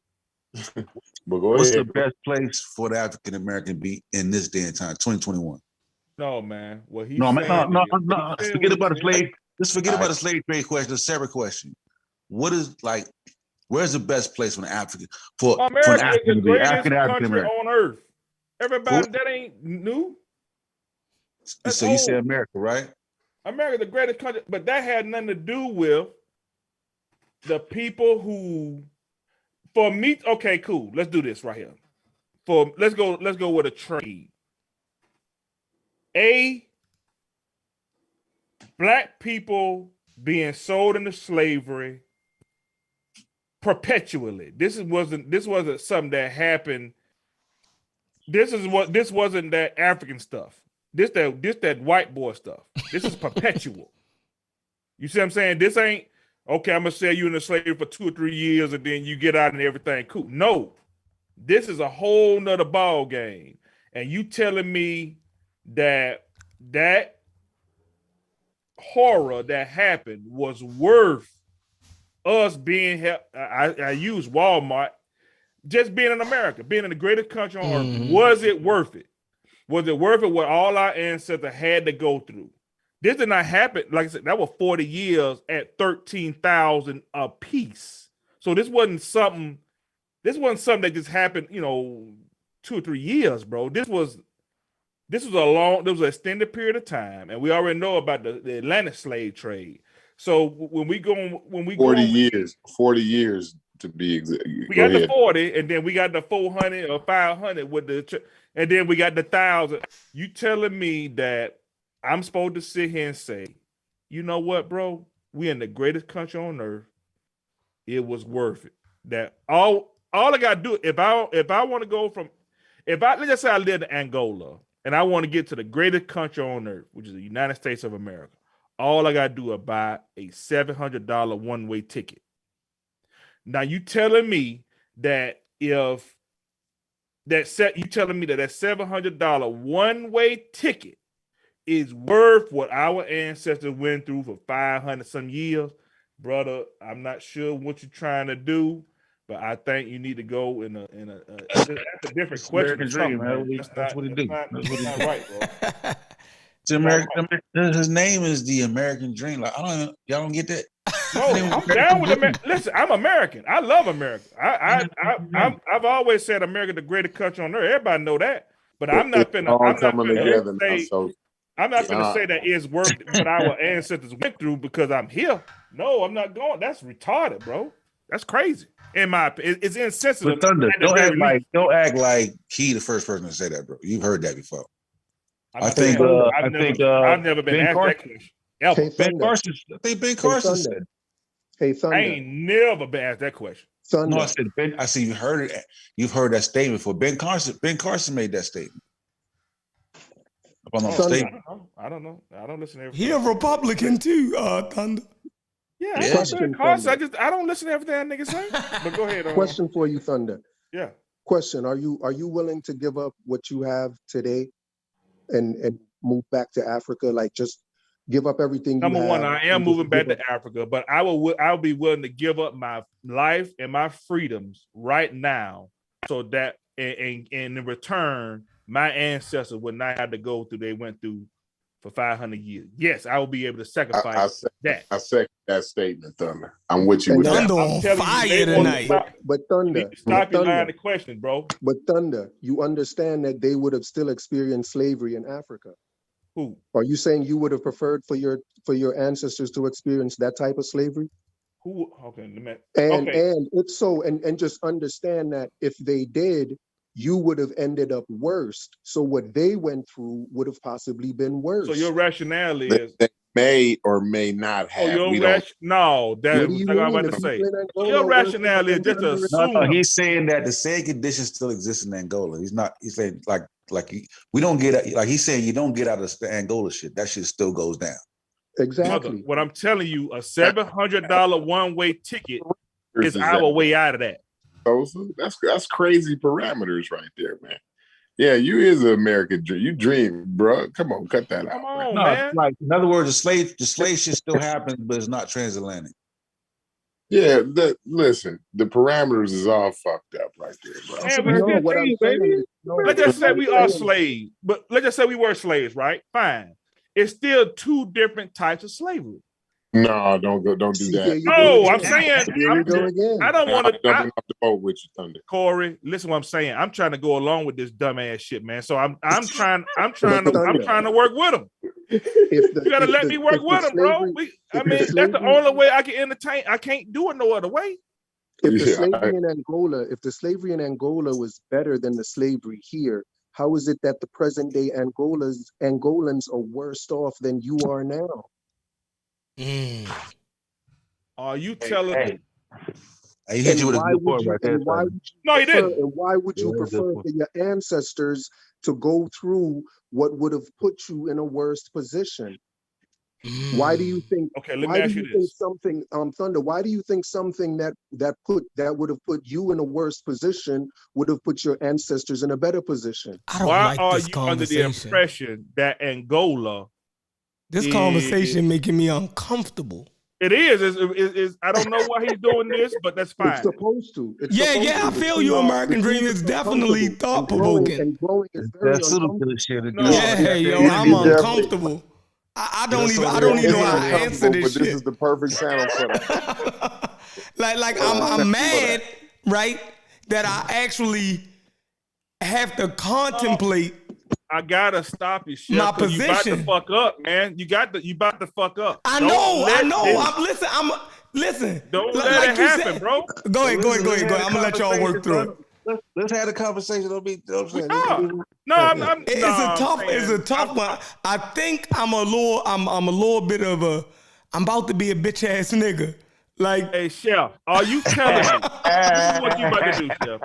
But go what's ahead. the best place for the African American be in this day and time, 2021? No, man. What he's no. forget about the slave. Just forget about the slave trade question. A separate question. What is like? Where's the best place for an African America is the greatest African country on earth. Everybody, that ain't new. That's so you say America, right? America, the greatest country, but that had nothing to do with the people who. For me, okay, cool. Let's do this right here. Let's go with a trade. Black people being sold into slavery perpetually. This wasn't something that happened. This wasn't that African stuff. This that white boy stuff. This is perpetual. You see what I'm saying? This ain't okay. I'm gonna sell you into slavery for 2 or 3 years and then you get out and everything cool. No, this is a whole nother ball game. And you telling me that horror that happened was worth us being I use Walmart, just being in America, being in the greatest country on earth. Was it worth it? Was it worth it what all our ancestors had to go through? This did not happen. Like I said, that was 40 years at 13,000 a piece. So this wasn't something that just happened, 2 or 3 years, bro. This was an extended period of time, and we already know about the Atlantic slave trade. So when we 40 years to be exact. We got the 40, and then we got the 400 or 500 and then we got the 1,000. You telling me that I'm supposed to sit here and say, you know what, bro? We in the greatest country on earth. It was worth it. That all I gotta do if I want to go from let's just say I live in Angola and I want to get to the greatest country on earth, which is the United States of America. All I gotta do is buy a $700 one-way ticket. Now you telling me that if you telling me that $700 one-way ticket is worth what our ancestors went through for 500 some years, brother? I'm not sure what you're trying to do, but I think you need to go in a that's a different It's question. American dream, man. That's what he do. That's not right, bro. It's American. His name is the American dream. Like y'all don't get that. No, I'm down with America. Listen, I'm American. I love America. I've always said America the greatest country on earth. Everybody know that. But I'm not finna say that it's worth what our ancestors went through because I'm here. No, I'm not going. That's retarded, bro. That's crazy. In my opinion, it's insensitive. But Thunder, don't act like he the first person to say that, bro. You've heard that before. I've never been asked that question. Ever. Ben Carson. I think Ben Carson said. Hey, Thunder. I ain't never been asked that question. Thunder. No, I said Ben. I see you heard it. You've heard that statement before. Ben Carson made that statement. I don't know. I don't listen to everything. He a Republican too, Thunder. Yeah, I don't listen to everything that nigga say. But go ahead. Question for you, Thunder. Yeah. Question: Are you willing to give up what you have today, and move back to Africa? Like just give up everything. Number one, I am moving back to Africa, but I'll be willing to give up my life and my freedoms right now, so that and in return, my ancestors would not have to go through they went through for 500 years. Yes, I will be able to sacrifice that. I second that statement, Thunder. I'm with you with that. Thunder on fire tonight. But Thunder, stop your line of question, bro. But Thunder, you understand that they would have still experienced slavery in Africa. Who? Are you saying you would have preferred for your ancestors to experience that type of slavery? Who? Okay, and if so, and just understand that if they did, you would have ended up worse. So what they went through would have possibly been worse. So your rationale is they may or may not have. No, that's what I'm about to say. Your rationale is just assume. No, he's saying that the same conditions still exist in Angola. He's not. He's saying we don't get like he's saying you don't get out of the Angola shit. That shit still goes down. Exactly. Mother, what I'm telling you, a $700 one-way ticket is our way out of that. So that's crazy parameters right there, man. Yeah, you is an American dream. You dream, bro. Come on, cut that out. Come on, man. Like, in other words, the slave shit still happens, but it's not transatlantic. Yeah, listen, the parameters is all fucked up right there, bro. Let's just say we are slaves, but let's just say we were slaves, right? Fine. It's still two different types of slavery. No, don't do that. No, I'm saying I don't want to jumping off the boat with you, Thunder. Corey, listen what I'm saying. I'm trying to go along with this dumbass shit, man. So I'm trying to work with them. You gotta let me work with them, bro. That's the only way I can entertain. I can't do it no other way. If the slavery in Angola was better than the slavery here, how is it that the present day Angolans are worse off than you are now? Are you telling me? He hit you with a good point right there. No, he didn't. And why would you prefer for your ancestors to go through what would have put you in a worse position? Why do you think? Okay, let me ask you this. Thunder. Why do you think something that would have put you in a worse position would have put your ancestors in a better position? Why are you under the impression that Angola? This conversation making me uncomfortable. It is. I don't know why he's doing this, but that's fine. It's supposed to. I feel you. American Dream is definitely thought provoking. And growing is very uncomfortable. I'm uncomfortable. I don't even know how to answer this shit. This is the perfect channel for that. like I'm mad, right? That I actually have to contemplate. I gotta stop you, Chef. My position. You about to fuck up, man. You about to fuck up. I know. Listen. Don't let it happen, bro. Go ahead. I'm gonna let y'all work through it. Let's have a conversation. It's a tough one. I think I'm a little bit of I'm about to be a bitch ass nigga. Like, hey, Chef, are you telling me? This is what you about to do, Chef.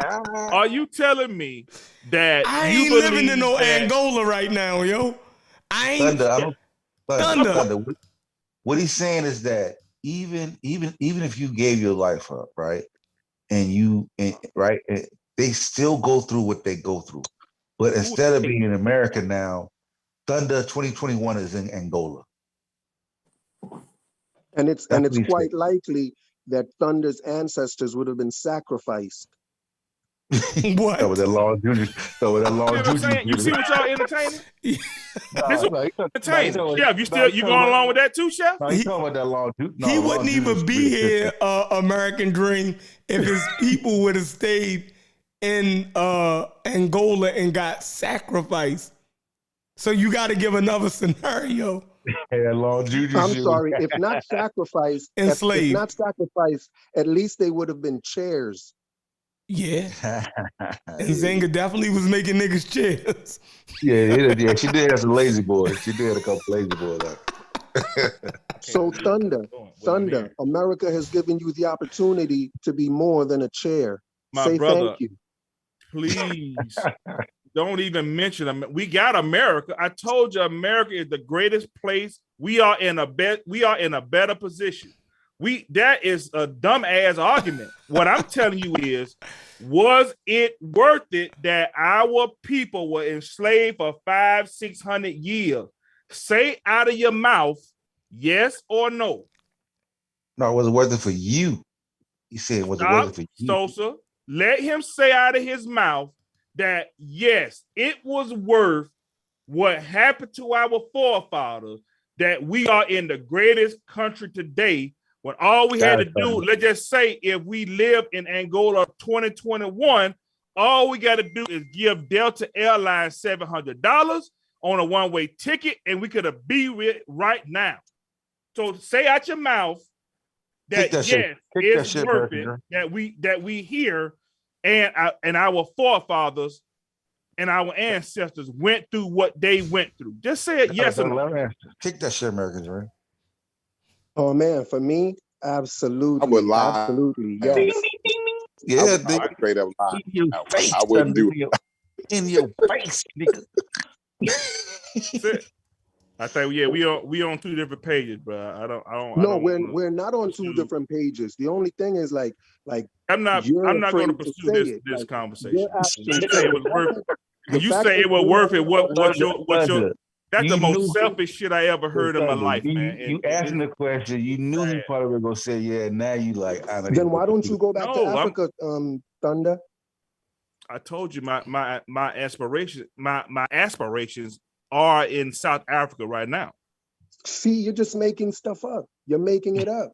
Are you telling me that I ain't living in no Angola right now, yo? I ain't. Thunder. What he's saying is that even if you gave your life up, right, and they still go through what they go through. But instead of being in America now, Thunder 2021 is in Angola. And it's That's what he quite said. likely that Thunder's ancestors would have been sacrificed. What? That was that long junior. That was that You long know what I'm saying? You see junior. what y'all entertaining? This is entertaining. He Chef, you going along with that too, Chef? No, he talking about that long. He wouldn't even be here, American Dream, if his people would have stayed in Angola and got sacrificed. So you got to give another scenario. That long junior. I'm sorry, if not sacrificed, if not sacrificed, at least they would have been chairs. Yeah. And Nzinga definitely was making niggas chairs. Yeah, she did have some lazy boys. She did a couple lazy boys. So Thunder, America has given you the opportunity to be more than a chair. My Say brother, thank you. Please don't even mention them. We got America. I told you, America is the greatest place. We are in a better position. That is a dumbass argument. What I'm telling you is, was it worth it that our people were enslaved for 500-600 years? Say out of your mouth, yes or no. No, it wasn't worth it for you. He said, was it worth it for you? Sosa, let him say out of his mouth that yes, it was worth what happened to our forefathers, that we are in the greatest country today. When all we had to do, let's just say, if we live in Angola 2021, all we got to do is give Delta Airlines $700 on a one-way ticket, and we could have be right now. So say out your mouth that yes, it's worth it that we here and our forefathers and our ancestors went through what they went through. Just say it yes or no. Kick that shit, Americans, right? Oh man, for me, absolutely. I would lie. Absolutely, yes. Yeah, I would straight up lie. In your face, I wouldn't do it. In your face, nigga. I think we on two different pages, bro. I don't. No, we're not on two different pages. The only thing is like I'm not going to pursue this conversation. You say it was worth it. When you say it was worth it, what's your that's the most selfish shit I ever heard in my life, man. You asking the question, you knew he probably was gonna say yeah. Now you like, then why don't you go back to Africa, Thunder? I told you my aspirations are in South Africa right now. See, you're just making stuff up. You're making it up.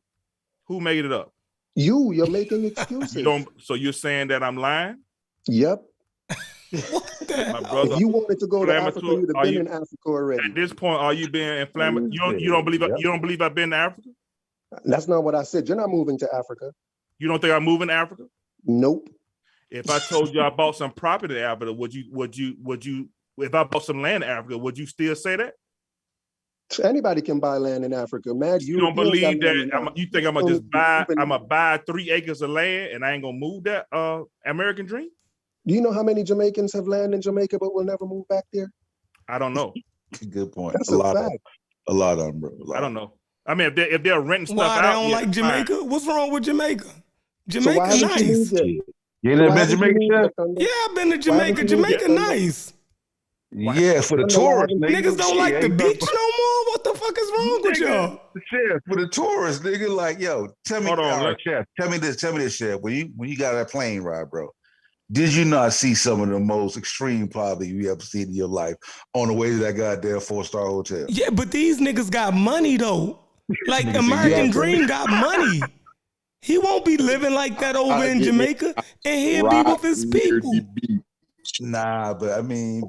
Who made it up? You're making excuses. So you're saying that I'm lying? Yep. My brother, if you wanted to go to Africa, you'd have been in Africa already. At this point, are you being inflammatory? You don't believe I've been to Africa? That's not what I said. You're not moving to Africa. You don't think I'm moving to Africa? Nope. If I told you I bought some property in Africa, would you? If I bought some land in Africa, would you still say that? Anybody can buy land in Africa, man. You don't believe that? You think I'm gonna just buy? I'm gonna buy 3 acres of land and I ain't gonna move that? American dream. Do you know how many Jamaicans have land in Jamaica but will never move back there? I don't know. Good point. That's a fact. A lot of them, bro. I don't know. I mean, if they're renting stuff Why out, they don't like Jamaica? Fine. What's wrong with Jamaica? Jamaica so nice. You never been to Jamaica? Yeah, I've been to Jamaica. Jamaica nice. Yeah, for the tourists. Niggas don't like the beach no more. What the fuck is wrong with y'all? Chef, for the tourists, nigga, like, yo, tell me, Chef, tell me this, Chef. When you got that plane ride, bro, did you not see some of the most extreme poverty you ever seen in your life on the way to that goddamn 4-star hotel? Yeah, but these niggas got money though. Like American Dream got money. He won't be living like that over in Jamaica, and he'll be with his people. Nah, but I mean,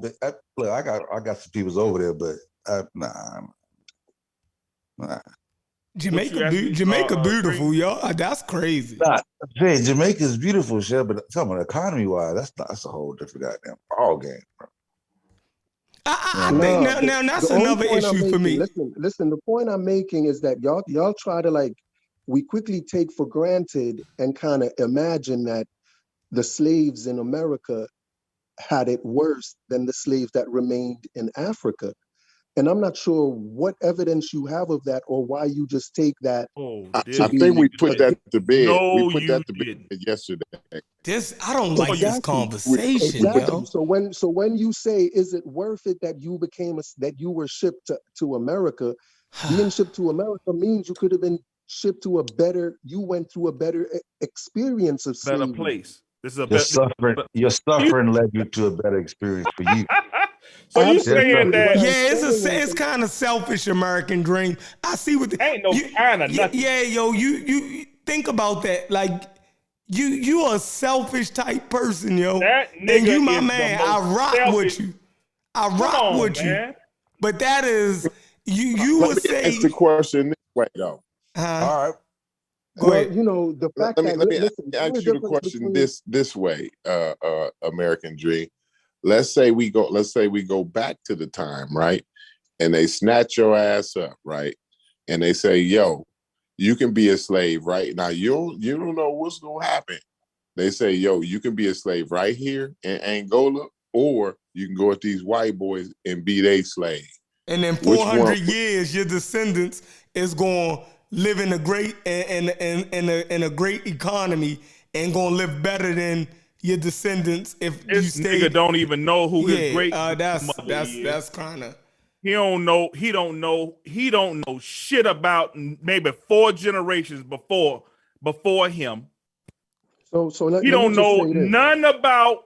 look, I got some peoples over there, but nah. Jamaica beautiful, y'all. That's crazy. Nah, man, Jamaica's beautiful, shit, but talking about economy wise, that's a whole different goddamn ball game, bro. I think now that's another issue for me. Listen. The point I'm making is that y'all try to we quickly take for granted and kind of imagine that the slaves in America had it worse than the slaves that remained in Africa. And I'm not sure what evidence you have of that, or why you just take that. I think we put that to bed. No, we put you that to bed yesterday. I don't like this conversation, Exactly. yo. So when you say, is it worth it that you that you were shipped to America? Being shipped to America means you could have been shipped to you went through a better experience of better slavery. place. This is a Your suffering led you to a better experience for you. So you saying that? Yeah, it's kind of selfish American dream. I see what ain't no kind of nothing. Yeah, yo, you think about that. Like you a selfish type person, yo. That And nigga you, my is the man, most I rock selfish- with you. I rock with you. But that is you Let would me say. ask the question this way, though. All right. Go ahead. You know, the fact let me ask you the question this way, American Dream. Let's say we go back to the time, right? And they snatch your ass up, right? And they say, yo, you can be a slave right now. You don't know what's gonna happen. They say, yo, you can be a slave right here in Angola, or you can go with these white boys and be their slave. And in 400 years, your descendants is going to live in a great in a great economy and going to live better than your descendants if This you stay. nigga don't even know who his great that's kind of. He don't know shit about maybe 4 generations before him. He don't know none about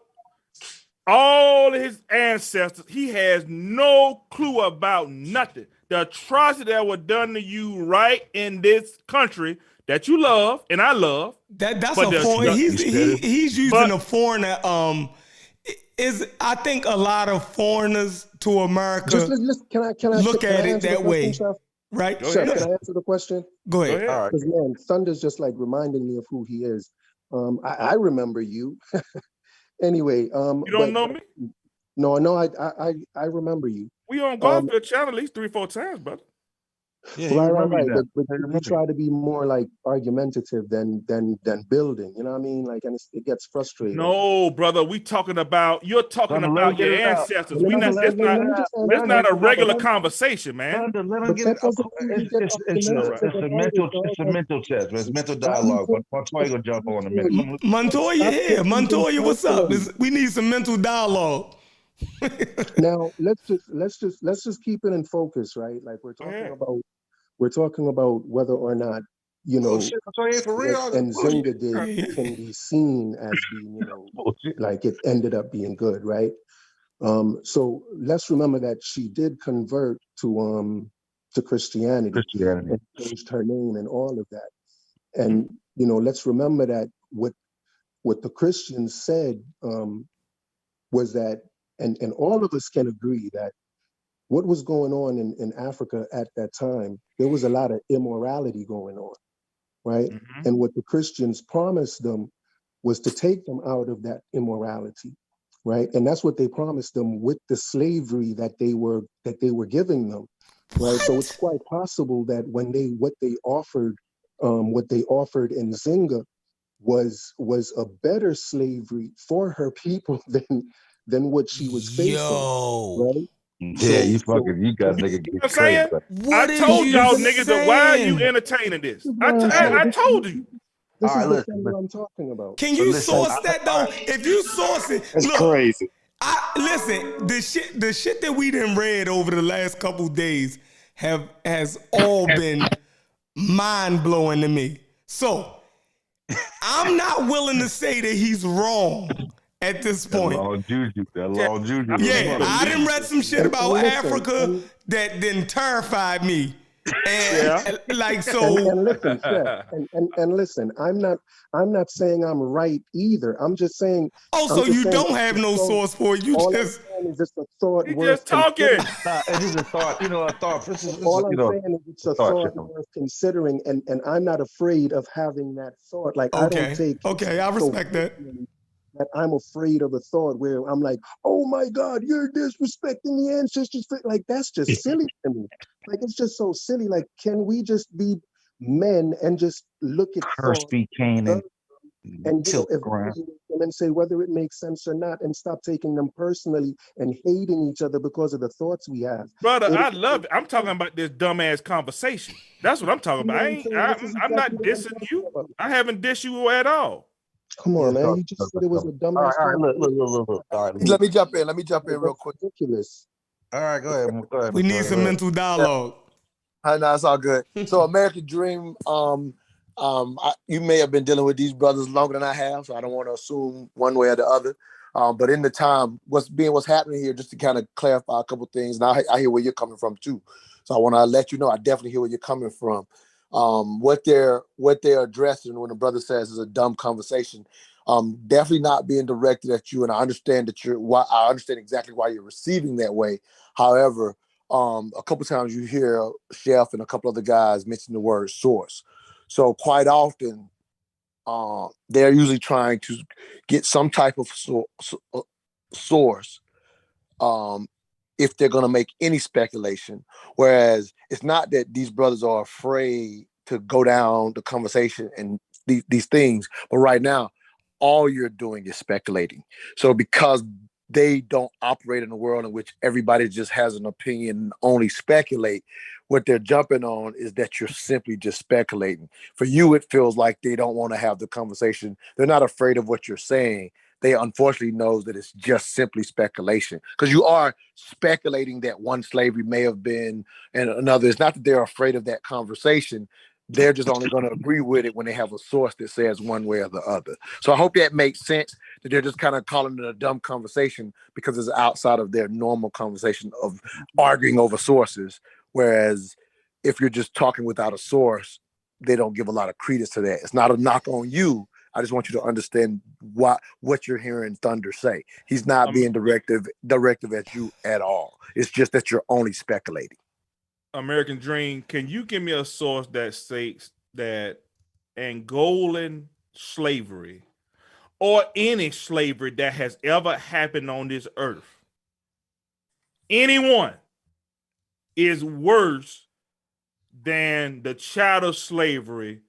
all his ancestors. He has no clue about nothing. The atrocity that was done to you right in this country that you love and I love. That's a foreign. He's using a foreigner. I think a lot of foreigners to America look at it that way, right? Chef, can I answer the question? Go ahead. Because man, Thunder's just like reminding me of who he is. I remember you. Anyway, you don't know me? No, I remember you. We on Garfield channel at least 3-4 times, brother. Yeah, right. But you try to be more like argumentative than building. You know what I mean? Like, and it gets frustrating. No, brother, you're talking about your ancestors. That's not a regular conversation, man. It's a mental test. It's mental dialogue. But Montoya gonna jump on in a minute. Montoya here. Montoya, what's up? We need some mental dialogue. Now let's just keep it in focus, right? Like we're talking about whether or not and Nzinga did can be seen as being, like it ended up being good, right? So let's remember that she did convert to Christianity and changed her name and all of that. And let's remember that what the Christians said was that, and all of us can agree that what was going on in Africa at that time, there was a lot of immorality going on, right? Mm-hmm. And what the Christians promised them was to take them out of that immorality, right? And that's what they promised them with the slavery that they were giving them, right? So it's quite possible that when what they offered in Nzinga was a better slavery for her people than what she was facing, right? Yeah, you got nigga get crazy. I told y'all niggas that why are you entertaining this? I told you. This is the thing that I'm talking about. Can you source that though? If you source it, that's crazy. Listen, the shit that we done read over the last couple days has all been mind blowing to me. So I'm not willing to say that he's wrong at this point. That long juju. Yeah, I done read some shit about Africa that then terrified me. And like so, and listen, Chef, and listen, I'm not saying I'm right either. I'm just saying. Oh, so you don't have no source for it. You just is just a thought. You just talking. It is a thought. A thought. All I'm saying is it's a thought worth considering, and I'm not afraid of having that thought. Like I don't take. Okay, I respect that. That I'm afraid of a thought where I'm like, oh my God, you're disrespecting the ancestors. Like that's just silly to me. Like it's just so silly. Like, can we just be men and just look at Cursed be Canaan? and Tilt around. evaluate them and say whether it makes sense or not, and stop taking them personally and hating each other because of the thoughts we have. Brother, I love it. I'm talking about this dumbass conversation. That's what I'm talking about. I'm not dissing you. I haven't dissed you at all. Come on, man. You just said it was a dumbass. All right, look. All right, Let me jump in. Let me jump in real quick. Ridiculous. All right, go ahead. We need some mental dialogue. No, it's all good. So American Dream, you may have been dealing with these brothers longer than I have, so I don't want to assume one way or the other. But in the time, what's happening here, just to kind of clarify a couple things, and I hear where you're coming from too. So I want to let you know I definitely hear where you're coming from. What they're addressing when a brother says is a dumb conversation, definitely not being directed at you, and I understand I understand exactly why you're receiving that way. However, a couple times you hear Chef and a couple other guys mention the word source. So quite often, they're usually trying to get some type of source if they're going to make any speculation. Whereas it's not that these brothers are afraid to go down the conversation and these things, but right now, all you're doing is speculating. So because they don't operate in a world in which everybody just has an opinion and only speculate, what they're jumping on is that you're simply just speculating. For you, it feels like they don't want to have the conversation. They're not afraid of what you're saying. They unfortunately knows that it's just simply speculation, because you are speculating that one slavery may have been and another. It's not that they're afraid of that conversation. They're just only going to agree with it when they have a source that says one way or the other. So I hope that makes sense, that they're just kind of calling it a dumb conversation because it's outside of their normal conversation of arguing over sources. Whereas if you're just talking without a source, they don't give a lot of credence to that. It's not a knock on you. I just want you to understand what you're hearing Thunder say. He's not being directive at you at all. It's just that you're only speculating. American Dream, can you give me a source that states that Angolan slavery or any slavery that has ever happened on this earth, anyone, is worse than the chattel slavery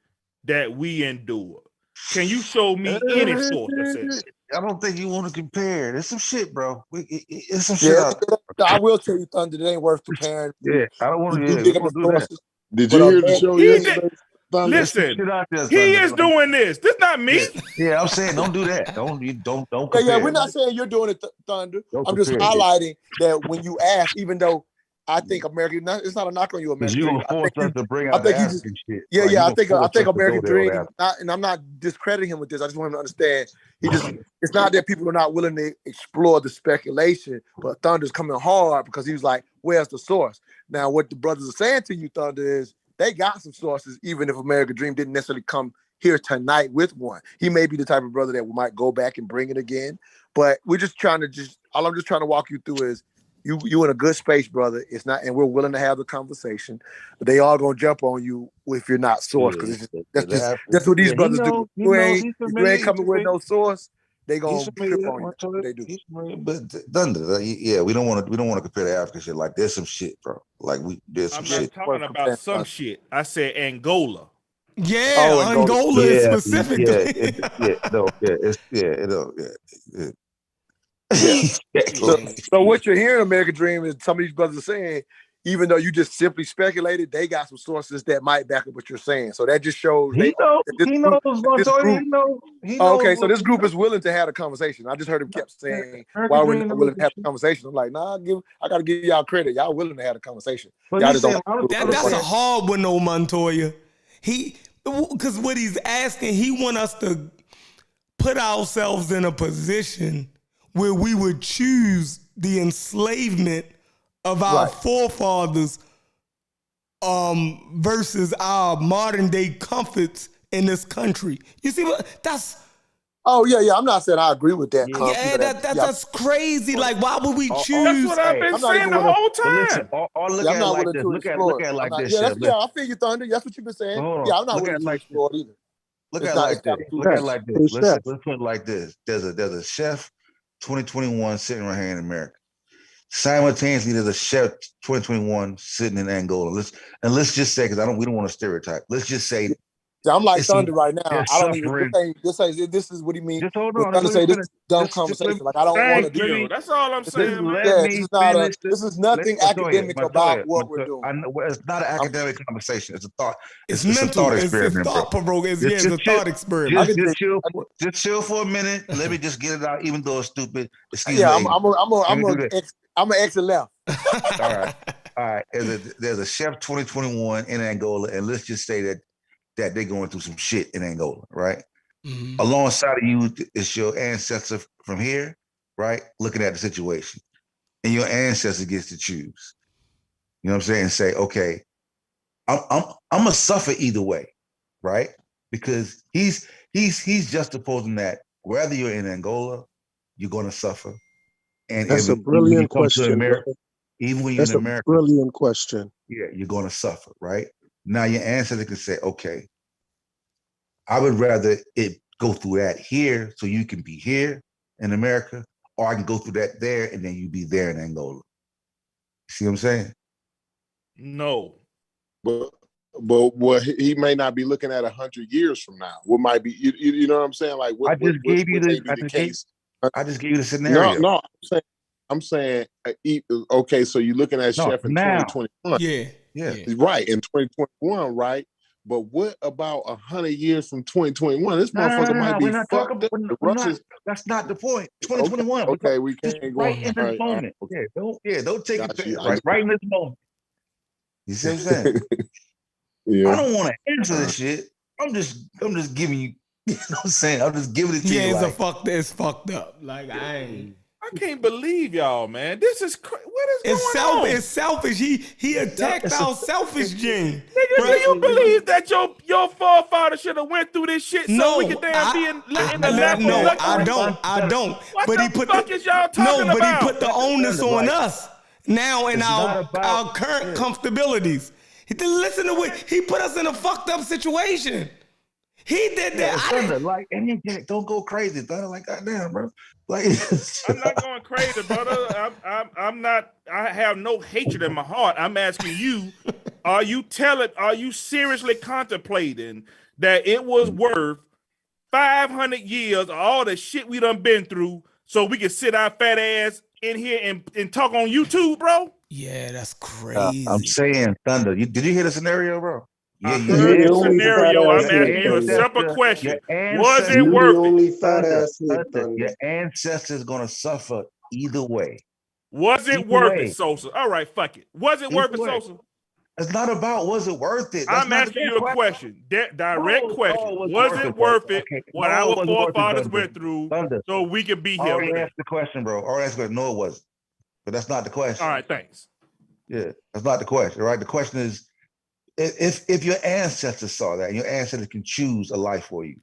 that we endure? Can you show me any source that says it? I don't think you want to compare. There's some shit, bro. It's some shit out there. I will tell you, Thunder, it ain't worth comparing. Yeah, I don't want to do that. Did you hear the show yesterday? Listen, he is doing this. This not me. Yeah, I'm saying don't do that. Don't compare. Yeah, we're not saying you're doing it, Thunder. I'm just highlighting that when you ask, even though I think American, it's not a knock on you, American. You're gonna force us to bring out the African shit. Yeah, I think American Dream, and I'm not discrediting him with this. I just want him to understand. It's not that people are not willing to explore the speculation, but Thunder's coming hard because he was like, "Where's the source?" Now, what the brothers are saying to you, Thunder, is they got some sources, even if American Dream didn't necessarily come here tonight with one. He may be the type of brother that we might go back and bring it again. But we're just trying to all I'm just trying to walk you through is you in a good space, brother. It's not, and we're willing to have the conversation. But they all gonna jump on you if you're not source, because that's what these brothers do. You ain't coming with no source. They gonna trip on you. They do. But Thunder, yeah, we don't want to compare the African shit. Like there's some shit, bro. Like there's some shit. I'm not talking about some shit. I said Angola. Yeah, Angola specifically. So what you're hearing, American Dream, is some of these brothers are saying, even though you just simply speculated, they got some sources that might back up what you're saying. So that just shows he knows. Okay, so this group is willing to have a conversation. I just heard him kept saying, "Why are we not willing to have a conversation?" I'm like, "Nah, I got to give y'all credit. Y'all willing to have a conversation." That's a hard one, though, Montoya. Because what he's asking, he want us to put ourselves in a position where we would choose the enslavement of our forefathers versus our modern day comforts in this country. You see what that's? Oh yeah. I'm not saying I agree with that. That's crazy. Like, why would we choose? That's what I've been saying the whole time. Look at it like this. Yeah, I feel you, Thunder. That's what you've been saying. Yeah, I'm not willing to explore it either. Look at it like this. Let's put it like this. There's a chef 2021 sitting right here in America. Simultaneously, there's a chef 2021 sitting in Angola. Let's just say, because we don't want to stereotype. Let's just say I'm like It's Thunder right now. they're I don't even. suffering. This is what he mean. Just hold When on. Just Thunder let me say this finish. is dumb Just let conversation, me, like I don't want to Thank do. let you. me That's all I'm This is, just saying, man. let yeah, this me is not a. finish This is let nothing Montoya, academic Montoya, about what we're Montoya. doing. I know well, it's not an I'm, academic conversation. It's a thought. It's It's a thought mental. It's experiment, bro. thought provoking. It's a Chill. thought experiment. I Just can just dig. chill. Just chill for a minute. Let me just get it out, even though it's stupid. Excuse Yeah, my I'm. ignorance. I'm. A, I'm. A, Let I'm. me A do that. ex, I'm an exit left. All right. All right. There's a chef 2021 in Angola, and let's just say that they're going through some shit in Angola, right? Mhm. Alongside of you is your ancestor from here, right? Looking at the situation. And your ancestor gets to choose. You know what I'm saying? And say, okay, I'm gonna suffer either way, right? Because he's juxtaposing that whether you're in Angola, you're gonna suffer. And That's a even when you brilliant come to question, America, brother. even when you're in That's a America, brilliant question. yeah, you're gonna suffer, right? Now your ancestor can say, okay, I would rather it go through that here so you can be here in America, or I can go through that there and then you be there in Angola. See what I'm saying? No. But what he may not be looking at 100 years from now. What might be you know what I'm saying? Like I just gave you may be the case. I just gave you the No, scenario. no. I'm saying okay. So you're looking at No, Chef in now. 2021. Yeah. Yeah. Right, in 2021, right? But what about 100 years from 2021? This No, motherfucker might be we're not talking. fucked up. The We're not. Russians. That's not the point. Okay, 2021. We're okay, talking we just can't go. right in All this right, moment. okay. Don't take Got it you. right in this moment. You see what I'm saying? Yeah. I don't want to answer this shit. I'm just giving you. You know what I'm saying? I'm just giving it to Yeah, you. it's fucked up. Like I ain't. I can't believe y'all, man. This is what is It's going on? It's selfish. He attacked our selfish gene. Nigga, do Right? you believe that your forefather should have went through this shit so we No, could damn be in the lap of no, luxury? I don't. What But the he put fuck is y'all talking but he about? put the onus on us now in It's not about our current comfortabilities. Listen to what he put us in a fucked up situation. He did that. Thunder, like, and you don't go crazy, Thunder. Like, goddamn, bro. Like, I'm not going crazy, brother. I'm not. I have no hatred in my heart. I'm asking you: are you seriously contemplating that it was worth 500 years of all the shit we done been through so we can sit our fat ass in here and talk on YouTube, bro? Yeah, that's crazy. I'm saying, Thunder. Did you hear the scenario, bro? I Yeah, heard You the the only fat scenario. ass I'm here, asking you a Thunder. simple question. your Was ancestor, it You the worth it? only fat Thunder, ass here, your Thunder. ancestors gonna suffer either way. Was it Either worth it, way. Sosa? All right, fuck it. Was it Either worth it, way. Sosa? It's not about was it worth it. That's I'm not the asking you a question. question. Direct No, question. it wasn't Was worth it it, bro. worth it Okay. what No, it our wasn't worth it, forefathers Thunder. went through Thunder. so we could be I here already today? asked the question, bro. I already asked the question. No, it wasn't. But that's not the question. All right, thanks. Yeah, that's not the question, right? The question is if your ancestors saw that and your ancestors can choose a life for you,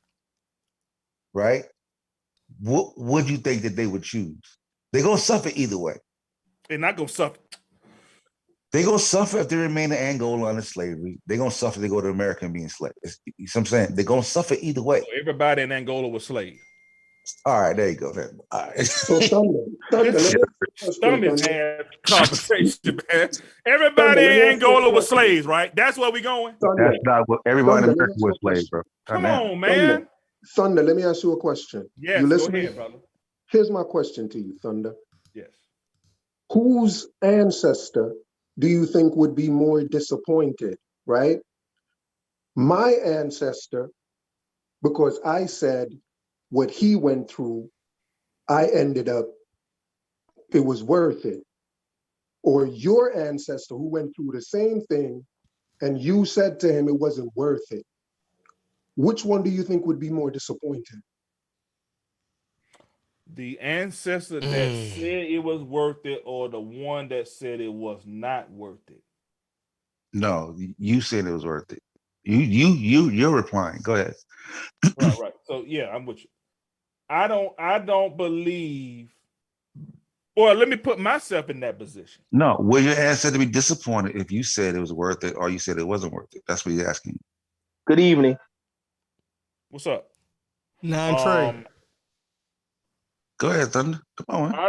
right? What would you think that they would choose? They're gonna suffer either way. They're not gonna suffer. They're gonna suffer if they remain in Angola under slavery. They're gonna suffer if they go to America and be enslaved. You see what I'm saying? They're gonna suffer either way. Everybody in Angola was slaves. All right, there you go. Then. All right. So Thunder, let This me ask you a question, stomach Thunder. ass conversation, man. Everybody Thunder, let me in ask you a Angola was question. slaves, right? That's where we going. Thunder, That's not what everybody in Thunder, let me America ask you was a slaves, question. bro. Come Now. on, Thunder, man. Thunder, let me ask you a question. You Yes, go listening? ahead, brother. Here's my question to you, Thunder. Yes. Whose ancestor do you think would be more disappointed, right? My ancestor, because I said what he went through, I ended up, it was worth it. Or your ancestor who went through the same thing and you said to him it wasn't worth it. Which one do you think would be more disappointed? The ancestor that said it was worth it, or the one that said it was not worth it? No, you said it was worth it. You're replying. Go ahead. Right. So yeah, I'm with you. I don't believe. Or let me put myself in that position. No, will your ancestor be disappointed if you said it was worth it or you said it wasn't worth it? That's what he's asking. Good evening. What's up? 9-3. Go ahead, Thunder. Come on, man.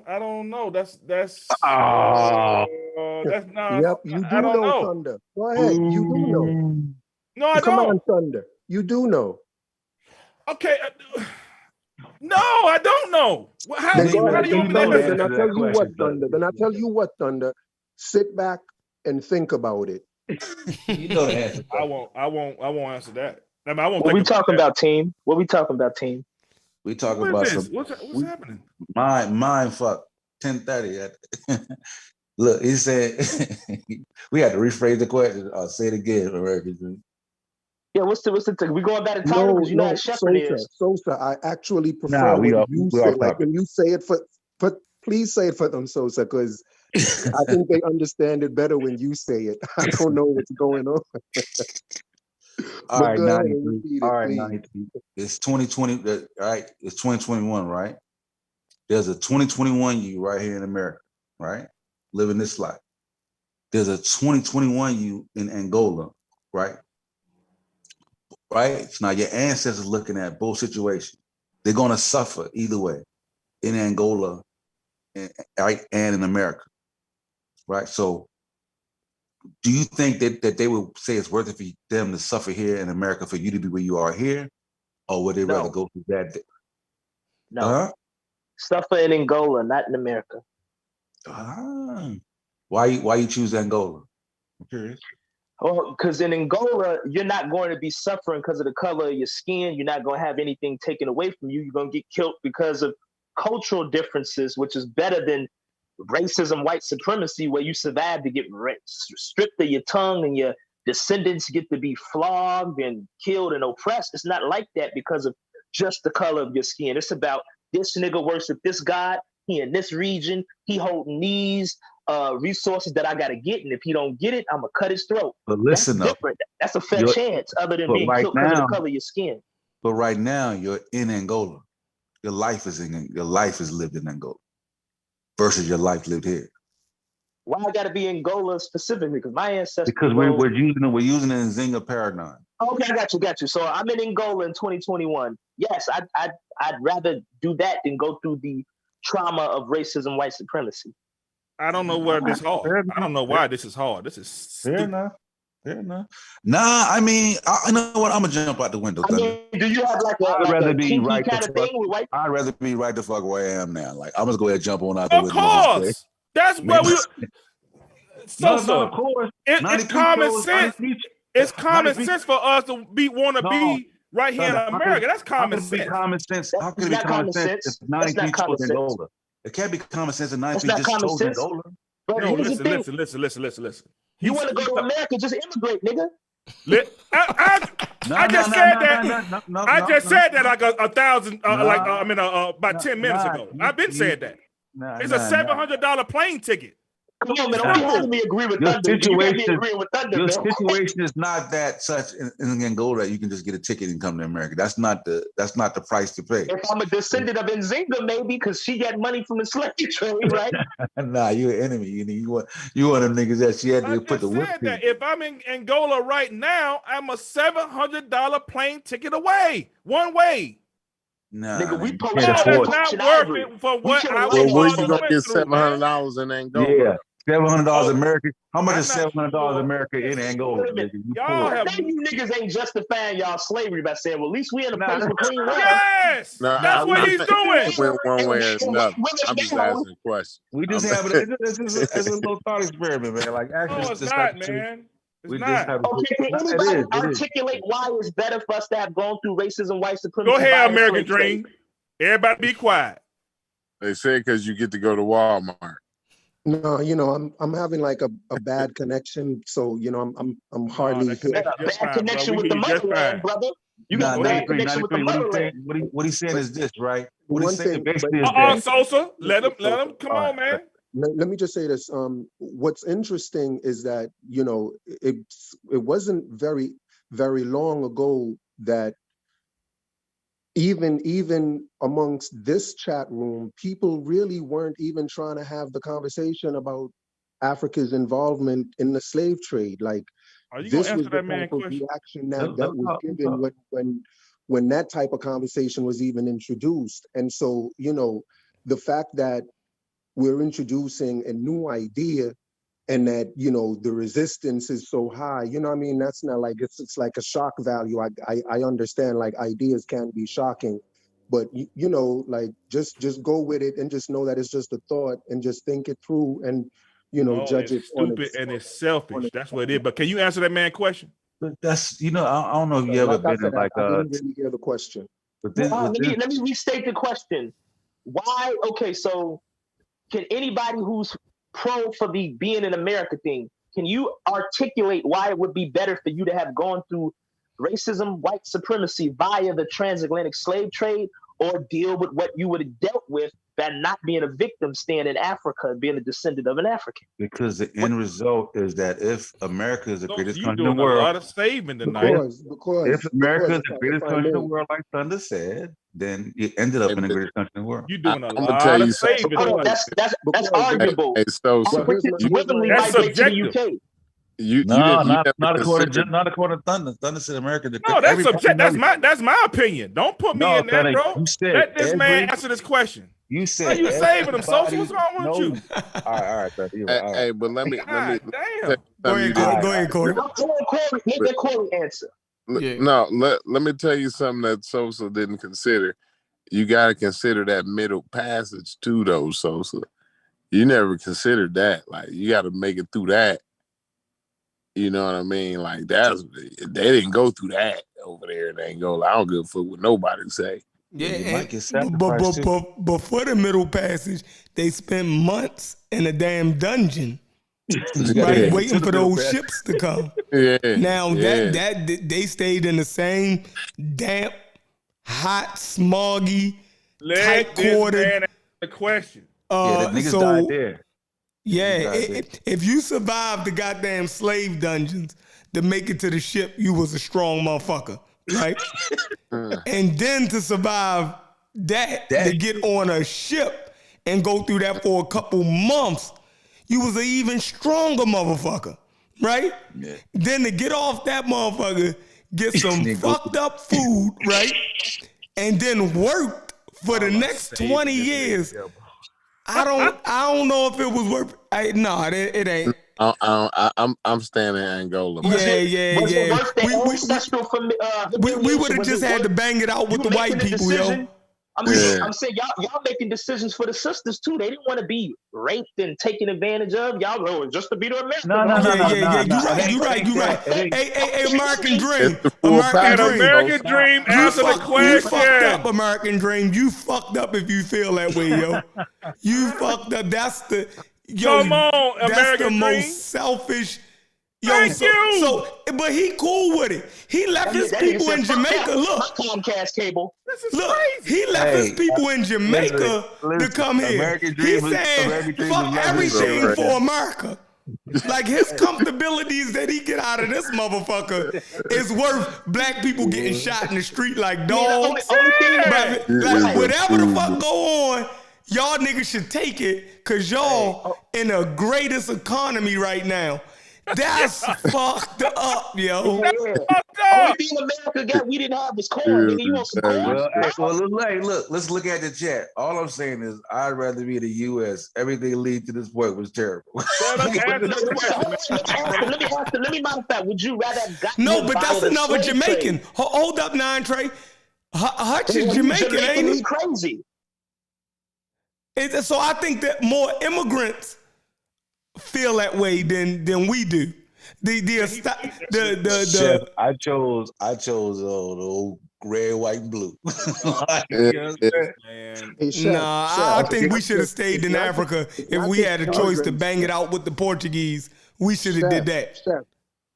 I don't know. That's Oh. that's not. Yep, you I do don't know, know. Thunder. Go ahead, you do know. No, I Come on, don't. Thunder. You do know. Okay. No, I don't know. How Then do go you ahead. Then want me to Thunder. answer? Then I tell you what, Thunder. Then I tell you what, Thunder. Sit back and think about it. You know the answer. I won't answer that. I mean, I won't What think we about talking that. about, team? What we talking about, team? We talk What about is this? some What's happening? mind fuck 10:30. Look, he said we had to rephrase the question. I'll say it again, American Dream. Yeah, what's the we going back to title No, because you know how no, Shepherd is. Sosa. I actually prefer Nah, we when are you we say, off like topic. when you say it for please say it for them, Sosa, because I think they understand it better when you say it. I don't know what's going on. All But right, go ahead and 93. repeat All it, right, please. 93. It's 2020, right? It's 2021, right? There's a 2021 you right here in America, right? Living this life. There's a 2021 you in Angola, right? Right? So now your ancestors looking at both situations. They're gonna suffer either way in Angola, right, and in America, right? So do you think that they would say it's worth it for them to suffer here in America for you to be where you are here? Or would they rather No. go through that? No. Huh? Suffer in Angola, not in America. Why you choose Angola? I'm curious. Oh, because in Angola, you're not going to be suffering because of the color of your skin. You're not going to have anything taken away from you. You're going to get killed because of cultural differences, which is better than racism, white supremacy, where you survive to get stripped of your tongue and your descendants get to be flogged and killed and oppressed. It's not like that because of just the color of your skin. It's about this nigga worship this God. He in this region. He holding these resources that I got to get. And if he don't get it, I'm going to cut his throat. But listen, That's though, different. That's a fair chance other than but being right killed because of now, the color of your skin. but right now you're in Angola. Your life is lived in Angola versus your life lived here. Why I got to be Angola specifically? Because my ancestors. Because we're using the Nzinga paradigm. Okay, I got you. So I'm in Angola in 2021. Yes, I'd rather do that than go through the trauma of racism, white supremacy. I don't know where this hard. I don't know why this is hard. This is stupid. Fair enough. Nah, I mean, you know what? I'm gonna jump out the window. I mean, do you have I'd rather be kinky right kind the of fuck. thing with white? I'd rather be right the fuck where I am now. Like I'm just go ahead and jump on out the Of window. Of course, that's where we. No, of course. It's common sense. It's common sense for us to want to be right here in America. That's common sense. How can it be common sense if 93 chose Angola? It can't be common sense if 93 just chose Angola. But no, here's listen. You want to go to America? Just immigrate, nigga. I just said that. I just said that like about 10 minutes ago. I've been saying that. It's a $700 plane ticket. Come on, man. Don't be having me agree with Thunder. You got me agreeing with Thunder, Your man. situation is not that such in Angola that you can just get a ticket and come to America. That's not the price to pay. If I'm a descendant of Nzinga, maybe because she got money from the slave trade, right? Nah, you're an enemy. You one of them niggas that she had to put the whip in. If I'm in Angola right now, I'm a $700 plane ticket away, one way. Nah, nigga, we post that's not worth it for what I was. Well, where you gonna get $700 in Angola? Yeah. $700 American. How much is $700 American in Angola? Y'all have you niggas ain't justifying y'all slavery by saying, well, at least we in a place with clean water. Yes, that's what he's doing. Went one way or another. I'm just asking questions. We just have it's a little thought experiment, man. Like actually, no, it's not, man. It's not. Okay, can anybody articulate why it's better for us to have gone through racism, white supremacy? Go ahead, American Dream. Everybody be quiet. They say because you get to go to Walmart. No, I'm having like a bad connection, so I'm hardly here. Bad connection with the motherland, brother. You got a bad connection with the motherland. What he's saying is this, right? What he's saying basically is this. Sosa, let him. Come on, man. Let me just say this. What's interesting is that it wasn't very long ago that even amongst this chat room, people really weren't even trying to have the conversation about Africa's involvement in the slave trade. Like this was the type of reaction that was given when that type of conversation was even introduced. And so, the fact that we're introducing a new idea and that, you know, the resistance is so high, you know what I mean? That's not like, it's like a shock value. I understand like ideas can be shocking, but you know, like just go with it and just know that it's just a thought and just think it through and, you know, No, judge it's it on stupid its and it's selfish. That's what it is. But can you answer that man question? But that's, you know, I don't know if you ever Like I been in said, like I didn't really hear the question. with this with this. Let me restate the question. Why? Okay, so can anybody who's pro for the being in America thing, can you articulate why it would be better for you to have gone through racism, white supremacy via the transatlantic slave trade, or deal with what you would have dealt with by not being a victim, staying in Africa and being a descendant of an African? Because the end result is that if America is the greatest You country in doing the a world, lot of saving tonight. if America is the greatest country in the world, like Thunder said, then it ended up in the greatest country in the world. You doing a I'm gonna lot tell of you saving. That's arguable. Hey, so Africans you, willingly That's migrate to the subjective. UK. you No, didn't not according consider. not according to Thunder. Thunder said America. No, that's subjective. That's my opinion. Don't put me in that, Thunder, bro. you said Let this man answer this question. You Why said you saving him, Sosa? everybody What's wrong with you? All right, Thunder, you're right. All right. Hey, but let me God damn. Go ahead, Corey. Let Corey answer. No, let me tell you something that Sosa didn't consider. You got to consider that middle passage too, though, Sosa. You never considered that. Like, you got to make it through that. You know what I mean? Like, they didn't go through that over there. They ain't go. I don't give a fuck what nobody say. Yeah, but for the middle passage, they spent months in a damn dungeon, right, waiting for those ships to come. Now that they stayed in the same damp, hot, smoggy, Let this tight-quartered. man answer the question. The niggas So died there. yeah, if you survived the goddamn slave dungeons to make it to the ship, you was a strong motherfucker, right? And then to survive that to get on a ship and go through that for a couple months, you was an even stronger motherfucker, right? Yeah. Then to get off that motherfucker, get some fucked up food, right? And then work for the next 20 years. I don't know if it was worth. It ain't. I'm standing Angola. Yeah. We would have just had to bang it out with the white people, yo. I'm saying y'all making decisions for the sisters too. They didn't want to be raped and taken advantage of. Y'all know just to be the American. You right. Hey, American Dream. American Dream. Answer the question. You fucked up, American Dream. You fucked up if you feel that way, yo. You fucked up. That's the Come on, that's American the Dream. most selfish. Thank you. But he cool with it. He left his people in Jamaica. Look, Comcast cable. Look, he left his people in Jamaica to come here. He said, fuck everything for America. Like his comfortabilities that he get out of this motherfucker is worth black people getting shot in the street like dogs. Like whatever the fuck go on, y'all niggas should take it because y'all in the greatest economy right now. That's fucked up, yo. Only thing America got we didn't have was corn. Nigga, you want some corn? Look, let's look at the chat. All I'm saying is I'd rather be in the U.S. Everything leading to this point was terrible. Let me matter of fact, would you rather have gotten No, but that's another Jamaican. Hold up, Nine Trey. Hutch is Jamaican, ain't he? Crazy. So I think that more immigrants feel that way than we do. Chef, I chose the old red, white, and blue. I think we should have stayed in Africa if we had a choice to bang it out with the Portuguese. We should have did that.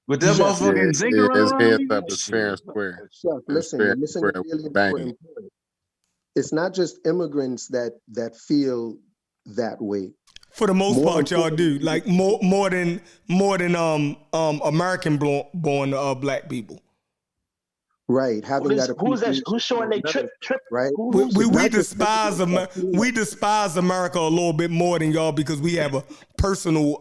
But that motherfucking Nzinga is fair and square. Listen, you're missing a really important point. It's not just immigrants that feel that way. For the most part, y'all do. Like more than American born black people. Right. Who's showing their trip? Right. We despise America a little bit more than y'all because we have a personal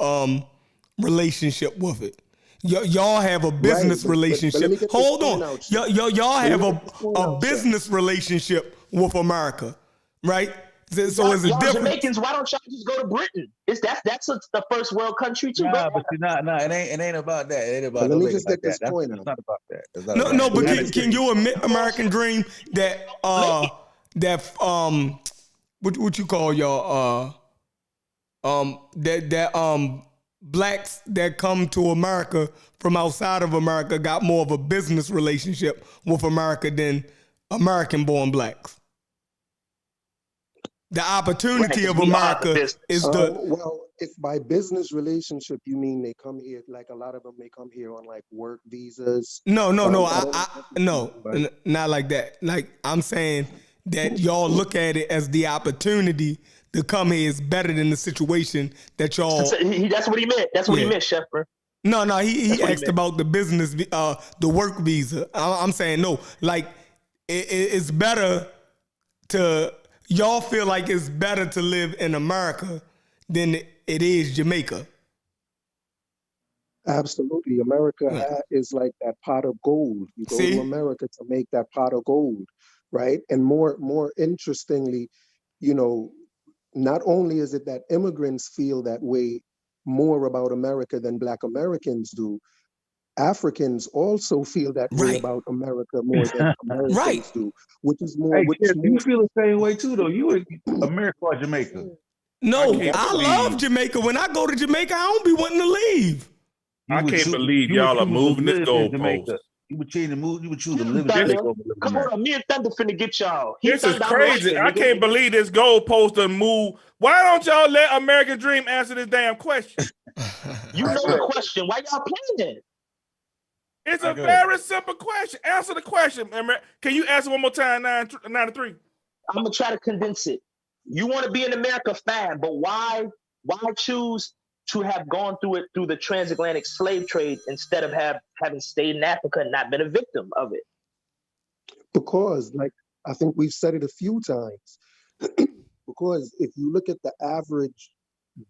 relationship with it. Y'all have a business relationship. Hold on. Y'all have a business relationship with America, right? So it's a y'all difference. Jamaicans, why don't y'all just go to Britain? That's the first world country too. Nah, but it ain't about that. It ain't about Let me no just like get this that. point It's out. not about that. It's not No, about but that. can you admit, American Dream, that what you call y'all that blacks that come to America from outside of America got more of a business relationship with America than American-born blacks. The opportunity of America is the well, if by business relationship you mean they come here, like a lot of them may come here on like work visas. no, But not like that. Like I'm saying that y'all look at it as the opportunity to come here is better than the situation that y'all. That's what he meant. That's what he meant, Shepard. No, he asked about the business, the work visa. I'm saying no, like it's better to. Y'all feel like it's better to live in America than it is Jamaica. absolutely, America is like that pot of gold. You go to America to make that pot of gold, right? And more interestingly, you know, not only is it that immigrants feel that way more about America than Black Americans do, Africans also feel that way about America more than Americans do, which is more. Hey, Chef, you feel the same way too, though. You in America or Jamaica? No, I love Jamaica. When I go to Jamaica, I don't be wanting to leave. I can't believe y'all are moving this goalpost. You would change the move. You would choose to live in Thunder, Jamaica. come on, me and Thunder finna get y'all. This is crazy. I can't believe this goalpost to move. Why don't y'all let American Dream answer this damn question? You know the question. Why y'all playing it? It's a very simple question. Answer the question. Can you answer one more time? 9 to 3. I'm gonna try to condense it. You want to be in America, fine, but why choose to have gone through the transatlantic slave trade instead of having stayed in Africa and not been a victim of it? Because, like, I think we've said it a few times. Because if you look at the average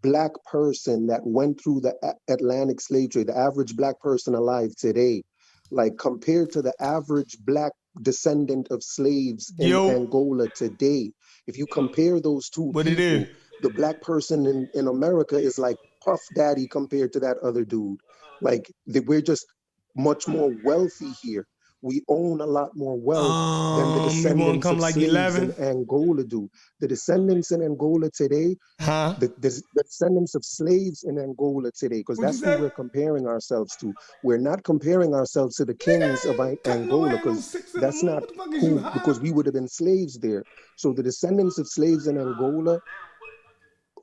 Black person that went through the Atlantic slave trade, the average Black person alive today, like compared to the average Black descendant of slaves in Angola today, if you compare those two people, the Black person in America is like Puff Daddy compared to that other dude. Like we're just much more wealthy here. We own a lot more wealth than the descendants of slaves in Angola do. The descendants in Angola today, the descendants of slaves in Angola today, because that's who we're comparing ourselves to. We're not comparing ourselves to the kings of Angola, because that's not who, because we would have been slaves there. So the descendants of slaves in Angola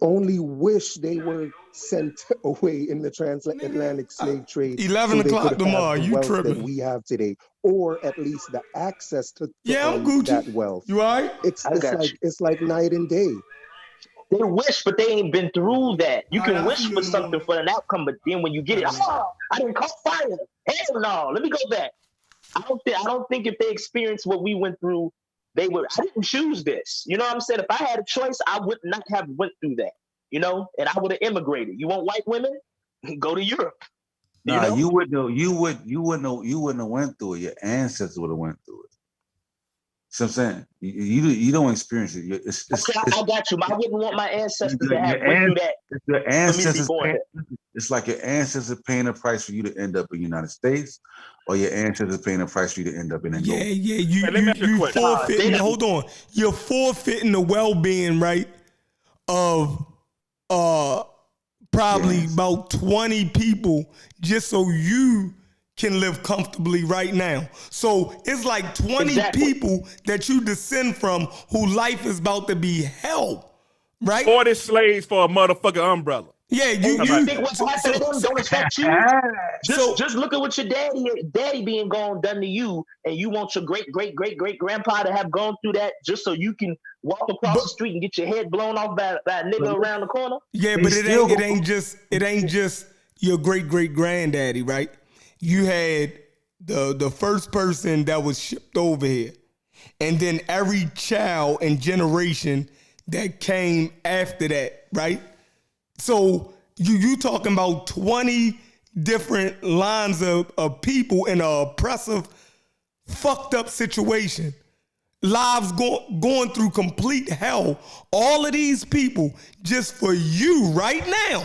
only wish they were sent away in the transatlantic slave trade 11 so they o'clock could tomorrow, have the you wealth tripping. that we have today, or at least the access to I'm that wealth. You all right? It's like night and day. They wish, but they ain't been through that. You can wish for something for an outcome, but then when you get it, I didn't caught fire. Hell no, let me go back. I don't think if they experienced what we went through, I didn't choose this. You know what I'm saying? If I had a choice, I would not have went through that, and I would have immigrated. You want white women? Go to Europe. Nah, you wouldn't have went through it. Your ancestors would have went through it. See what I'm saying? You don't experience it. I got you. I wouldn't want my ancestors to have went through that. Your ancestors it's like your ancestors paying a price for you to end up in the United States, or your ancestors paying a price for you to end up in Angola. You forfeiting. Hold on, you're forfeiting the well-being, right, of probably about 20 people just so you can live comfortably right now. So it's like 20 people that you descend from who life is about to be hell, right? 40 slaves for a motherfucking umbrella. Yeah, you think what's happened to them don't affect you? Just look at what your daddy being done to you, and you want your great grandpa to have gone through that just so you can walk across the street and get your head blown off by a nigga around the corner. Yeah, but it ain't just your great granddaddy, right? You had the first person that was shipped over here, and then every child and generation that came after that, right? So you talking about 20 different lines of people in an oppressive, fucked up situation. lives going through complete hell. All of these people just for you right now.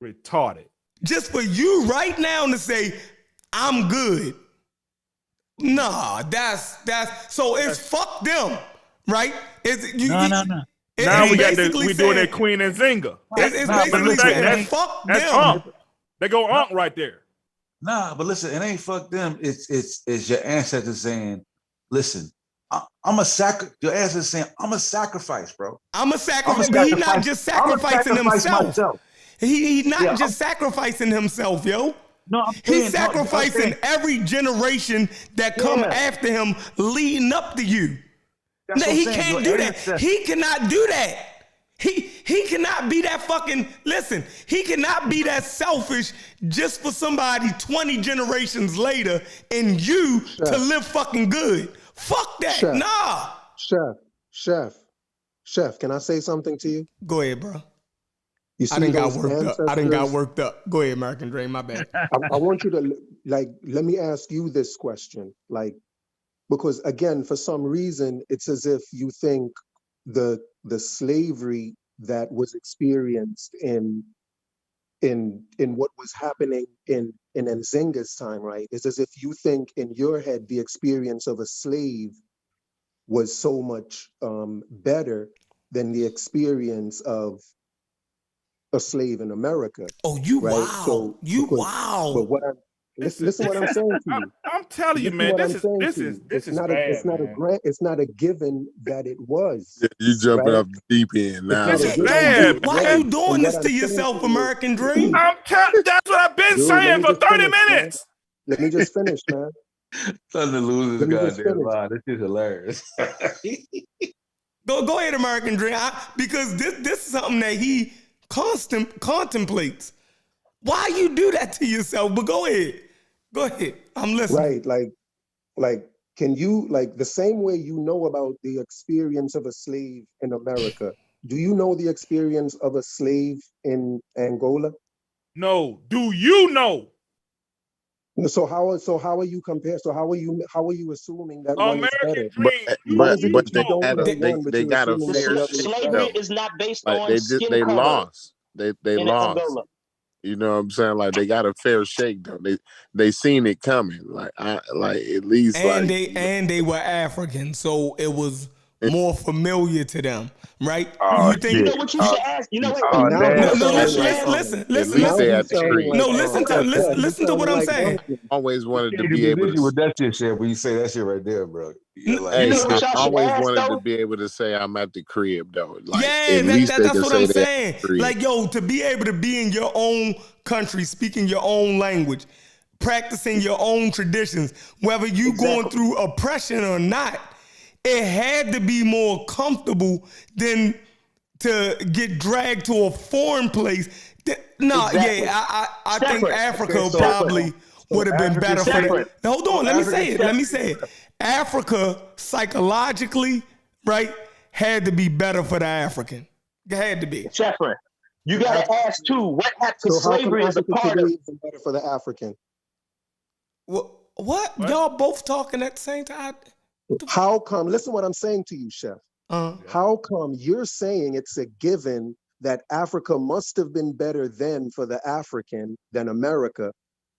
Retarded. Just for you right now to say, I'm good. Nah, that's so it's fuck them, right? No. Now we basically doing saying- that Queen Nzinga. It's basically saying fuck them. They go on right there. Nah, but listen, it ain't fuck them. It's your ancestors saying, listen, I'm a your ancestors saying, I'm a sacrifice, bro. I'm a sacrifice, but he's not just sacrificing himself. He's not just sacrificing himself, yo. No, I'm He's sacrificing every generation that come after him leading up to you. No, he can't do that. He cannot do that. He cannot be that fucking, listen, he cannot be that selfish just for somebody 20 generations later and you to live fucking good. Fuck that. Chef, nah. Chef, can I say something to you? Go ahead, bro. You see I didn't those got worked ancestors? up. I didn't got worked up. Go ahead, American Dream. My bad. I want you to, like, let me ask you this question. Like, because again, for some reason, it's as if you think the slavery that was experienced in what was happening in Nzinga's time, right? It's as if you think in your head the experience of a slave was so much better than the experience of a slave in America. Oh, you right? wow. So, Wow. But what listen what I'm saying to you. I'm telling you, man, this is not bad, it's not a given that it was. Yeah, you jumping right? off the deep end now. This is bad. Why are you doing this to yourself, American Dream? That's what I've been saying for 30 minutes. Let me just finish, man. Thunder loses goddamn line. This is hilarious. Go ahead, American Dream. Because this is something that he contemplates. Why you do that to yourself? But go ahead. I'm listening. Right, like can you, like, the same way you know about the experience of a slave in America, do you know the experience of a slave in Angola? No. Do you know? So how are you compared? So how are you assuming that one is better? They got a fair slavery is not based on they lost. They lost. Angola. You know what I'm saying? Like, they got a fair shake though. They seen it coming. Like at least they were African, so it was more familiar to them, right? You know what you should ask? You know what? Listen. Listen to what I'm saying. Always wanted to be able to with that shit when you say that shit right there, bro. Always wanted to be able to say I'm at the crib though. Like, that's what I'm saying. Like, yo, to be able to be in your own country, speaking your own language, practicing your own traditions, whether you going through oppression or not, it had to be more comfortable than to get dragged to a foreign place. I think Africa probably would have been better for that. Hold on, let me say it. Africa psychologically, right, had to be better for the African. It had to be. Separate. You got to ask too, what happened to slavery is a part of better for the African. What? Y'all both talking at the same time? How come? Listen what I'm saying to you, Chef. How come you're saying it's a given that Africa must have been better then for the African than America,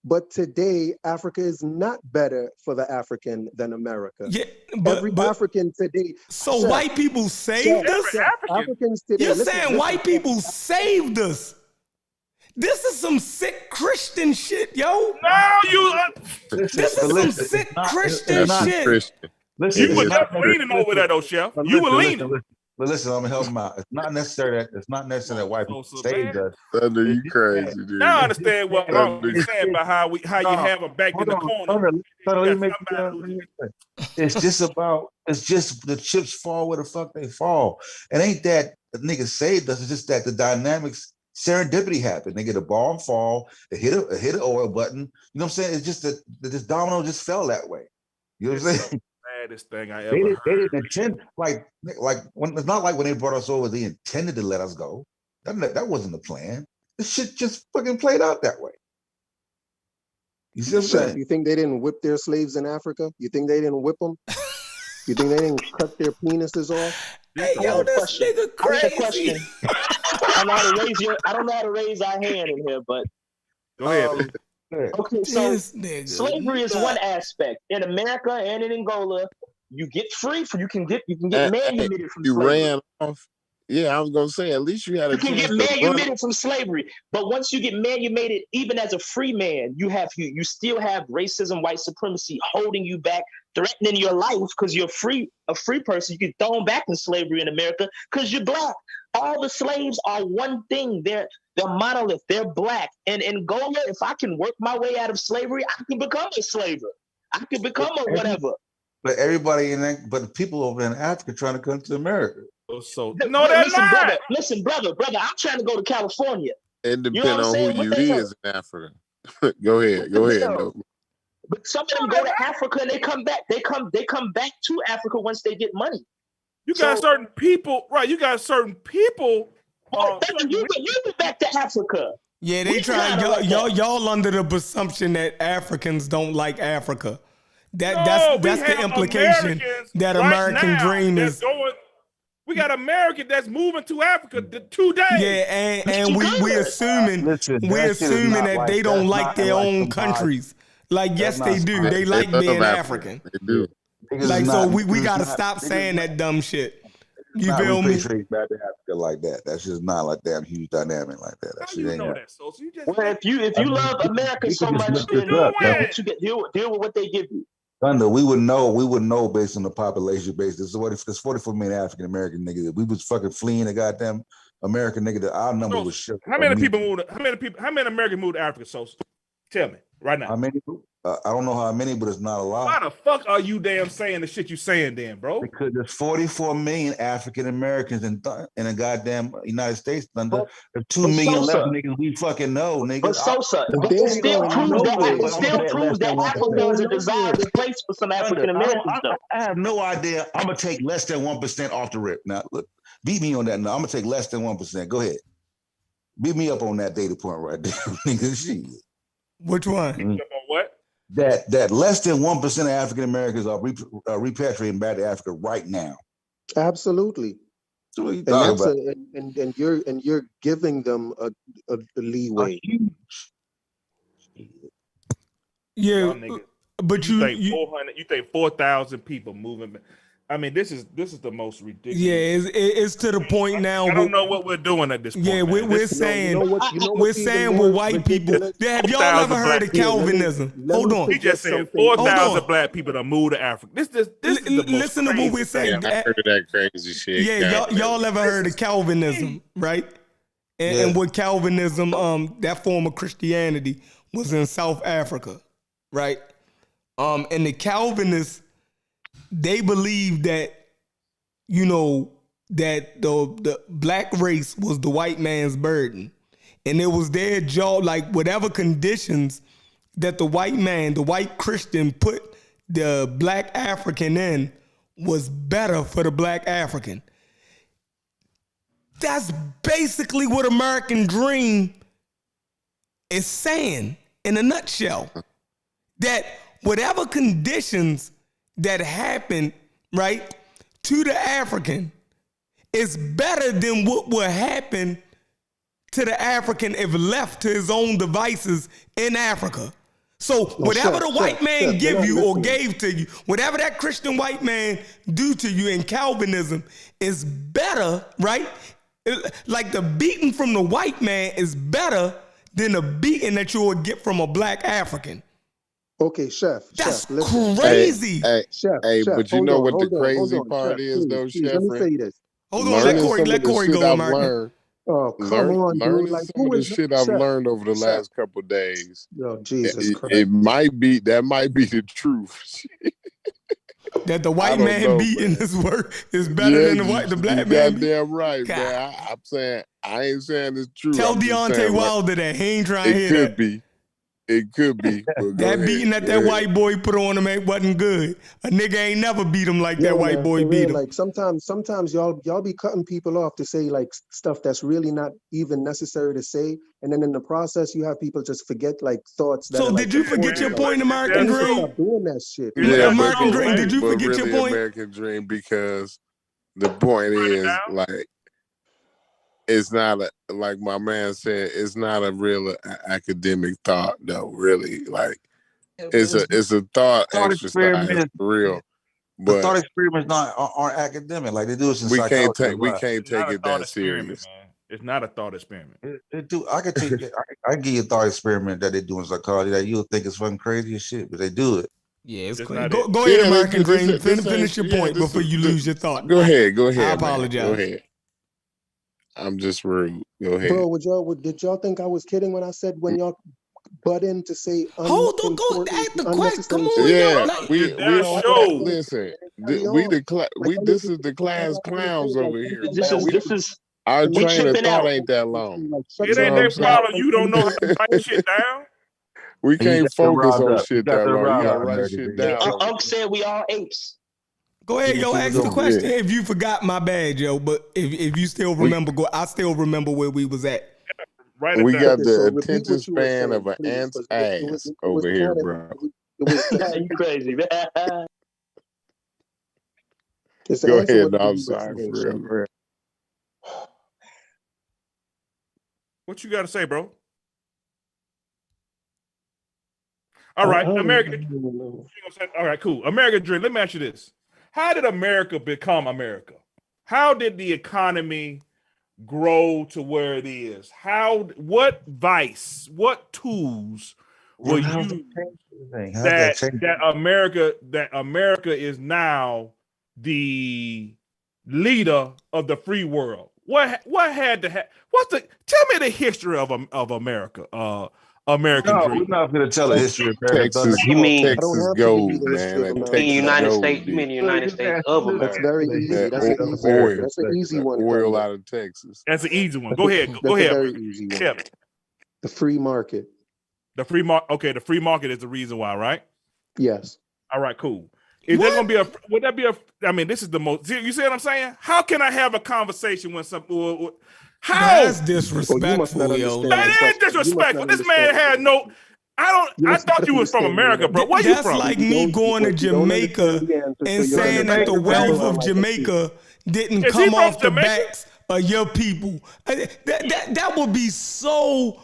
but today Africa is not better for the African than America? Yeah, every African today. So Chef, white people saved us? Africans today. You're saying white people saved us? This is some sick Christian shit, yo. No, this is some sick Christian shit. Listen, you were just leaning over there, though, Chef. You were leaning. But listen, I'm gonna help him out. It's not necessary that white people saved us. Thunder, you crazy, dude. Now I understand what I'm saying about how you have a back in the corner. It's just the chips fall where the fuck they fall. It ain't that the niggas saved us. It's just that the dynamics, serendipity happened. They get a ball fall, they hit an oil button. You know what I'm saying? It's just that this domino just fell that way. You know what I'm saying? Baddest thing I ever heard. They didn't intend, like when it's not like when they brought us over, they intended to let us go. That wasn't the plan. This shit just fucking played out that way. You see what I'm saying? You think they didn't whip their slaves in Africa? You think they didn't whip them? You think they didn't cut their penises off? Hey, I yo, got a this question. nigga I got a crazy. question. I don't know how to raise our hand in here, but Go ahead. okay, so This nigga. slavery is one aspect. In America and in Angola, you get free for you can get manumitted from You slavery. ran off. Yeah, I was gonna say, at least you had a You can chance get to run. manumitted from slavery, but once you get manumitted, even as a free man, you still have racism, white supremacy holding you back, threatening your life because you're a free person. You get thrown back in slavery in America because you're black. All the slaves are one thing. They're monolith. They're black. And in Angola, if I can work my way out of slavery, I can become a slaver. I can become a whatever. But everybody but the people over in Africa trying to come to America. So no, they're not. Listen, brother. I'm trying to go to California. It depends You know what I'm on saying? who you is in Africa. Go ahead. No. But some of them go to Africa and they come back. They come back to Africa once they get money. You got certain people, right? You got certain people. You been back to Africa. Yeah, they trying y'all under the presumption that Africans don't like Africa. That's the implication that American dream is. We got American that's moving to Africa today. Yeah, and we assuming that they don't like their own countries. Like, yes, they do. They like being African. They do. Like, so we gotta stop saying that dumb shit. You feel me? Back to Africa like that. That's just not like that huge dynamic like that. That shit ain't that. Well, if you love America so much, then deal with what they give you. Thunder, we would know based on the population base. There's 44 million African American niggas. If we was fucking fleeing the goddamn American nigga, our number was shit. How many Americans moved to Africa? So tell me right now. How many? I don't know how many, but it's not a lot. Why the fuck are you damn saying the shit you saying then, bro? Because there's 44 million African Americans in the goddamn United States, Thunder. There's 2 million less niggas we fucking know, nigga. But Sosa, it still proves that Africa is a desirable place for some African Americans, though. I have no idea. I'm gonna take less than 1% off the rip. Now, look, beat me on that. Now, I'm gonna take less than 1%. Go ahead. Beat me up on that data point right there, nigga. Shit. Which one? On what? That less than 1% of African Americans are repatriating back to Africa right now. Absolutely. So what you talking about? And you're giving them a leeway. Yeah, but you think 400? You think 4,000 people moving? I mean, this is the most ridiculous. Yeah, it's to the point now. I don't know what we're doing at this point. Yeah, we're saying with white people. Have y'all ever heard of Calvinism? Hold on. He just said 4,000 black people to move to Africa. This is the listen to what we're saying. Yeah, I heard of that crazy shit. Yeah, y'all ever heard of Calvinism, right? And what Calvinism, that form of Christianity, was in South Africa, right? And the Calvinists, they believe that, that the black race was the white man's burden. And it was their job, like whatever conditions that the white Christian put the black African in was better for the black African. That's basically what American Dream is saying in a nutshell. That whatever conditions that happen, right, to the African is better than what would happen to the African if left to his own devices in Africa. So whatever the white man give you or gave to you, whatever that Christian white man do to you in Calvinism is better, right? Like the beating from the white man is better than the beating that you would get from a black African. Okay, Chef. That's listen. crazy. Chef, but you know what the crazy part is, though, Chef? Let me say this. Hold on, let Corey go, American. Oh, come on, dude. Like, some of the shit I've learned over the last couple of days. Oh, Jesus Christ. That might be the truth. That the white man beating his work is better than the black man. Goddamn right, man. I'm saying, I ain't saying it's true. Tell Deontay Wilder that he ain't trying to hear that. It could be. It could be. But That beating that white boy put on him wasn't good. A nigga ain't never beat him like that white man, boy for beat real, him. like sometimes y'all be cutting people off to say like stuff that's really not even necessary to say, and then in the process you have people just forget like thoughts that So are like. did you forget your point, American They need to Dream? stop doing that shit. Yeah, American Dream, did you but forget your really point? American Dream, because the point is like it's not like my man said, it's not a real academic thought though. Really, like it's a thought exercise for real. The But thought experiments aren't academic like they do it in we psychology. can't take it that serious. Man. It's not a thought experiment. I could take I give you a thought experiment that they do in psychology that you'll think is fucking crazy as shit, but they do it. Yeah, it's crazy. Go ahead, American Dream. Finish your point before you lose your thought. Go ahead. I apologize. Man. Go ahead. I'm just rude. Go ahead. Bro, did y'all think I was kidding when I said when y'all butt in to say hold on, go ask the question. Come on, yeah, yo. we show. Listen. This is the class clowns over here. This is our we train of tripping thought out. ain't that long. It ain't their problem. You don't know how to write shit down. We can't focus on shit that long. You gotta write American shit Dream. down. Unc said we all apes. Go ahead, yo, ask the question. If you forgot, my bad, yo. But if you still remember, I still remember where we was at. We got the attention span of an ant's ass over here, bro. You crazy, man. Go ahead. No, I'm sorry, for real. What you got to say, bro? All right, American. All right, cool. American Dream. Let me ask you this: how did America become America? How did the economy grow to where it is? What tools were used that America is now the leader of the free world? What had to happen? Tell me the history of America? American Dream. We're not going to tell the history of Texas. You mean Texas gold, man? the United States? You mean the United States of America? That's very easy. That's an easy oil. That's an easy one. Oil out of Texas. That's an easy one. Go ahead. That's a very easy one. The free market. The free market. Okay, the free market is the reason why, right? Yes. All right, cool. Is there gonna be a? Would that be a? I mean, this is the most. You see what I'm saying? How can I have a conversation when some? How? That's disrespectful, yo. That is disrespectful. This man had no. I thought you was from America, bro. Where you from? That's like me going to Jamaica and saying that the wealth of Jamaica didn't come off the backs of your people. That would be so.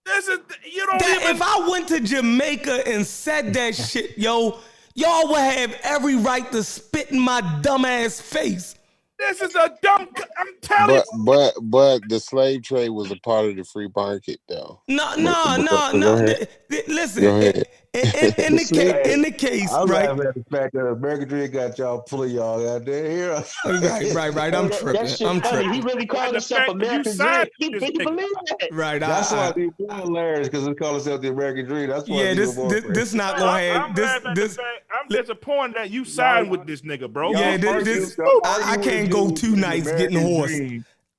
If I went to Jamaica and said that shit, yo, y'all would have every right to spit in my dumb ass face. This is a dumb. I'm telling you. But the slave trade was a part of the free market, though. No. Listen, in the case, I'm right? laughing at the fact that American Dream got y'all pulling y'all out there here. Right. I'm tripping. He really called himself American Dream. He believe that. Right. That's why it's hilarious because it called itself the American Dream. That's why. Yeah, this not gonna have this. I'm disappointed that you signed with this nigga, bro. Yeah, this I can't go 2 nights getting hoarse.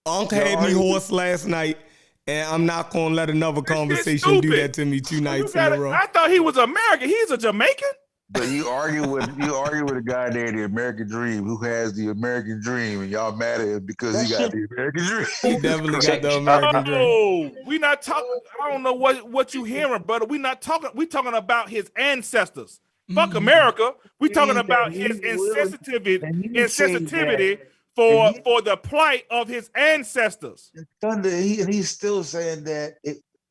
Unc had me hoarse last night, and I'm not gonna let another conversation do that to me 2 nights in a row. I thought he was American. He's a Jamaican. But you argue with a guy named the American Dream who has the American Dream, and y'all mad at him because he got the American Dream. He definitely got the American Dream. Oh, we not talking. I don't know what you hearing, brother. We not talking. We talking about his ancestors. Fuck America. We talking about his insensitivity for the plight of his ancestors. He's still saying that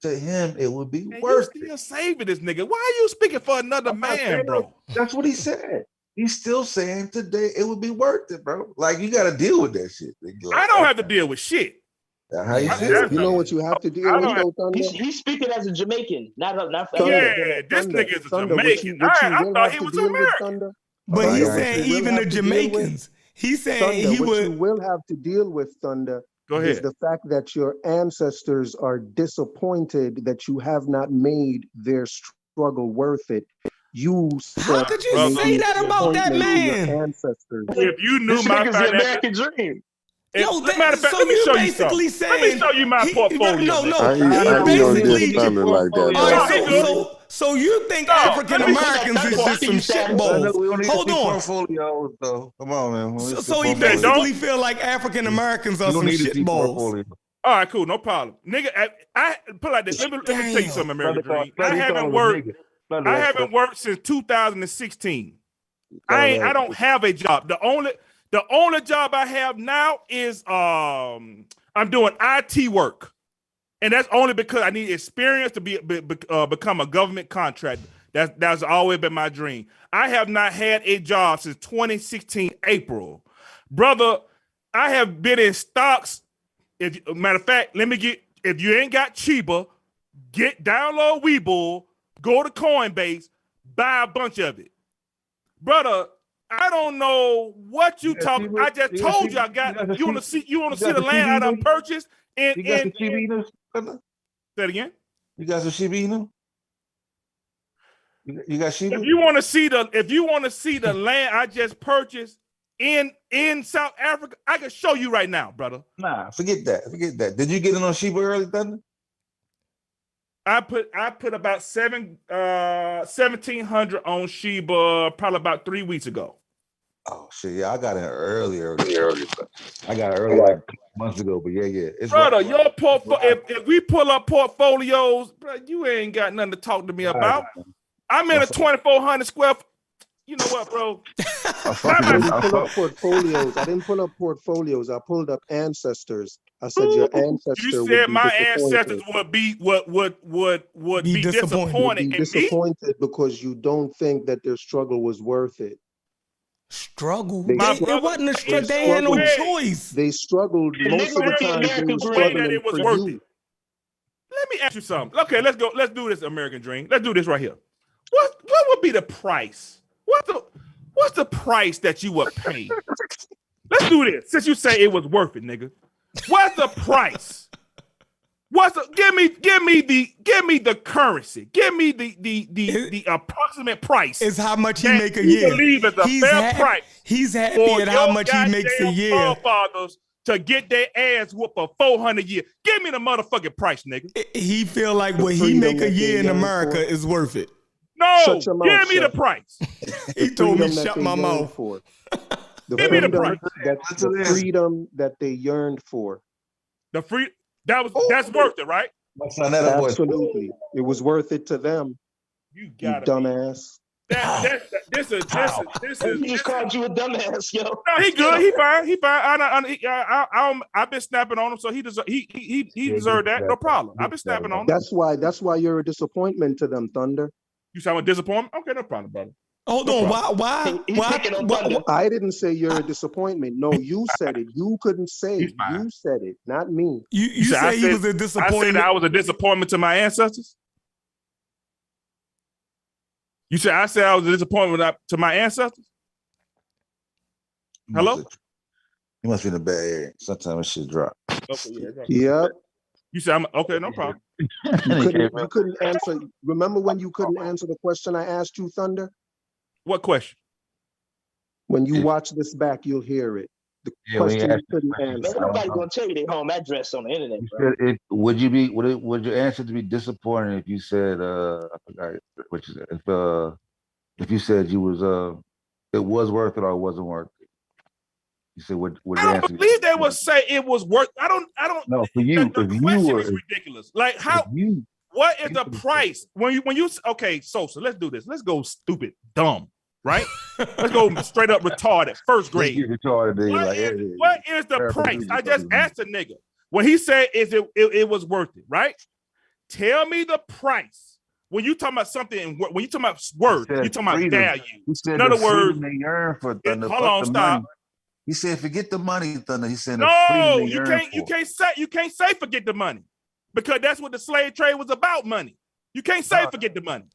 to him it would be worth it. Still saving this nigga. Why are you speaking for another man, bro? That's what he said. He's still saying today it would be worth it, bro. Like you got to deal with that shit. Like, I don't have to deal with shit. How you feel? You know what you have to deal with, though, He's speaking as a Jamaican, not this nigga is a Jamaican. I thought he was American. But he's saying even the Jamaicans. He's saying he would. What you will have to deal with, Thunder, is the fact that your ancestors are disappointed that you have not made their struggle worth it. How could you say that about that man? Ancestors. If you knew my American Dream. Yo, matter of fact, so let me you show you basically something. Let me saying show you my portfolio. no, I he ain't gonna diss basically. Thunder like that, All right, though. so you think No, African let me see Americans is just some shitballs? We don't need to Hold see on. portfolios, though. Come on, man. So he basically feel like African Americans are You don't some need to see shitballs. portfolio. All right, cool, no problem, nigga. I put it like this. Let me tell you something, American Dream. I haven't worked since 2016. I don't have a job. The only job I have now is I'm doing IT work, and that's only because I need experience to become a government contractor. That's always been my dream. I have not had a job since 2016 April, brother. I have been in stocks. Matter of fact, if you ain't got Chiba, download Webull, go to Coinbase, buy a bunch of it, brother. I don't know what you talking. I just told you I got. You want to see the land I done purchased? You got some Shiba Inu? Say it again. You got some Shiba Inu? You got Shiba? If you want to see the land I just purchased in South Africa, I can show you right now, brother. Nah, forget that. Did you get in on Shiba early, Thunder? I put about 1,700 on Shiba probably about 3 weeks ago. Oh shit, yeah, I got in early. I got early like a couple months ago, but yeah. It's brother, right. your portfolio. If we pull up portfolios, bro, you ain't got nothing to talk to me about. I'm in a 2,400 square. You know what, bro? I didn't pull up portfolios. I pulled up ancestors. I said your ancestor. You said my ancestors would be disappointed in me. Disappointed because you don't think that their struggle was worth it. Struggle? It wasn't a struggle. They had no choice. They struggled most of the time. They were struggling for you. Let me ask you something. Okay, let's go. Let's do this American Dream. Let's do this right here. What would be the price? What's the price that you would pay? Let's do this. Since you say it was worth it, nigga. What's the price? Give me the currency. Give me the approximate price. Is how much he make a year. Believe it's a fair price. He's happy at how much he makes a year. Forefathers to get their ass whooped for 400 a year. Give me the motherfucking price, nigga. He feel like what he make a year in America is worth it. No, give me the price. He told me shut my mouth. Give me the price. That's the freedom that they yearned for. That's worth it, right? Absolutely, it was worth it to them. You dumbass. This is. He just called you a dumbass, yo. No, he good. He fine. I've been snapping on him, so he deserved that. No problem. I've been snapping on him. That's why you're a disappointment to them, Thunder. You sound like disappointment? Okay, no problem, brother. Hold on. Why? I didn't say you're a disappointment. No, you said it. You couldn't say it. You said it, not me. You say he was a disappointment. I said I was a disappointment to my ancestors. You said I said I was a disappointment to my ancestors. Hello? You must be in a bad area. Sometimes shit drop. Okay, yeah. You said I'm okay, no problem. You couldn't answer. Remember when you couldn't answer the question I asked you, Thunder? What question? When you watch this back, you'll hear it. The question you couldn't answer. Nobody's gonna tell you their home address on the internet. Would your answer to be disappointed if you said I forgot what you said. If you said you was it was worth it or it wasn't worth it? You said would I don't believe they would say it was worth. I don't. No, for you. The question is ridiculous. Like how? What is the price when you? Okay, so let's do this. Let's go stupid, dumb, right? Let's go straight up retarded. First grade. Retarded, what is the price? I just asked a nigga when he said it was worth it, right? Tell me the price. When you talking about something, when you talking about worth, you talking about value. In other words, hold on, stop. He said, "Forget the money, Thunder." He said, "No, you can't say forget the money, because that's what the slave trade was about. Money. You can't say forget the money.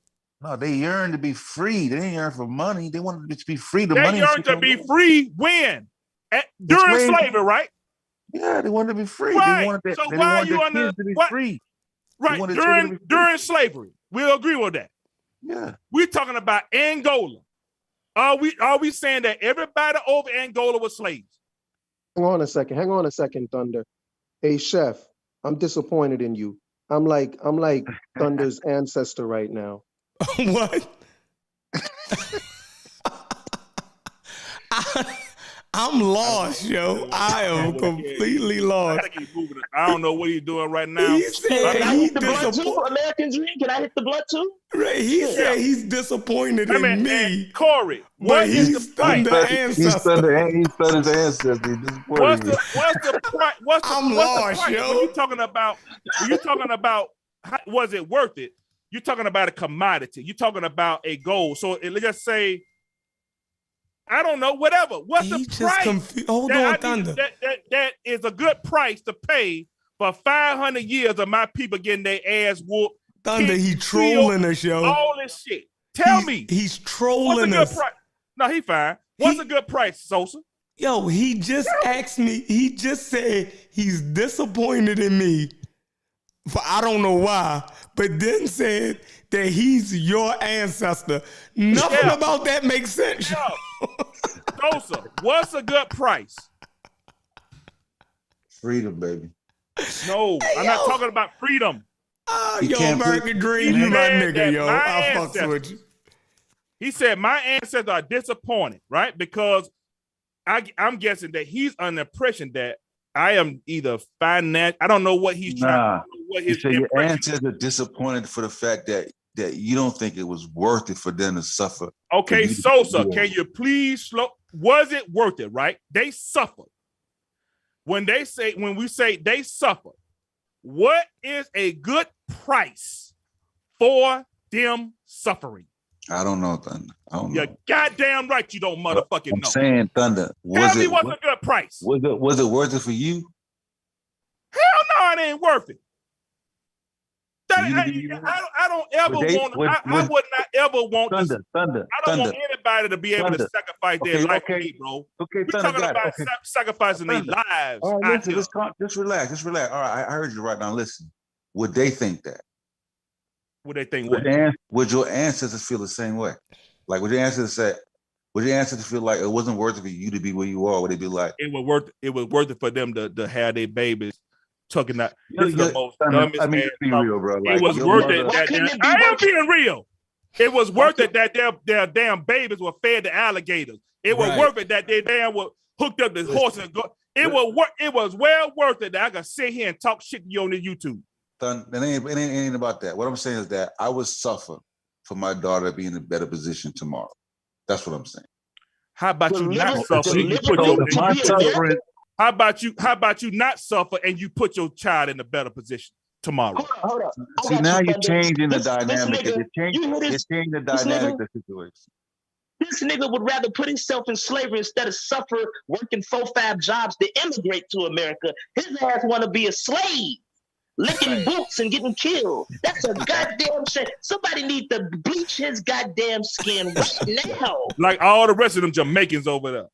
No, they yearn to be free. They didn't yearn for money. They wanted to be free. They yearned to be free when during slavery, right? Yeah, they wanted to be free. Right. They wanted so why are you under free? Right during slavery? We'll agree with that. Yeah, we're talking about Angola. Are we saying that everybody over Angola was slaves? on a second. Hang on a second, Thunder. Hey, Chef, I'm disappointed in you. I'm like Thunder's ancestor right now. What? I'm lost, yo. I am completely lost. I don't know what he's doing right now. He said Can I he hit the blunt too? American Dream? Can I hit the blunt too? Right, he said he's disappointed in me. Corey, but he's Thunder ancestor. He's Thunder's ancestor. What's the price? I'm lost, price? yo. When you talking about, was it worth it? You're talking about a commodity. You're talking about a goal. So let's just say, I don't know, whatever. What's the price? Hold on, Thunder. That is a good price to pay for 500 years of my people getting their ass whooped. Thunder, he trolling us, yo. All this shit. Tell me. He's trolling what's a good us. price? No, he fine. What's a good price, Sosa? Yo, he just asked me, he just said he's disappointed in me for I don't know why, but then said that he's your ancestor. Nothing about that makes sense. Sosa, what's a good price? Freedom, baby. No, I'm not talking about freedom. Yo, American Dream, you my nigga, yo. I fucks with you. He said my ancestors are disappointed, right? Because I'm guessing that he's under the impression that I am either financial. I don't know what he's trying to do. What his your ancestors are disappointed for the fact that you don't think it was worth it for them to suffer. Okay, Sosa, can you please slow? Was it worth it, right? They suffered. When we say they suffered, what is a good price for them suffering? I don't know, Thunder. I don't know. You're goddamn right you don't motherfucking know. I'm saying, Thunder. Tell me what's a good price. Was it worth it for you? Hell no, it ain't worth it. I don't ever want. I would not ever want. Thunder. I don't want anybody to be able to sacrifice their life for me, bro. Okay, we're talking about sacrificing their lives. All right, listen, just relax. All right, I heard you right now. Listen, would they think that? Would they think what? Would your ancestors feel the same way? Like, would your ancestors feel like it wasn't worth it for you to be where you are? Would they be like, it was worth it for them to have their babies tucking that? This is the most dumbest. I mean, be real, bro. Like, it was worth it. I am being real. It was worth it that their damn babies were fed to alligators. It was worth it that they damn were hooked up to horses. It was well worth it that I could sit here and talk shit to you on the YouTube. It ain't about that. What I'm saying is that I would suffer for my daughter to be in a better position tomorrow. That's what I'm saying. How about you not suffer and you put your How about you not suffer and you put your child in a better position tomorrow? Hold up. See, now you're changing the dynamic. You're changing the dynamic of the situation. This nigga would rather put himself in slavery instead of suffer working 4-5 jobs to immigrate to America. His ass want to be a slave, licking boots and getting killed. That's a goddamn shame. Somebody need to bleach his goddamn skin right now. Like all the rest of them Jamaicans over there.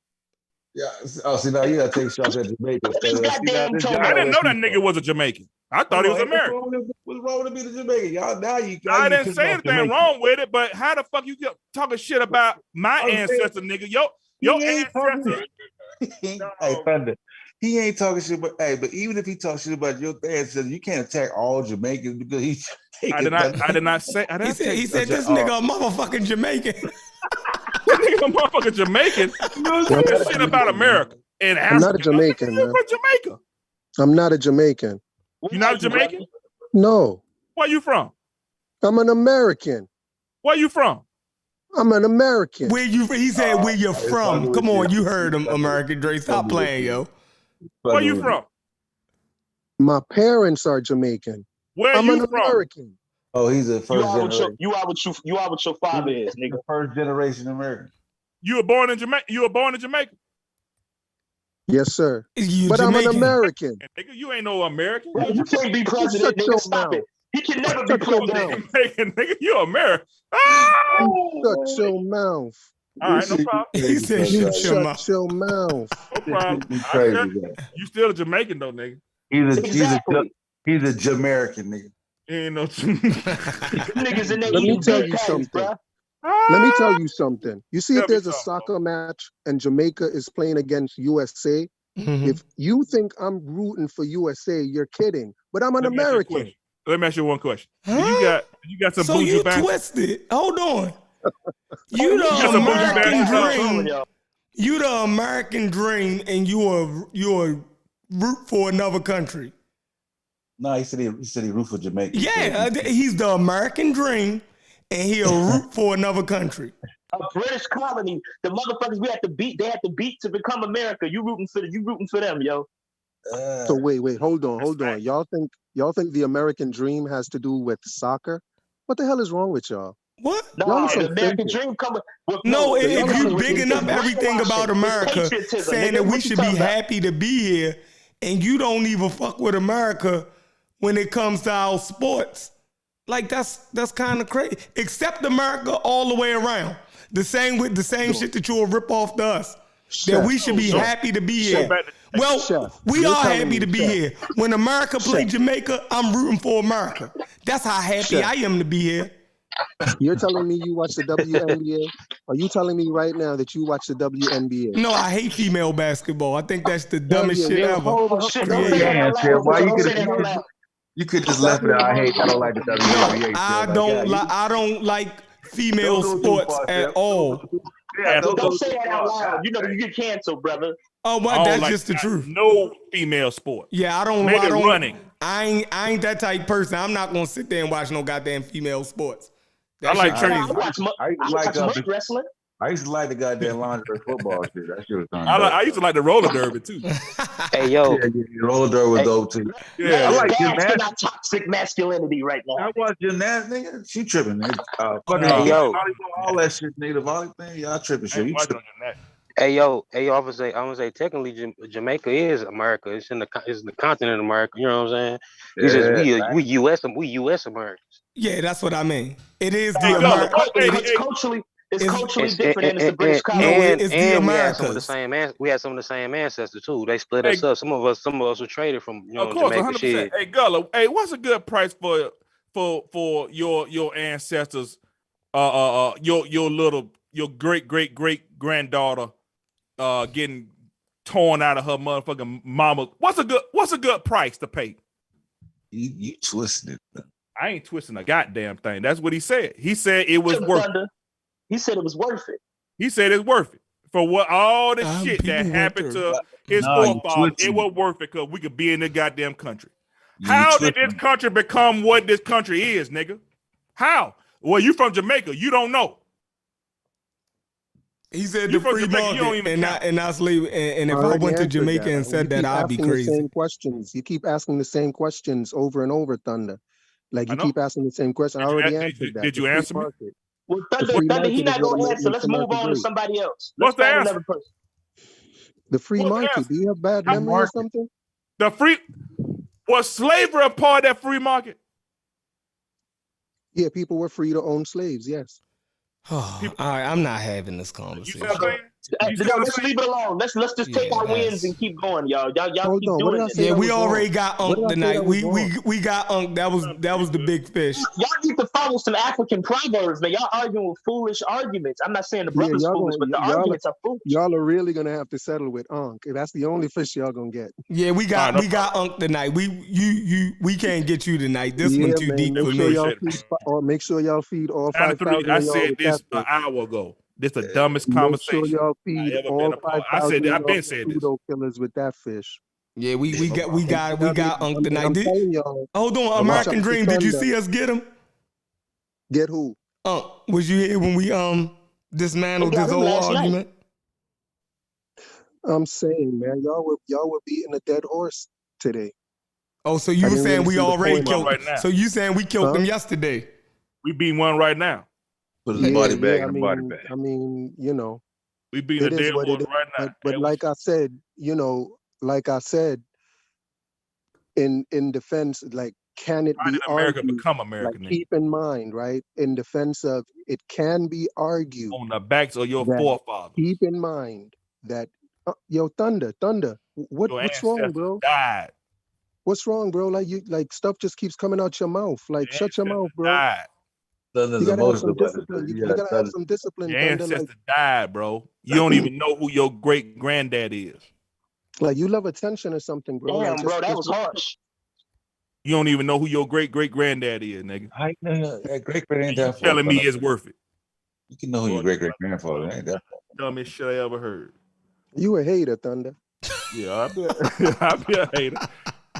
Yeah. Oh, see, now you gotta take shots at Jamaica. I didn't know that nigga was a Jamaican. I thought he was American. What's wrong with being a Jamaican? Y'all now you. I didn't say anything wrong with it, but how the fuck you talking shit about my ancestor, nigga? Your ancestor. Hey, Thunder. He ain't talking shit, but even if he talks shit about your ancestors, you can't attack all Jamaicans because he's. I did not say. He said this nigga a motherfucking Jamaican. Nigga a motherfucking Jamaican. You know shit about America and Africa. I'm not a Jamaican, man. Jamaica. I'm not a Jamaican. You're not a Jamaican? No. Where you from? I'm an American. Where you from? I'm an American. He said where you're from. Come on, you heard him, American Dre. Stop playing, yo. Where you from? My parents are Jamaican. Where I'm you an from? American. Oh, he's a first generation. You are what your father is, nigga. First generation American. You were born in Jamaica? Yes, sir. But I'm an American. Nigga, you ain't no American. Bro, you can't be president, nigga. Stop it. He can never be president. Nigga, you American. Shut your mouth. All right, no problem. He said shut your mouth. Shut your mouth. No problem. You still a Jamaican though, nigga. He's a Jamaican nigga. Ain't no niggas in there. Let me tell you something. Let me tell you something. You see, if there's a soccer match and Jamaica is playing against USA, If you think I'm rooting for USA, you're kidding. But I'm an Let me ask you a American. question. Let me ask you one question. Huh? You got some So bougie you bands? twisted. Hold on. You got the some bougie American bands? dream. You the American dream, and you a root for another country. No, he said he root for Jamaica. Yeah, he's the American dream, and he'll root for another country. A British colony. The motherfuckers we had to beat. They had to beat to become America. You rooting for them, yo. So wait, hold on. Y'all think the American dream has to do with soccer? What the hell is wrong with y'all? What? No, the American dream coming with no. If you with bigging up everything about America, saying that we should be happy to be here, and you don't even fuck with America when it comes to our sports, like that's kind of crazy. Accept America all the way around. The same shit that you'll rip off to us. That we should be happy to be here. Well, we are happy to be here. When America played Jamaica, I'm rooting for America. That's how happy I am to be here. You're telling me you watch the WNBA? Are you telling me right now that you watch the WNBA? No, I hate female basketball. I think that's the dumbest shit ever. You could just left it out. I don't like the WNBA. I don't like female sports at all. Don't say that out loud. You know you get canceled, brother. Oh, well, that's just the truth. No female sport. Yeah, I don't. Maybe running. I ain't that type person. I'm not gonna sit there and watch no goddamn female sports. That's like crazy. I watch mud wrestling. I used to like the goddamn lingerie football shit. That shit was fun. I used to like the roller derby too. Hey yo, roller derby was dope too. Yeah, I like gymnastics. Not toxic masculinity right now. I watch gymnastics, nigga. She tripping, nigga. Hey yo, all that shit, nigga. The volley thing, y'all tripping shit. Hey yo, I'm gonna say technically Jamaica is America. It's in the continent of America. You know what I'm saying? It's just we US Americans. Yeah, that's what I mean. It is the America. It's culturally different than it's the British colony. It's the Americas. We had some of the same ancestors too. They split us up. Some of us were traded from of course, Jamaica 100%. shit. Hey Gullah, hey, what's a good price for your ancestors? Your great granddaughter getting torn out of her motherfucking mama. What's a good price to pay? You twisted it. I ain't twisting a goddamn thing. That's what he said. He said it was worth it. He said it was worth it. He said it's worth it. For what all the shit that happened to his forefathers, it was worth it because we could be in the goddamn country. How did this country become what this country is, nigga? How? Well, you from Jamaica. You don't know. He said the free market and not slave. And if I went to Jamaica and said that, I'd be crazy. Same questions. You keep asking the same questions over and over, Thunder. Like you keep asking the same question. I already answered that. Did you answer me? Well, Thunder, he's not going to answer. Let's move on to somebody else. What's the answer? The free market. Do you have bad memory or something? Was slavery a part of that free market? Yeah, people were free to own slaves. Yes. All right, I'm not having this conversation. Let's leave it alone. Let's just take our wins and keep going, y'all. Y'all keep doing it. Yeah, we already got tonight. We got that was the big fish. Y'all need to follow some African proverbs, man. Y'all arguing with foolish arguments. I'm not saying the brother's foolish, but the arguments are foolish. Y'all are really gonna have to settle with Unc. That's the only fish y'all gonna get. Yeah, we got Unc tonight. We can't get you tonight. This one too deep for me. Make sure y'all feed all 5,000. I said this an hour ago. This is the dumbest conversation. Make sure y'all feed all 5,000. I've been saying this. Killers with that fish. Yeah, we got Unc tonight. I'm telling y'all. Hold on, American Dream. Did you see us get him? Get who? Unc. Was you here when we dismantled this whole argument? I'm saying, man, y'all were beating a dead horse today. Oh, so you were saying we already killed right now. So you saying we killed them yesterday? We beat one right now. Put the body bag in the body bag. I mean, you know. We beat a dead one right now. But like I said, in defense, like, can it be America argued? Become American? Like, keep in mind, right? In defense of it can be argued on the backs of your forefathers. Keep in mind that Thunder, what's wrong, bro? Died. What's wrong, bro? Like stuff just keeps coming out your mouth. Like, shut your mouth, bro. Died. You gotta have some discipline. You gotta have some discipline. Your ancestor died, bro. You don't even know who your great granddad is. Like you love attention or something, bro. Damn, Like bro, that just was harsh. You don't even know who your great granddaddy is, nigga. I know that great great ain't You that telling me far. it's worth it. You can know who your great great grandfather ain't that. Dumbest shit I ever heard. you a hater, Thunder. Yeah, I be a hater.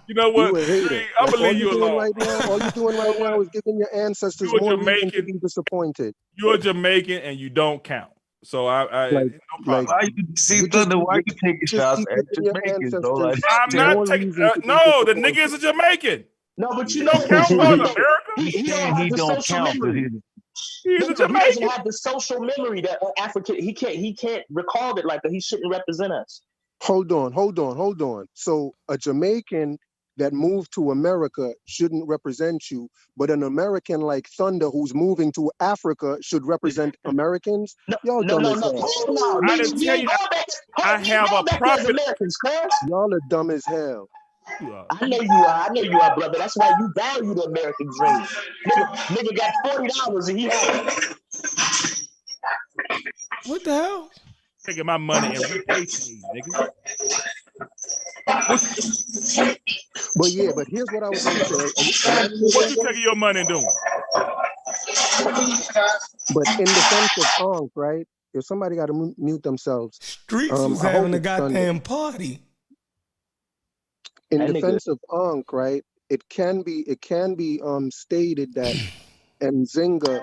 You know what? You a hater. I'm Like, gonna leave you doing alone. right now, all you're doing right now is giving your ancestors You're a more reason to Jamaican. be disappointed. You're a Jamaican and you don't count. So I Like, no problem. Why you see you Thunder? Why you you taking just shots keep at giving your Jamaicans though? Like, ancestors I'm not more taking. reason to be No, the disappointed. nigga is a Jamaican. No, but He you know don't count for what? America. He don't saying have he the don't social count because memory. He's a No, he doesn't Jamaican. have the social memory that African. He can't recall it like that. He shouldn't represent us. Hold on. So a Jamaican that moved to America shouldn't represent you, but an American like Thunder who's moving to Africa should represent Americans? No, Y'all no, dumb no, as no. hell. Hell no. I We didn't tell ain't you. going back. I We ain't have a going back there as property. Americans, cuz. Y'all are dumb as hell. I know you are. I know you are, brother. That's why you value the American dream. Nigga got $40 and he happy. What the hell? Taking my money and repatriating, nigga. But here's what I was gonna say. And I think, What you taking your money and doing? but in defense of Ankh, right? If somebody got to mute themselves, Streets was I hope having a it's Thunder. goddamn party. In That nigga- defense of Ankh, right? It can be stated that Nzinga,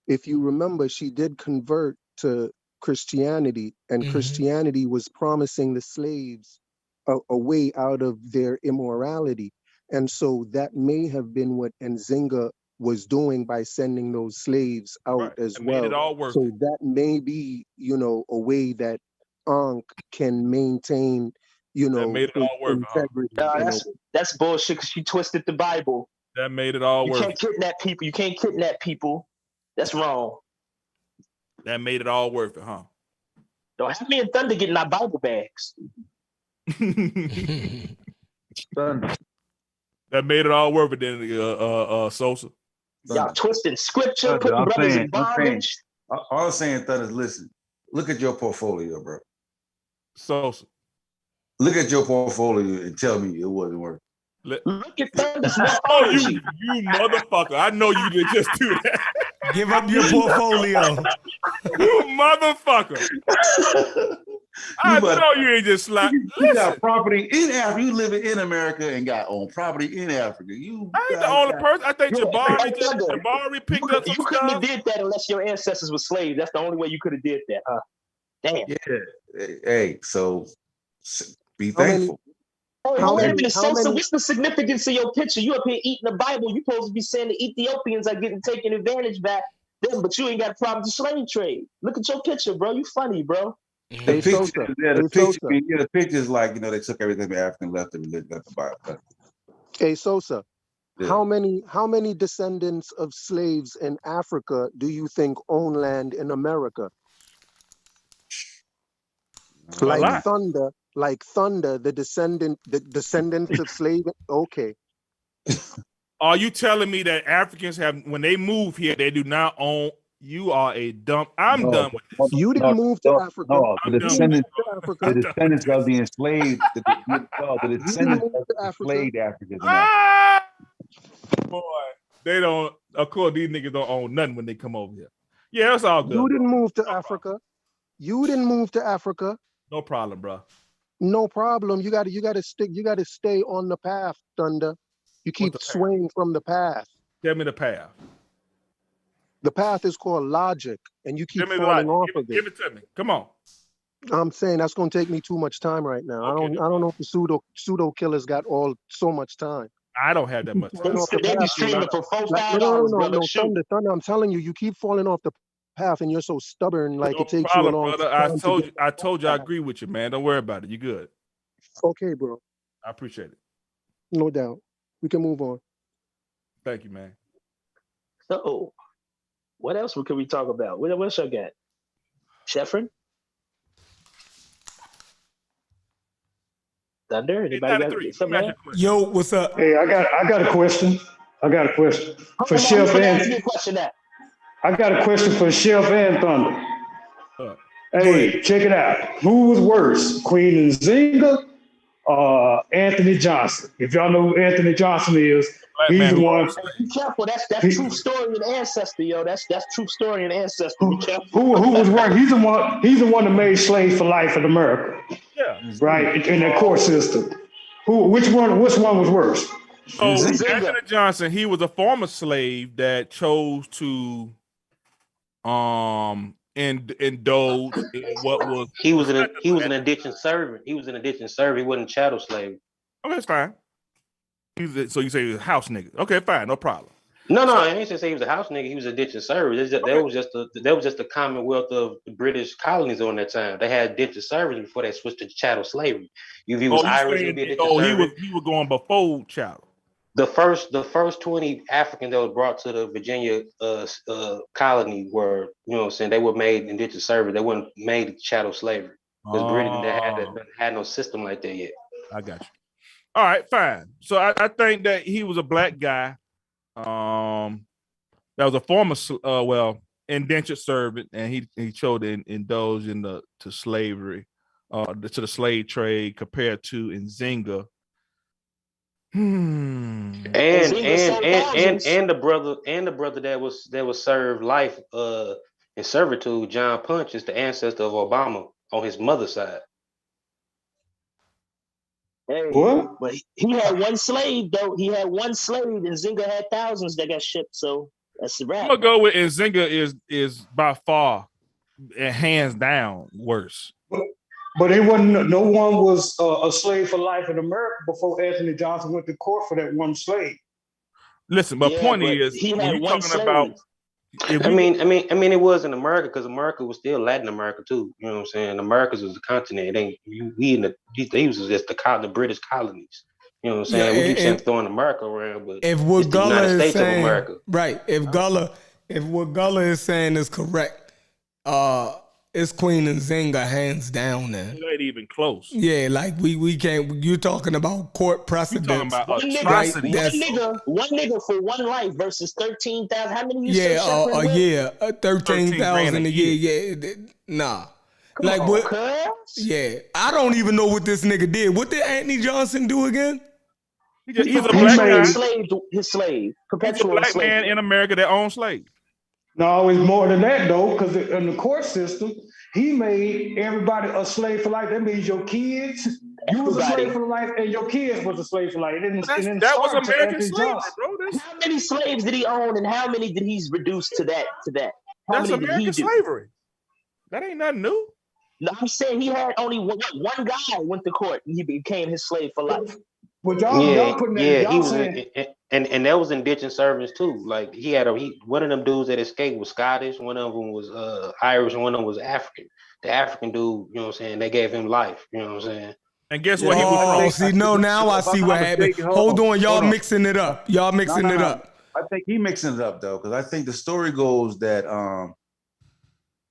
if you remember, she did convert to Christianity, and Christianity was promising the slaves a way out of their immorality. And so that may have been what Nzinga was doing by sending those slaves out as That well. made it all worth So it. that may be, a way that Ankh can maintain, That made it his all worth it, huh? integrity. Nah, that's bullshit because she twisted the Bible. That made it all You worth can't it. kidnap people. You can't kidnap people. That's wrong. That made it all worth it, huh? Don't have me and Thunder getting our Bible bags. Thunder. That made it all worth it, then, Sosa. Y'all twisting scripture, Thunder, putting I'm brothers saying, in bondage. all I'm saying, Thunder, is listen. Look at your portfolio, bro. Sosa. Look at your portfolio and tell me it wasn't working. Look at Thunder's Oh, morphology. you motherfucker. I know you didn't just do that. Give up your portfolio. You motherfucker. I know you ain't just slap. You got property in Africa. You living in America and got own property in Africa. I ain't the only person. I think Jabari picked up some You couldn't have stuff. did that unless your ancestors were slaves. That's the only way you could have did that, huh? Damn. Yeah. Hey, so be thankful. Wait a minute, Sosa, what's the significance of your picture? You up here eating the Bible. You supposed to be saying the Ethiopians are getting taken advantage back them, but you ain't got a problem with the slave trade. Look at your picture, bro. You funny, bro. The pictures like, they took everything from Africa and left the Bible. Hey, Sosa, Yeah. how many descendants of slaves in Africa do you think own land in America? Like Thunder, the descendants of slaves. Okay. Are you telling me that Africans have, when they move here, they do not own? You are a dump. I'm done with this. You didn't move to Africa. No, the descendants of the enslaved, the descendants of the enslaved Africans. Boy, they don't. Of course, these niggas don't own nothing when they come over here. Yeah, that's all good. You didn't move to Africa. You didn't move to Africa. No problem, bro. No problem. You gotta stay on the path, Thunder. You keep swaying from the path. Tell me the path. The path is called logic, and you keep falling off of it. Give it to me. Come on. I'm saying that's gonna take me too much time right now. I don't know if the pseudo killers got so much time. I don't have that much time. They be streaming for $4-5, brother. No, Thunder. I'm telling you, you keep falling off the path, and you're so stubborn. Like No it takes problem, you a long brother. time. I told you I agree with you, man. Don't worry about it. You good. Okay, bro. I appreciate it. No doubt. We can move on. Thank you, man. So, what else can we talk about? What else I got? Sheffrin? Thunder? Anybody got something? Yo, what's up? Hey, I got a question. For Chef and I got a question for Chef and Thunder. Hey, check it out. Who was worse, Queen Nzinga Anthony Johnson. If y'all know who Anthony Johnson is, Black he's man the who one. owned slaves. Be careful. That's true story and ancestry, yo. That's true story and ancestry. Be careful. Who was working? He's the one. He's the one that made slaves for life in America, Yeah. right? In the court system. Which one was worse? So Nzinga. Anthony Johnson, he was a former slave that chose to indulge in what was He was an indentured servant. He was an indentured servant. He wasn't chattel slave. Okay, that's fine. So you say he was a house nigga. Okay, fine, no problem. No, I ain't say he was a house nigga. He was a indentured servant. That was just the commonwealth of the British colonies on that time. They had indentured servants before they switched to chattel slavery. If he was Irish, he'd be a indentured servant. He was going before chattel. The first 20 Africans that was brought to the Virginia colony were, you know what I'm saying, they were made indentured servants. They weren't made chattel slavery. Because Britain had no system like that yet. I got you. All right, fine. So I think that he was a black guy. That was a former indentured servant, and he chose to indulge to slavery, to the slave trade compared to Nzinga. And the brother that was served life in servitude, John Punch, is the ancestor of Obama on his mother's side. Hey, what? But he had one slave though. He had one slave, and Nzinga had thousands that got shipped. So that's the wrap. I'm gonna go with Nzinga is by far and hands down worse. But it wasn't. No one was a slave for life in America before Anthony Johnson went to court for that one slave. Listen, my point is, he when had you're one talking slave. about, I mean, it was in America because America was still Latin America too. You know what I'm saying? America's was a continent. These was just the British colonies. You know what I'm saying? We keep saying throwing America around, but if what it's the Gullah United is States saying, of America. Right. If what Gullah is saying is correct, it's Queen Nzinga hands down then. It ain't even close. Yeah, like we can't. You're talking about court precedents. You're talking about One nigga for one life versus 13,000. How many you say? A year, 13,000 a year. Yeah, nah. Come like on, what? Cuz. Yeah, I don't even know what this nigga did. What did Anthony Johnson do again? He's a black guy. His slave, perpetual He's a black slave. man in America that owns slaves. No, it's more than that though, because in the court system, he made everybody a slave for life. That means your kids, you was a slave for life, and your kids was a slave for life. That was American slavery, bro. How many slaves did he own, and how many did he reduce to that? How That's many did he American do? slavery. That ain't nothing new. No, I'm saying he had only one guy went to court, and he became his slave for life. Well, y'all putting that. He was, and that was indentured servants too. Like one of them dudes that escaped was Scottish, one of them was Irish, and one of them was African. The African dude, you know what I'm saying, they gave him life. You know what I'm saying. And guess what? He was now I see what happened. Hold on, y'all mixing it up. Y'all mixing it up. I think he mixing it up though, because I think the story goes that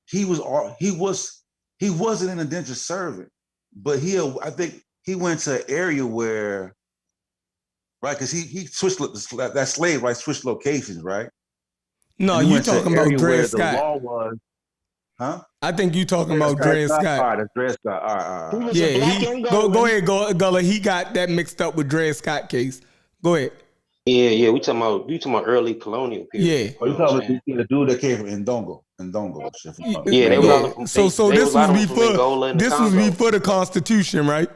he wasn't an indentured servant, but I think he went to an area where, right, because he switched that slave, right, switched locations, right? No, you talking about Dre Scott. The law was, huh? I think you talking about Dre Scott. All right, that's Dre Scott. All right. Yeah, go ahead, Gullah. He got that mixed up with Dre Scott case. Go ahead. Yeah, we talking about early colonial period. Yeah. You talking about the dude that came from Ndongo. Yeah, they were all so this was before the Constitution, right?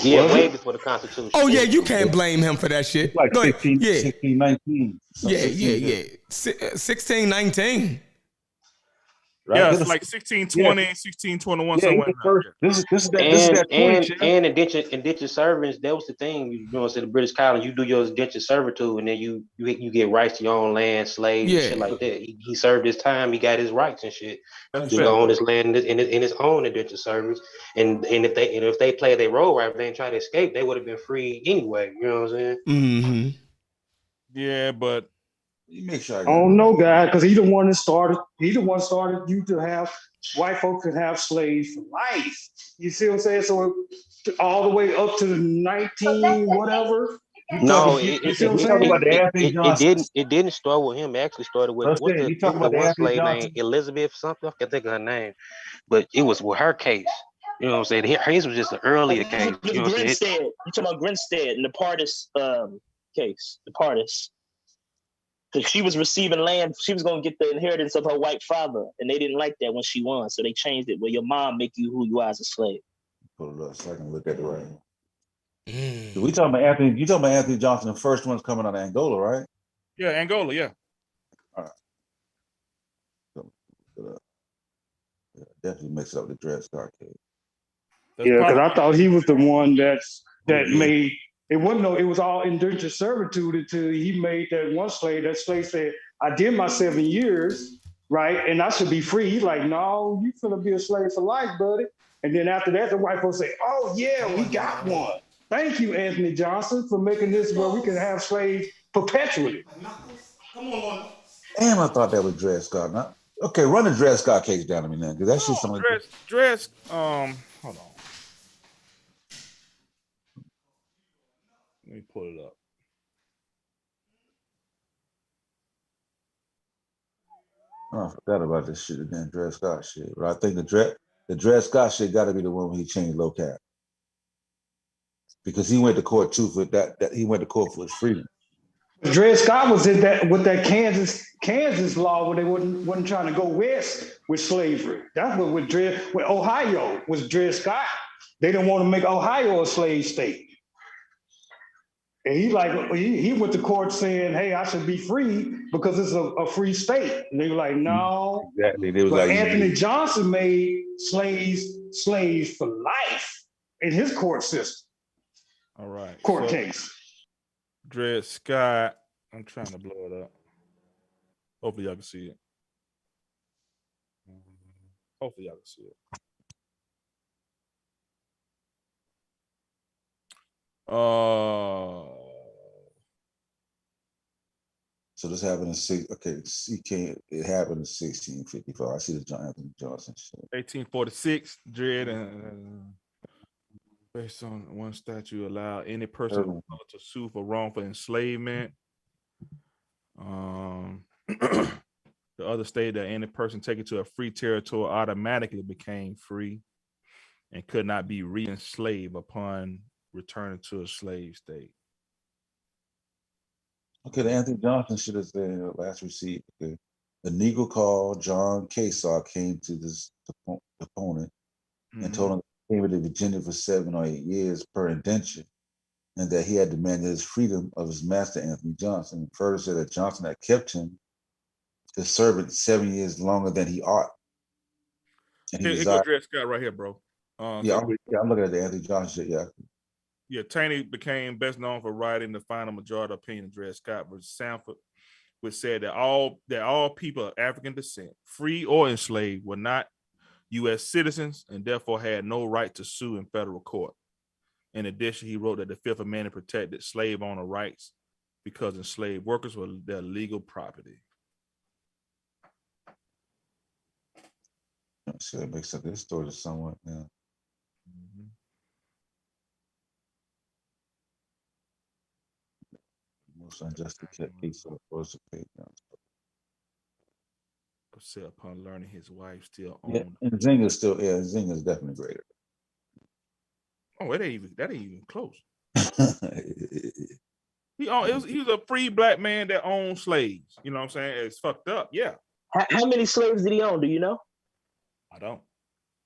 Yeah, way before the Constitution. Oh yeah, you can't blame him for that shit. Like 1619. Yeah. 1619. Right? Yeah, it's like 1620, 1621, somewhere. This is that 20, and indentured servants. That was the thing. You know, the British colony. You do your indentured servitude, and then you get rights to your own land, slaves, and shit like that. He served his time. He got his rights and shit. He owned his land in his own indentured service. And if they played their role right, if they didn't try to escape, they would have been free anyway. You know what I'm saying? Mm-hmm. Yeah, but. Make sure I don't know, guy, because he the one that started. He the one started you to have white folks can have slaves for life. You see what I'm saying? So all the way up to the 19 whatever. No, it didn't start with him. It actually started with the one slave named Elizabeth something. I can't think of her name, but it was with her case. You know what I'm saying? His was just an earlier case. This You know what I'm saying? Grinstead. You talking about Grinstead in the Pardis case, the Pardis. Because she was receiving land, she was gonna get the inheritance of her white father, and they didn't like that when she won, so they changed it where your mom make you who you are as a slave. Pull it up so I can look at it right. We talking about Anthony? You talking about Anthony Johnson? The first one's coming out of Angola, right? Yeah, Angola. Yeah. All right. Yeah, definitely mix it up with the Dred Scott case. Yeah, because I thought he was the one that Yeah. made it. Wasn't no, it was all indentured servitude until he made that one slave. That slave said, "I did my 7 years, right, and I should be free." He's like, "No, you finna be a slave for life, buddy." And then after that, the white folks say, "Oh yeah, we got one. Thank you, Anthony Johnson, for making this where we can have slaves perpetually." Come on. Damn, I thought that was Dred Scott. Now, okay, run the Dred Scott case down to me now, because that shit's something. Dred, hold on. Let me pull it up. Oh, I forgot about this shit again, Dred Scott shit. But I think the Dred Scott shit got to be the one where he changed locale, because he went to court too for that he went to court for his freedom. Dred Scott was in that with that Kansas law where they wasn't trying to go west with slavery. That's what with Ohio was Dred Scott. They didn't want to make Ohio a slave state. And he went to court saying, "Hey, I should be free because it's a free state." And they were like, "No." Exactly. They was but like, Anthony Johnson made slaves for life in his court system. All right. Court case. Dred Scott. I'm trying to blow it up. Hopefully y'all can see it. Hopefully y'all can see it. So this happened in it happened in 1655. I see the John Anthony Johnson shit. 1846, Dred, and based on one statute, allow any person to sue for wrongful enslavement. The other stated that any person taken to a free territory automatically became free and could not be re-enslaved upon returning to a slave state. Okay, the Anthony Johnson shit is the last receipt. Okay. The Negro called John Kesaw came to this opponent and told him he came to Virginia for 7 or 8 years per indenture, and that he had demanded his freedom of his master, Anthony Johnson. And further said that Johnson had kept him to servant 7 years longer than he ought. And Here go Dred Scott right here, bro. I'm looking at the Anthony Johnson shit, yeah. Yeah, Taney became best known for writing the final majority opinion of Dred Scott versus Sanford, which said that all people of African descent, free or enslaved, were not U.S. citizens and therefore had no right to sue in federal court. In addition, he wrote that the Fifth Amendment protected slave owner rights because enslaved workers were their legal property. So that makes up this story somewhat now. Most unjustly kept case of the pay down. Upset upon learning his wife still owned. Yeah, and Nzinga's definitely greater. Oh, that ain't even close. He was a free black man that owned slaves. You know what I'm saying? It's fucked up. Yeah. How many slaves did he own? Do you know? I don't.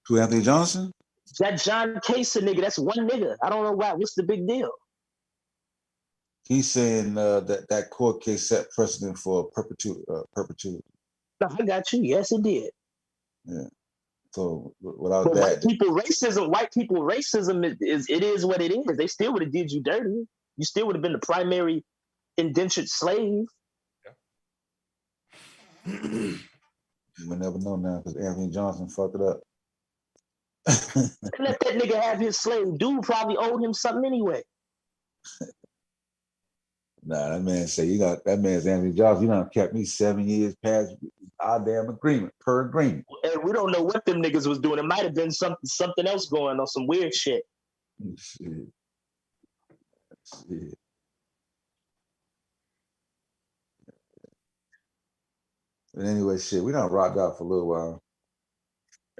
Who, Anthony Johnson? That John Casey nigga, that's one nigga. I don't know why. What's the big deal? He's saying that court case set precedent for perpetuity. No, I got you. Yes, it did. Yeah. So without but that, white people racism is what it is. They still would have did you dirty. You still would have been the primary indentured slave. You will never know now because Anthony Johnson fucked it up. Let that nigga have his slave. Dude probably owed him something anyway. Nah, that man say that man's Anthony Johnson. You done kept me 7 years past our damn agreement, per agreement. And we don't know what them niggas was doing. It might have been something else going on, some weird shit. Shit. But anyway, shit, we done rocked out for a little while.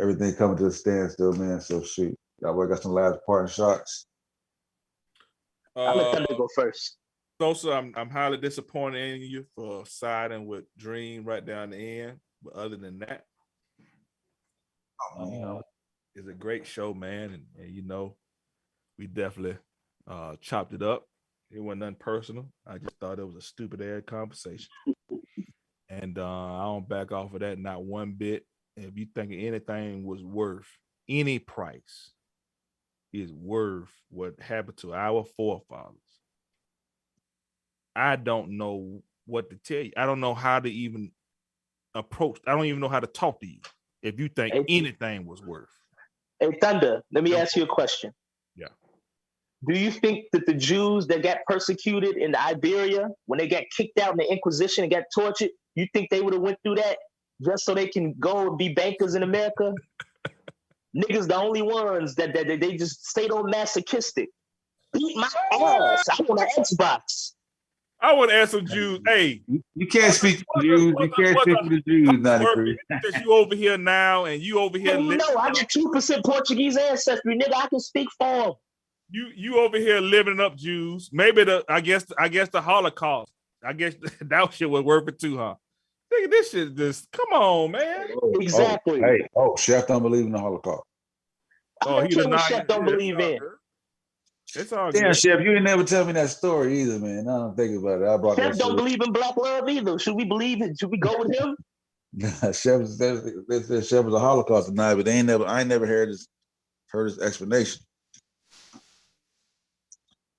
Everything coming to a standstill, man. So shoot. Y'all boy got some last parting shots. I'll let Thunder go first. So I'm highly disappointed in you for siding with Dream right down the end. But other than that, you know, it's a great show, man. And you know, we definitely chopped it up. It wasn't nothing personal. I just thought it was a stupid ass conversation. And I don't back off of that, not one bit. If you think anything was worth any price, is worth what happened to our forefathers, I don't know what to tell you. I don't know how to even approach. I don't even know how to talk to you if you think anything was worth. Hey, Thunder, let me ask you a question. Yeah. Do you think that the Jews that got persecuted in Iberia, when they got kicked out in the Inquisition and got tortured, you think they would have went through that just so they can go and be bankers in America? Niggas, the only ones that they just stayed on masochistic. Beat my ass. I want an Xbox. I would ask some Jews, hey. You can't speak to the Jews. You can't speak to the Jews, 93. Because you over here now and you over here. No, I got 2% Portuguese ancestry, nigga. I can speak for them. You over here living up Jews. Maybe I guess the Holocaust. I guess that shit was worth it too, huh? Nigga, this shit just come on, man. Exactly. Chef don't believe in the Holocaust. I don't care what Chef don't believe in. It's all Damn, good. Chef, you didn't never tell me that story either, man. I don't think about it. I brought Chef that don't shit believe in black love either. Should we believe it? Should we go with him? Chef was a Holocaust denier, but I ain't never heard his explanation.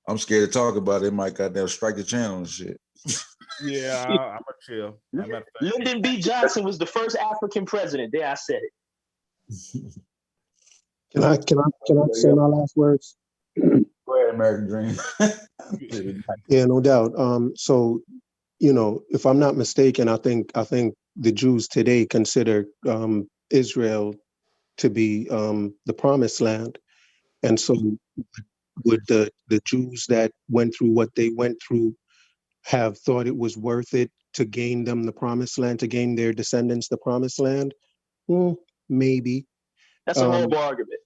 I'm scared to talk about it. It might goddamn strike the channel and shit. Yeah, I'm gonna chill. Lyndon B. Johnson was the first African president. There, I said it. Can I say my last words? Go ahead, American Dream. Yeah, no doubt. So, you know, if I'm not mistaken, I think the Jews today consider Israel to be the promised land. And so would the Jews that went through what they went through have thought it was worth it to gain them the promised land, to gain their descendants the promised land? Maybe. That's a horrible argument.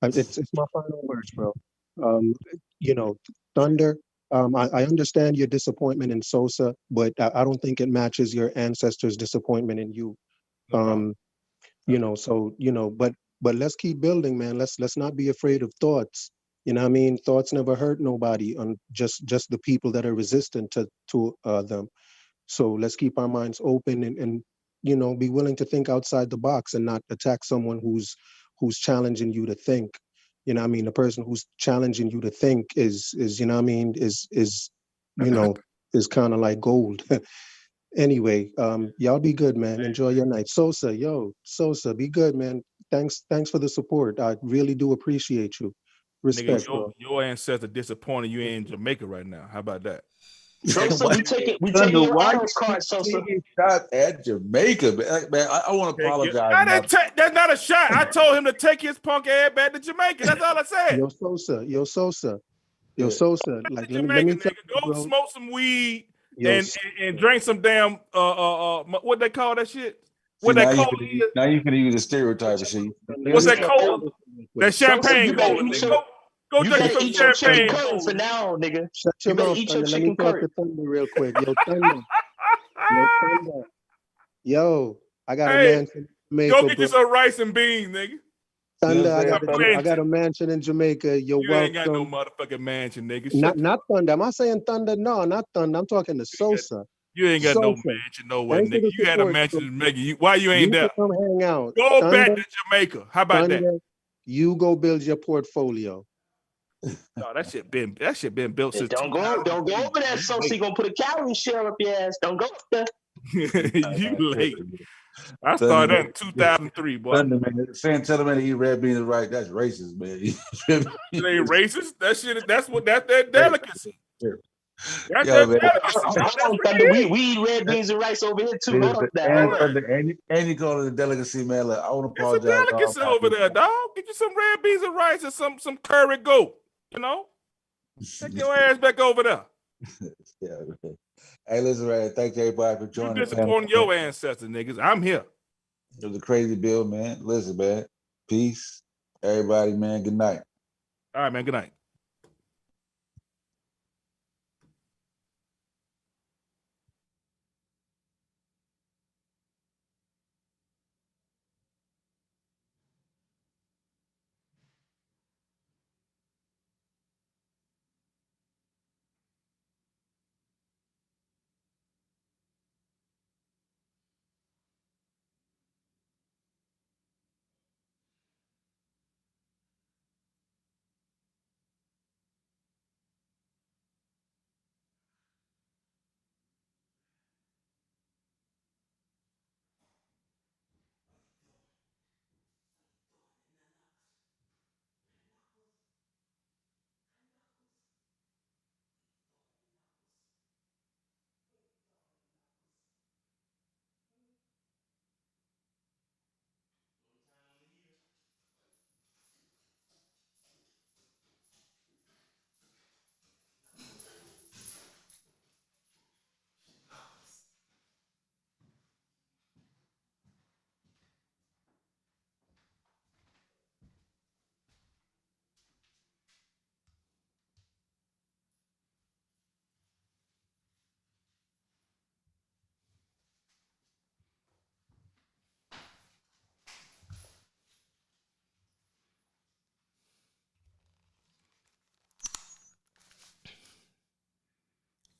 It's my final words, bro. You know, Thunder, I understand your disappointment in Sosa, but I don't think it matches your ancestors' disappointment in you. You know, so, you know, but let's keep building, man. Let's not be afraid of thoughts. You know what I mean? Thoughts never hurt nobody, on just the people that are resistant to them. So let's keep our minds open and you know, be willing to think outside the box and not attack someone who's challenging you to think. You know what I mean? The person who's challenging you to think is you know what I mean, is you know, is kind of like gold. Anyway, y'all be good, man. Enjoy your night. Sosa, be good, man. Thanks for the support. I really do appreciate you. Respect, Nigga, bro. your ancestor disappointed you in Jamaica right now. How about that? Sosa, we taking your Adams card, Sosa. Shot at Jamaica, man. I want to apologize. That's not a shot. I told him to take his punk ass back to Jamaica. That's all I said. Yo, Sosa. Like, let me tell you, go smoke some weed and drink some damn what they call that shit? What that cola is? Now you can use a stereotype and shit. What's that cola? That champagne cola. Go drink some champagne cola for now, nigga. Shut your mouth, Thunder. Let me talk to Thunder real quick. Yo, Thunder. Yo, I got a mansion in Jamaica. Go get you some rice and beans, nigga. Thunder, I got a mansion in Jamaica. You're welcome. Ain't got no motherfucking mansion, nigga. Not Thunder. Am I saying Thunder? No, not Thunder. I'm talking to Sosa. You ain't got no mansion nowhere, nigga. You had a mansion in Jamaica. Why you ain't there? Come hang out. Go back to Jamaica. How about that? You go build your portfolio. No, that shit been built since. Don't go over there, Sosa. You gonna put a calorie share up your ass. Don't go there. You late. I started that in 2003, boy. Thunder, man. Saying tell them to eat red beans and rice, that's racist, man. It ain't racist. That shit. That's that delicacy. Hold on, Thunder. We eat red beans and rice over here too. Hold on, and you call it a delicacy, man. Look, I want to apologize. It's a delicacy over there, dog. Get you some red beans and rice and some curry goat. You know, take your ass back over there. Yeah, man. Hey, listen, man. Thank you everybody for joining. You disappointing your ancestors, niggas. I'm here. It was a crazy bill, man. Listen, man. Peace, Everybody, man, good night. All right, man. Good night.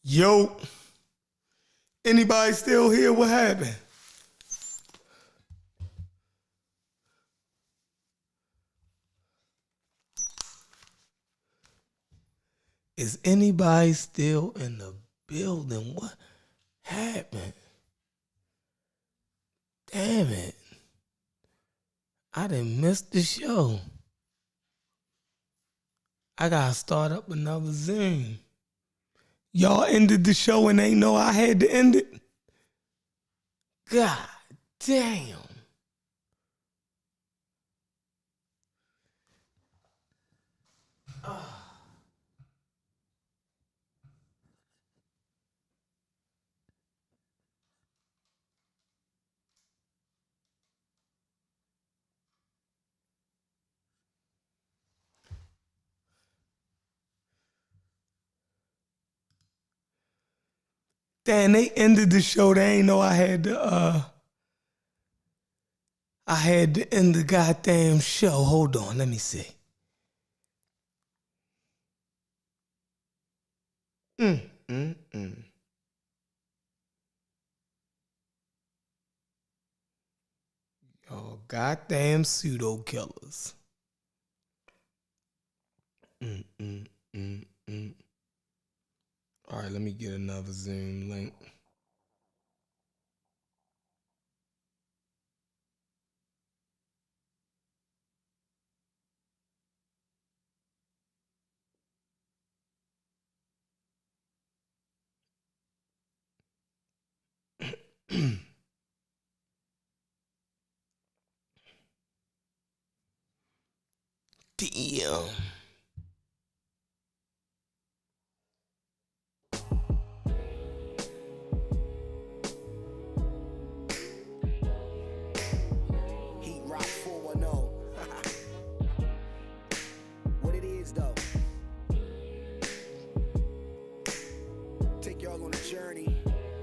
Yo, anybody still here? What happened? Is anybody still in the building? What happened? Damn it. I done missed the show. I gotta start up another Zoom. Y'all ended the show and ain't know I had to end it? God damn. Damn, they ended the show. They ain't know I had to end the goddamn show. Hold on, let me see. Y'all goddamn pseudo killers. All right, let me get another Zoom link. Damn. Heat Rock 410. What it is though. Take y'all on a journey.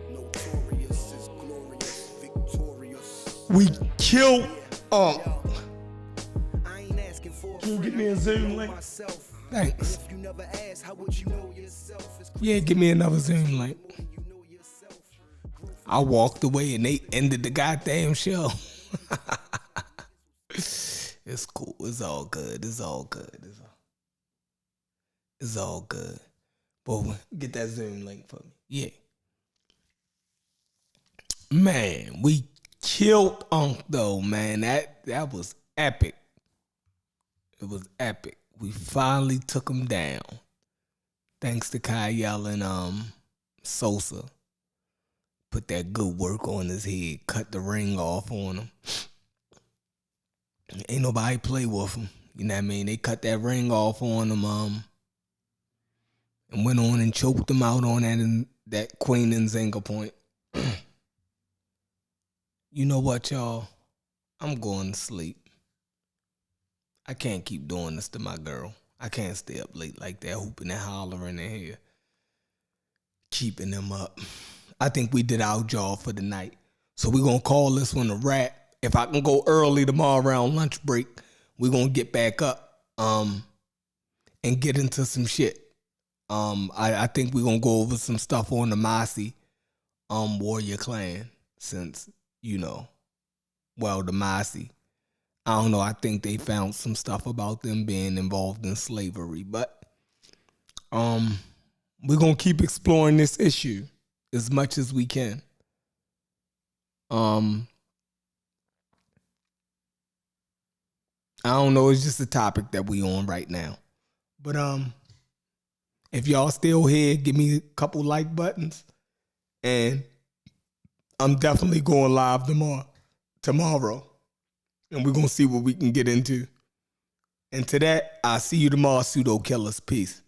Notorious is glorious, victorious. We killed I ain't asking for Can you get me a Zoom link? Thanks. If you never ask, how would you know yourself? Yeah, give me another Zoom link. I walked away and they ended the goddamn show. It's cool. It's all good. It's all good. It's all good. Boy, get that Zoom link for me. Yeah. Man, we killed Unc though, man. That was epic. It was epic. We finally took him down. Thanks to Kyle and Sosa. Put that good work on his head. Cut the ring off on him. Ain't nobody play with him. You know what I mean? They cut that ring off on him and went on and choked him out on that Queen Nzinga point. You know what, y'all? I'm going to sleep. I can't keep doing this to my girl. I can't stay up late like that, hooping and hollering in here, keeping them up. I think we did our job for the night. So we're going to call this one a wrap. If I can go early tomorrow around lunch break, we're going to get back up and get into some shit. I think we're going to go over some stuff on the Massey warrior clan since, the Massey. I don't know. I think they found some stuff about them being involved in slavery, but we're gonna keep exploring this issue as much as we can. I don't know. It's just a topic that we on right now, but if y'all still here, give me a couple like buttons, and I'm definitely going live tomorrow. And we're going to see what we can get into. And to that, I'll see you tomorrow, pseudo killers. Peace.